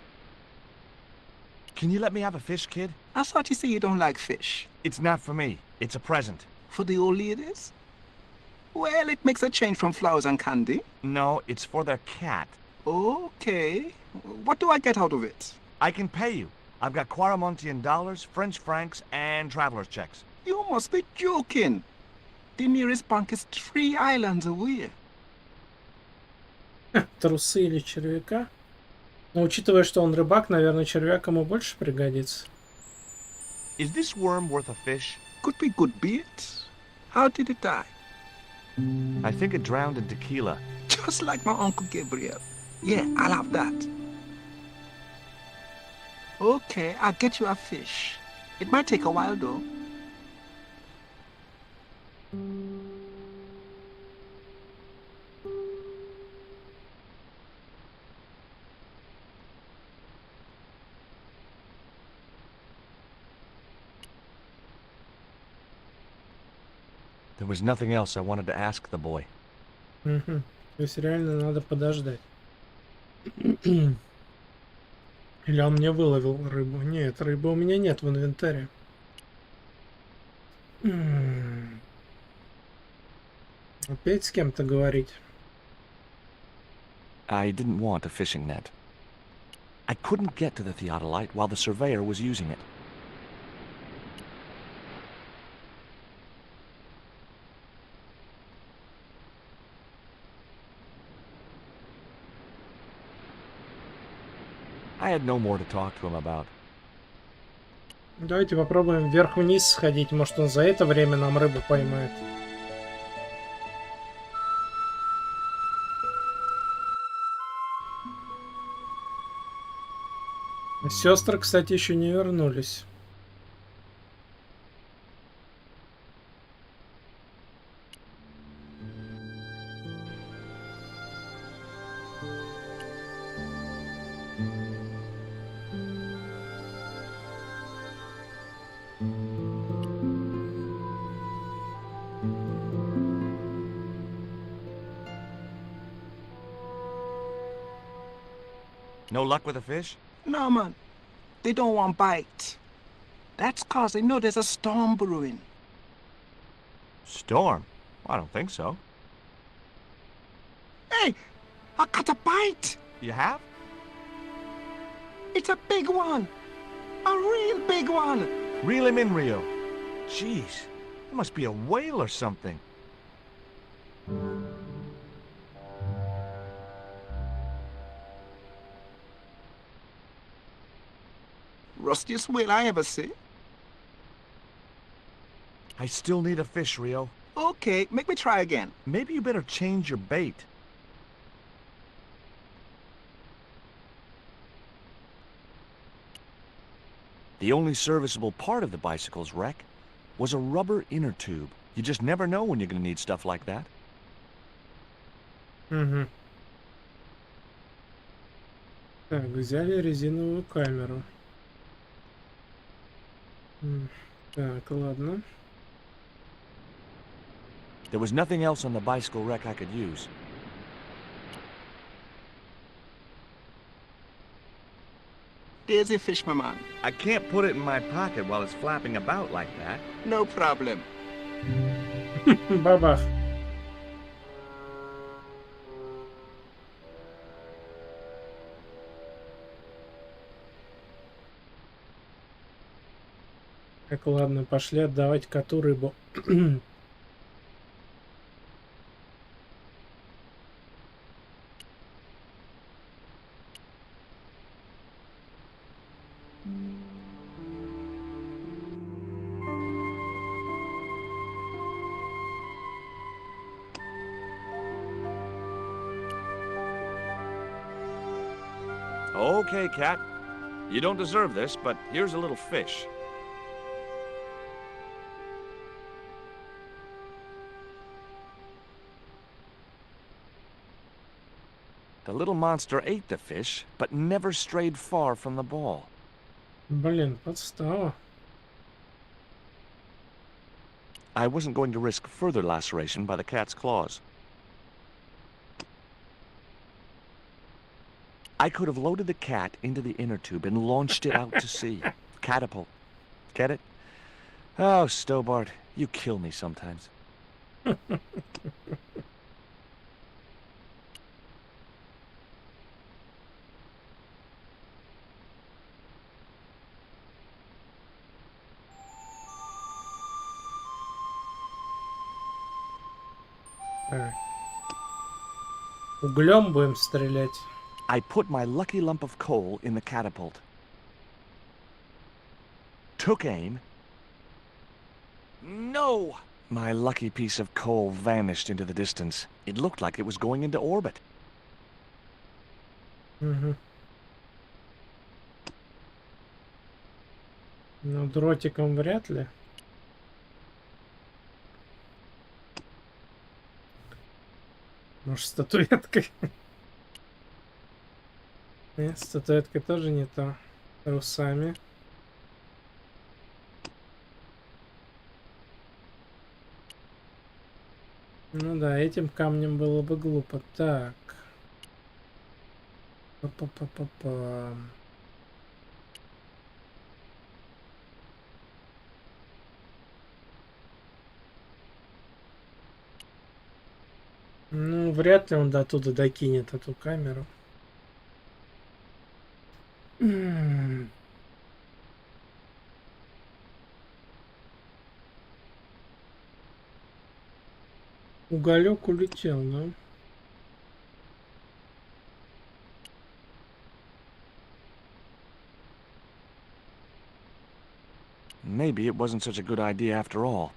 Can you let me have a fish, kid? I thought you say you don't like fish. It's not for me. It's a present. For the old ladies? Well, it makes a change from flowers and candy. No, it's for their cat. Okay. What do I get out of it? I can pay you. I've got Quaramontian dollars, French francs, and traveler's checks. You must be joking. The nearest bank is 3 islands away. Трусы или червяка? Но учитывая, что он рыбак, наверное, червяк ему больше пригодится. Is this worm worth a fish? Could be good bait. How did it die? I think it drowned in tequila. Just like my Uncle Gabriel. Yeah, I'll have that. Okay, I'll get you a fish. It might take a while, though. There was nothing else I wanted to ask the boy. Угу. То есть реально надо подождать. Или он мне выловил рыбу? Нет, рыбы у меня нет в инвентаре. Опять с кем-то говорить. I didn't want a fishing net. I couldn't get to the theodolite while the surveyor was using it. I had no more to talk to him about. Давайте попробуем вверх-вниз сходить. Может, он за это время нам рыбу поймает. Сестры, кстати, еще не вернулись. No luck with a fish? No, man. They don't want bite. That's cause they know there's a storm brewing. Storm? I don't think so. Hey, I caught a bite. You have? It's a big one. A real big one. Reel him in, Rio. Jeez, it must be a whale or something. Rustiest whale I ever see. I still need a fish, Rio. Okay, make me try again. Maybe you better change your bait. The only serviceable part of the bicycle's wreck was a rubber inner tube. You just never know when you're going to need stuff like that. Угу. Так, взяли резиновую камеру. Так, ладно. There was nothing else on the bicycle wreck I could use. There's a fish, my man. I can't put it in my pocket while it's flapping about like that. No problem. Бабах. Так, ладно, пошли отдавать коту рыбу. Okay, Cat. You don't deserve this, but here's a little fish. The little monster ate the fish, but never strayed far from the ball. Блин, подстава. I wasn't going to risk further laceration by the cat's claws. I could have loaded the cat into the inner tube and launched it out to sea. Catapult. Get it? Oh, Stobart, you kill me sometimes. Так. Углем будем стрелять. I put my lucky lump of coal in the catapult. Took aim. No! My lucky piece of coal vanished into the distance. It looked like it was going into orbit. Угу. Ну, дротиком вряд ли. Может, статуэткой? Нет, статуэткой тоже не то. Русами. Ну да, этим камнем было бы глупо. Так. Па-па-па-па-па. Ну, вряд ли он до туда докинет эту камеру. Уголек улетел, да? Maybe it wasn't such a good idea after all.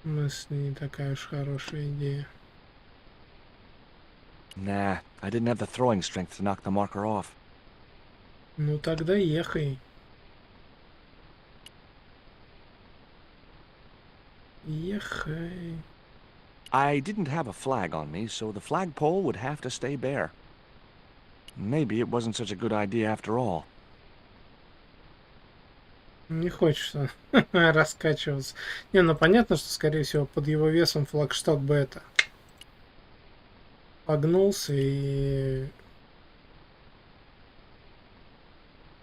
В смысле, не такая уж хорошая идея. Nah, I didn't have the throwing strength to knock the marker off. Ну тогда ехай. Ехай. I didn't have a flag on me, so the flagpole would have to stay bare. Maybe it wasn't such a good idea after all. Не хочется раскачиваться. Не, ну понятно, что, скорее всего, под его весом флагшток бы это погнулся и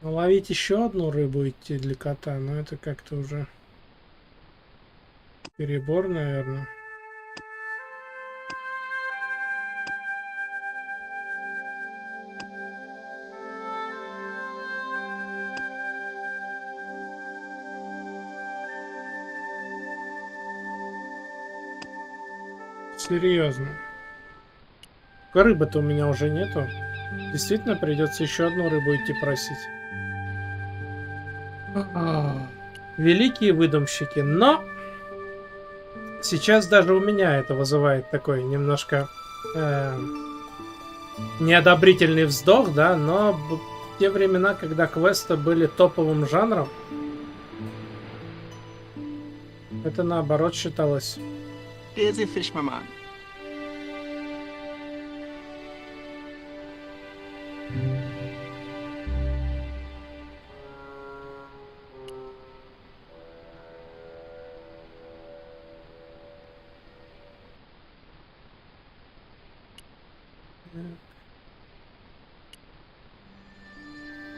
ловить еще одну рыбу идти для кота, но это как-то уже перебор, наверное. Серьезно. Рыбы-то у меня уже нету. Действительно придется еще одну рыбу идти просить. Великие выдумщики. Но сейчас даже у меня это вызывает такой немножко неодобрительный вздох, да, но в те времена, когда квесты были топовым жанром, это наоборот считалось. Daisy fish, my man.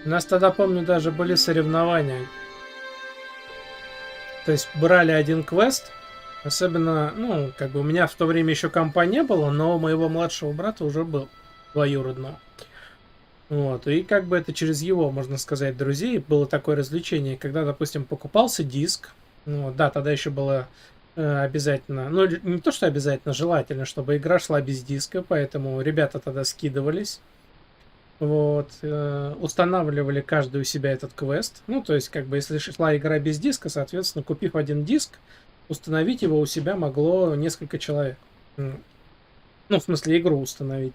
У нас тогда, помню, даже были соревнования. То есть брали один квест. Особенно, ну, как бы у меня в то время еще компа не было, но у моего младшего брата уже был двоюродного. Вот, и как бы это через его, можно сказать, друзей было такое развлечение, когда, допустим, покупался диск. Вот, да, тогда еще было обязательно, ну, не то, что обязательно, желательно, чтобы игра шла без диска, поэтому ребята тогда скидывались. Вот, устанавливали каждый у себя этот квест. Ну, то есть, как бы, если шла игра без диска, соответственно, купив один диск, установить его у себя могло несколько человек. Ну, в смысле, игру установить.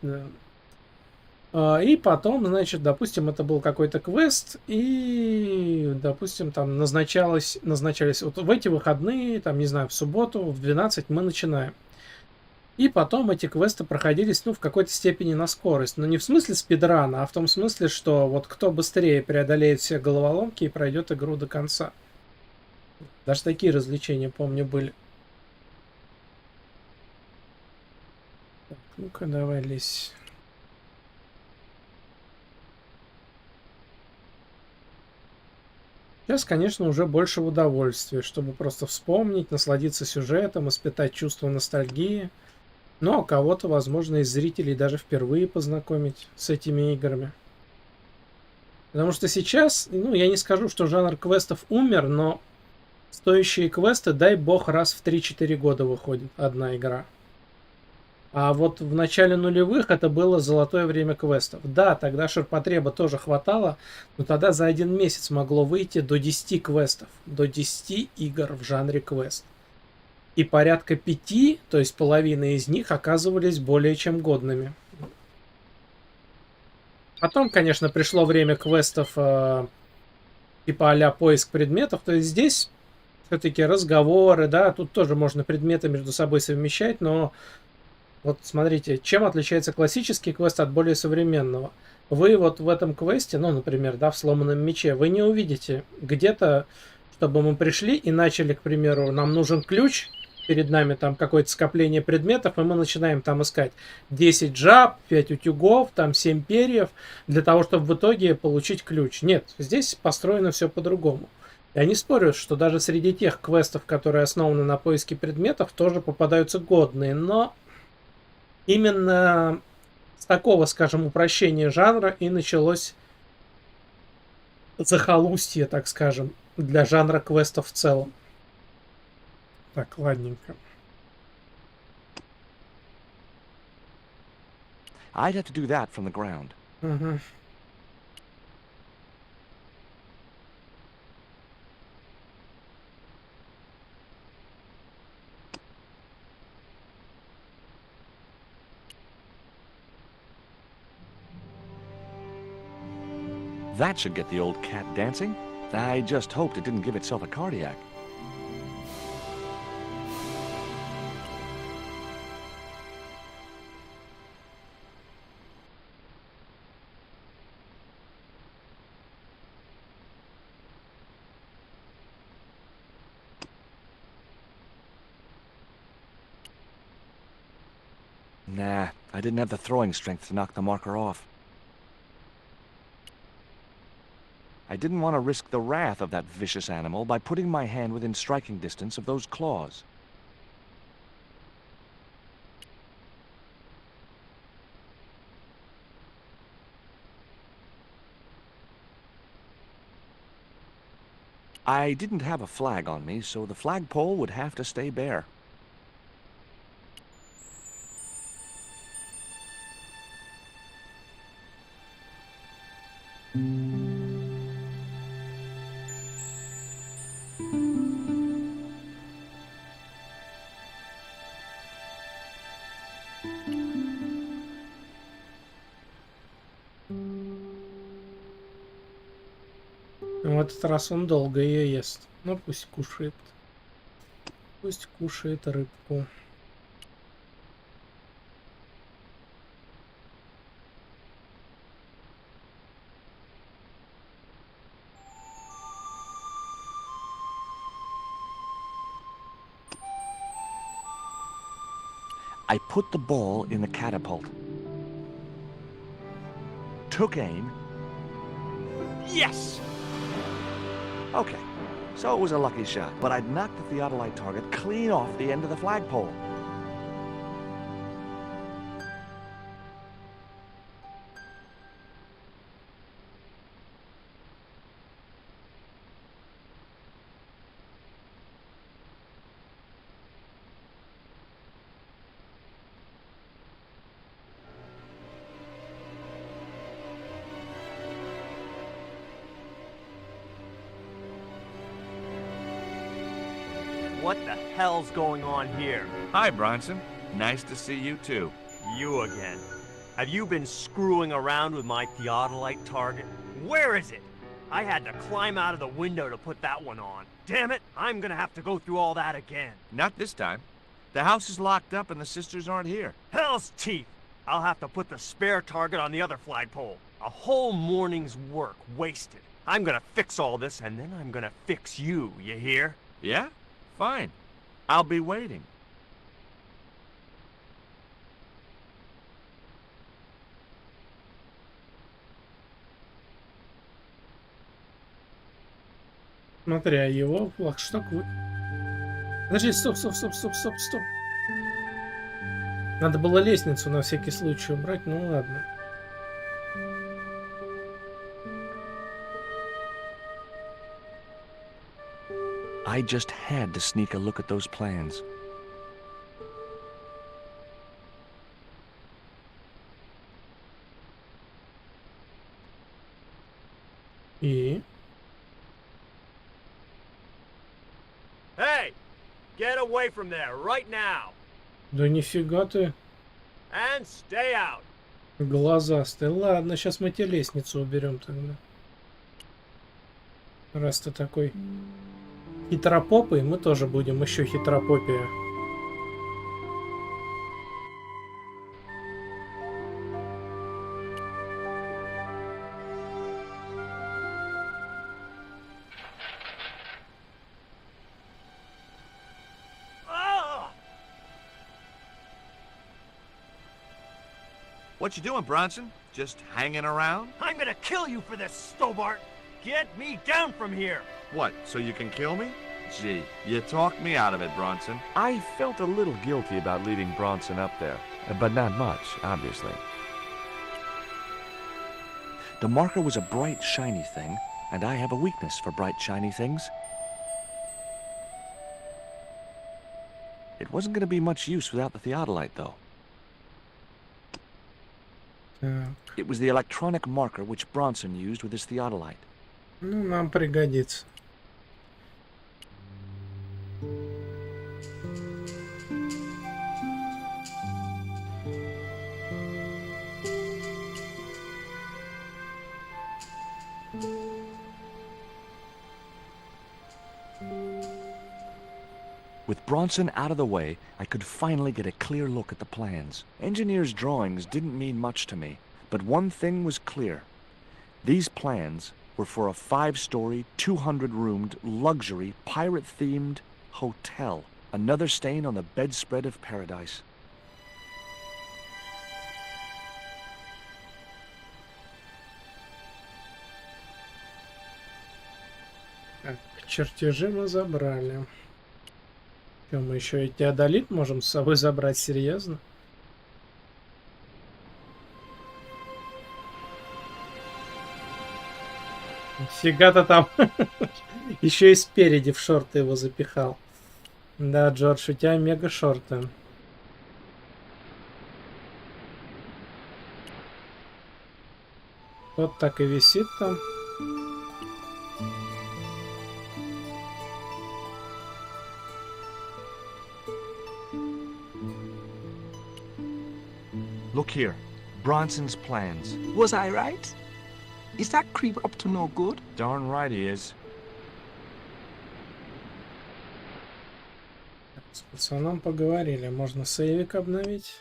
Да. И потом, значит, допустим, это был какой-то квест, и, допустим, там назначались вот в эти выходные, там, не знаю, в субботу в 12 мы начинаем. И потом эти квесты проходились, ну, в какой-то степени на скорость. Но не в смысле спидрана, а в том смысле, что вот кто быстрее преодолеет все головоломки и пройдет игру до конца. Даже такие развлечения, помню, были. Так, ну-ка, давай лезь. Сейчас, конечно, уже больше в удовольствие, чтобы просто вспомнить, насладиться сюжетом, испытать чувство ностальгии. Ну, а кого-то, возможно, из зрителей даже впервые познакомить с этими играми. Потому что сейчас, ну, я не скажу, что жанр квестов умер, но стоящие квесты, дай бог, раз в 3-4 года выходит одна игра. А вот в начале нулевых это было золотое время квестов. Да, тогда ширпотреба тоже хватало, но тогда за один месяц могло выйти до 10 квестов, до 10 игр в жанре квест. И порядка 5, то есть половина из них, оказывались более чем годными. Потом, конечно, пришло время квестов типа а-ля поиск предметов. То есть здесь все-таки разговоры, да, тут тоже можно предметы между собой совмещать, но вот смотрите, чем отличается классический квест от более современного. Вы вот в этом квесте, ну, например, да, в сломанном мече, вы не увидите где-то, чтобы мы пришли и начали, к примеру, нам нужен ключ, перед нами там какое-то скопление предметов, и мы начинаем там искать 10 жаб, 5 утюгов, там 7 перьев, для того, чтобы в итоге получить ключ. Нет, здесь построено все по-другому. Я не спорю, что даже среди тех квестов, которые основаны на поиске предметов, тоже попадаются годные, но именно с такого, скажем, упрощения жанра и началось захолустье, так скажем, для жанра квестов в целом. Так, ладненько. I'd have to do that from the ground. Угу. That should get the old cat dancing. I just hoped it didn't give itself a cardiac. Nah, I didn't have the throwing strength to knock the marker off. I didn't want to risk the wrath of that vicious animal by putting my hand within striking distance of those claws. I didn't have a flag on me, so the flagpole would have to stay bare. В этот раз он долго ее ест. Ну, пусть кушает. Пусть кушает рыбку. I put the ball in the catapult. Took aim. Yes! Okay, so it was a lucky shot, but I'd knocked the theodolite target clean off the end of the flagpole. What the hell's going on here? Hi, Bronson. Nice to see you too. You again. Have you been screwing around with my theodolite target? Where is it? I had to climb out of the window to put that one on. Damn it, I'm gonna have to go through all that again. Not this time. The house is locked up and the sisters aren't here. Hell's teeth! I'll have to put the spare target on the other flagpole. A whole morning's work wasted. I'm gonna fix all this and then I'm gonna fix you, you hear? Yeah? Fine. I'll be waiting. Смотри, а его флагшток вы... Подожди, стоп. Надо было лестницу на всякий случай убрать, ну ладно. I just had to sneak a look at those plans. И... Hey! Get away from there, right now! Да нифига ты. And stay out! Глазастый. Ладно, сейчас мы тебе лестницу уберем тогда. Раз ты такой хитропопый, мы тоже будем еще хитропопия. What you doing, Bronson? Just hanging around? I'm gonna kill you for this, Stobart! Get me down from here! What, so you can kill me? Gee, you talked me out of it, Bronson. I felt a little guilty about leaving Bronson up there, but not much, obviously. The marker was a bright, shiny thing, and I have a weakness for bright, shiny things. It wasn't going to be much use without the theodolite, though. It was the electronic marker which Bronson used with his theodolite. Ну, нам пригодится. With Bronson out of the way, I could finally get a clear look at the plans. Engineers' drawings didn't mean much to me, but one thing was clear. These plans were for a 5-story, 200-roomed, luxury, pirate-themed hotel. Another stain on the bedspread of paradise. Так, чертежи мы забрали. Что, мы еще и теодолит можем с собой забрать, серьезно? Фига-то там еще и спереди в шорты его запихал. Да, Джордж, у тебя мега шорты. Вот так и висит там. Look here. Bronson's plans. Was I right? Is that creep up to no good? Darn right he is. С пацаном поговорили. Можно сейвик обновить.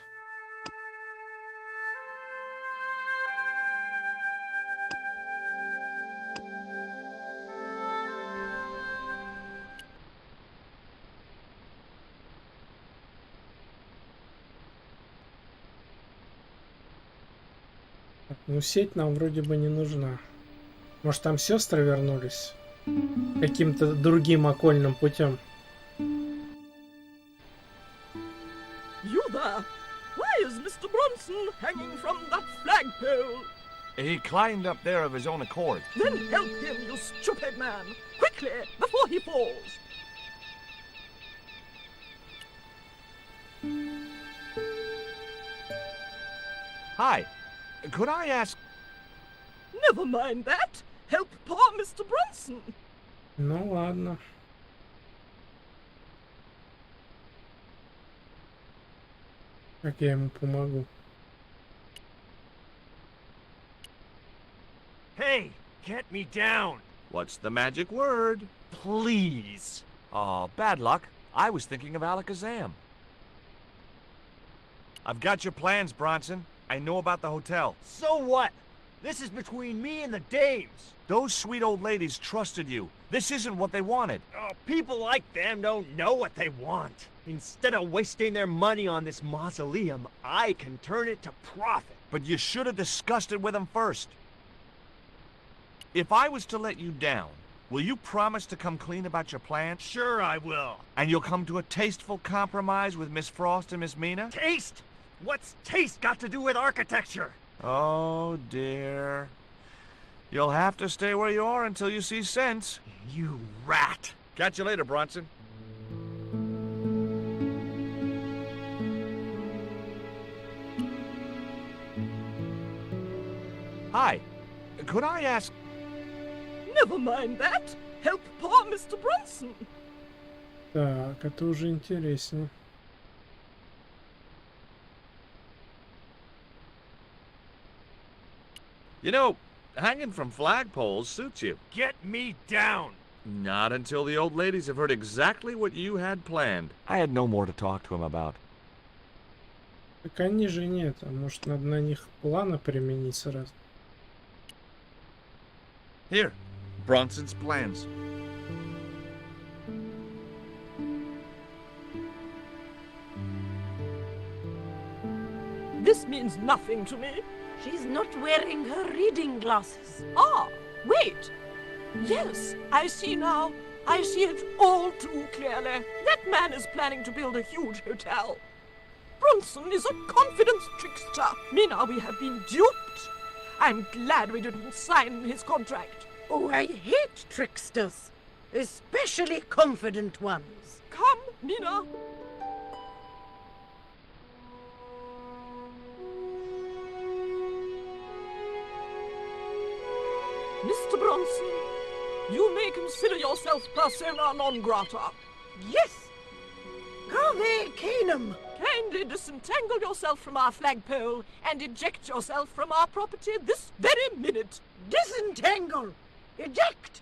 Ну, сеть нам вроде бы не нужна. Может, там сестры вернулись? Каким-то другим окольным путем. You there! Why is Mr. Bronson hanging from that flagpole? He climbed up there of his own accord. Then help him, you stupid man! Quickly, before he falls! Hi. Could I ask... Never mind that. Help poor Mr. Bronson. Ну ладно. Как я ему помогу? Hey, get me down! What's the magic word? Please! Oh, bad luck. I was thinking of Alakazam. I've got your plans, Bronson. I know about the hotel. So what? This is between me and the dames. Those sweet old ladies trusted you. This isn't what they wanted. People like them don't know what they want. Instead of wasting their money on this mausoleum, I can turn it to profit. But you should have discussed it with them first. If I was to let you down, will you promise to come clean about your plan? Sure I will. And you'll come to a tasteful compromise with Miss Frost and Miss Mina? Taste? What's taste got to do with architecture? Oh, dear. You'll have to stay where you are until you see sense. You rat. Catch you later, Bronson. Hi. Could I ask... Never mind that. Help poor Mr. Bronson. Так, это уже интереснее. You know, hanging from flagpoles suits you. Get me down! Not until the old ladies have heard exactly what you had planned. I had no more to talk to him about. Так они же нет, а может надо на них планы применить сразу. Here, Bronson's plans. This means nothing to me. She's not wearing her reading glasses. Ah, wait. Yes, I see now. I see it all too clearly. That man is planning to build a huge hotel. Bronson is a confidence trickster. Mina, we have been duped. I'm glad we didn't sign his contract. Oh, I hate tricksters. Especially confident ones. Come, Mina. Mr. Bronson, you may consider yourself persona non grata. Yes! Garvey Keenum! Kindly disentangle yourself from our flagpole and eject yourself from our property this very minute. Disentangle! Eject!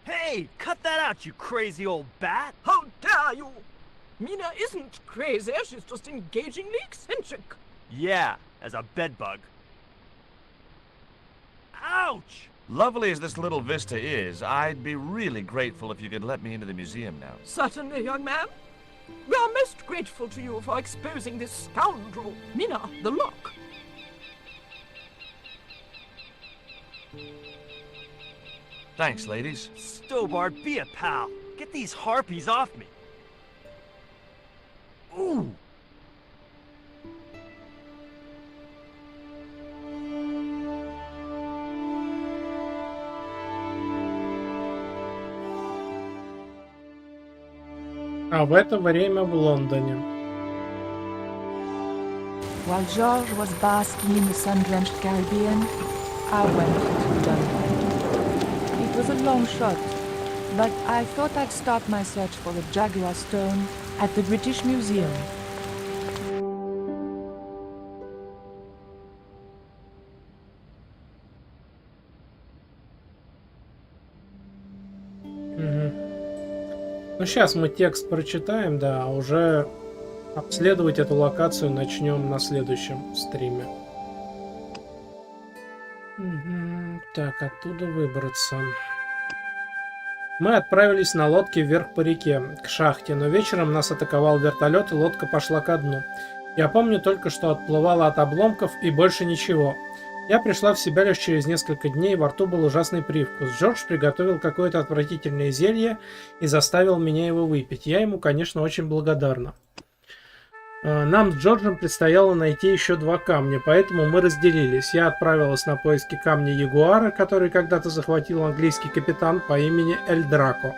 Hey, cut that out, you crazy old bat! How dare you! Mina isn't crazy, she's just engagingly eccentric. Yeah, as a bedbug. Ouch! Lovely as this little vista is, I'd be really grateful if you could let me into the museum now. Certainly, young man. We are most grateful to you for exposing this scoundrel. Mina, the lock. Thanks, ladies. Stobart, be a pal. Get these harpies off me. Ooh! А в это время в Лондоне. While George was basking in the sun-drenched Caribbean, I went to Dunbar. It was a long shot, but I thought I'd start my search for the Jaguar Stone at the British Museum. Ну, сейчас мы текст прочитаем, да, а уже обследовать эту локацию начнем на следующем стриме. Так, оттуда выбраться. Мы отправились на лодке вверх по реке, к шахте, но вечером нас атаковал вертолет, и лодка пошла ко дну. Я помню только, что отплывала от обломков, и больше ничего. Я пришла в себя лишь через несколько дней, во рту был ужасный привкус. Джордж приготовил какое-то отвратительное зелье и заставил меня его выпить. Я ему, конечно, очень благодарна. Нам с Джорджем предстояло найти еще 2 камня, поэтому мы разделились. Я отправилась на поиски камня Ягуара, который когда-то захватил английский капитан по имени Эль Драко.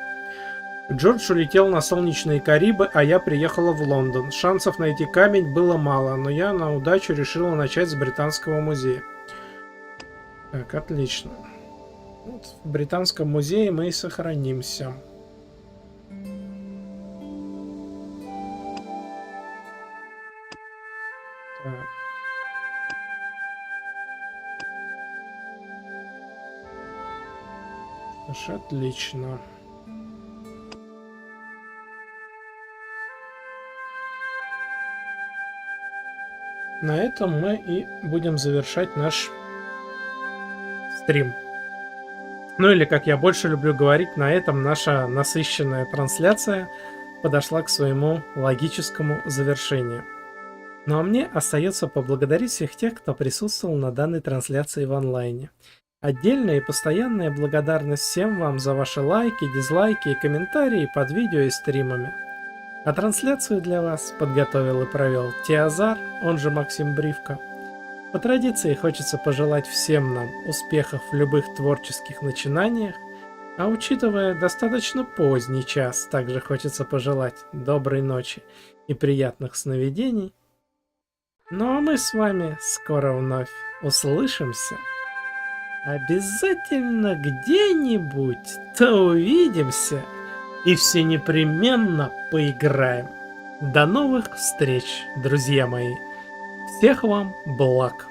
Джордж улетел на солнечные Карибы, а я приехала в Лондон. Шансов найти камень было мало, но я на удачу решила начать с Британского музея. Так, отлично. Вот в Британском музее мы и сохранимся. Так. Аж отлично. На этом мы и будем завершать наш стрим. Ну или, как я больше люблю говорить, на этом наша насыщенная трансляция подошла к своему логическому завершению. Ну а мне остается поблагодарить всех тех, кто присутствовал на данной трансляции в онлайне. Отдельная и постоянная благодарность всем вам за ваши лайки, дизлайки и комментарии под видео и стримами. А трансляцию для вас подготовил и провел Tiazar, он же Максим Бривко. По традиции хочется пожелать всем нам успехов в любых творческих начинаниях, а учитывая достаточно поздний час, также хочется пожелать доброй ночи и приятных сновидений. Ну а мы с вами скоро вновь услышимся. Обязательно где-нибудь-то увидимся и все непременно поиграем. До новых встреч, друзья мои! Всех вам благ!